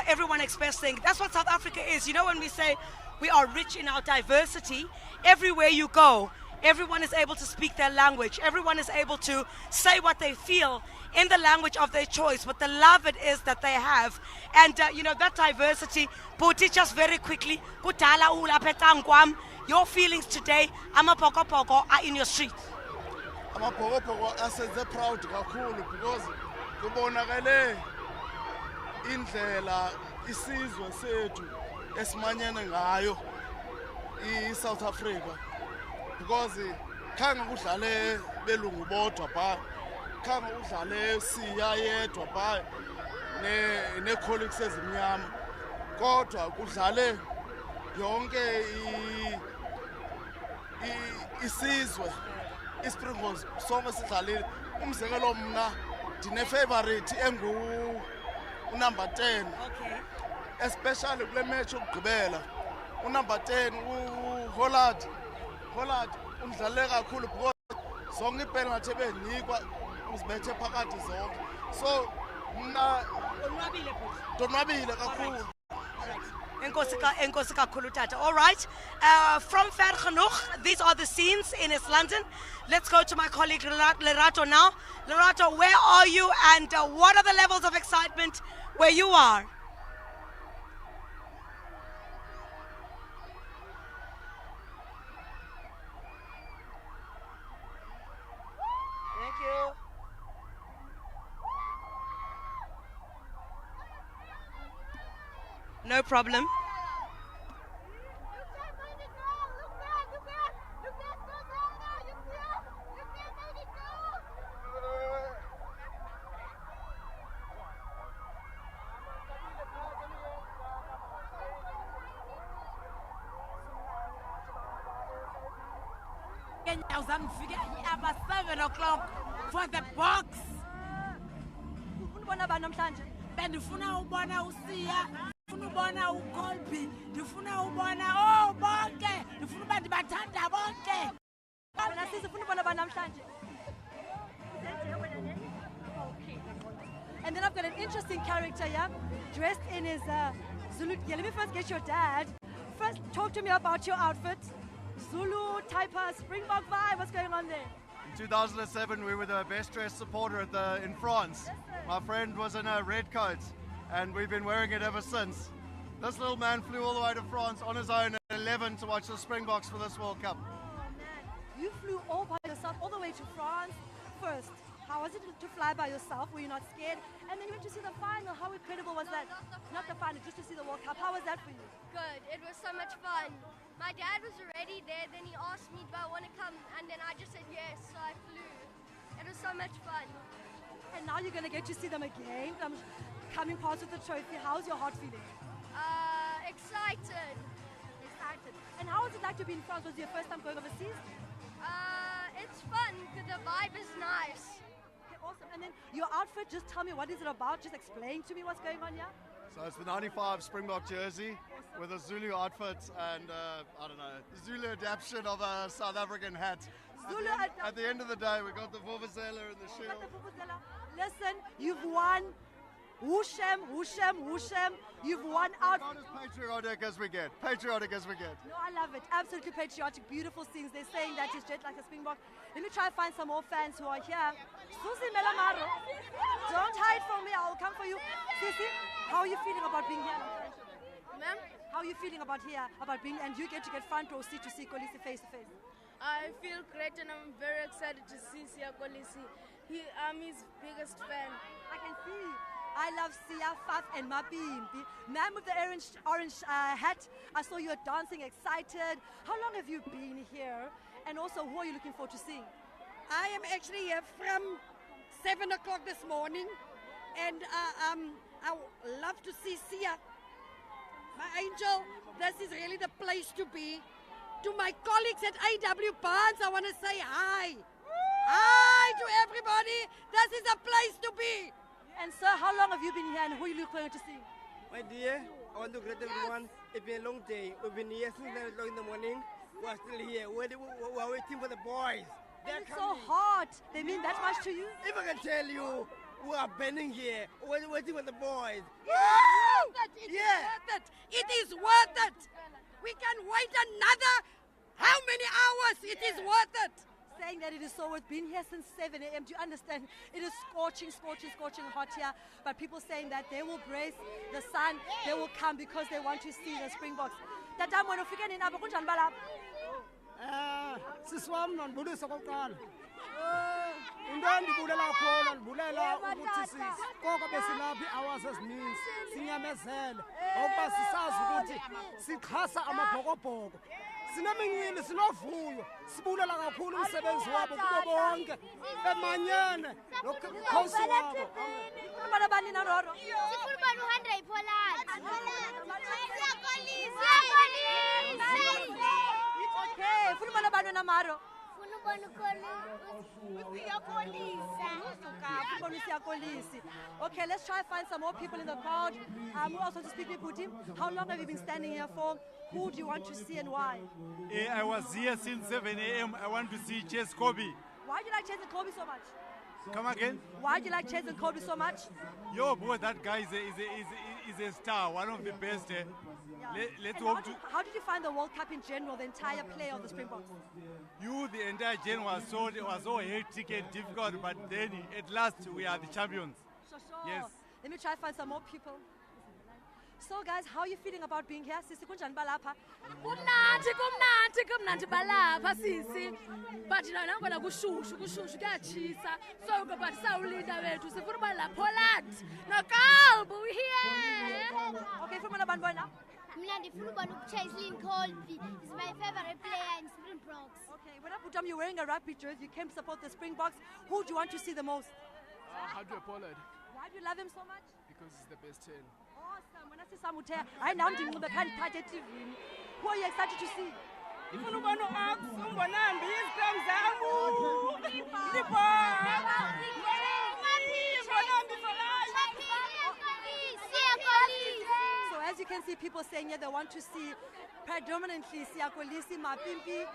Everyone expressing. That's what South Africa is. You know, when we say we are rich in our diversity, everywhere you go, everyone is able to speak their language. Everyone is able to say what they feel in the language of their choice, but the love it is that they have. And, that diversity, Puti, just very quickly, your feelings today, Amapokopoko, are in your street. amabhokobhoko asenze proud kakhulu because kubonakale indlela isizwe sethu esimanyene ngayo i-South Africa because khange kudlale belungu bodwa pha khange kudlale siya yedwa pha ne-colleagues ezimnyama kodwa kudlale yonke isizwe iSpringboks sonke sidlalile umzekelo mna ndine-favorite number 10 especially kule match yokugqibela number 10 uHolland umdlale kakhulu because zonke ipenalty ebenikwa uzibethe phakathi zonke so mna donwabile kakhulu. Enkosi kakhulu tata. All right. From Ver Genoeg, these are the scenes in East London. Let's go to my colleague Lerato now. Lerato, where are you and what are the levels of excitement where you are? Thank you. No problem. About 7 o'clock for the box. Bendifuna ubona uSiya, ndifuna ubona uColby, ndifuna ubona bonke, ndifuna uba ndibathanda bonke. Wena sifuna ubona banamhlanje. And then I've got an interesting character here, dressed in his Zulu. Yeah, let me first get your dad. First, talk to me about your outfit. Zulu type of Springbok vibe. What's going on there? In 2007, we were the best dressed supporter in France. My friend was in a red coat, and we've been wearing it ever since. This little man flew all the way to France on his own at 11 to watch the Springboks for this World Cup. Oh man, you flew all by yourself, all the way to France first. How was it to fly by yourself? Were you not scared? And then you went to see the final. How incredible was that? Not the final, just to see the World Cup. How was that for you? Good. It was so much fun. My dad was already there. Then he asked me, do I want to come? And then I just said yes, so I flew. It was so much fun. And now you're going to get to see them again. Coming past with the trophy. How's your heart feeling? Excited. Excited. And how was it like to be in France? Was it your first time going overseas? It's fun because the vibe is nice. Okay, awesome. And then your outfit, just tell me what is it about? Just explain to me what's going on here. So it's the 95 Springbok jersey with a Zulu outfit and, I don't know, Zulu adaptation of a South African hat. Zulu at the end of the day, we got the Vuvuzela and the shield. Listen, you've won. Whooshem. You've won out. Not as patriotic as we get. Patriotic as we get. No, I love it. Absolutely patriotic, beautiful scenes. They're saying that it's just like a Springbok. Let me try and find some more fans who are here. Susi Melamaro, don't hide from me. I'll come for you. Sisi, how are you feeling about being here? Ma'am? How are you feeling about being, and you get front row seat to see Kolisi face to face? I feel great and I'm very excited to see Siya Kolisi. I'm his biggest fan. I can see. I love Siya, Faf and Mapimpi. Man with the orange hat, I saw you dancing, excited. How long have you been here? And also, who are you looking forward to seeing? I am actually here from 7 o'clock this morning, and I love to see Siya. My angel, this is really the place to be. To my colleagues at AW Barnes, I want to say hi. Hi to everybody. This is a place to be. And sir, how long have you been here and who are you looking to see? My dear, I want to greet everyone. It's been a long day. We've been here since 9 o'clock in the morning. We're still here. We're waiting for the boys. It's so hot. They mean that much to you? If I can tell you, we are burning here. We're waiting for the boys. It is worth it. It is worth it. We can wait another how many hours? It is worth it. Saying that it is so worth being here since 7 a.m. Do you understand? It is scorching hot here. But people saying that they will brace the sun, they will come because they want to see the Springboks. Tatam wena ufike nini apha kunjani balapha? Sisi wami nonibulisa kokuqala. into endibulela khona ndibulela ukuthi koko besilapha ii-hours ezininzi sinyamezele ngokuba sisazi ukuthi sixhasa amabhokobhoko sinemincili sinovuyo sibulela kakhulu umsebenzi wabo kubo bonke bemanyene nokhosi wabo Bana bani na Roro. Sifuna ubani uhanda iPoland. Okay, funa bana bani na Maro. Funa ubani Usiyakolisi. Okay, let's try and find some more people in the crowd. Who else wants to speak with Putin? How long have you been standing here for? Who do you want to see and why? I was here since 7 a.m. I want to see Chase Kobe. Why do you like Chase and Kobe so much? Come again? Why do you like Chase and Kobe so much? Yo, boy, that guy is a star, one of the best. Let's hope to. How did you find the World Cup in general, the entire play of the Springboks? The entire gen was so hectic and difficult, but then at last we are the champions. Sure. Yes. Let me try to find some more people. So guys, how are you feeling about being here? Sisi kunjani balapha? kumnandi balapha sisi but nangona kushushu kuyatshisa so but sawulinda wethu sifuna uba la Poland nokalbu here. Okay, funa abantu bona? Mina ndifuna ubona uChaiselin Colby. He's my favorite player in Springboks. Okay, when Putam, you're wearing a rugby jersey, you came to support the Springboks. Who do you want to see the most? Hadwe Pollard. Why do you love him so much? Because he's the best 10. Awesome. When I see Samute, I now think the can't touch TV. Who are you excited to see? Ifuna ubona uAx umbonambi izidam zamu. So as you can see, people saying here they want to see predominantly Siyakolisi, Mapimpi,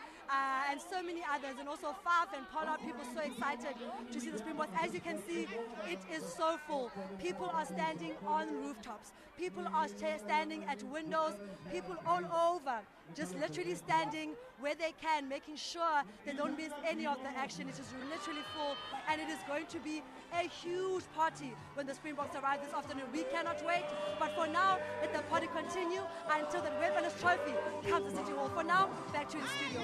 and so many others, and also Faf and Pollard. People so excited to see the Springboks. As you can see, it is so full. People are standing on rooftops. People are standing at windows. People all over, just literally standing where they can, making sure they don't miss any of the action. It is literally full, and it is going to be a huge party when the Springboks arrive this afternoon. We cannot wait, but for now, let the party continue until the Webb trophy comes to City Hall. For now, back to the studio.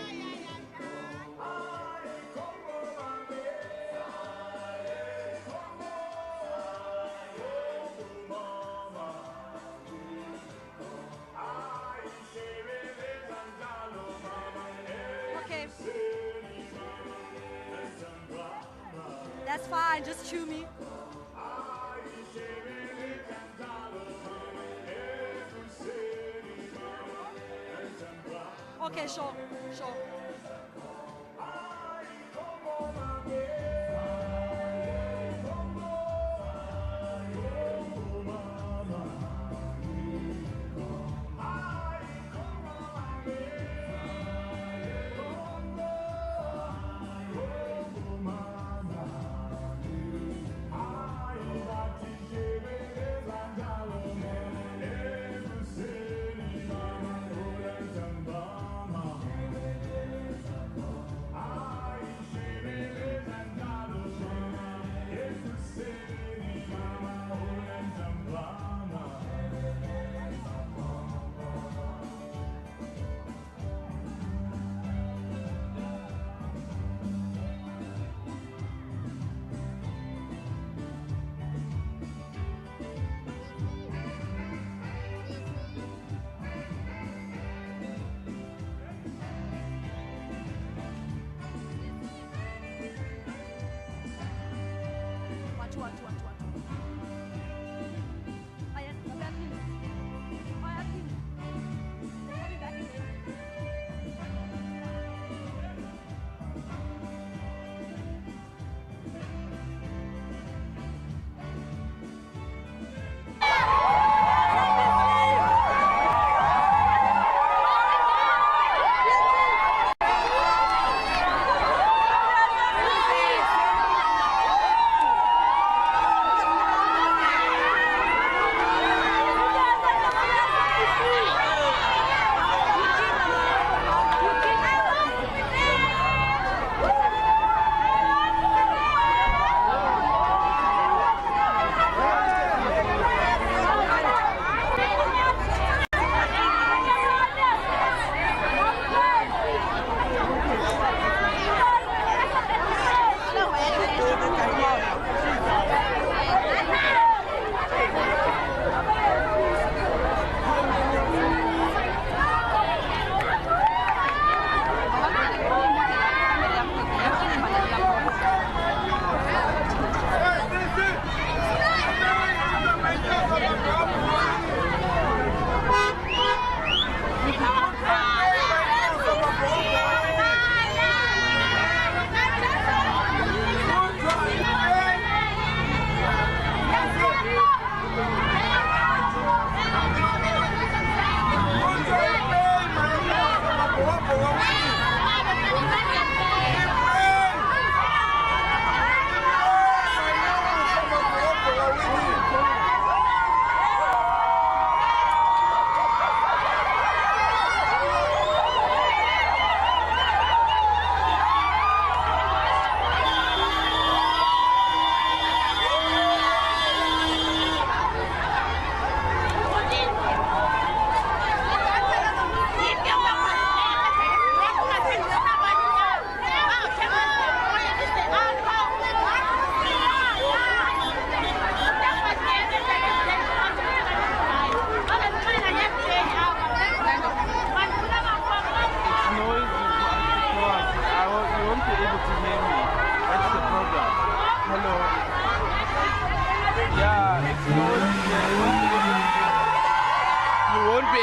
Okay. That's fine, just chew me. Okay, sure.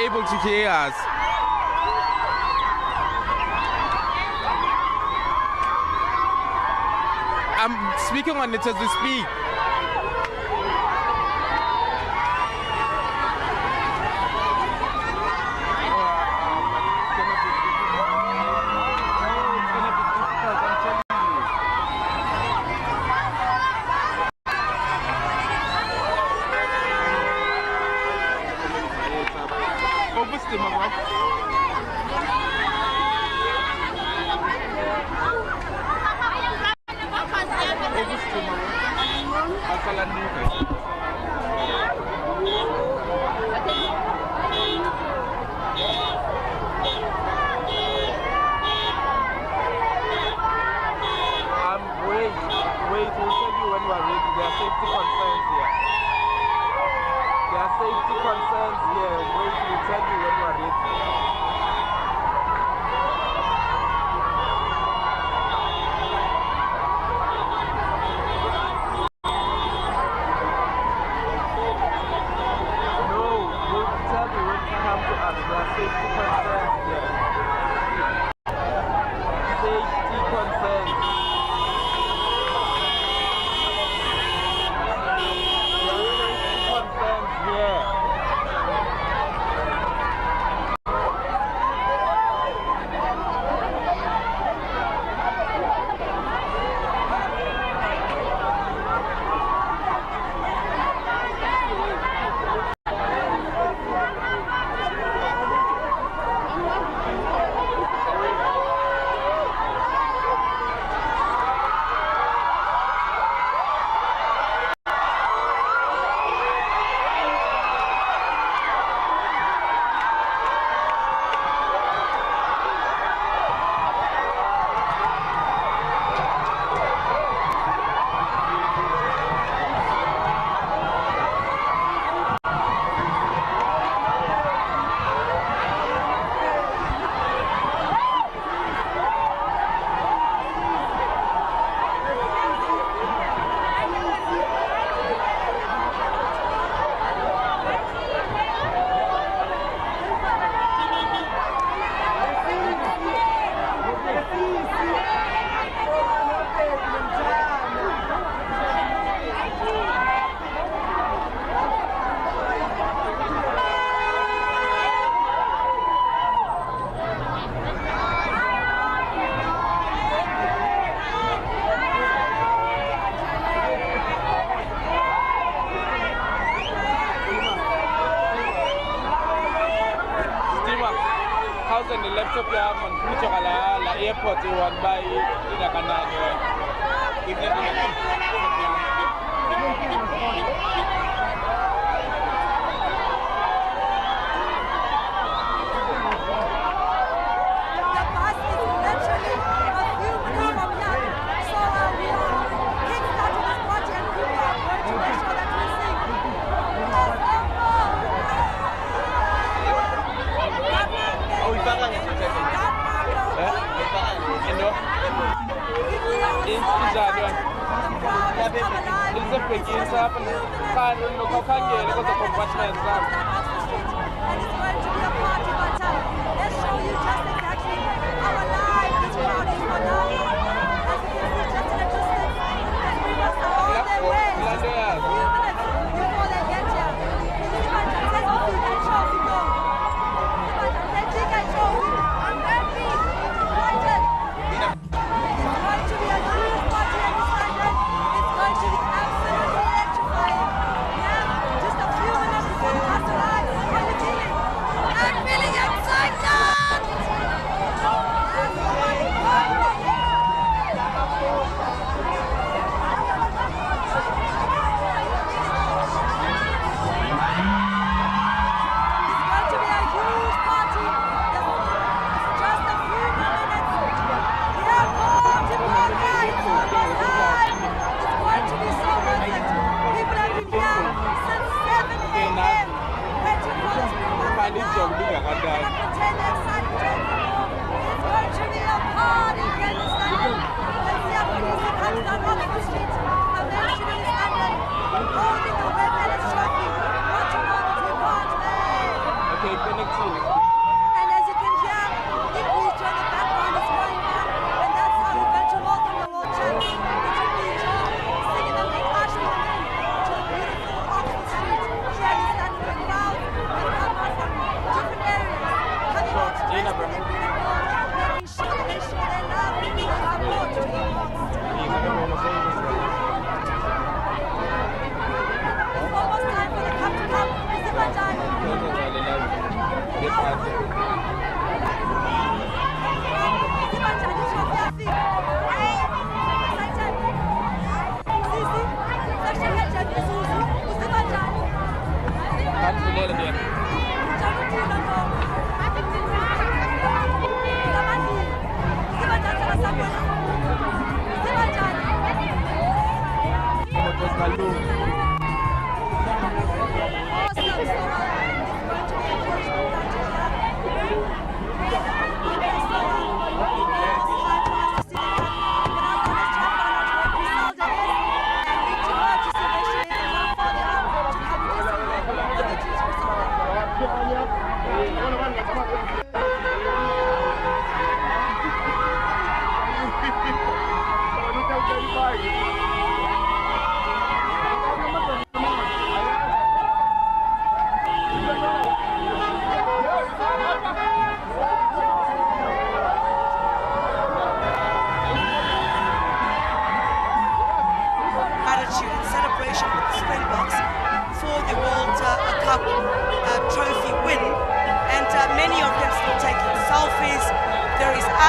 able to hear us. I'm speaking on it as we speak. Just a few minutes.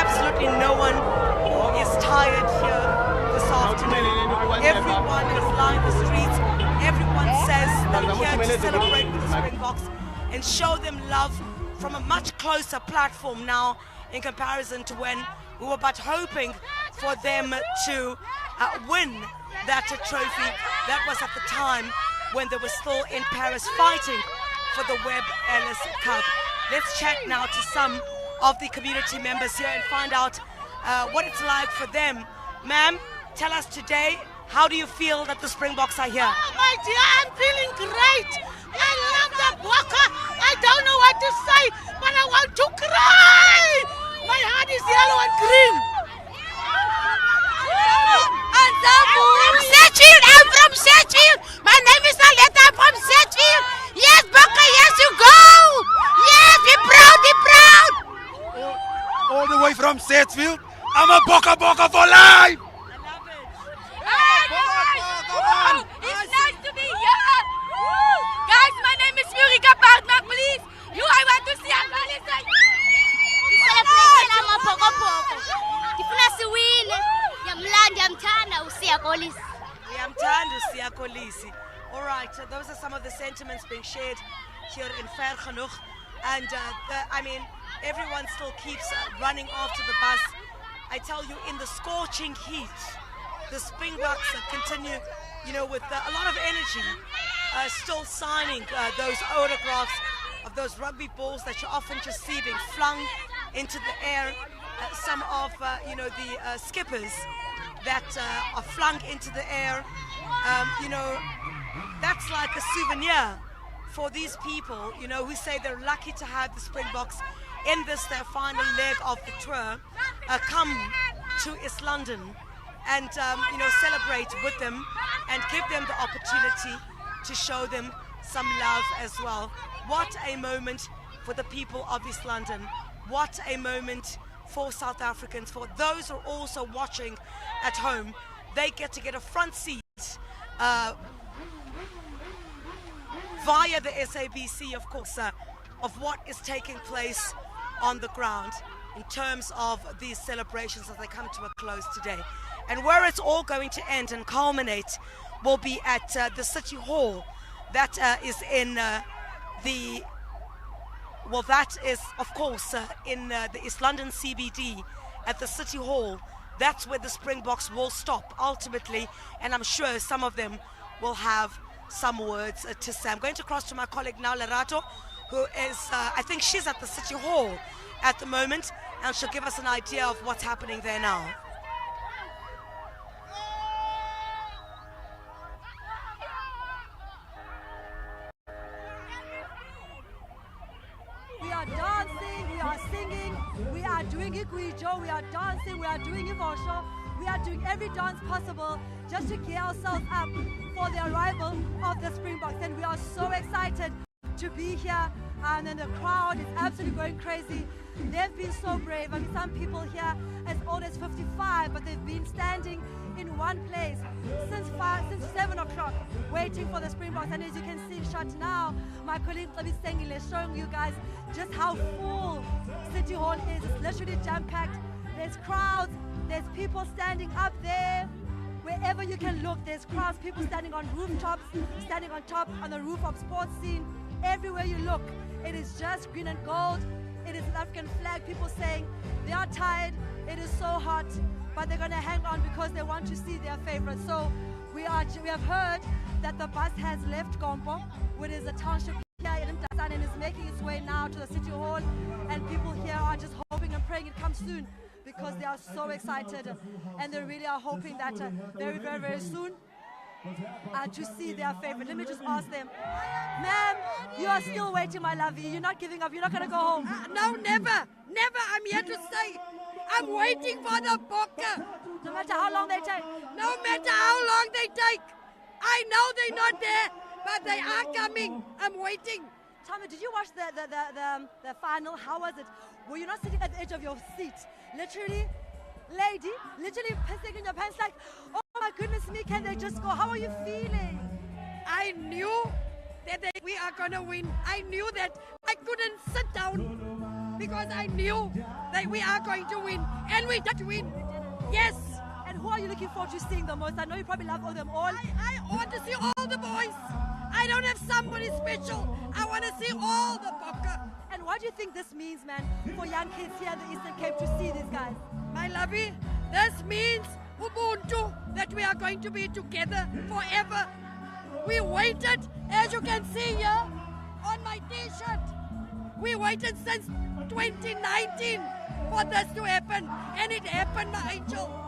Absolutely no one is tired here this afternoon. Everyone is lined the streets. Everyone says they're here to celebrate with the Springboks and show them love from a much closer platform now in comparison to when we were but hoping for them to win that trophy. That was at the time when they were still in Paris fighting for the Webb Ellis Cup. Let's chat now to some of the community members here and find out what it's like for them. Ma'am, tell us today, how do you feel that the Springboks are here? Oh my dear, I'm feeling great. I love the Bokke. I don't know what to say, but I want to cry. My heart is yellow and green. I'm from Sedgefield. My name is Aletta. I'm from Sedgefield. Yes, Bokke, yes, you go. Yes, be proud, be proud. All the way from Sedgefield. I'm a Bokke for life. It's nice to be here. Guys, my name is Murika Partner, please. I want to see Ellis. Celebrate amabhokobhoko. Ndifuna siwine. Yamlanda yamthanda uSiya Kolisi. Yamthanda uSiya Kolisi. All right, those are some of the sentiments being shared here in Ver Genoeg. And I mean, everyone still keeps running after the bus. I tell you, in the scorching heat, the Springboks continue, with a lot of energy, still signing those autographs of those rugby balls that you often just see being flung into the air. Some of, the skippers that are flung into the air. That's like a souvenir for these people, who say they're lucky to have the Springboks in this, their final leg of the tour, come to East London and, celebrate with them and give them the opportunity to show them some love as well. What a moment for the people of East London. What a moment for South Africans. For those who are also watching at home, they get a front seat via the SABC, of course, of what is taking place on the ground in terms of these celebrations as they come to a close today. And where it's all going to end and culminate will be at the City Hall. That is in that is, of course, in the East London CBD at the City Hall. That's where the Springboks will stop ultimately, and I'm sure some of them will have some words to say. I'm going to cross to my colleague now, Lerato, who is, I think she's at the City Hall at the moment, and she'll give us an idea of what's happening there now. We are dancing, we are singing, we are doing Igwijo, we are dancing, we are doing Ivosho, we are doing every dance possible just to gear ourselves up for the arrival of the Springboks. And we are so excited to be here, and then the crowd is absolutely going crazy. They've been so brave. I mean, some people here as old as 55, but they've been standing in one place since 7 o'clock, waiting for the Springboks. And as you can see shot now, my colleague Sengile is showing you guys just how full City Hall is. It's literally jam-packed. There's crowds, there's people standing up there. Wherever you can look, there's crowds, people standing on rooftops, standing on top on the roof of sports scene. Everywhere you look, it is just green and gold. It is an African flag. People saying they are tired, it is so hot, but they're going to hang on because they want to see their favorites. So we have heard that the bus has left Gompo, which is a township here in Mtazana, and is making its way now to the City Hall. And people here are just hoping and praying it comes soon, because they are so excited, and they really are hoping that very, very, very soon to see their favorite. Let me just ask them, ma'am, you are still waiting, my lovey. You're not giving up. You're not going to go home. No, never. Never. I'm here to stay. I'm waiting for the Bokke. No matter how long they take. No matter how long they take. I know they're not there, but they are coming. I'm waiting. Tommy, did you watch the final? How was it? Were you not sitting at the edge of your seat? Literally, lady, literally pissing in your pants like, oh my goodness me, can they just go? How are you feeling? I knew that we are going to win. I knew that. I couldn't sit down. because I knew that we are going to win, and we did win. Yes. And who are you looking forward to seeing the most? I know you probably love all them all. I want to see all the boys. I don't have somebody special. I want to see all the Bokke. And what do you think this means, man, for young kids here in the Eastern Cape to see these guys? My lovey, this means Ubuntu, that we are going to be together forever. We waited, as you can see here on my t-shirt, we waited since 2019 for this to happen, and it happened, my angel.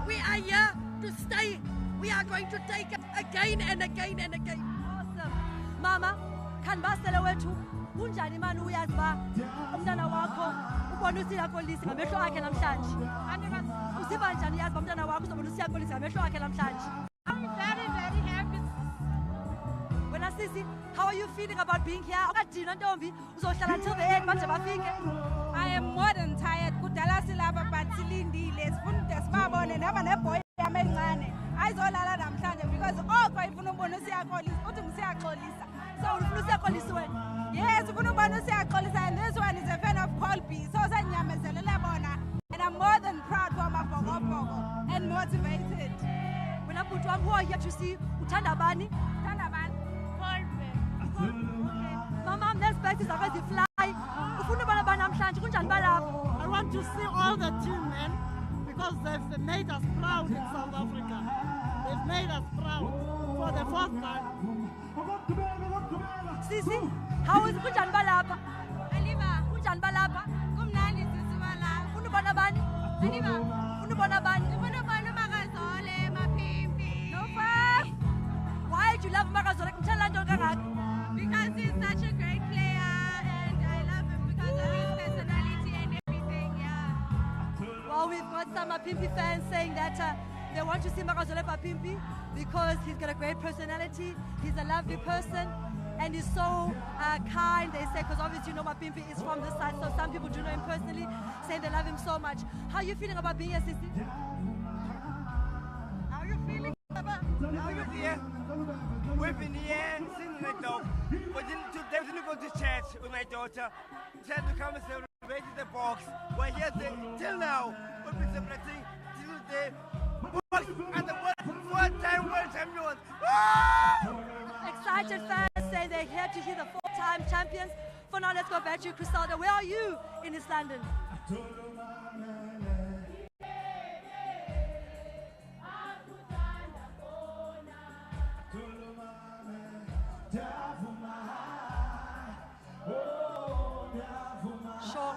We are here to stay. We are going to take it again and again and again. Awesome. Mama, kanibasele wethu kunjani mani uyazi ba umntana wakho ubona usiya kolisi ngamehlo akhe namhlanje? Uziva njani uyazi ba umntana wakho uzobona usiya kolisi ngamehlo akhe namhlanje? I'm very, very happy. Wena sisi, how are you feeling about being here? Akadina ntombi uzohlala until the end banje bafike. I am more than tired. Kudala silapha but silindile. Sifuna ukuthi sibabone naba neboy yami encane. Ayizolala namhlanje because oko ifuna ukubona usiyaxolisa. Uthi ngisiyaxolisa. So ufuna usiyaxolisa wena? Yes, ufuna ukubona usiyaxolisa, and this one is a fan of Colby. So senyamezelela bona. And I'm more than proud for my Bokoboko and motivated. Wena bhuti wami, who are here to see uthanda bani? Uthanda bani? Colby. Mama, let's back to Zakazi fly. Ufuna bana bana namhlanje kunjani balapha? I want to see all the team, man, because they've made us proud in South Africa. They've made us proud for the first time. Sisi, how is kunjani balapha? Aliva, kunjani balapha? Kumnandi sisi balapha. Ufuna bana bani? Aliva, ufuna bana bani? ufuna bana Makazole, Mapimpi. No far. Why do you love Makazole? Kumthanda nto kangaka? Because he's such a great player, and I love him because of his personality and everything, yeah. Well, we've got some Mapimpi fans saying that they want to see Makazole Mapimpi because he's got a great personality, he's a lovely person, and he's so kind, they say, because obviously you know Mapimpi is from this side, so some people do know him personally, saying they love him so much. How are you feeling about being here, Sisi? How are you feeling, Baba? How are you here? We've been here since my dog. We didn't go to church with my daughter. She had to come and celebrate the box. We're here till now. We've been celebrating till the box and the four-time world champions. Excited fans say they're here to hear the four-time champions. For now, let's go back to Crisalda. Where are you in East London? Sure.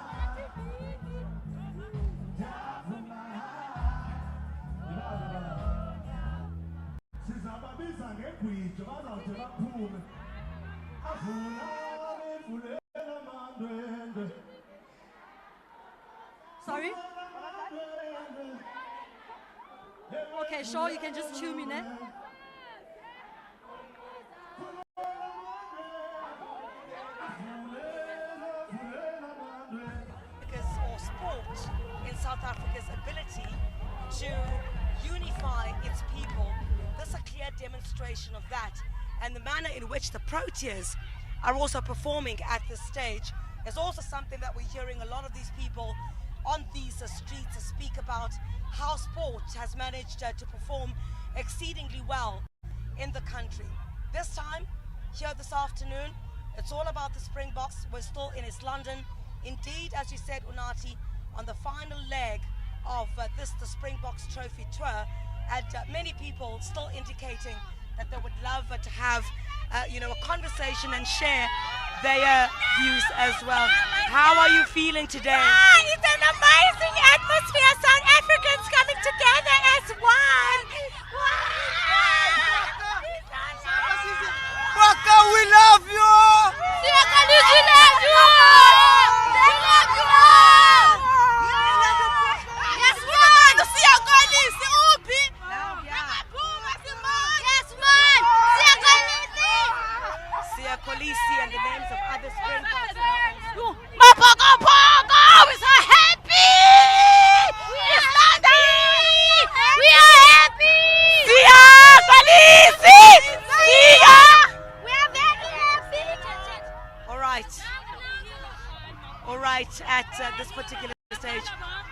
Sorry? Okay, sure, you can just tune in, eh? Or sport in South Africa's ability to unify its people. This is a clear demonstration of that, and the manner in which the Proteas are also performing at this stage is also something that we're hearing a lot of these people on these streets speak about, how sport has managed to perform exceedingly well in the country. This time, here this afternoon, it's all about the Springboks. We're still in East London. Indeed, as you said, Unati, on the final leg of the Springboks Trophy Tour, and many people still indicating that they would love to have a conversation and share their views as well. How are you feeling today? It's an amazing atmosphere. South Africans coming together as one. Bokke, we love you! We love you! Yes, man! Siyakolisi uphi? Yes, man! Siyakolisi and the names of other Springboks. Mapokopoko! We're so happy! this particular stage,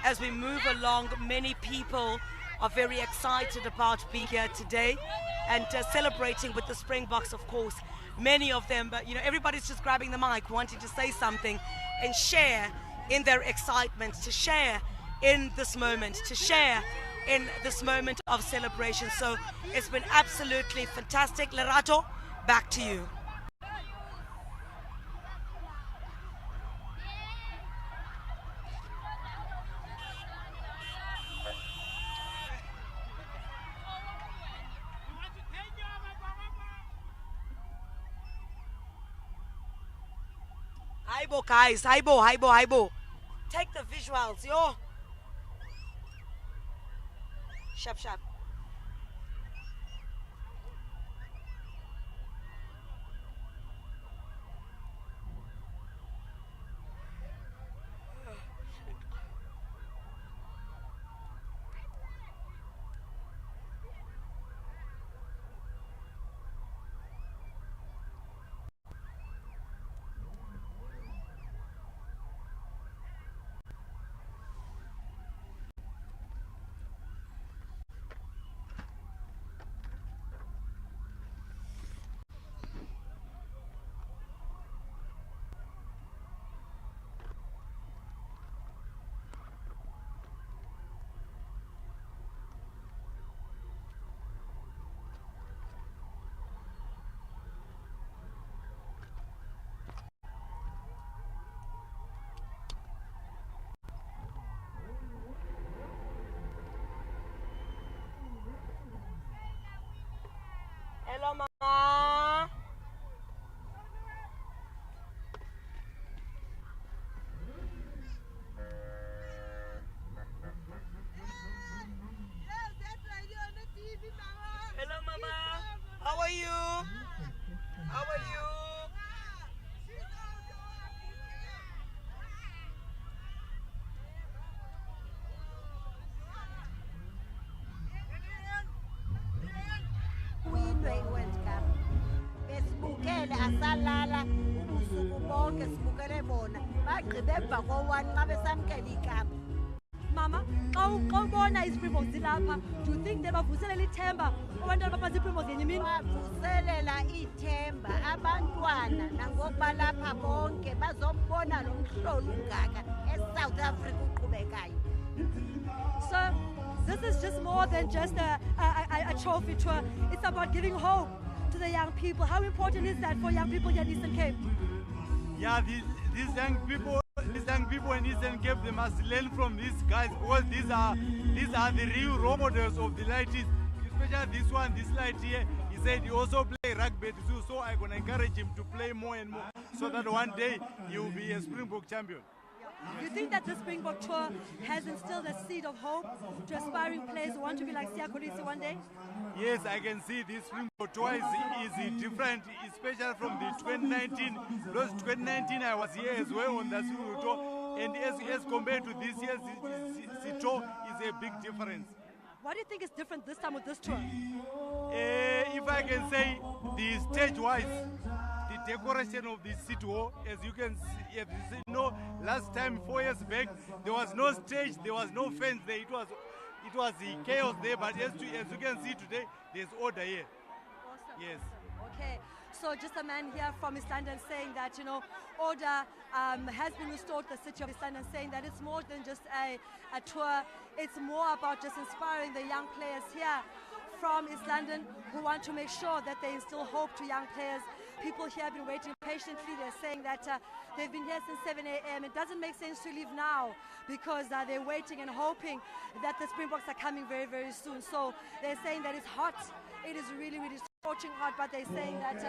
as we move along, many people are very excited about being here today and celebrating with the Springboks, of course. Many of them, but everybody's just grabbing the mic, wanting to say something and share in their excitement, to share in this moment, to share in this moment of celebration. So it's been absolutely fantastic. Lerato, back to you. Haibo, guys, haibo. Take the visuals, yo. Sharp. Hello, Mama. Hello, Mama. How are you? How are you? World Cup. Besibukele asalala ubusuku bonke sibukele bona. Bagqibe emva ko-1 xa besamkela iCup. Mama, xa ubona iSpringboks zilapha, do you think bavuselela ithemba abantwana baphantsi iSpringboks yenye imini? Bavuselela ithemba abantwana nangokuba lapha bonke bazobona lo mhlolo ungaka eSouth Africa uqhubekayo. So this is just more than just a trophy tour. It's about giving hope to the young people. How important is that for young people here in Eastern Cape? Yeah, these young people in Eastern Cape, they must learn from these guys, because these are the real role models of the lighties. Especially this light here. He said he also play rugby too, so I'm gonna encourage him to play more and more, so that one day he will be a Springbok champion. Do you think that the Springbok tour has instilled a seed of hope to aspiring players who want to be like Siya Kolisi one day? Yes, I can see this Springbok tour is different, especially from the 2019. Because 2019 I was here as well on the Springbok tour, and as compared to this year's tour is a big difference. What do you think is different this time with this tour? If I can say, the stage-wise, the decoration of the city hall, as you can see, last time 4 years back, there was no stage, there was no fence there. It was the chaos there, but as you can see today, there's order here. Awesome. Yes. Okay, so just a man here from East London saying that, order has been restored to the city of East London, saying that it's more than just a tour, it's more about just inspiring the young players here from East London who want to make sure that they instill hope to young players. People here have been waiting patiently. They're saying that they've been here since 7 a.m. It doesn't make sense to leave now because they're waiting and hoping that the Springboks are coming very, very soon. So they're saying that it's hot. It is really, really scorching hot, but they're saying that...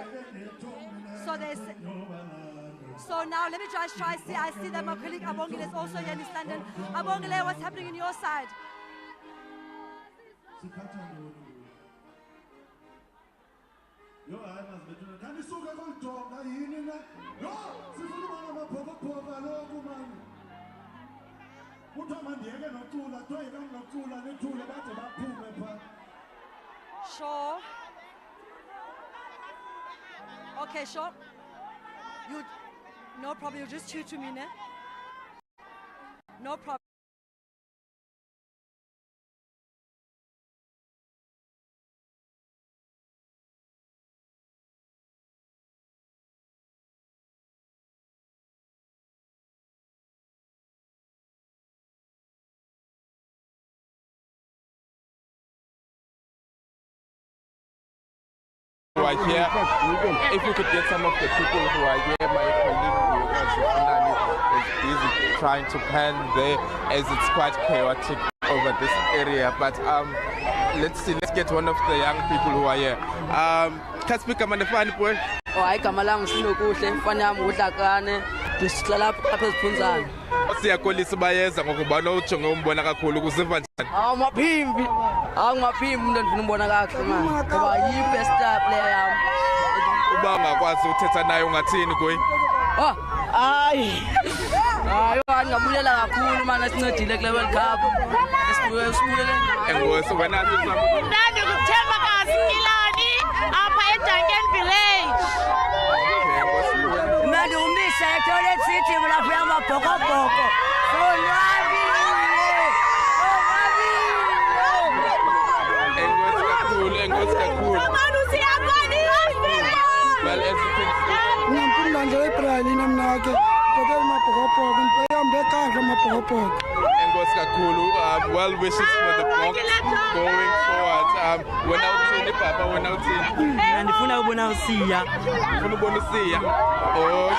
So now let me just try. I see that my colleague Abongile is also here in East London. Abongile, what's happening on your side? Yo, hayi mazibethuna. Kanti isuke kolijonga yini na? Yo, sifuna ubona amabhokobhoka lokhu manje. Kuthiwa mandiyeke nocula, kuthiwa yikani nocula nithule bade baphume phaa. Sure. Okay, sure. No problem, you just chew to me, ne? No problem. Who are here, if we could get some of the people who are here, my colleague is busy trying to pan there as it's quite chaotic over this area. But let's see, let's get one of the young people who are here. Can speak on the fun boy. Oh, I come along sinukuhle mfana yami udlakane disihlala apha eziphunzana. Siyakolisa bayeza ngokubana ujonge umbona kakhulu kuziva njani? Mapimbi. Mapimbi umuntu endifuna umbona kahle manje. Ngoba yi-best player yami. Uba ungakwazi uthetha naye ungathini kuye? Hayi ngabulela kakhulu manje sincedile kule World Cup. Sibuyele. Engosi wena Nandi ukuthemba kaSkilani apha eDuncan Village. Nandi umisha etoilet city mulapha amabhokobhoko. Engosi kakhulu. Well, as you can see. Ngiyampumla nje eBrayili namnake. Kodwa amabhokobhoko ngiyambe kahle amabhokobhoko. Engosi kakhulu. Well wishes for the Boks going forward. Wena uthini papa, wena uthini? Ndifuna ubona usiya. Ufuna ubona usiya. Oh.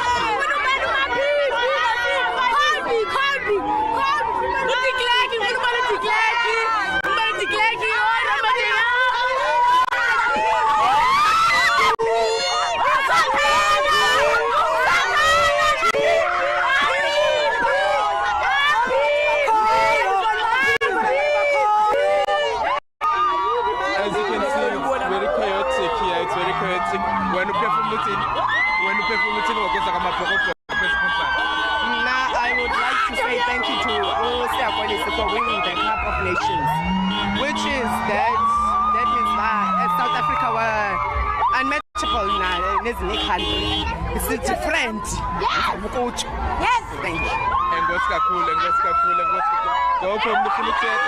I would like to say thank you to Ellis for winning the Cup of Nations, which is that means that South Africa were unmatchable now in the country. It's different. Yes. Thank you. Engosi kakhulu. Go from the Philippines.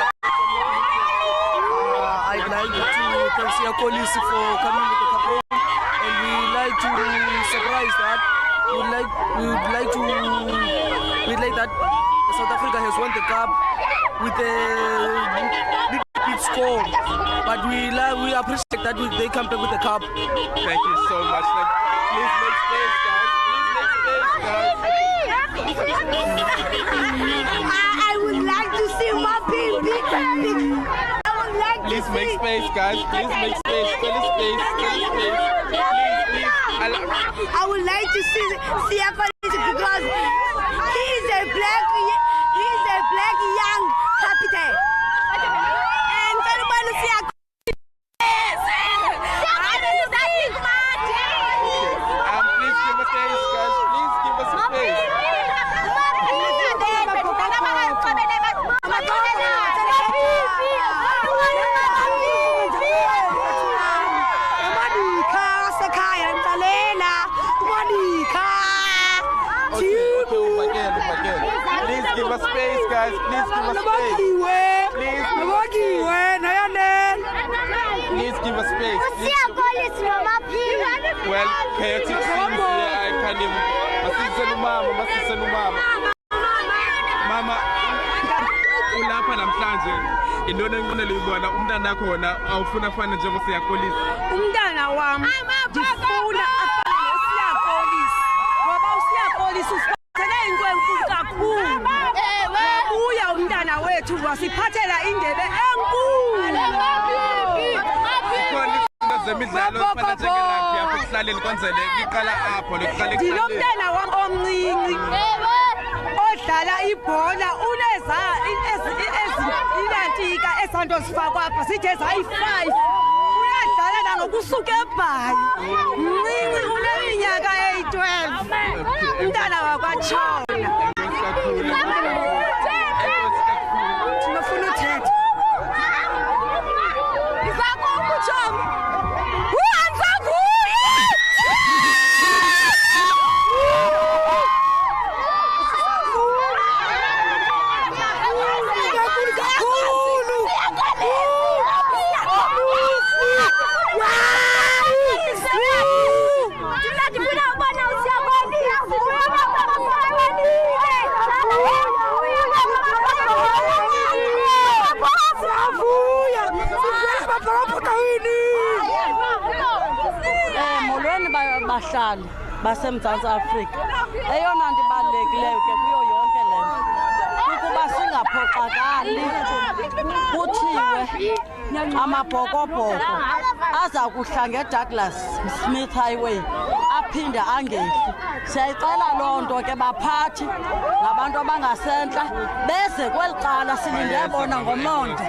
I'd like to thank Ellis for coming with the cup, and we'd like to surprise that. We'd like that South Africa has won the cup with a big score, but we appreciate that they come back with the cup. Thank you so much. Please make space, guys. I would like to see my big. Please make space, guys. Please make space. Space. Please. I would like to see Ellis because he is a black young captain. And please give us space, guys. Please give us space. Please give us space, guys. Please give us space. Please give us space. Well, chaotic scenes here. I can't even. Mama. Ulapha namhlanje indona enqinele uyibona umntana khona awufuna fana njengosiya Ellis. Umntana wami ngifuna afane nosiya Ellis ngoba usiya Ellis usiphathele into enkulu kakhulu. Ubuya umntana wethu wasiphathela indebe enkulu. Khona zemidlalo efana njengelaphi apha kuhlaleni konzele iqala apho lokuqala ekuseni. Ngilomntana wami omncinci odlala ibhola uneza inantika esanto sifakwa apha sithe zayi5 uyadlala nangokusuka eBhayi mncinci uneminyaka eyi12 umntana wakwaTshona. Sinofuna uthetha izakho ukutshomi bahlali baseMzantsi Afrika. Eyona nto ibalulekileyo ke kuyo yonke le nto ukuba singaphoxakali, kuthiwe amabhokobhoko aza kuhla ngeDouglas Smith Highway aphinde angehli. Siyayicela loo nto ke baphathi nabantu abangasentla beze kweli cala silinde bona ngomonde.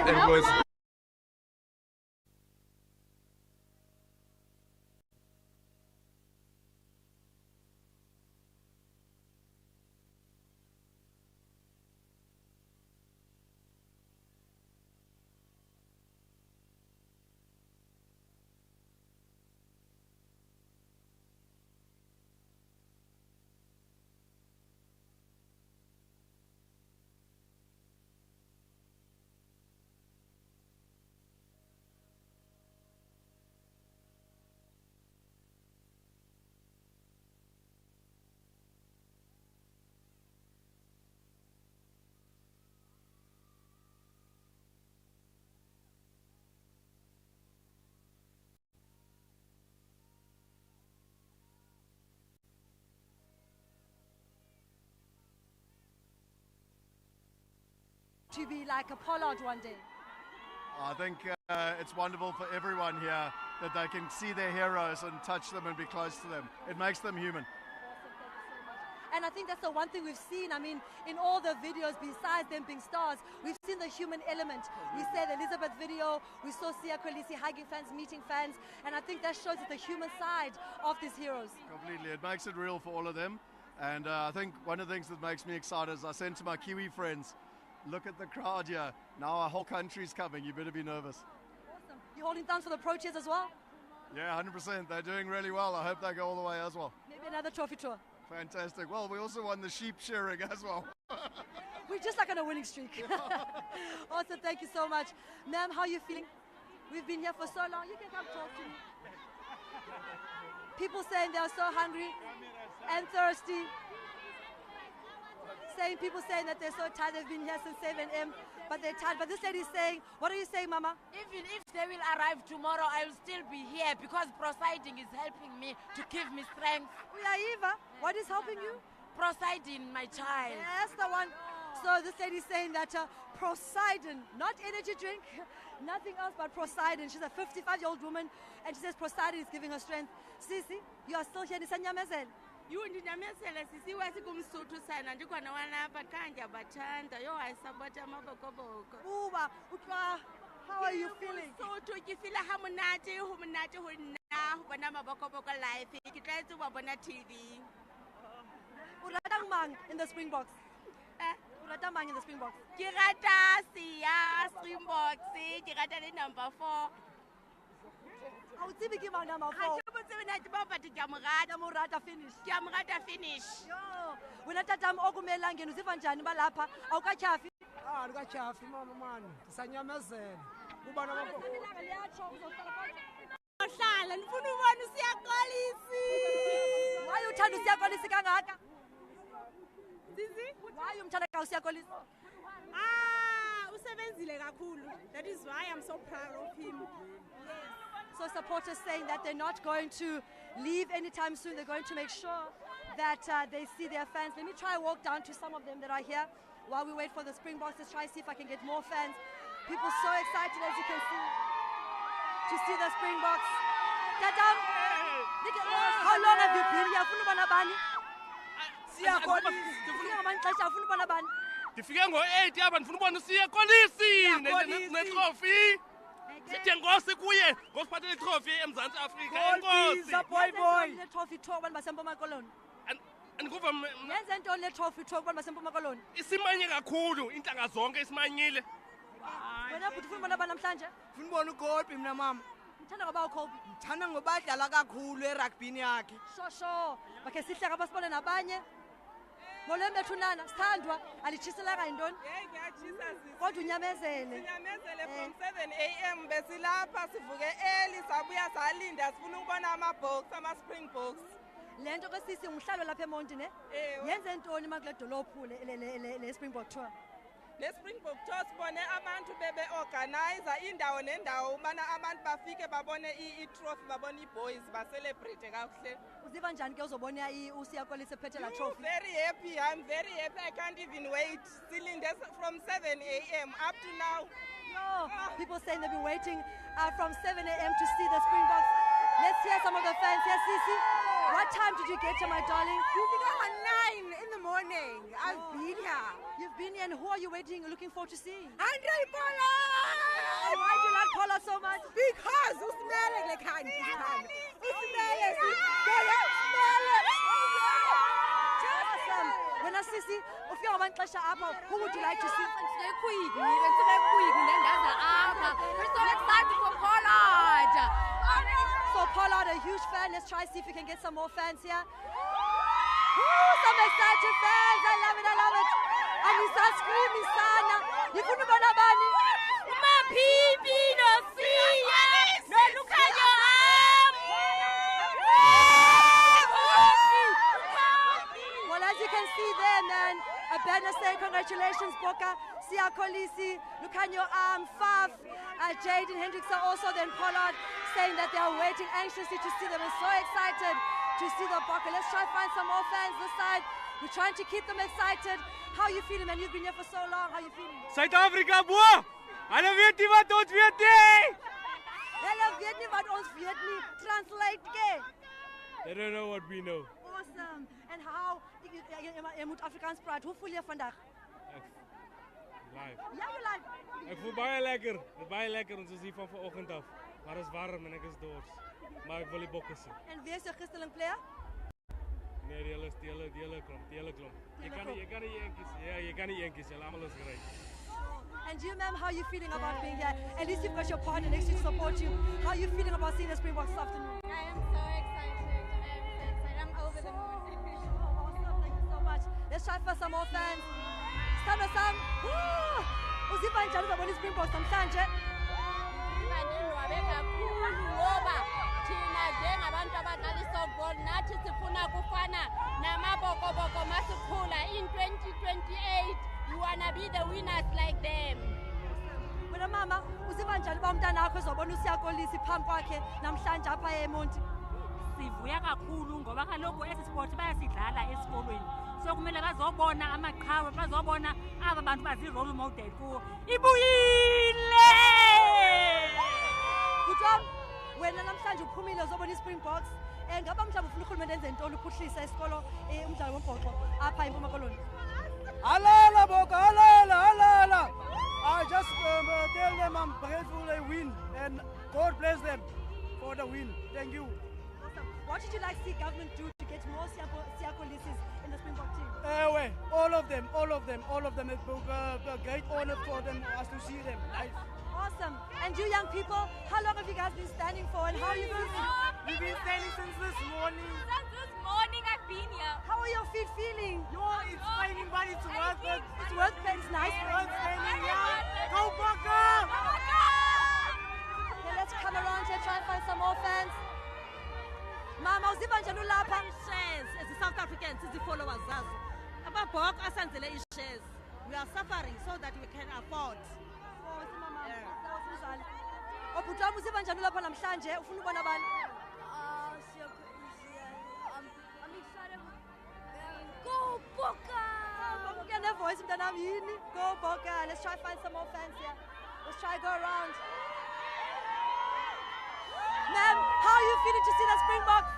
To be like a Pollard one day? I think it's wonderful for everyone here that they can see their heroes and touch them and be close to them. It makes them human. And I think that's the one thing we've seen. I mean, in all the videos, besides them being stars, we've seen the human element. We said the Elizabeth video, we saw Sia Kolisi hugging fans, meeting fans, and I think that shows the human side of these heroes. Completely. It makes it real for all of them. And I think one of the things that makes me excited is I sent to my Kiwi friends, look at the crowd here. Now our whole country's coming. You better be nervous. Awesome. You're holding thumbs for the pro cheers as well? Yeah, 100%. They're doing really well. I hope they go all the way as well. Maybe another trophy tour. Fantastic. Well, we also won the sheep shearing as well. We're just like on a winning streak. Also, thank you so much. Ma'am, how are you feeling? We've been here for so long. You can come talk to me. People saying they are so hungry and thirsty. People saying that they're so tired. They've been here since 7 a.m. but they're tired. But this lady is saying, what are you saying, Mama? Even if they will arrive tomorrow, I will still be here because prosiding is helping me to give me strength. Eva, what is helping you? Prosiding, my child. Yes, the one. So this lady is saying that Poseidon, not energy drink, nothing else but Poseidon. She's a 55-year-old woman, and she says Poseidon is giving her strength. Sisi, you are still here. You ndinyamezela sisi wasikumsuthu sana ndikhona walapha kanja bathanda yo I support amabokoboko uba utwa how are you feeling Suthu ke feel ha monate ho nna ho bona mabokoboko live ke tletse ba bona TV o rata mang in the Springboks o rata mang in the Springboks ke rata Sia Springboks ke rata le number 4 I'll see you number 4. Finish. Yo, when I tell them Ogumela ngene uziva njani balapha awukachafi? Alikachafi mama man. Sanyamezela. Kuba nabo. Ohlala ndifuna ubona usiyakolisi. Why uthanda usiyakolisi kangaka? Sisi? Why umthanda usiyakolisi? Usebenzile kakhulu. That is why I'm so proud of him. So supporters saying that they're not going to leave anytime soon. They're going to make sure that they see their fans. Let me try and walk down to some of them that are here while we wait for the Springboks. Let's try and see if I can get more fans. People so excited, as you can see, to see the Springboks. Tatam, how long have you been here? Ndifike ngo-8 apha ndifuna ubona usiya Kolisi netrophy. Sithi enkosi kuye ngosiphathele itrophy eMzantsi Afrika enkosi. Boy. Le trophy tour abantu baseMpuma Koloni. Andikuva yenze ntoni le trophy tour abantu baseMpuma Koloni? Isimanye kakhulu inhlanga zonke isimanyile. Wena futhi ufuna ubona abantu namhlanje? Ufuna ubona uKolbi mina mama. Ngithanda ngoba uKolbi. Ngithanda ngoba adlala kakhulu erugbyini yakhe. Sho. Bakhe sihleka basibone nabanye. Molweni bethu nana, sithandwa, alichiselanga yintoni? Ngiyachisa sisi. Kodwa unyamezele. Sinyamezele from 7 a.m. besilapha sivuke Ellis sabuya salinda sifuna ukubona amabhoks ama-Springboks. Le nto ke sisi ngihlalo lapha eMonti ne? Yenze ntoni makule dolophu le Springbok tour? ne-Springbok tour sibone abantu bebe-organizer indawo nendawo ubana abantu bafike babone i-trophy babone i-boys ba-celebrate kakuhle. Uziva njani ke uzobona uSiya Kolisi ephethe la trophy? Very happy, I'm very happy. I can't even wait. Still from 7 a.m. up to now. No, people saying they've been waiting from 7 a.m. to see the Springboks. Let's hear some of the fans. Yes, Sisi, what time did you get here, my darling? You think at 9 in the morning. I've been here. You've been here, and who are you looking forward to seeing? Andre Pollard! Why do you like Pollard so much? Because usimele like hand. Usimele. Awesome. When I Sisi, if you're one clash who would you like to see? We're so excited for Pollard. So Pollard, a huge fan. Let's try see if we can get some more fans here. Ooh, some excited fans. I love it. And he's screaming, Sana. You couldn't go to Bani. My baby, no see. No, look at your arm. Well, as you can see there, man, a banner saying congratulations, Boka, Siya Kolisi, look at your arm, Faf, Jaden Hendricks are also then Pollard saying that they are waiting anxiously to see them and so excited to see the Boka. Let's try to find some more fans this side. We're trying to keep them excited. How are you feeling, man? You've been here for so long. How are you feeling? South Africa, boy! Hulle weet nie wat ons weet nie! Hulle weet nie wat ons weet nie. Translate ke. They don't know what we know. Awesome. And how jy moet Afrikaans praat. Hoe voel jy vandag? Live. Ja, jy live. Ek voel baie lekker. Dit is baie lekker. Ons is hier van vanoggend af. Maar dit is warm en ek is dors. Maar ek wil die bokke sien. En wie is jou gunsteling player? Nee, die hele klomp. Jy kan nie eenkies. Ja, jy kan nie eenkies. Hulle almal is gereed. And you, ma'am, how are you feeling about being here? At least you've got your partner next to you to support you. How are you feeling about seeing the Springboks this afternoon? I am so excited. I'm over the moon. Awesome, thank you so much. Let's try for some more fans. Stand with some. Uziva njani uzabona iSpringboks namhlanje? Ndinwabe kakhulu ngoba thina njengabantu abadlala isoftball nathi sifuna kufana namabokoboko masikhula in 2028. You wanna be the winners like them. Wena mama, uziva njani ba umntana wakho uzobona uSiya Kolisi phambi kwakhe namhlanje apha eMonti? Sivuya kakhulu ngoba kaloku esi sport bayasidlala esikolweni. So kumele bazobona amaqhawe, bazobona aba bantu bazi-role model kuwo. Ibuyile! Kuthiwa wena namhlanje uphumile uzobona iSpringboks. Ngaba mhlawumbe ufuna urhulumente enze ntoni uphuhlisa isikolo umdlalo wombhoxo apha eMpuma Koloni? Halala, Boka, halala. I just tell them I'm grateful they win and God bless them for the win. Thank you. Awesome. What did you like to see government do to get more Siya Kolisis in the Springbok team? All of them. It's a great honor for them us to see them live. Awesome. And you young people, how long have you guys been standing for and how are you feeling? We've been standing since this morning. Since this morning I've been here. How are your feet feeling? It's raining, but it's worth it. It's worth it. It's nice. Go Boka! Okay, let's come around here, try and find some more fans. Mama, uziva njani ulapha? Shares as the South Africans, as the followers zazo. Ababhok asanzele i-shares. We are suffering so that we can afford. Obhuti wami uziva njani ulapha namhlanje? Ufuna ubona bani? I'm excited. Go Boka! Uke ne-voice mntanami yini? Go Boka. Let's try and find some more fans here. Let's try and go around. Ma'am, how are you feeling to see the Springboks?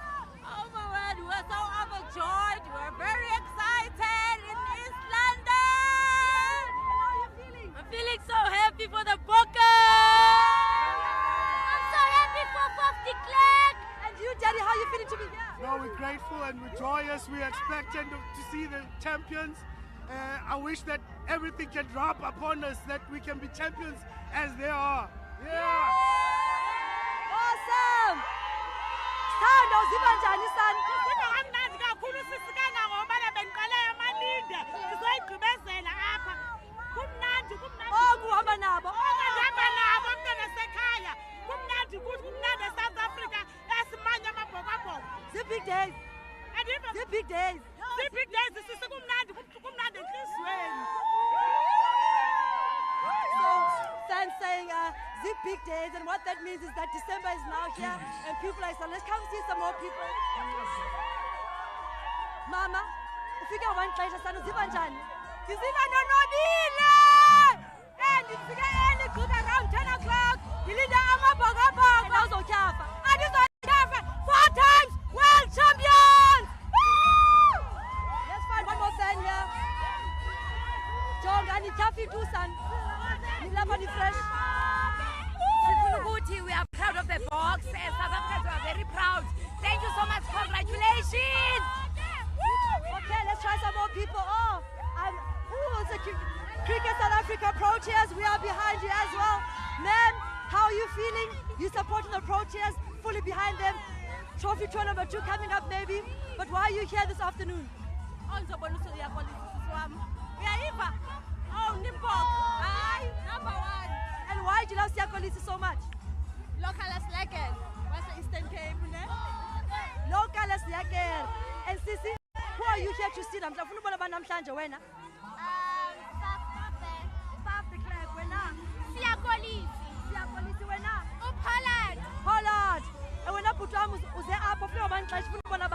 Oh my word, we are so overjoyed. We are very excited in East London. How are you feeling? I'm feeling so happy for the Boka! I'm so happy for Faf de Klerk! And you, Daddy, how are you feeling to be here? No, we're grateful and we're joyous. We're expecting to see the champions. I wish that everything can drop upon us, that we can be champions as they are. Yeah! Awesome! Sanda uziva njani Sanda? Kuba kamnandi kakhulu sisikana ngoba bengiqale amalinde sizoyigqibezela apha. Kumnandi. Kuhamba nabo. Ngihamba nabo mntwana sekhaya. Kumnandi eSouth Africa esimanye amabhokabhoko. Big days. Big days. Big days sisikumnandi enhliziyweni. So fans saying zip big days, and what that means is that December is now here, and people are saying, let's come see some more people. Mama, ufike wanixesha sana uziva njani? Ndiziva ndonwabile. Ndifike early gqitha around 10 o'clock. Ndilinde amabhokobhoko. Awuzotyhafa. Andizotyhafa. 4 times world champions. Let's find one more fan here. Jonga nityhafi tu son. Nilapha ni fresh. We are proud of the box. South Africans are very proud. Thank you so much. Congratulations. Okay, let's try some more people. It's a Cricket South Africa Proteas. We are behind you as well. Ma'am, how are you feeling? You supporting the Proteas, fully behind them. Trophy tour number 2 coming up maybe. But why are you here this afternoon? Oh, Nimbok. Number 1. And why do you love Siyakolisi so much? Local as Lekker. What's the Eastern Cape? Local as Lekker. And Sisi, who are you here to see? I'm Siyakolisi wena. Pollard. And when I put on uze apho funa banixesha funa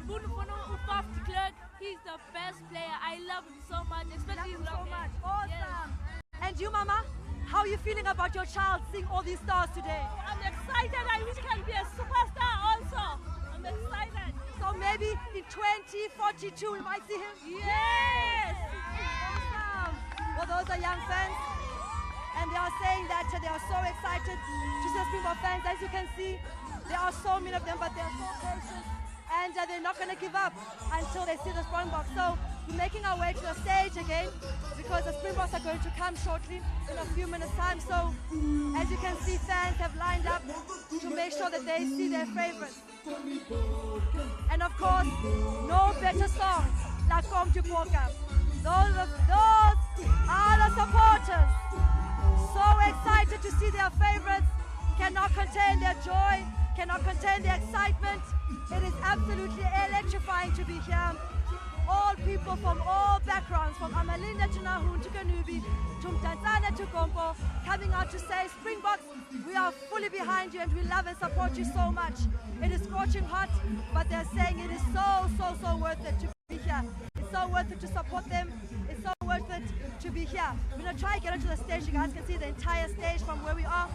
ubona abantu. He's the best player. I love him so much, especially his so much. Awesome. Yes. And you, Mama, how are you feeling about your child seeing all these stars today? I'm excited. I wish he can be a superstar also. I'm excited. So maybe in 2042 we might see him? Yes! Awesome. Well, those are young fans. And they are saying that they are so excited to see Springbok fans. As you can see, there are so many of them, but they are so patient. And they're not going to give up until they see the Springboks. So we're making our way to the stage again because the Springboks are going to come shortly in a few minutes' time. So as you can see, fans have lined up to make sure that they see their favorites. And of course, no better song like Kom to Poka. Those are the supporters. So excited to see their favorites, cannot contain their joy, cannot contain their excitement. It is absolutely electrifying to be here. All people from all backgrounds, from Amalinda to Nahun to Kanubi, to Mtanzana to Kompo, coming out to say, Springboks, we are fully behind you and we love and support you so much. It is scorching hot, but they're saying it is so worth it to be here. It's so worth it to support them. It's so worth it to be here. We're going to try and get onto the stage. You guys can see the entire stage from where we are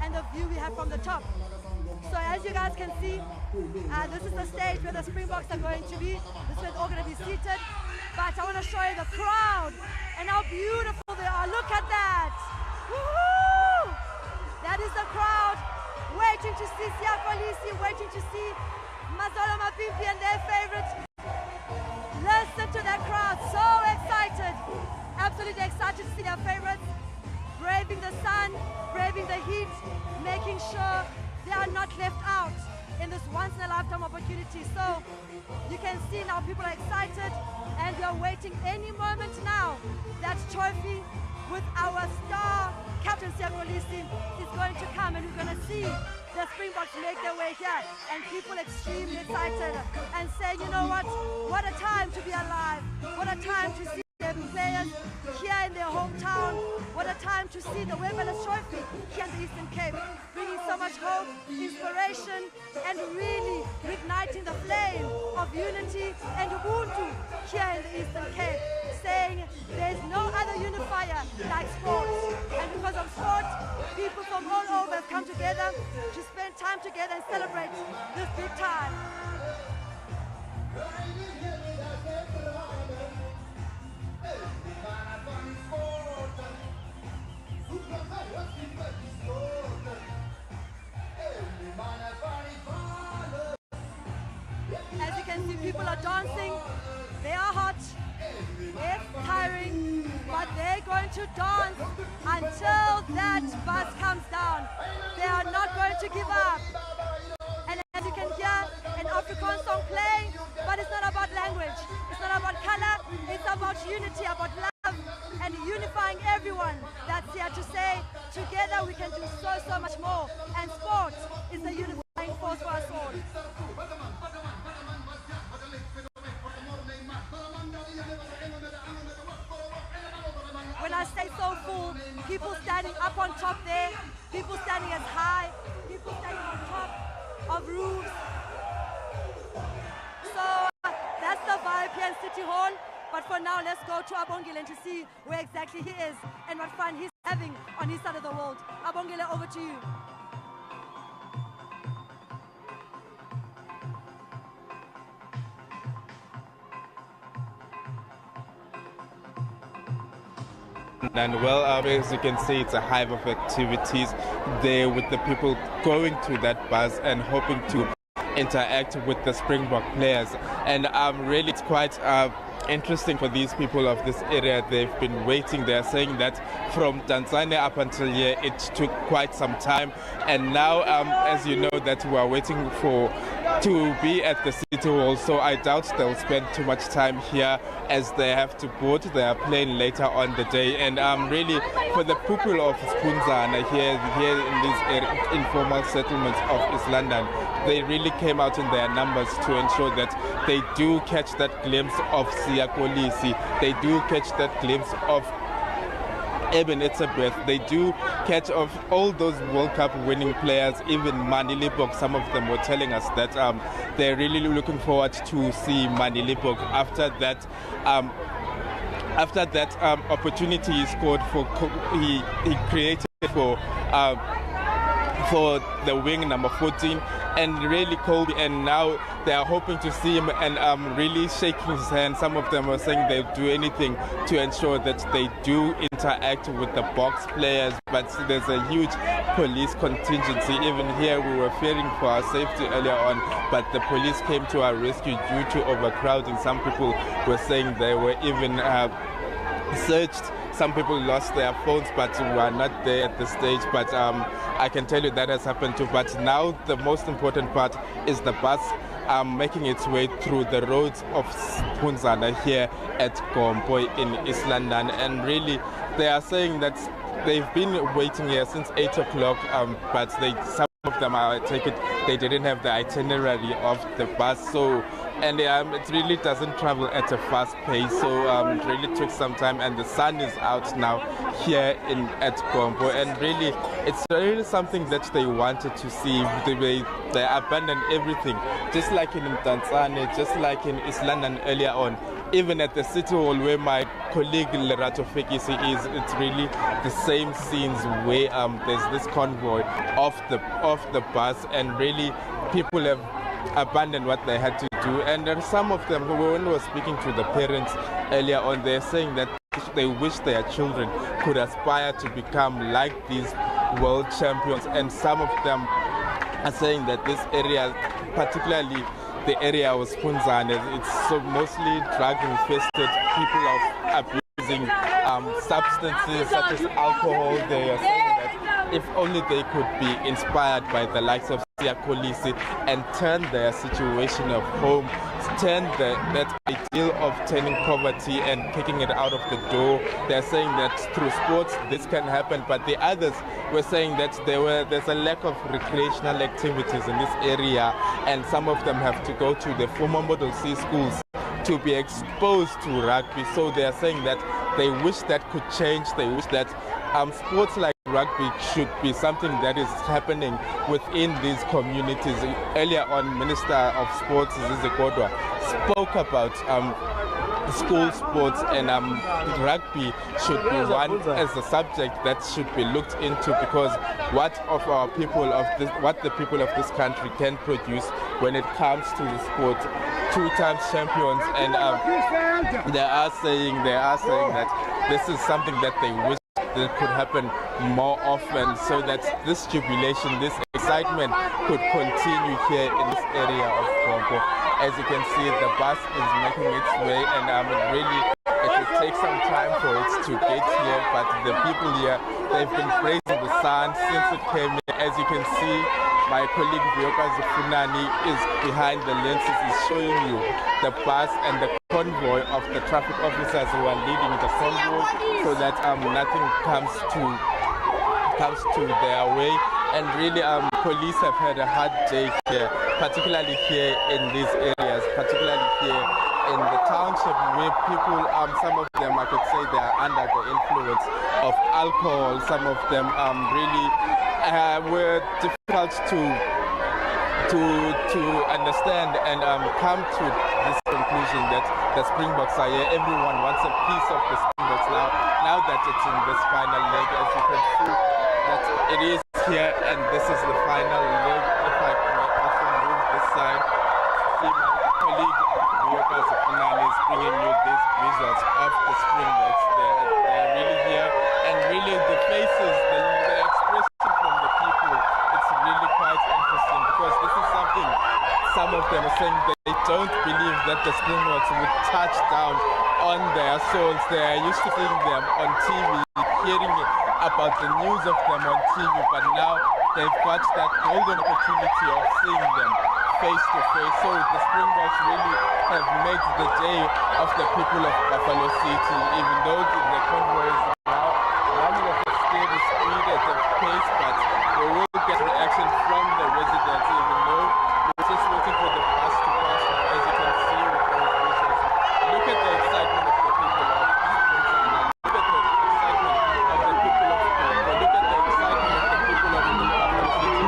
and the view we have from the top. So as you guys can see, this is the stage where the Springboks are going to be. This is where they're all going to be seated. But I want to show you the crowd and how beautiful they are. Look at that. Woohoo! That is the crowd waiting to see Siyakolisi, waiting to see Mazolo Mapimpi and their favorites. Listen to that crowd, so excited. Absolutely excited to see their favorites. Braving the sun, braving the heat, making sure they are not left out in this once-in-a-lifetime opportunity. So you can see now people are excited and we are waiting any moment now. That trophy with our star Captain Siyakolisi is going to come and we're going to see the Springboks make their way here and people extremely excited and saying, you know what a time to be alive, what a time to see their players here in their hometown, what a time to see the Webb Trophy here in the Eastern Cape, bringing so much hope, inspiration, and really reigniting the flame of unity and Ubuntu here in the Eastern Cape, saying there's no other unifier like sport. And because of sport, people from all over have come together to spend time together and celebrate this big time. As you can see, people are dancing. They are hot. It's tiring, but they're going to dance until that bus comes down. They are not going to give up. And as you can hear, an Afrikaans song playing, but it's not about language. It's not about color. It's about unity, about love, and unifying everyone that's here to say, together we can do so much more. And sport is the unifying force for us all. When I say so full. People standing up on top there, people standing as high, people standing on top of roofs. So that's the vibe here in City Hall. But for now, let's go to Abongile to see where exactly he is and what fun he's having on his side of the world. Abongile, over to you. And well, as you can see, it's a hive of activities there with the people going to that bus and hoping to interact with the Springbok players. And really, it's quite interesting for these people of this area. They've been waiting. They're saying that from Tanzania up until here, it took quite some time. And now, as you know, that we are waiting to be at the City Hall, so I doubt they'll spend too much time here as they have to board their plane later on the day. And really, for the people of Spunzana here in these informal settlements of East London, they really came out in their numbers to ensure that they do catch that glimpse of Siya Kolisi, they do catch that glimpse of Ellis. They do catch of all those World Cup winning players, even Manilibok. Some of them were telling us that they're really looking forward to see Manilibok after that. After that opportunity he scored for, he created for the wing number 14 and really Colby, and now they are hoping to see him and really shaking his hand. Some of them are saying they'll do anything to ensure that they do interact with the box players, but there's a huge police contingency. Even here we were fearing for our safety earlier on, but the police came to our rescue due to overcrowding. Some people were saying they were even searched. Some people lost their phones but were not there at the stage, but I can tell you that has happened too. But now the most important part is the bus making its way through the roads of Spunzana here at Gompo in East London, and really they are saying that they've been waiting here since 8 o'clock, but some of them, I take it, they didn't have the itinerary of the bus, so and it really doesn't travel at a fast pace, so it really took some time, and the sun is out now here at Gompo, and really it's really something that they wanted to see. They abandoned everything, just like in Tanzania, just like in East London earlier on. Even at the City Hall where my colleague Lerato Fekisi is, it's really the same scenes where there's this convoy off the bus, and really people have abandoned what they had to do. And then some of them, when we were speaking to the parents earlier on, they're saying that they wish their children could aspire to become like these world champions, and some of them are saying that this area, particularly the area of Spunzana, it's so mostly drug infested, people are abusing substances such as alcohol. They are saying that if only they could be inspired by the likes of Siya Kolisi and turn their situation of home, turn that ideal of turning poverty and kicking it out of the door. They're saying that through sports this can happen, but the others were saying that there's a lack of recreational activities in this area, and some of them have to go to the former Model C schools to be exposed to rugby. So they are saying that they wish that could change. They wish that sports like rugby should be something that is happening within these communities. Earlier on, Minister of Sports Zizi Kodwa spoke about school sports, and rugby should be one as a subject that should be looked into, because what the people of this country can produce when it comes to the sport. 2 times champions, and they are saying that this is something that they wish that could happen more often, so that this jubilation, this excitement could continue here in this area of Congo. As you can see, the bus is making its way, and it will take some time for it to get here, but the people here, they've been praising the sun since it came in. As you can see, my colleague Vyoka Zifunani is behind the lenses, is showing you the bus and the convoy of the traffic officers who are leading the convoy, so that nothing comes to their way. And really, police have had a hard day here, particularly here in these areas, particularly here in the township where people, some of them I could say they are under the influence of alcohol. Some of them really were difficult to understand and come to this conclusion that the Springboks are here. Everyone wants a piece of the Springboks now that it's in this final leg. As you can see that it is here and this is the final leg. If I can also move this side, see my colleague Webb is bringing you these visuals of the Springboks. They're really here and really the faces, the expression from the people, it's really quite interesting because this is something some of them are saying they don't believe that the Springboks would touch down on their souls. They are used to seeing them on TV, hearing about the news of them on TV, but now they've got that golden opportunity of seeing them face to face. So the Springboks really have made the day of the people of Buffalo City, even though the convoys are now running at a steady speed at a pace, but they will get reaction from the residents, even though we're just waiting for the bus to pass now, as you can see with those visuals. Look at the excitement of the people of Springboks. Look at the excitement of the people of Springboks. Look at the excitement of the people of the Buffalo City.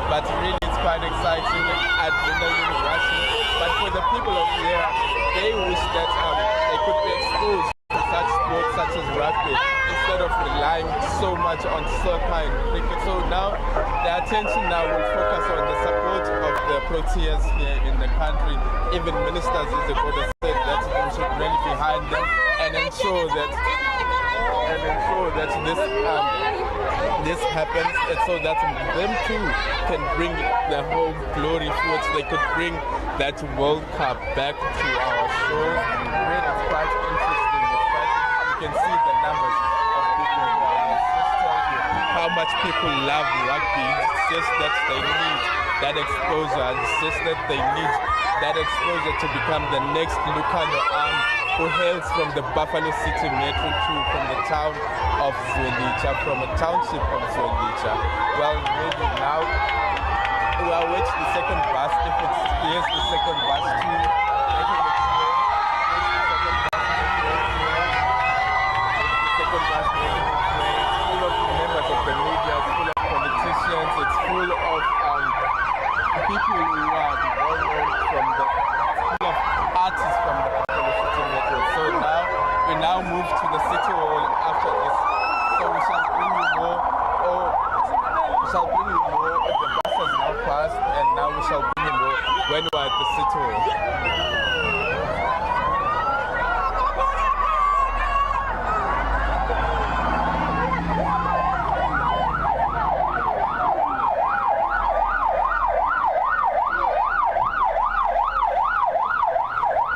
But really it's quite exciting, adrenaline rushing. But for the people of here, they wish that they could be exposed to such sports such as rugby instead of relying so much on soccer and cricket. So now the attention now will focus on the support of the Proteas here in the country. Even ministers is the said that we should really behind them and ensure that this happens, and so that them too can bring the home glory forward. They could bring that World Cup back to our shores. Really, it's quite interesting. You can see the numbers of people who are here. It just tells you how much people love rugby. It's just that they need that exposure. It's just that they need that exposure to become the next Lucano who hails from the Buffalo City Metro 2, from the town of Zwelicha, from a township of Zwelicha. Well, maybe now we are waiting the second bus. If it's here's the second bus too. Second bus making its way. It's full of members of the media, it's full of politicians, it's full of people who are well known from the full of artists from the Buffalo City Metro. So now we now move to the city hall after this. So we shall bring you more, the bus has now passed and now we shall bring you more when we are at the city hall.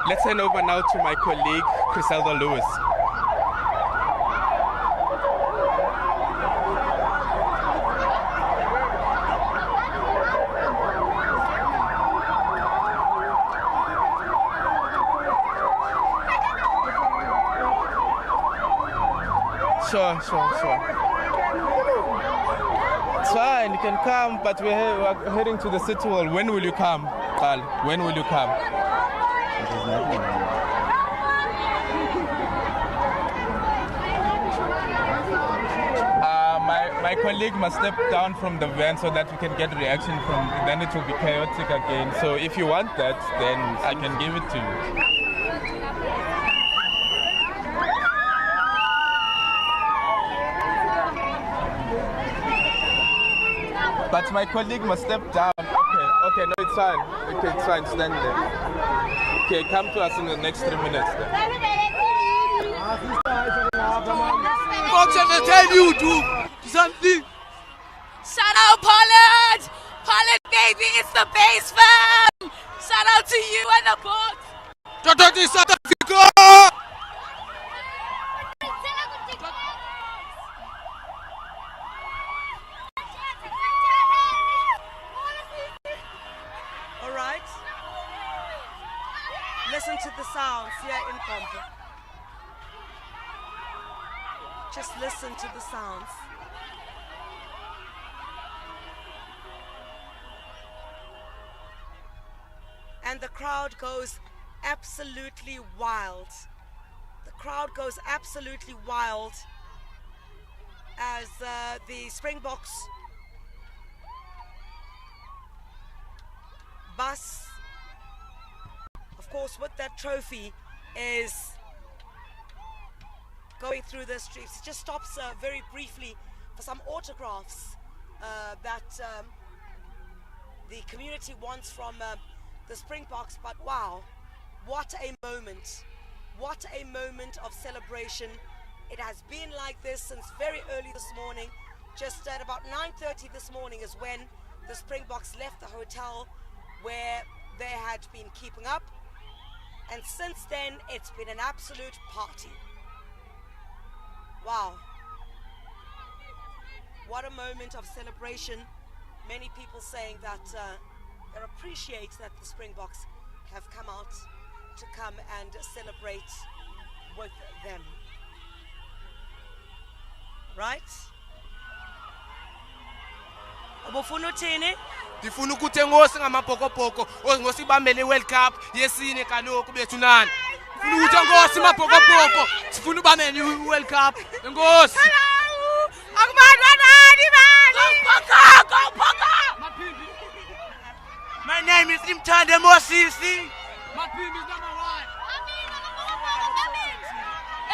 Let's hand over now to my colleague, Criselda Lewis. Sure. It's fine, you can come, but we're heading to the city hall. When will you come, Carl? When will you come? My colleague must step down from the van so that we can get reaction from, then it will be chaotic again. So if you want that, then I can give it to you. But my colleague must step down. Okay, no, it's fine. Okay, it's fine, stand there. Okay, come to us in the next 3 minutes then. Folks, I tell you to something. Shout out Pollard! Pollard, baby, it's the base fam! Shout out to you and the boss! South Africa! right? Listen to the sounds here in Kompo. Just listen to the sounds. And the crowd goes absolutely wild. The crowd goes absolutely wild as the Springboks bus, of course, with that trophy, is going through the streets. It just stops very briefly for some autographs that the community wants from the Springboks. But wow, what a moment. What a moment of celebration. It has been like this since very early this morning. Just at about 9:30 this morning is when the Springboks left the hotel where they had been keeping up. And since then, it's been an absolute party. Wow. What a moment of celebration. Many people saying that they appreciate that the Springboks have come out to come and celebrate with them. Right? Ubufuna uthini? Ndifuna ukuthi enkosi ngamabhokobhoko ngosibambele World Cup yesine kaloku bethu nani. Ndifuna ukuthi enkosi mabhokobhoko sifuna ubambele World Cup. Enkosi. My name is Imtande Mosisi. Mapimbi is number 1.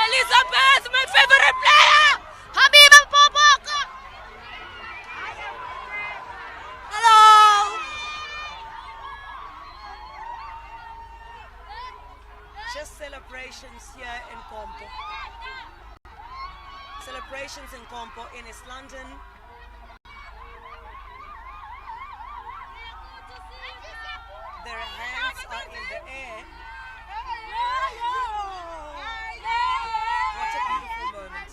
Elizabeth, my favorite player. Habiba Popoko. Hello. Just celebrations here in Kompo. Celebrations in Kompo in East London. Their hands are in the air. What a beautiful moment.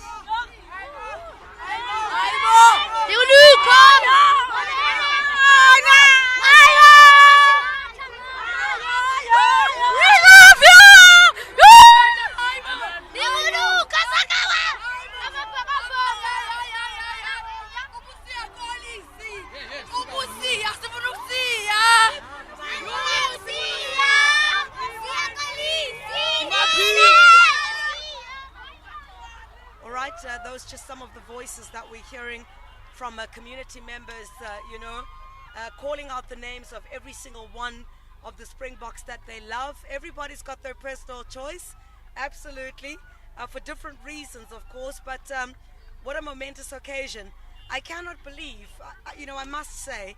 Those just some of the voices that we're hearing from community members, calling out the names of every single one of the Springboks that they love. Everybody's got their personal choice, absolutely, for different reasons, of course, but what a momentous occasion. I cannot believe, I must say,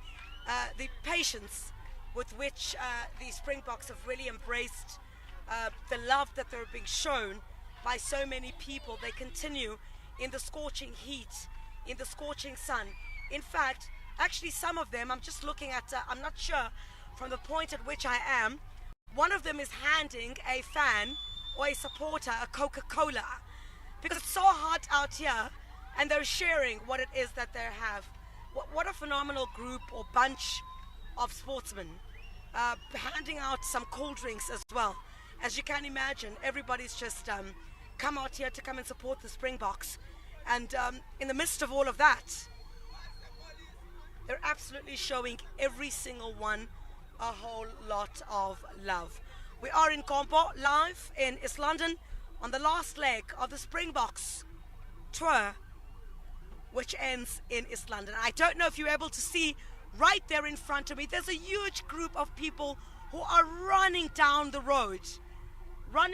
the patience with which the Springboks have really embraced the love that they're being shown by so many people. They continue in the scorching heat, in the scorching sun. In fact, actually some of them, I'm just looking at, I'm not sure from the point at which I am, one of them is handing a fan or a supporter a Coca-Cola because it's so hot out here and they're sharing what it is that they have. What a phenomenal group or bunch of sportsmen, handing out some cool drinks as well. As you can imagine, everybody's just come out here to come and support the Springboks. And in the midst of all of that, they're absolutely showing every single one a whole lot of love. We are in Kompo, live in East London, on the last leg of the Springboks tour, which ends in East London. I don't know if you're able to see right there in front of me, there's a huge group of people who are running down the road. I'm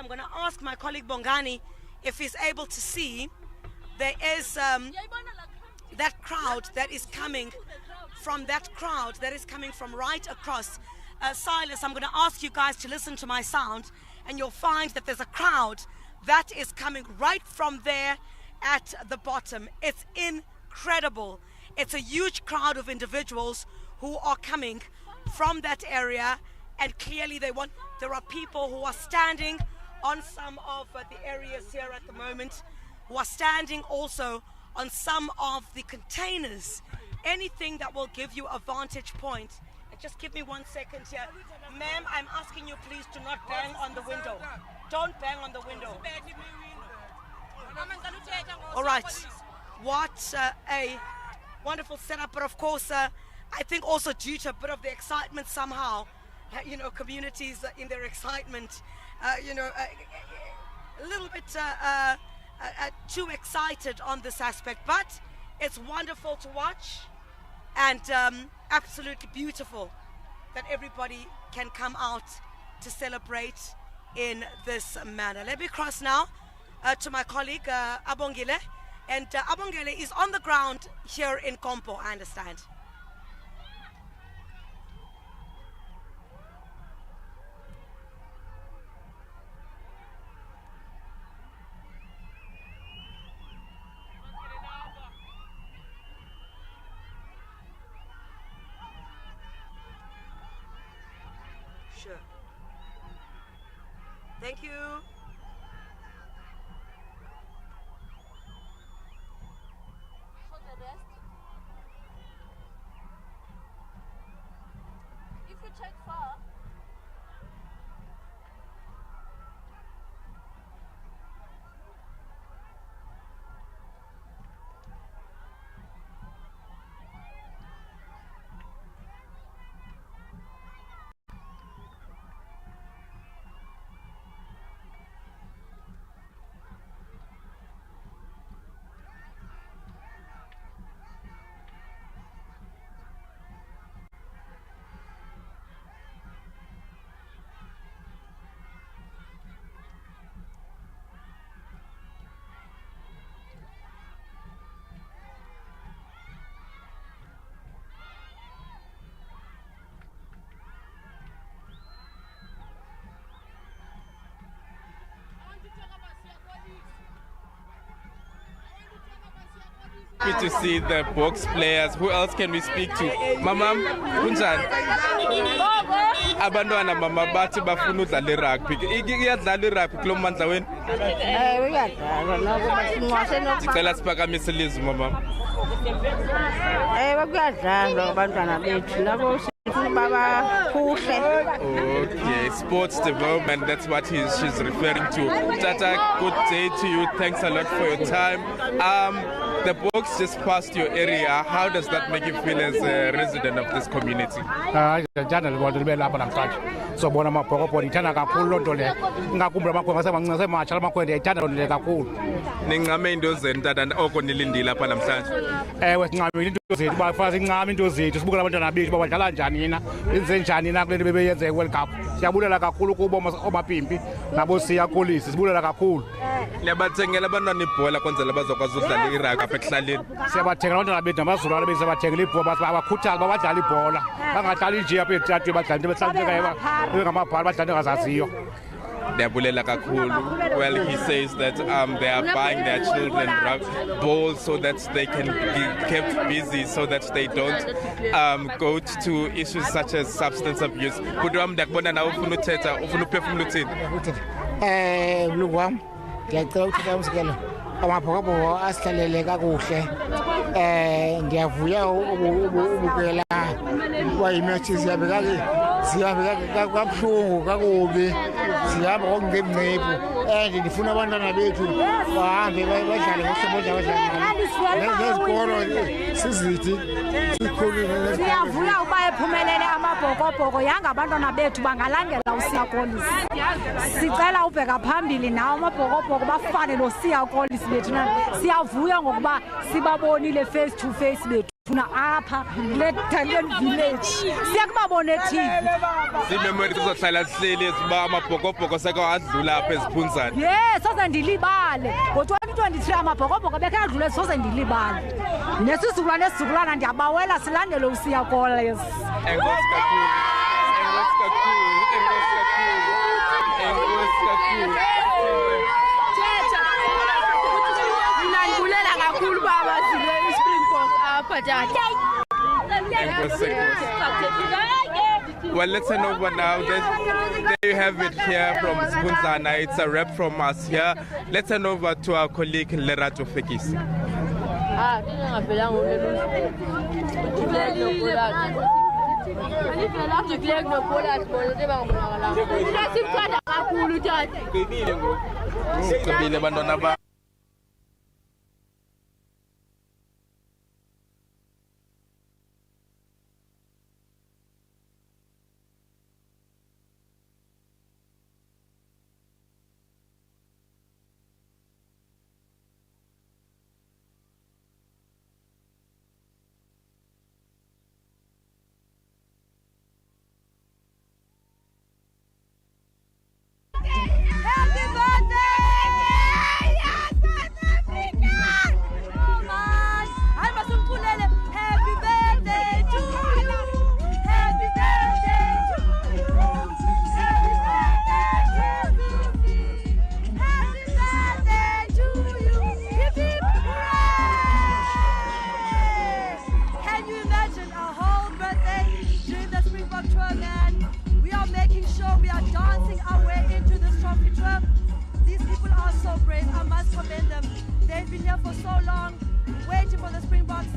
going to ask my colleague Bongani if he's able to see. There is that crowd that is coming from right across. Silas, I'm going to ask you guys to listen to my sound and you'll find that there's a crowd that is coming right from there at the bottom. It's incredible. It's a huge crowd of individuals who are coming from that area, and clearly there are people who are standing on some of the areas here at the moment, who are standing also on some of the containers anything that will give you a vantage point. And just give me 1 second here. Ma'am, I'm asking you please to not bang on the window. Don't bang on the window. All right. What a wonderful setup. But of course, I think also due to a bit of the excitement somehow, communities in their excitement, a little bit too excited on this aspect. But it's wonderful to watch and absolutely beautiful that everybody can come out to celebrate in this manner. Let me cross now to my colleague Abongile. And Abongile is on the ground here in Kompo, I understand. Sure. Thank you. Happy to see the box players. Who else can we speak to? Mama, kunjani? Abantwana mama bathi bafuna udlala irugby. Iyadlala irugby kulo mandla wenu? Uyadlala nakuba sinqwase Sicela siphakamise ilizwi mama. Kuyadlalwa abantwana bethu labo baba kuhle. Okay, sports development, that's what she's referring to. Tata, good day to you. Thanks a lot for your time. The box just passed your area. How does that make you feel as a resident of this community? So bona mapoko ithanda kakhulu lonto le ngakumbula amakhwe ngasemancinci sematsha lamakhwe ithanda lonto le kakhulu. Ningame into zenu tata oko nilindile apha namhlanje? Ewe sincamile into zethu bafuna sincame into zethu sibukela abantwana bethu badlala njani na benze njani na kule nto bebeyenze World Cup. Siyabulela kakhulu kubo omapimpi nabo siya kolisi sibulela kakhulu. Liyabathengela abantwana ibhola kwenzela bazokwazi udlala irugby apha ekuhlaleni. Siyabathengela abantwana bethu namazulu bethu siyabathengela ibhola bakhuthaza babadlala ibhola bangadlali nje apha etratweni badlala into behlanje well, he says that they are buying their children balls so that they can be kept busy, so that they don't go to issues such as substance abuse. Amabhokobhoko asihlalele kakuhle ngiyavuya ubukela kwayimatches ziyabeka kabuhlungu kakubi zihamba ngokungemncipho and ndifuna abantwana bethu bahambe badlale ngohlobo nezikolo sizithi sikhulile. Siyavuya uba ephumelele amabhokobhoko yanga abantwana bethu bangalandela uSiya Kolisi. Sicela ubheka phambili nawo amabhokobhoko bafane noSiya Kolisi bethu. Siyavuya ngokuba sibabonile face to face bethu apha le Italian village siyakubabona eTV. Zimemories zohlala zihleli eziba amabhokobhoko seke adlula apha eziphunzana. Yes, soze ndilibale. Ngo-2023 amabhokobhoko bekhe adlule soze ndilibale. Nesizukulwana nesizukulwana ndiyabawela silandele uSiya Kolisi. Enkosi kakhulu. Enkosi kakhulu. Enkosi kakhulu. Enkosi kakhulu. Nandibulela kakhulu baba sile Springboks apha tata. Well, let's turn over now. There you have it here from Spunzana. It's a wrap from us here. Let's turn over to our colleague Lerato Fekisi. Ugqibile bantwana ba Happy birthday! Yes, South Africa! Oh man, I must ukulele. Happy birthday to you. Happy birthday to you. Happy birthday to you. Happy birthday to you. Hip hip hooray! Can you imagine a whole birthday during the Springbok tour, man? We are making sure we are dancing our way into this trophy tour. These people are so brave. I must commend them. They've been here for so long, waiting for the Springboks,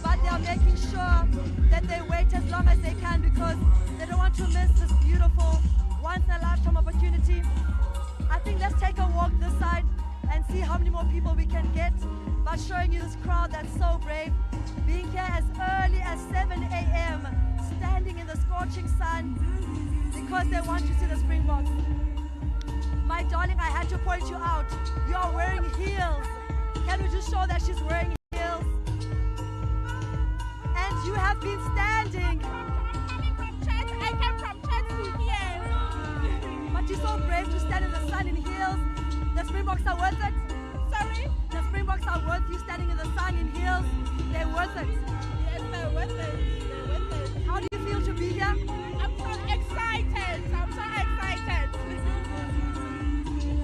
but they are making sure that they wait as long as they can because they don't want to miss this beautiful once-in-a-lifetime opportunity. I think let's take a walk this side and see how many more people we can get by showing you this crowd that's so brave, being here as early as 7 a.m., standing in the scorching sun because they want to see the Springboks. My darling, I had to point you out. You are wearing heels. Can we just show that she's wearing heels? And you have been standing. I came from church to here. But you're so brave to stand in the sun in heels. The Springboks are worth it. Sorry? The Springboks are worth you standing in the sun in heels. They're worth it. Yes, they're worth it. They're worth it. How do you feel to be here? I'm so excited. I'm so excited.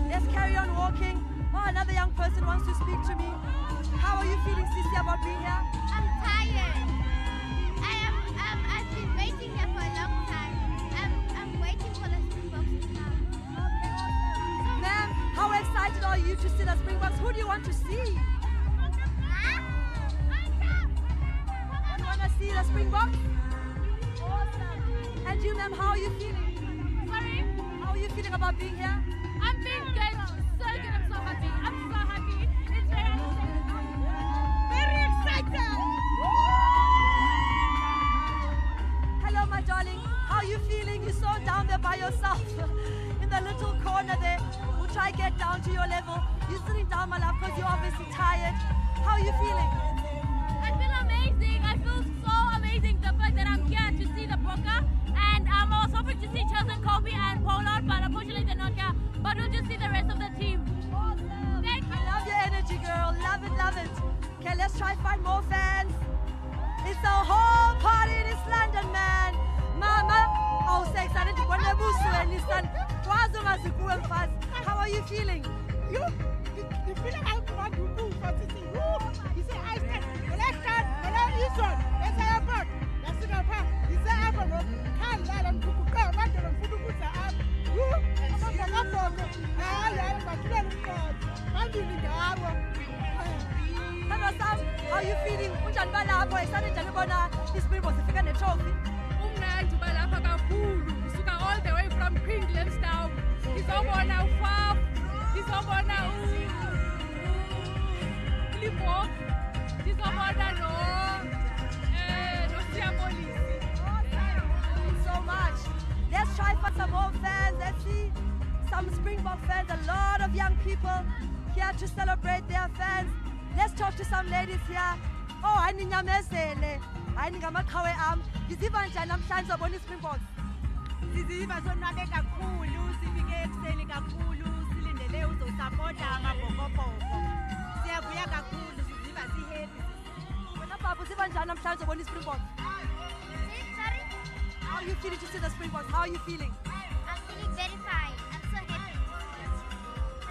Let's carry on walking. Oh, another young person wants to speak to me. How are you feeling, Sissy, about being here? I'm tired. I've been waiting here for a long time. I'm waiting for the Springboks to come. Ma'am, how excited are you to see the Springboks? Who do you want to see? You want to see the Springboks? Awesome. And you, ma'am, how are you feeling? Sorry? How are you feeling about being here? I'm feeling good. So good. I'm so happy. I'm so happy. It's very excited. Hello, my darling. How are you feeling? You're so down there by yourself in the little corner there. We'll try to get down to your level. You're sitting down, my love, because you're obviously tired. How are you feeling? I feel amazing. I feel so amazing. The fact that I'm here to see the Boka. And I was hoping to see Chelsea, Kobe and Pollard, but unfortunately they're not here. But we'll just see the rest of the team. Awesome. Thank you. I love your energy, girl. Love it, love it. Okay, let's try to find more fans. It's a whole party in East London, man. Mama, oh, so excited to go to How are you feeling? You feeling how to do for this thing. You say, I stand. The left hand, the left this one. Let's say a part. Let's say a part. You say a part. Can't let them cook. Can't let them put the up. Hello Sam, how are you feeling? Unjani balapho esane njani ubona iSpringboks ifika netrophy? Umnandi balapha kakhulu. Suka all the way from Queenstown. Ngizobona uFaf, ngizobona uLipok, ngizobona no Siyabolisi. Thank you so much. Let's try for some more fans. Let's see some Springbok fans, a lot of young people here to celebrate their fans. Let's talk to some ladies here. Oh, I need nyamezele. I need ngamaqhawe am. Ngiziva njani namhlanje ubona iSpringboks? Siziva sonwabe kakhulu, sifike ekuseni kakhulu, silindele uzosupporta amabhokobhoko. Siyavuya kakhulu, siziva sihappy. Wena baba uziva njani namhlanje ubona iSpringboks? Sorry? How are you feeling to see the Springboks? How are you feeling? I'm feeling very fine. I'm so happy.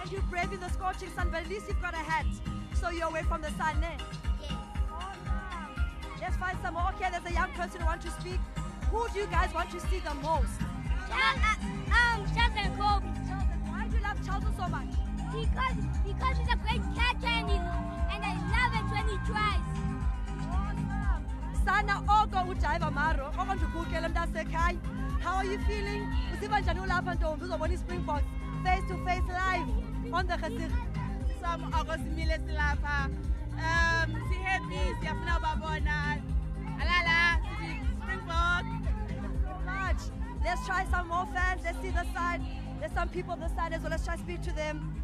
And you're brave in the scorching sun, but at least you've got a hat, so you're away from the sun, eh? Yes. Awesome. Let's find some more. Okay, there's a young person who wants to speak. Who do you guys want to see the most? Charles and Kobe. Why do you love Charles so much? Because he's a great catcher and I love it when he tries. Sana oko ujiva maro oko ndibukele mntasekhaya. How are you feeling? Uziva njani ulapha ntombi uzobona iSpringboks face to face live on the gesig? Some oko simile silapha. Happy, siyafuna ubabona. Alala, Springboks. Much. Let's try some more fans. Let's see the side. There's some people on the side as well. Let's try to speak to them.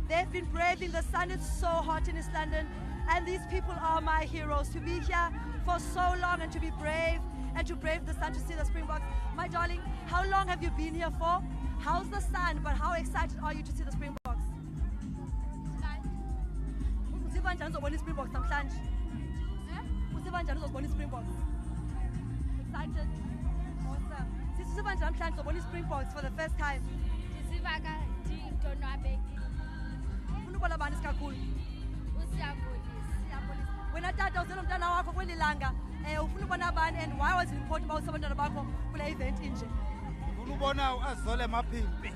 They've been braving the sun. It's so hot in East London. And these people are my heroes. To be here for so long and to be brave and to brave the sun to see the Springboks. My darling, how long have you been here for? How's the sun, but how excited are you to see the Springboks? Uziva njani uzobona iSpringboks namhlanje? Uziva njani uzobona iSpringboks? Excited? Awesome. Sisi uziva njani namhlanje uzobona iSpringboks for the first time? Ndisiva ndonwabekile. Ufuna ubona bani isikakhulu? Siyabulisa. Wena tata uzele umntana wakho kweli langa ufuna ubona bani and why was it important uba use abantwana bakho kule event inje? Ufuna ubona uAzole Maphimbi.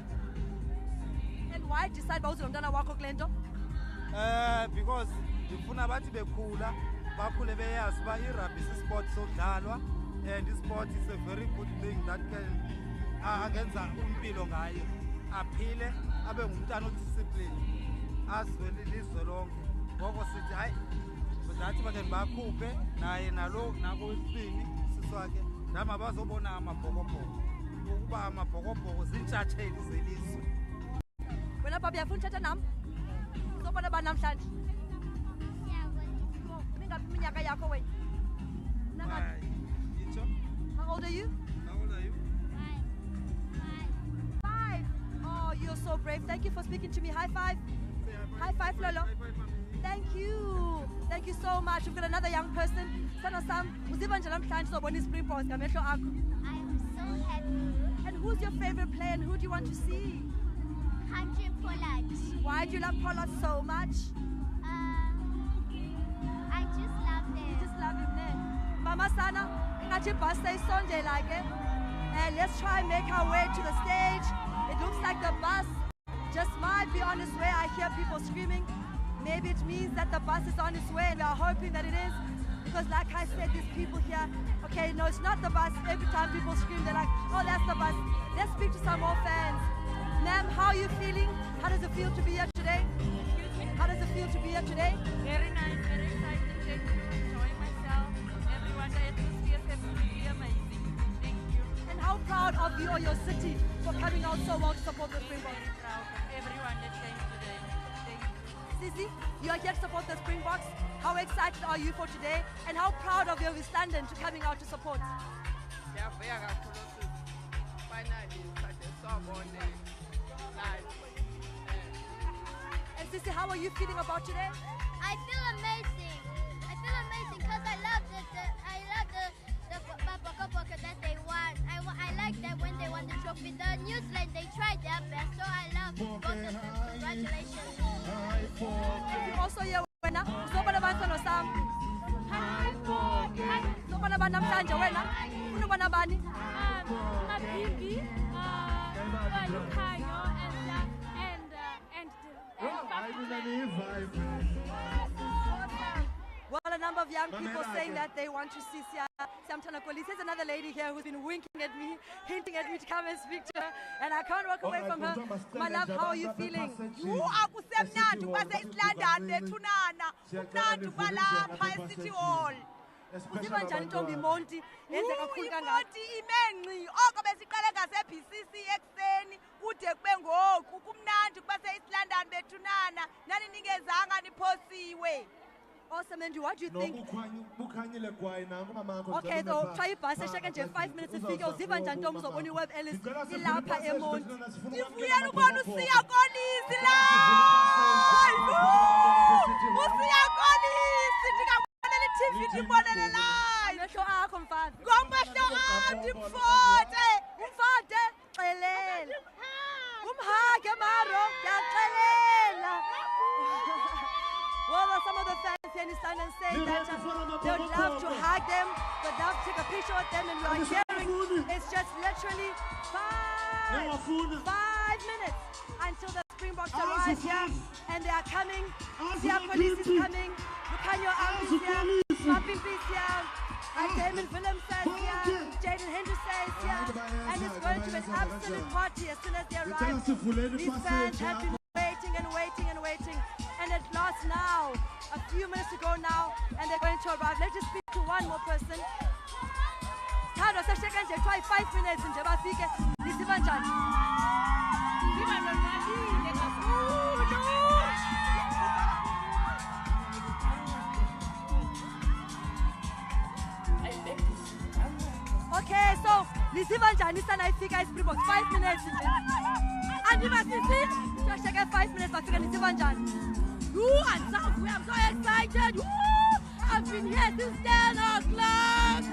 And why decide uba uze nomntana wakho kule nto? Because ndifuna bathi bekhula bakhule beyazi uba irugby is-sport sodlalwa and i-sport is a very good thing that can angenza impilo ngayo aphile abe ngumntana odiscipline azwele ilizwe lonke ngoko sithi hayi ngathi bakhe bakhuphe naye nalo nakwesibini siswakhe ndama bazobona amabhokobhoko ukuba amabhokobhoko zintshatsheli zelizwe. Wena baba uyafuna uthetha nam? Uzobona bani namhlanje? Mingaphi iminyaka yakho wena? How old are you? How old are you? 5. Oh, you're so brave. Thank you for speaking to me. High five. High five, Lolo. Thank you. Thank you so much. We've got another young person. Sana Sam, uziva njani namhlanje uzobona iSpringboks ngamehlo akho? I am so happy. And who's your favorite player and who do you want to see? Country Pollard. Why do you love Pollard so much? I just love him. You just love him, ne? Mama Sana, ngathi bus stay sondela ke. And let's try and make our way to the stage. It looks like the bus just might be on its way. I hear people screaming. Maybe it means that the bus is on its way and we are hoping that it is. Because like I said, these people here, okay, no, it's not the bus. Every time people scream, they're like, oh, that's the bus. Let's speak to some more fans. Ma'am, how are you feeling? How does it feel to be here today? How does it feel to be here today? Very nice, very excited. Thank you. Enjoying myself. Everyone, the atmosphere seems to be amazing. Thank you. And how proud of you or your city for coming out so well to support the Springboks? Very proud of everyone that came today. Thank you. Sisi, you are here to support the Springboks. How excited are you for today? And how proud of you of East London to coming out to support? Finally, such a song on live. And Sisi, how are you feeling about today? I feel amazing. I feel amazing because I love the Boka that they won. I like that when they won the trophy. The New Zealand, they tried their best, so I love both of them. Congratulations. Also here, wena uzobona bantwana Sam. Uzobona bani namhlanje wena? Ufuna ubona bani? Mapimbi, Lukhanyo, Well, a number of young people saying that they want to see Siamtana Kolisi. There's another lady here who's been winking at me, hinting at me to come and speak to her, and I can't walk away from her. My love, how are you feeling? Akusemnandi kwase East London bethunana. Umnandi balapha eCity Hall. Uziva njani Ntombi Monti? Yenze kakhulu kangaka. Monti imenqi. Oko besiqale ngaseBCC ekseni kude kube ngoku. Kumnandi kwase East London bethunana. Nani ningezanga niphosiwe. Awesome, and what do you think? Okay, so try bus session nje 5 minutes ifike uziva njani Ntombi uzobona iWebb Ellis ilapha eMonti. Ngifuyela ukubona uSiya Kolisi la. uSiya Kolisi ndingabonela iTV ndibonele live. Amehlo akho mfana. Ngomehlo ami mfote. Mfote xelela. Umhage maro yaxelela. Well, some of the fans here in East London saying that they would love to hug them, they'd love to take a picture with them, and we are hearing it's just literally 5. 5 minutes until the Springboks arrive here. And they are coming. Sia Police is coming. Bukanyo Am is here. Mapimpi is here. Damon Willems is here. Jaden Henderson is here. And it's going to be an absolute party as soon as they arrive. These fans have been waiting and waiting and waiting. And at last now, a few minutes to go now, and they're going to arrive. Let's just speak to one more person. Thando seshiyeke nje try 5 minutes nje bafike. Nisiva njani? Siba nonwabile kakhulu. Okay, so nisiva njani sana ifika iSpringboks 5 minutes nje. Andibasisi, seshiyeke 5 minutes bafika nisiva njani? And I'm so excited. I've been here since 10 o'clock.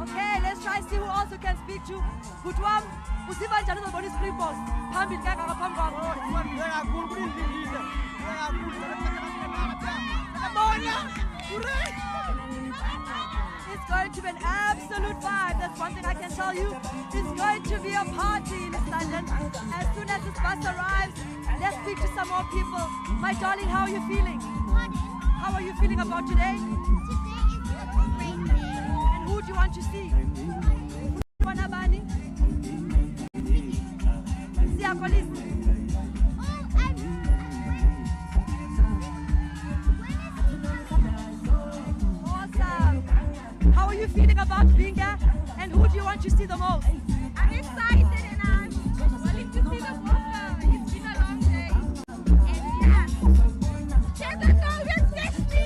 Okay, let's try and see who also can speak to. Kutwam, usiva njani uzobona iSpringboks. Phambili kangaka phambi It's going to be an absolute vibe. That's one thing I can tell you. It's going to be a party in London. As soon as this bus arrives, let's speak to some more people. My darling, how are you feeling? How are you feeling about today? And who do you want to see? Wanabani? Sia Police. Awesome. How are you feeling about being here? And who do you want to see the most? I'm excited and I'm willing to see the Boka. It's been a long day. And yeah, check it out, it's tasty.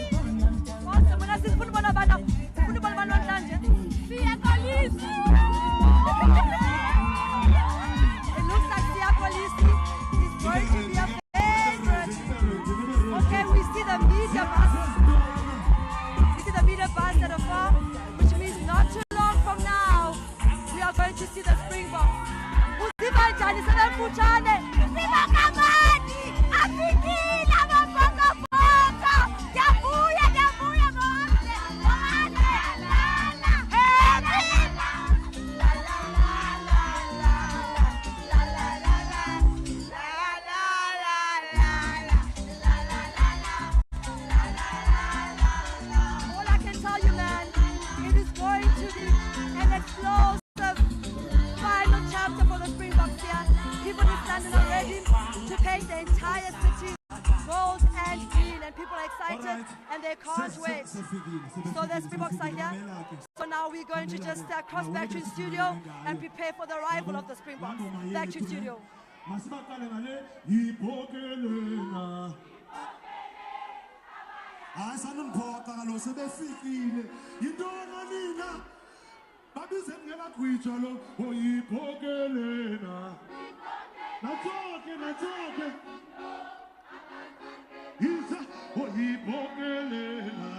Awesome. When I see Funubana Bana, Funubana Bana, Sia Police. It looks like Sia Police is going to be a favorite. Okay, we see the media bus. We see the media bus at afar, which means not too long from now, we are going to see the Springboks. Usiva njani sebemfutshane? Usiva kamandi. Afikile amaBhokoBhoko. Ndiyavuya, ndiyavuya bonke. Bonke. All I can tell you, man, it is going to be an explosive final chapter for the Springboks here. People are standing already to paint the entire city gold and green, and people are excited and they can't wait. So the Springboks are here. So now we're going to just cross back to the studio and prepare for the arrival of the Springboks. Back to studio. Hayi saniphoqa kalo sebefikile yintona nina babize ngelakhwitsha lo oyiphokelena natsoke isa oyiphokelena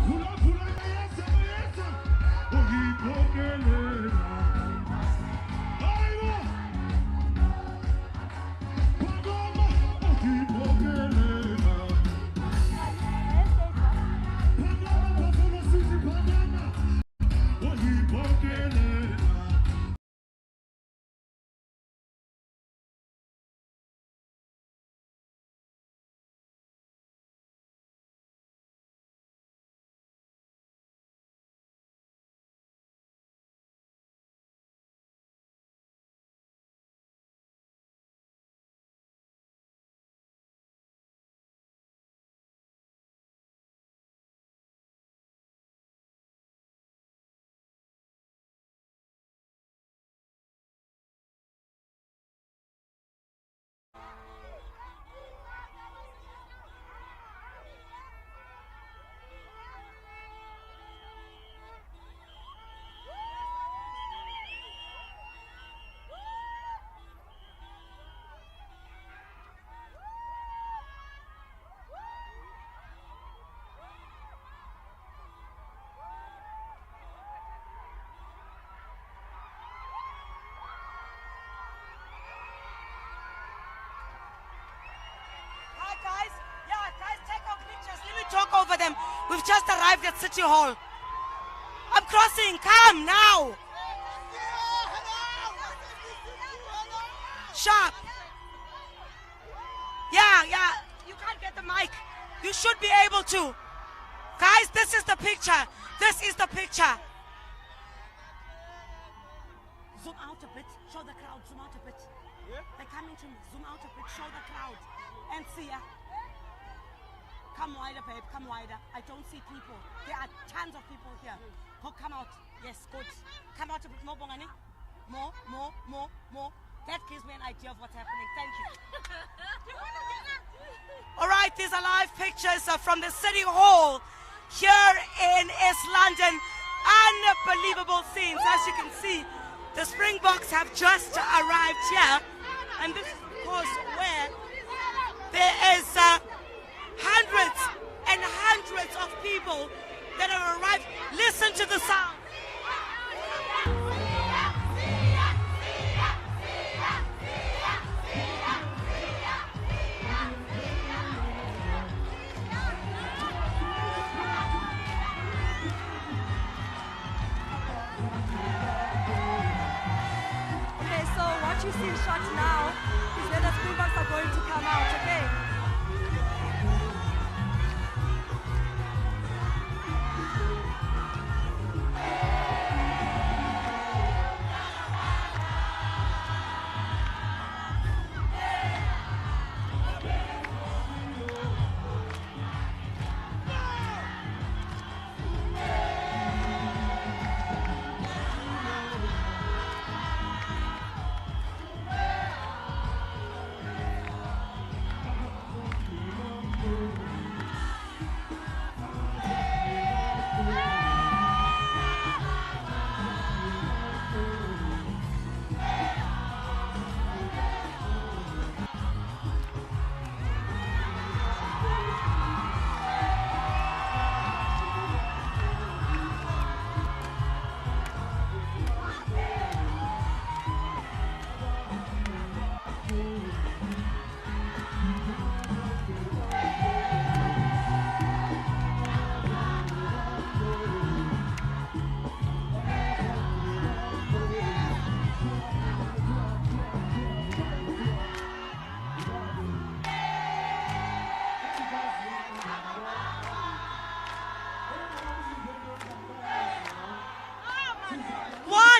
vula yesa oyiphokelena Talk over them. We've just arrived at City Hall. I'm crossing. Come now. Sharp. Yeah. You can't get the mic. You should be able to. Guys, this is the picture. This is the picture. Zoom out a bit. Show the crowd. Zoom out a bit. They're coming to me. Zoom out a bit. Show the crowd. And see ya. Come wider, babe. Come wider. I don't see people. There are tons of people here. Oh, come out. Yes, good. Come out a bit more, Bongani. More. That gives me an idea of what's happening. Thank you. All right, these are live pictures from the City Hall here in East London. Unbelievable scenes. As you can see, the Springboks have just arrived here. And this is, of course, where there is hundreds and hundreds of people that have arrived. Listen to the sound. Okay, so what you see shot now is where the Springboks are going to come out, okay?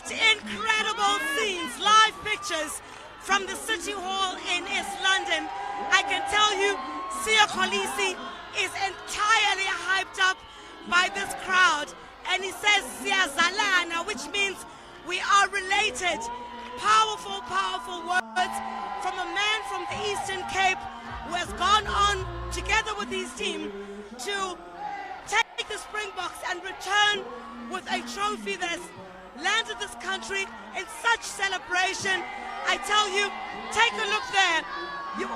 Incredible scenes, live pictures from the City Hall in East London. I can tell you, Sia Kolisi is entirely hyped up by this crowd. And he says, Sia Zalana, which means we are related. Powerful, powerful words from a man from the Eastern Cape who has gone on together with his team to take the Springboks and return with a trophy that has landed this country in such celebration. I tell you, take a look there.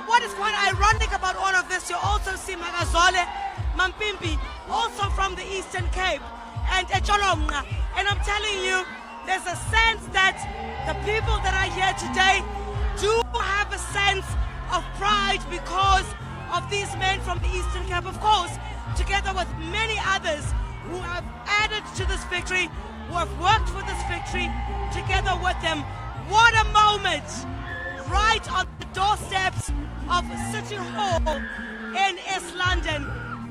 What is quite ironic about all of this, you also see Magazole Mampimpi, also from the Eastern Cape, and Echolomna. And I'm telling you, there's a sense that the people that are here today do have a sense of pride because of these men from the Eastern Cape, of course, together with many others who have added to this victory, who have worked for this victory together with them. What a moment right on the doorsteps of City Hall in East London.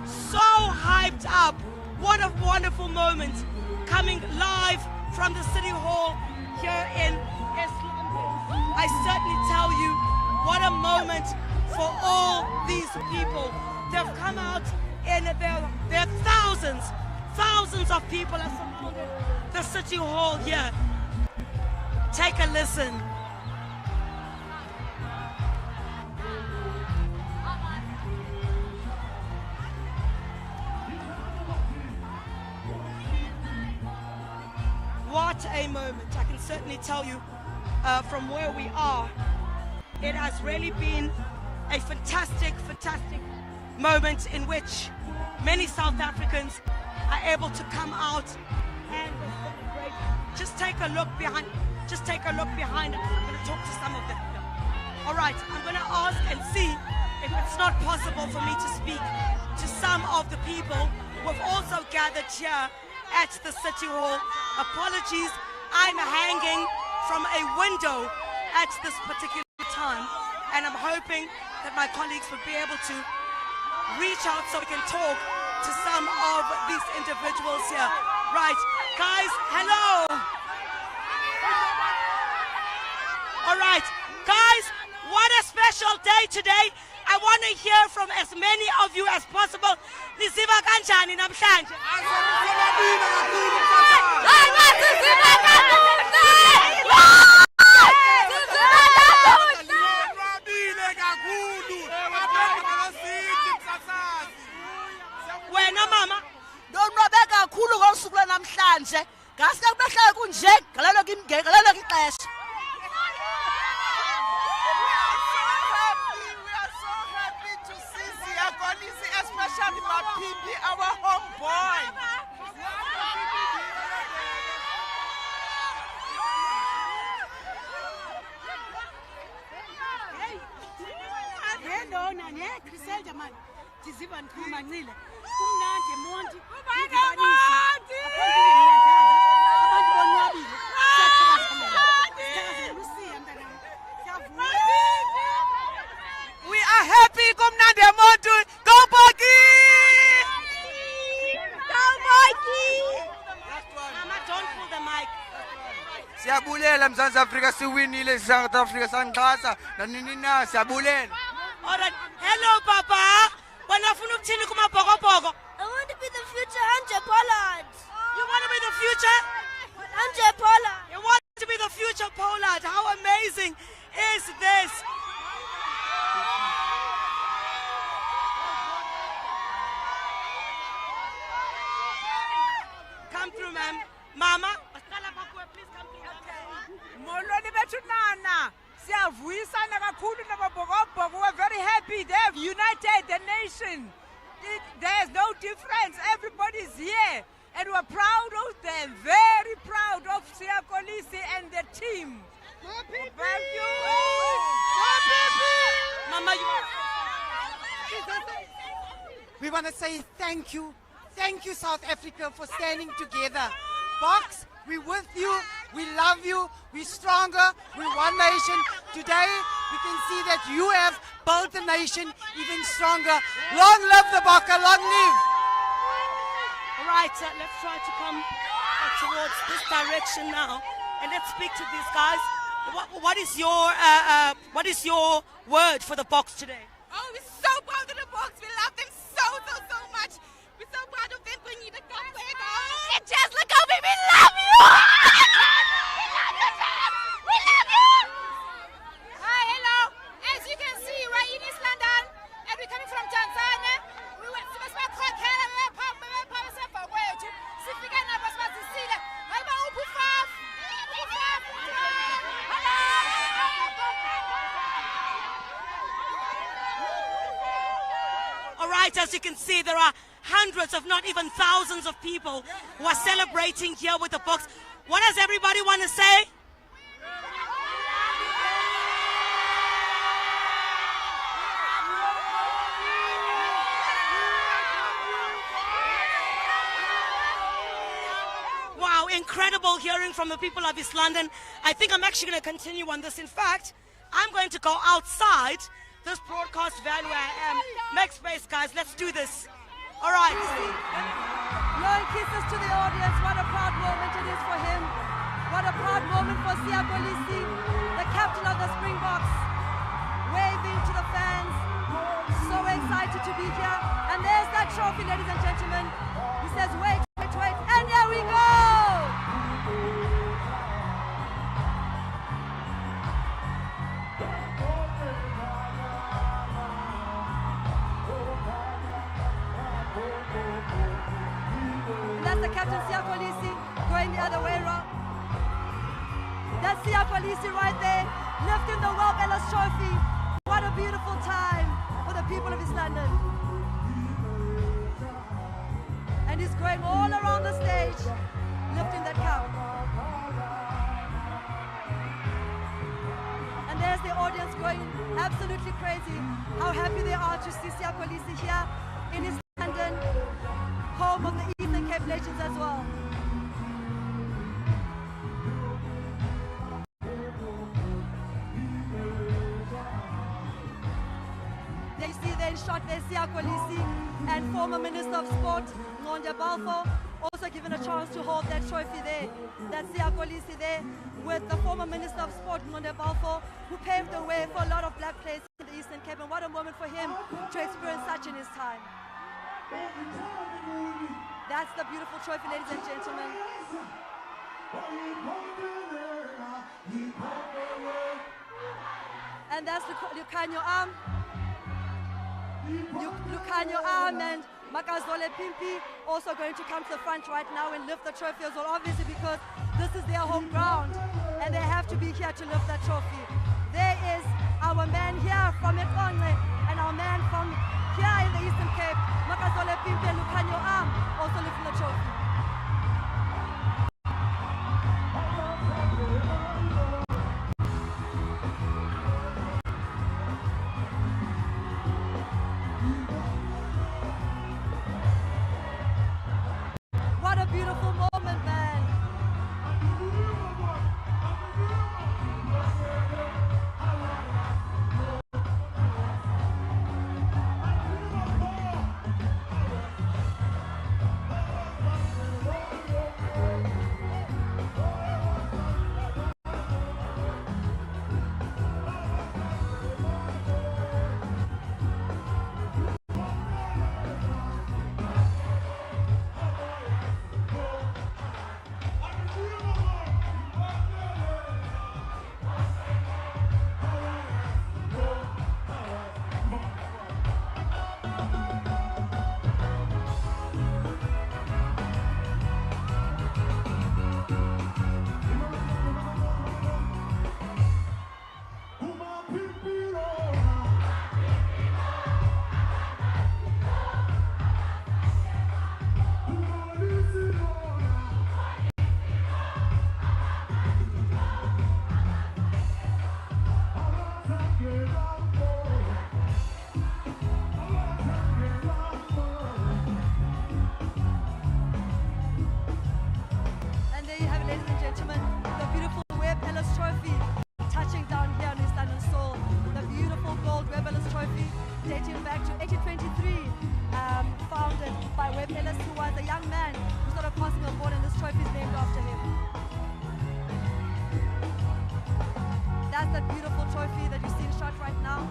So hyped up. What a wonderful moment coming live from the City Hall here in East London. I certainly tell you, what a moment for all these people. They've come out and there are thousands of people are surrounded the City Hall here. Take a listen. What a moment. I can certainly tell you from where we are, it has really been a fantastic moment in which many South Africans are able to come out and celebrate. Just take a look behind us. I'm going to talk to some of them. All right, I'm going to ask and see if it's not possible for me to speak to some of the people who have also gathered here at the City Hall. Apologies, I'm hanging from a window at this particular time. time, and I'm hoping that my colleagues would be able to reach out so we can talk to some of these individuals here. Right, guys, hello. All right, guys, what a special day today. I want to hear from as many of you as possible. Niziva kanjani namhlanje? Wena mama, ndonwabe kakhulu ngosuku namhlanje. Ngaske kubehlala kunje, galelo ixesha. Especially my Pimpi, our homeboy. Hello, Nani, Griselda man. Tiziva nkhulumancile. Kumnandi Monti. We are happy, kumnandi Monti. Go Boki! Go Boki! Mama, don't pull the mic. Siyabulela Mzansi Afrika siwinile South Africa sanixhasa nanini na siyabulela. All right. Hello, Papa. Wanafuna ukuthini kumabhokobhoko? I want to be the future Anje Pollard. You want to be the future? Anje Pollard. You want to be the future Pollard. How amazing is this? Come through, ma'am. Mama, please come through. Molweni bethu nana. Siyavuyisana kakhulu nababhokobhoko. We're very happy. They have united the nation. There's no difference. Everybody's here. And we're proud of them. Very proud of Siyakolisi and the team. Thank you. Mama, We want to say thank you. Thank you, South Africa, for standing together. Box, we're with you. We love you. We're stronger. We're one nation. Today, we can see that you have built the nation even stronger. Long live the Bokke. Long live. All right, let's try to come towards this direction now, and let's speak to these guys. What is your word for the Boks today? Oh, we're so proud of the Boks. We love them so much. We're so proud of them bringing the cup back home. And just look how we love you. We love you. Hi, hello. As you can see, we're in East London, and we're coming from Tanzania. We went to Springboks. All right, as you can see, there are hundreds, if not even thousands of people who are celebrating here with the Boks. What does everybody want to say? Wow, incredible hearing from the people of East London. I think I'm actually going to continue on this. In fact, I'm going to go outside this broadcast van where I am. Make space, guys. Let's do this. All right. Blowing kisses to the audience. What a proud moment it is for him. What a proud moment for Siyakolisi, the captain of the Springboks, waving to the fans. So excited to be here. And there's that trophy, ladies and gentlemen. He says, wait, wait, wait. And here we go. That's the captain, Siyakolisi, going the other way around. That's Siyakolisi right there, lifting the Webb Ellis trophy. What a beautiful time for the people of East London. And he's going all around the stage, lifting that cup. And there's the audience going absolutely crazy. How happy they are to see Siyakolisi here in East London, home of the Eastern Cape Nations as well. again shot there, Siya Kolisi, and former Minister of Sport, Ngonde Balfour, also given a chance to hold that trophy there. That's Siya Kolisi there, with the former Minister of Sport, Ngonde Balfour, who paved the way for a lot of black players in the Eastern Cape, and what a moment for him to experience such in his time. That's the beautiful trophy, ladies and gentlemen. And that's Lukhanyo Arm. Lukhanyo Arm and Makazole Pimpi also going to come to the front right now and lift the trophy as well, obviously because this is their home ground and they have to be here to lift that trophy. There is our man here from Ekonwe and our man from here in the Eastern Cape, Makazole Pimpi and Lukhanyo Arm, also lifting the trophy. What a beautiful moment, man. And there you have it, ladies and gentlemen, the beautiful Webb Ellis trophy touching down here on East London Soul. The beautiful gold Webb Ellis trophy dating back to 1823, founded by Webb Ellis, who was a young man who started passing a ball, and this trophy is named after him. That's that beautiful trophy that you see in shot right now.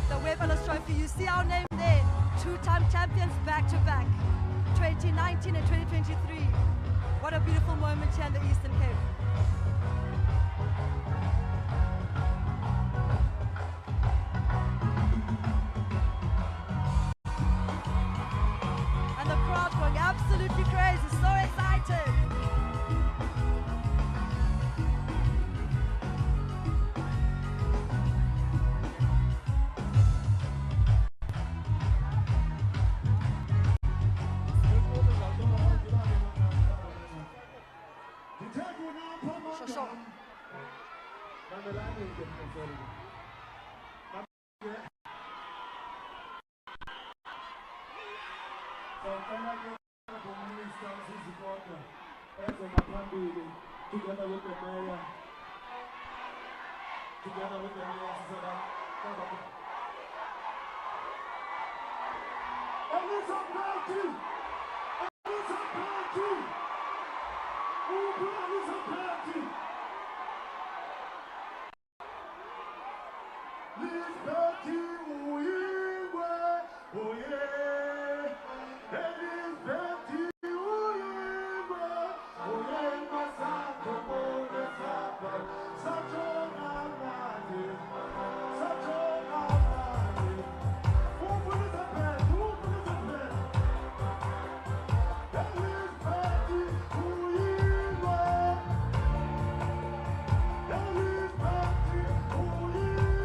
The Webb Ellis trophy, you see our name there, two-time champions back-to-back, 2019 and 2023. What a beautiful moment here in the Eastern Cape. And the crowd going absolutely crazy, so excited. Together with the mayor, together with the mayor, Ellis a party! Ellis a party! Ellis a party! This party, oh yeah, oh yeah. Ellis party, oh yeah, oh yeah, Masato, oh yeah, Sato, Namadi, Sato, Namadi. Open it up, man, open it up, man. Ellis party, oh yeah. Ellis party, oh yeah.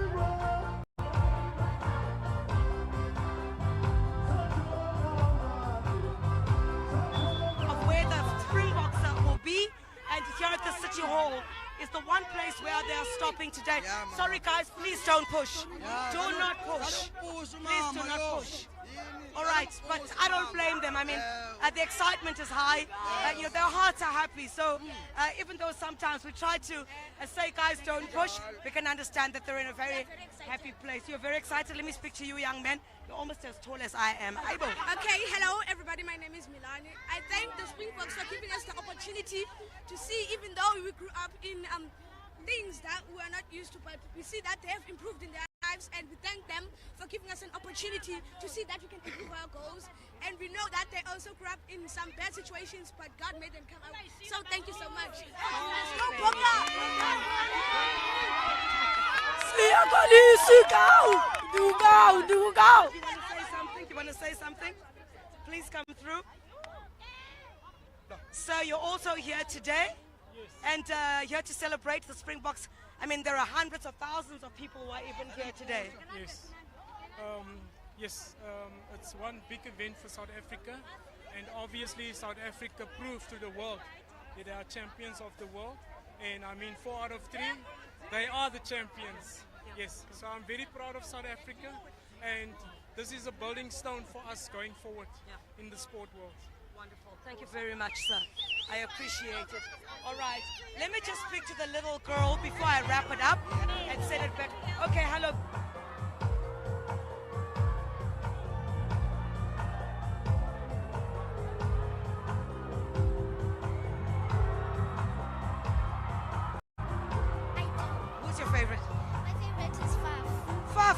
Of where the Springboks will be, and here at the City Hall is the one place where they are stopping today. Sorry guys, please don't push. Do not push. Please do not push. All right, but I don't blame them. I mean, the excitement is high. You know, their hearts are happy. So even though sometimes we try to say, guys, don't push, we can understand that they're in a very happy place. You're very excited. Let me speak to you, young men. You're almost as tall as I am. Aibo. Okay, hello everybody. My name is Milani. I thank the Springboks for giving us the opportunity to see, even though we grew up in things that we are not used to, but we see that they have improved in their lives, and we thank them for giving us an opportunity to see that we can improve our goals. And we know that they also grew up in some bad situations, but God made them come out. So thank you so much. Let's go, Boka! You want to say something? Please come through. So you're also here today, and here to celebrate the Springboks. I mean, there are hundreds of thousands of people who are even here today. Yes, it's one big event for South Africa, and obviously South Africa proved to the world that they are champions of the world. And I mean, 4 out of 3, they are the champions. Yes, so I'm very proud of South Africa, and this is a building stone for us going forward in the sport world. Wonderful. Thank you very much, sir. I appreciate it. All right. Let me just speak to the little girl before I wrap it up and send it back. Okay, hello. Who's your favorite? My favorite is Faf. Faf.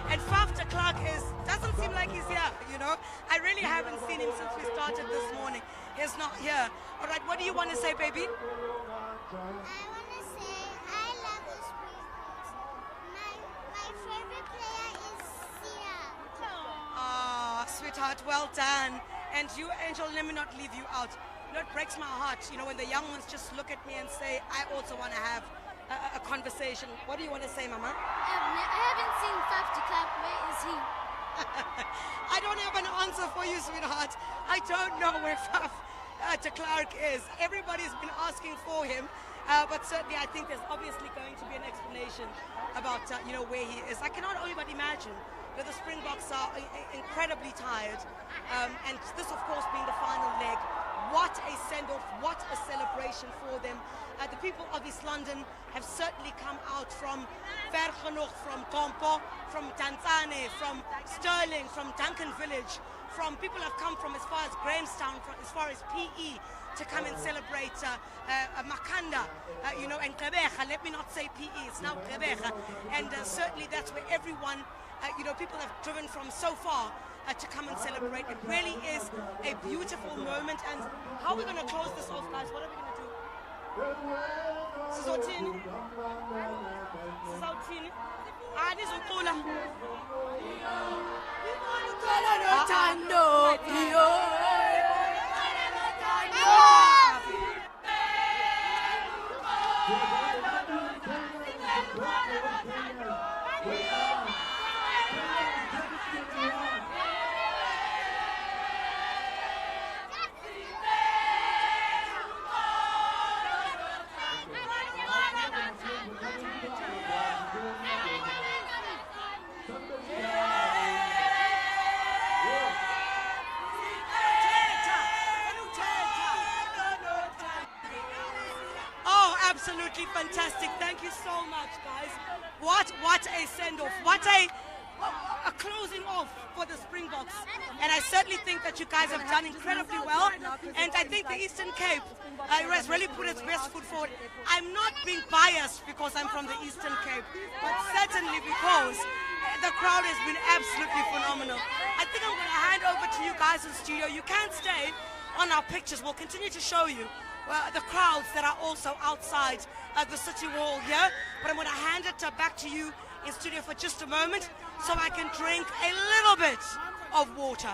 And Faf de Klerk doesn't seem like he's here, you know. I really haven't seen him since we started this morning. He's not here. All right, what do you want to say, baby? I want to say I love the Springboks. My favorite player is Sia. Ah, sweetheart, well done. And you, Angel, let me not leave you out. You know, it breaks my heart, you know, when the young ones just look at me and say, I also want to have a conversation. What do you want to say, Mama? I haven't seen Faf de Klerk. Where is he? I don't have an answer for you, sweetheart. I don't know where Faf de Klerk is. Everybody's been asking for him, but certainly I think there's obviously going to be an explanation about you know, where he is. I cannot only but imagine that the Springboks are incredibly tired, and this, of course, being the final leg. What a send-off, what a celebration for them. The people of East London have certainly come out from Vergenoeg, from Tompo, from Tanzane, from Sterling, from Duncan Village, from people have come from as far as Grahamstown, from as far as PE, to come and celebrate Makanda, you know, and Gqeberha. Let me not say PE, it's now Gqeberha. And certainly that's where everyone, you know, people have driven from so far to come and celebrate. It really is a beautiful moment. And how are we going to close this off, guys? What are we going to do? Sizothini? Sizawuthini? Nizoqula. Absolutely fantastic. Thank you so much, guys. What a send-off. What a closing off for the Springboks. And I certainly think that you guys have done incredibly well. And I think the Eastern Cape has really put its best foot forward. I'm not being biased because I'm from the Eastern Cape, but certainly because the crowd has been absolutely phenomenal. I think I'm going to hand over to you guys in studio. You can stay on our pictures. We'll continue to show you the crowds that are also outside the city wall here. But I'm going to hand it back to you in studio for just a moment so I can drink a little bit of water.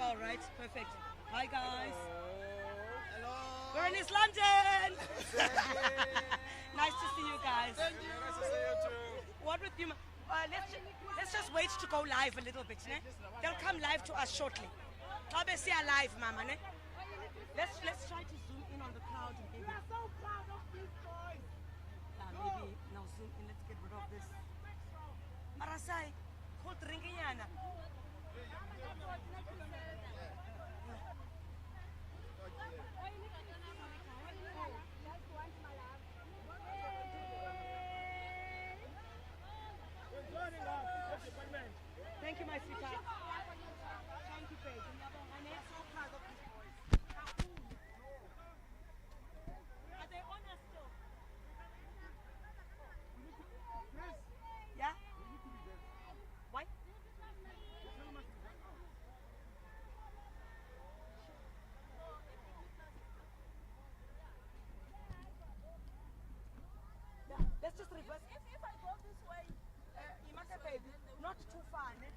All right, perfect. Hi guys. Hello. We're in East London. Nice to see you guys. Thank you. Nice to see you too. What with you? Let's just wait to go live a little bit, ne? They'll come live to us shortly. Obviously, live, Mama, ne? Let's try to zoom in on the crowd. Maybe. We are so proud of these boys. Maybe now zoom in. Let's get rid of this. Marasai, hold drinking, Yana. Thank you, my sweetheart. Thank you, babe. I'm so proud of these boys. Are they on us still? Yeah? Why? Yeah, let's just reverse. If I go this way, Imaka baby, not too far, ne?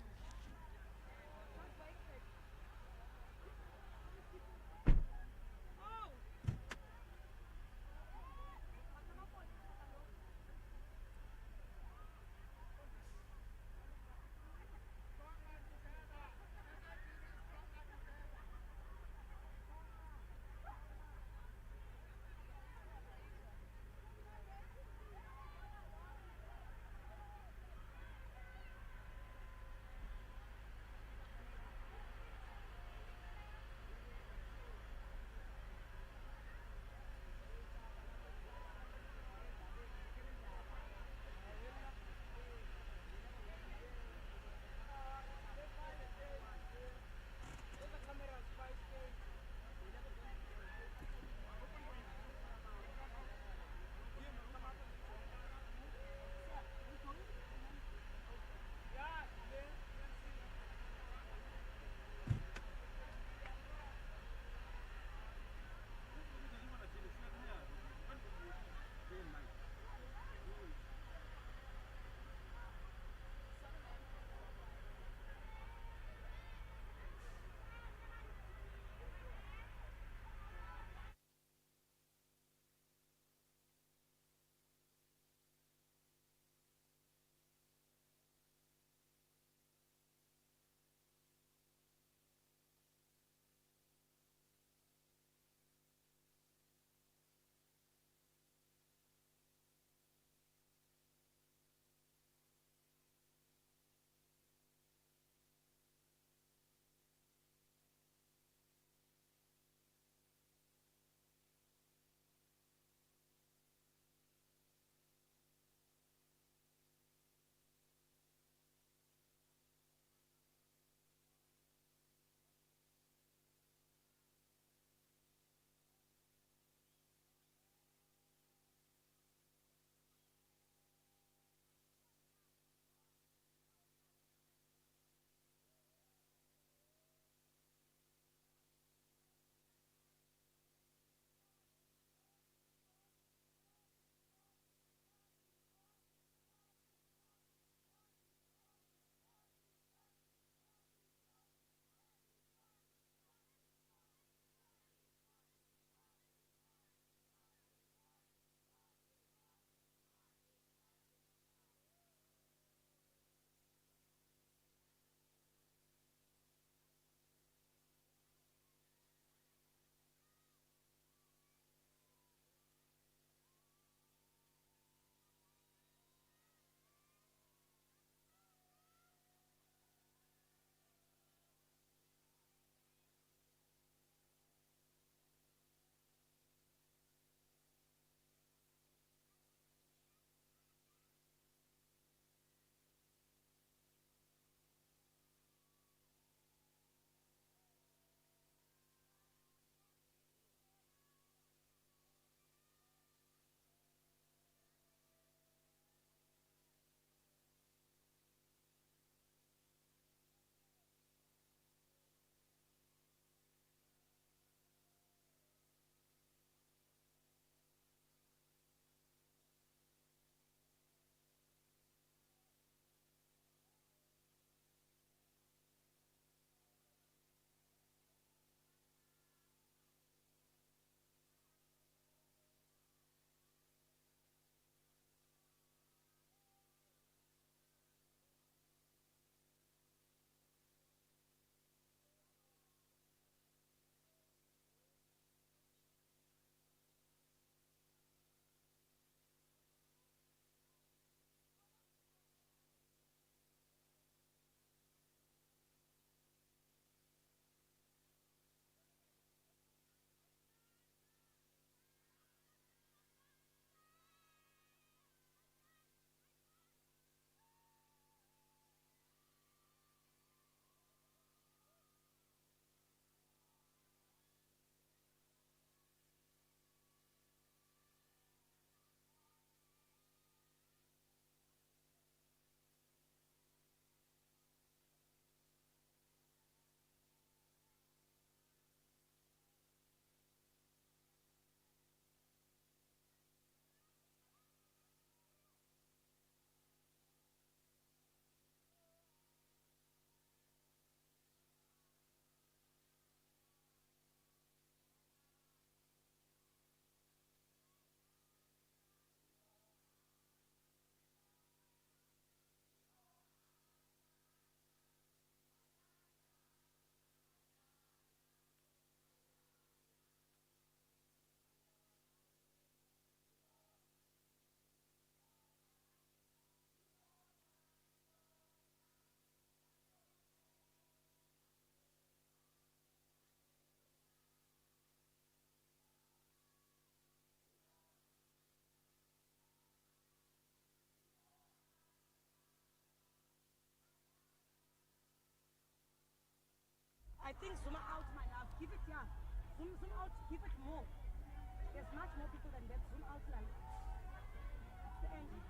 think zoom out, my love. Keep it here. Zoom out. Keep it more. There's much more people than that. Zoom out like. The engine.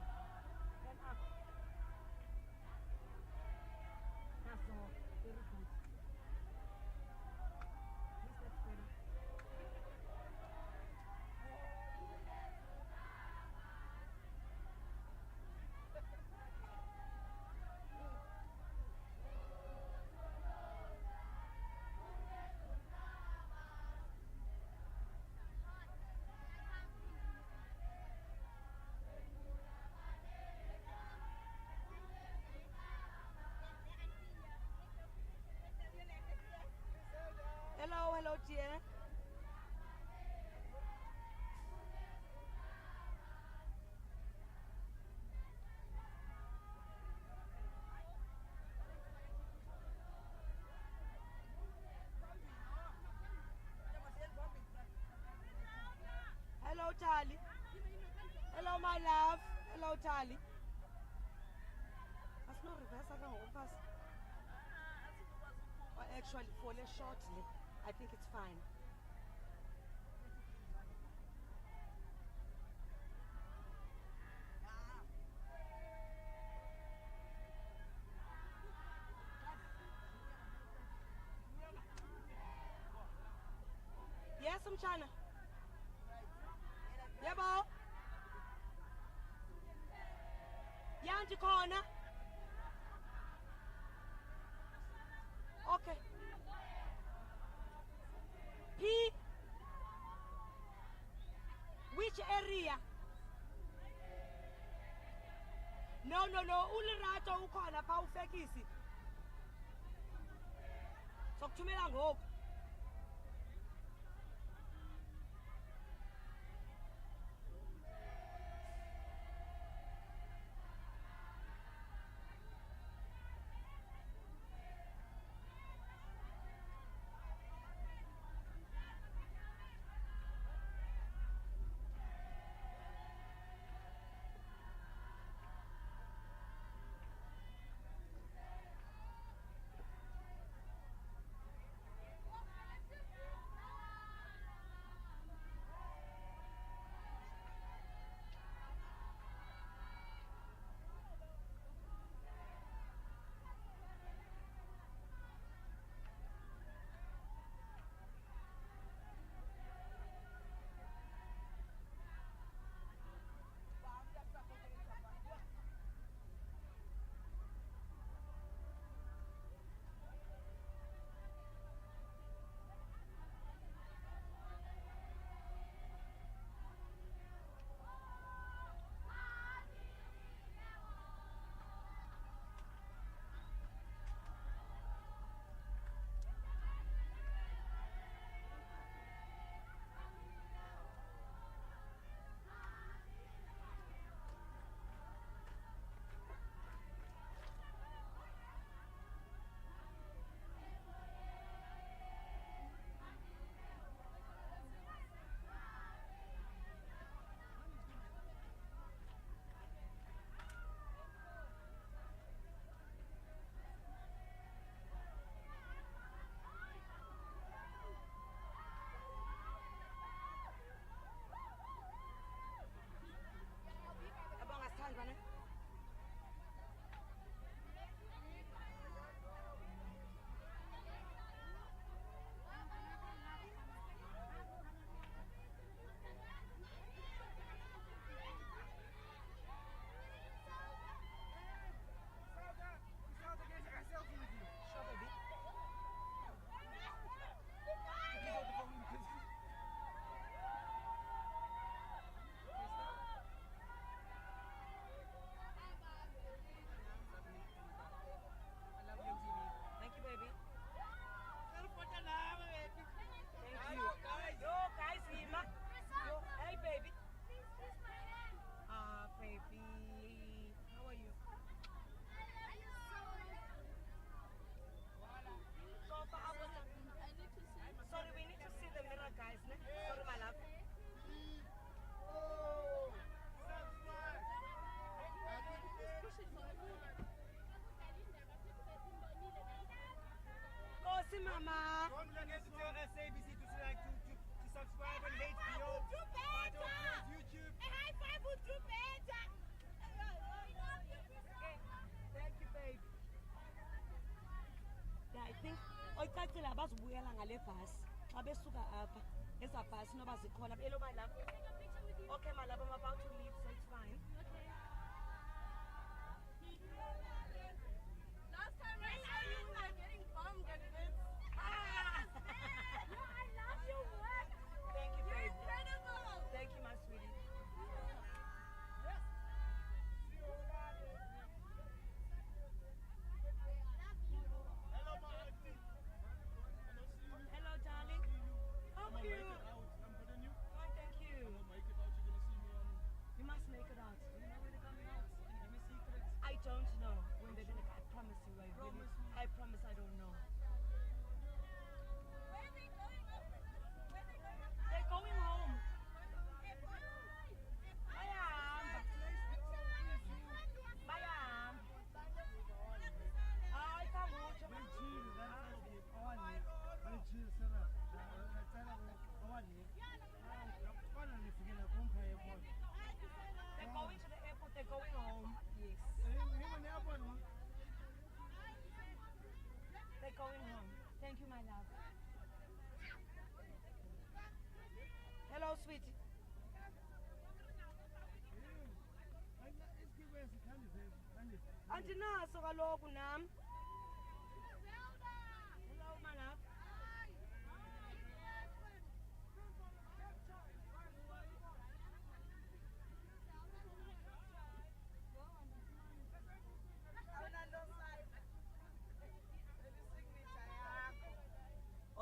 Then up. That's all. Very good. Yes, that's better. Hello, dear. Hello, Tali. Hello, my love. Hello, Tali. That's not reverse. I don't know. Actually, for less shortly, I think it's fine. Yes, I'm China. Yeah, Bo. Yeah, Auntie Corner. Okay. P. Which area? No. Ulirato ukhona pha ufekisi. Sokuthumela ngoku. Enkosi mama. Don't forget to tell SABC to subscribe on HBO. But on YouTube. A high five would do better. Thank you, babe. Yeah, I think oyicacile abazibuyela ngale bhasi xa besuka apha eza bhasi noba zikhona. Hello, my love. Okay, my love, I'm about to leave, so it's fine. Last time I saw you, we were getting bombed and this. I love your work. Thank you, babe. You're incredible. Thank you, my sweetie. Hello, darling. How are you? Fine, thank you. You must make it out. You know where they're coming out? I don't know when they're gonna. I promise you, I really. I promise I don't know. Where are they going? They're going home. I am. I can't watch They're going to the airport. They're going home. Yes. They're going home. Thank you, my love. Hello, sweetie. Andinaso kaloku nam. Hello, my love.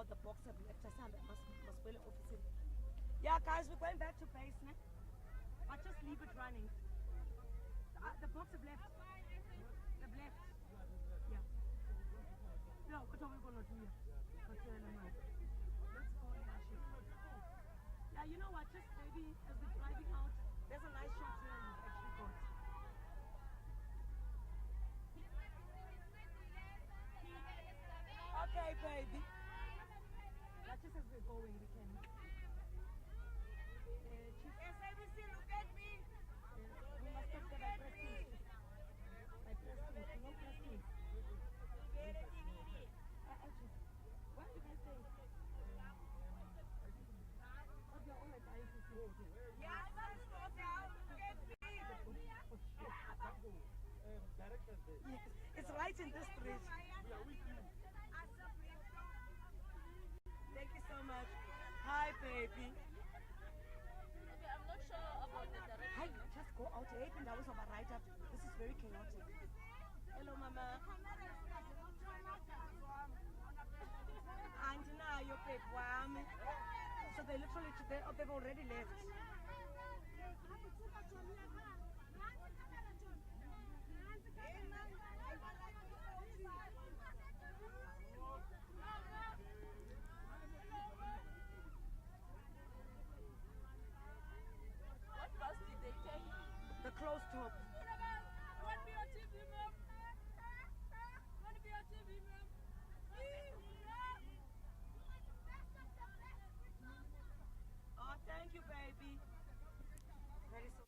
Oh, the box have left. I said must be office. Yeah, guys, we're going back to base now. I'll just leave it running. The box have left. They've left. Yeah. Yeah, what are we going to do here? Let's go in our ship. Yeah, you know what? Just maybe as we're driving out, there's a nice shot here we've actually got. Okay, baby. That's just as we're going, we can. SABC, look at me. We must stop there by Preston. By Preston. You know Preston? What did I say? Oh, they're all at ICC. Yeah, that's not now. Look at me. Yes, it's right in this street. Thank you so much. Hi, baby. Okay, I'm not sure about the direction. Hi, just go out. I think that was over right up. This is very chaotic. Hello, Mama. And now you're big wham. So they literally, they've already left. What bus did they take? The closed top. Want me on TV, ma'am? Want to be on TV, ma'am? Oh, thank you, baby. Very so.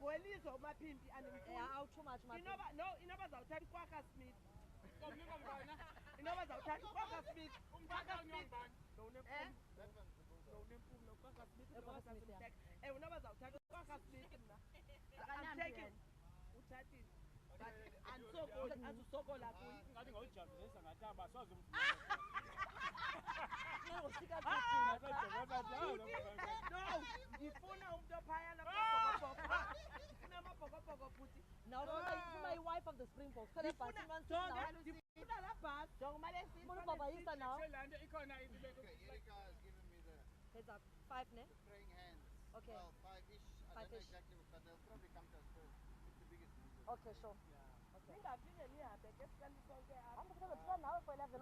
welizwa umaphimbi Yeah, too much, inoba no inoba zawuthatha ukwakha Smith inoba zawuthatha ukwakha Smith ukwakha Smith unoba zawuthatha ukwakha Smith mna I'm taking uthathile but andisokola kuyo ngathi ngawujabulisa ngathi abasoze no ngifuna umuntu ophayana amabhokobhoko ngifuna amabhokobhoko futhi Now, my wife of the Springboks. Can I pass him on ngifuna la bus Baba now. Selanda ikhona Erika has given me the Heads up. 5 ne? praying hands. Okay. Well, 5-ish. I don't know exactly, but they'll probably come to us first. It's the biggest news. Okay, sure. ningaphinde nihambe ke sihlale sonke nawe for 11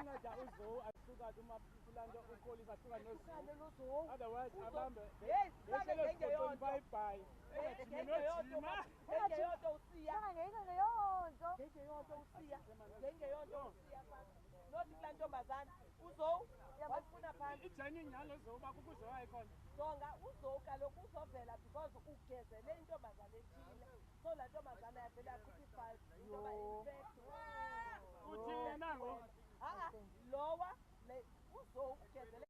wanceda uzo asuka kumapulanda ukholisa asuka nozo otherwise abambe bye ngeyonto usiya nothi kulaa ntombazana uzo wafuna phansi ijani nyalo zoba kukuzowa ikhona jonga uzo kaloku uzovela because ugezele intombazana ethile so laa ntombazana yavele yakhupha i-5 intoba infect uthile nango lowa uzo ugezele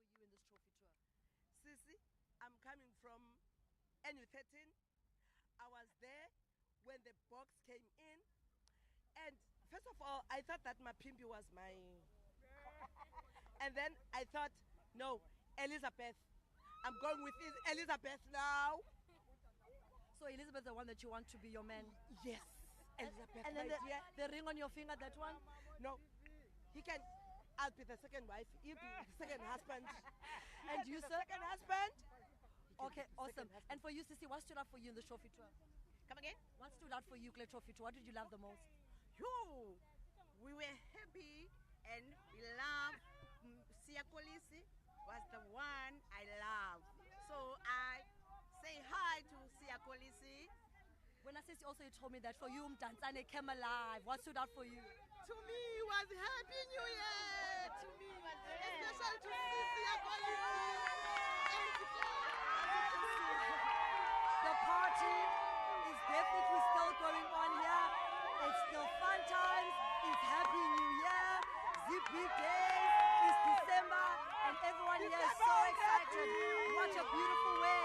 for you in this trophy tour? Sissy, I'm coming from NU13. I was there when the box came in. And first of all, I thought that Mapimpi was my... And then I thought, no, Elizabeth. I'm going with Elizabeth now. So Elizabeth, the one that you want to be your man? Yes, Elizabeth. And then my dear. the ring on your finger, that one? No, he can... I'll be the second wife. He'll be the second husband. And you, the sir? second husband. Okay, awesome. And for you, Sissy, what stood out for you in the trophy tour? Come again? What stood out for you, Clay Trophy tour? What did you love the most? You, we were happy and we loved Sia Kolisi was the one I love. So I say hi to Sia Kolisi. When I said also, you told me that for you, Mdantsane came alive. What stood out for you? To me, was Happy New Year. To me, especially to see Sia The party is definitely still going on here. It's still fun times. It's Happy New Year. Zippy days. It's December. And everyone here is so excited. What a beautiful way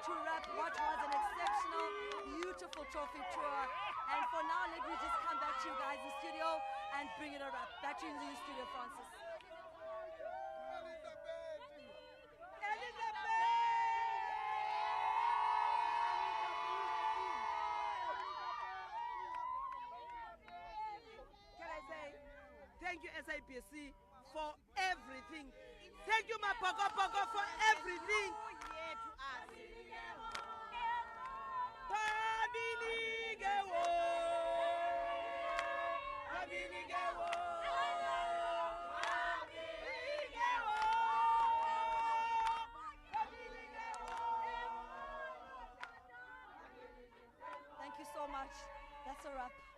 to wrap what was an exceptional, beautiful trophy tour. And for now, let me just come back to you guys in the studio and bring it a wrap. Back to you in the studio, Francis. Thank you, SABC, for everything. Thank you, Mapoko Poko, for everything. Thank you so much. That's a wrap.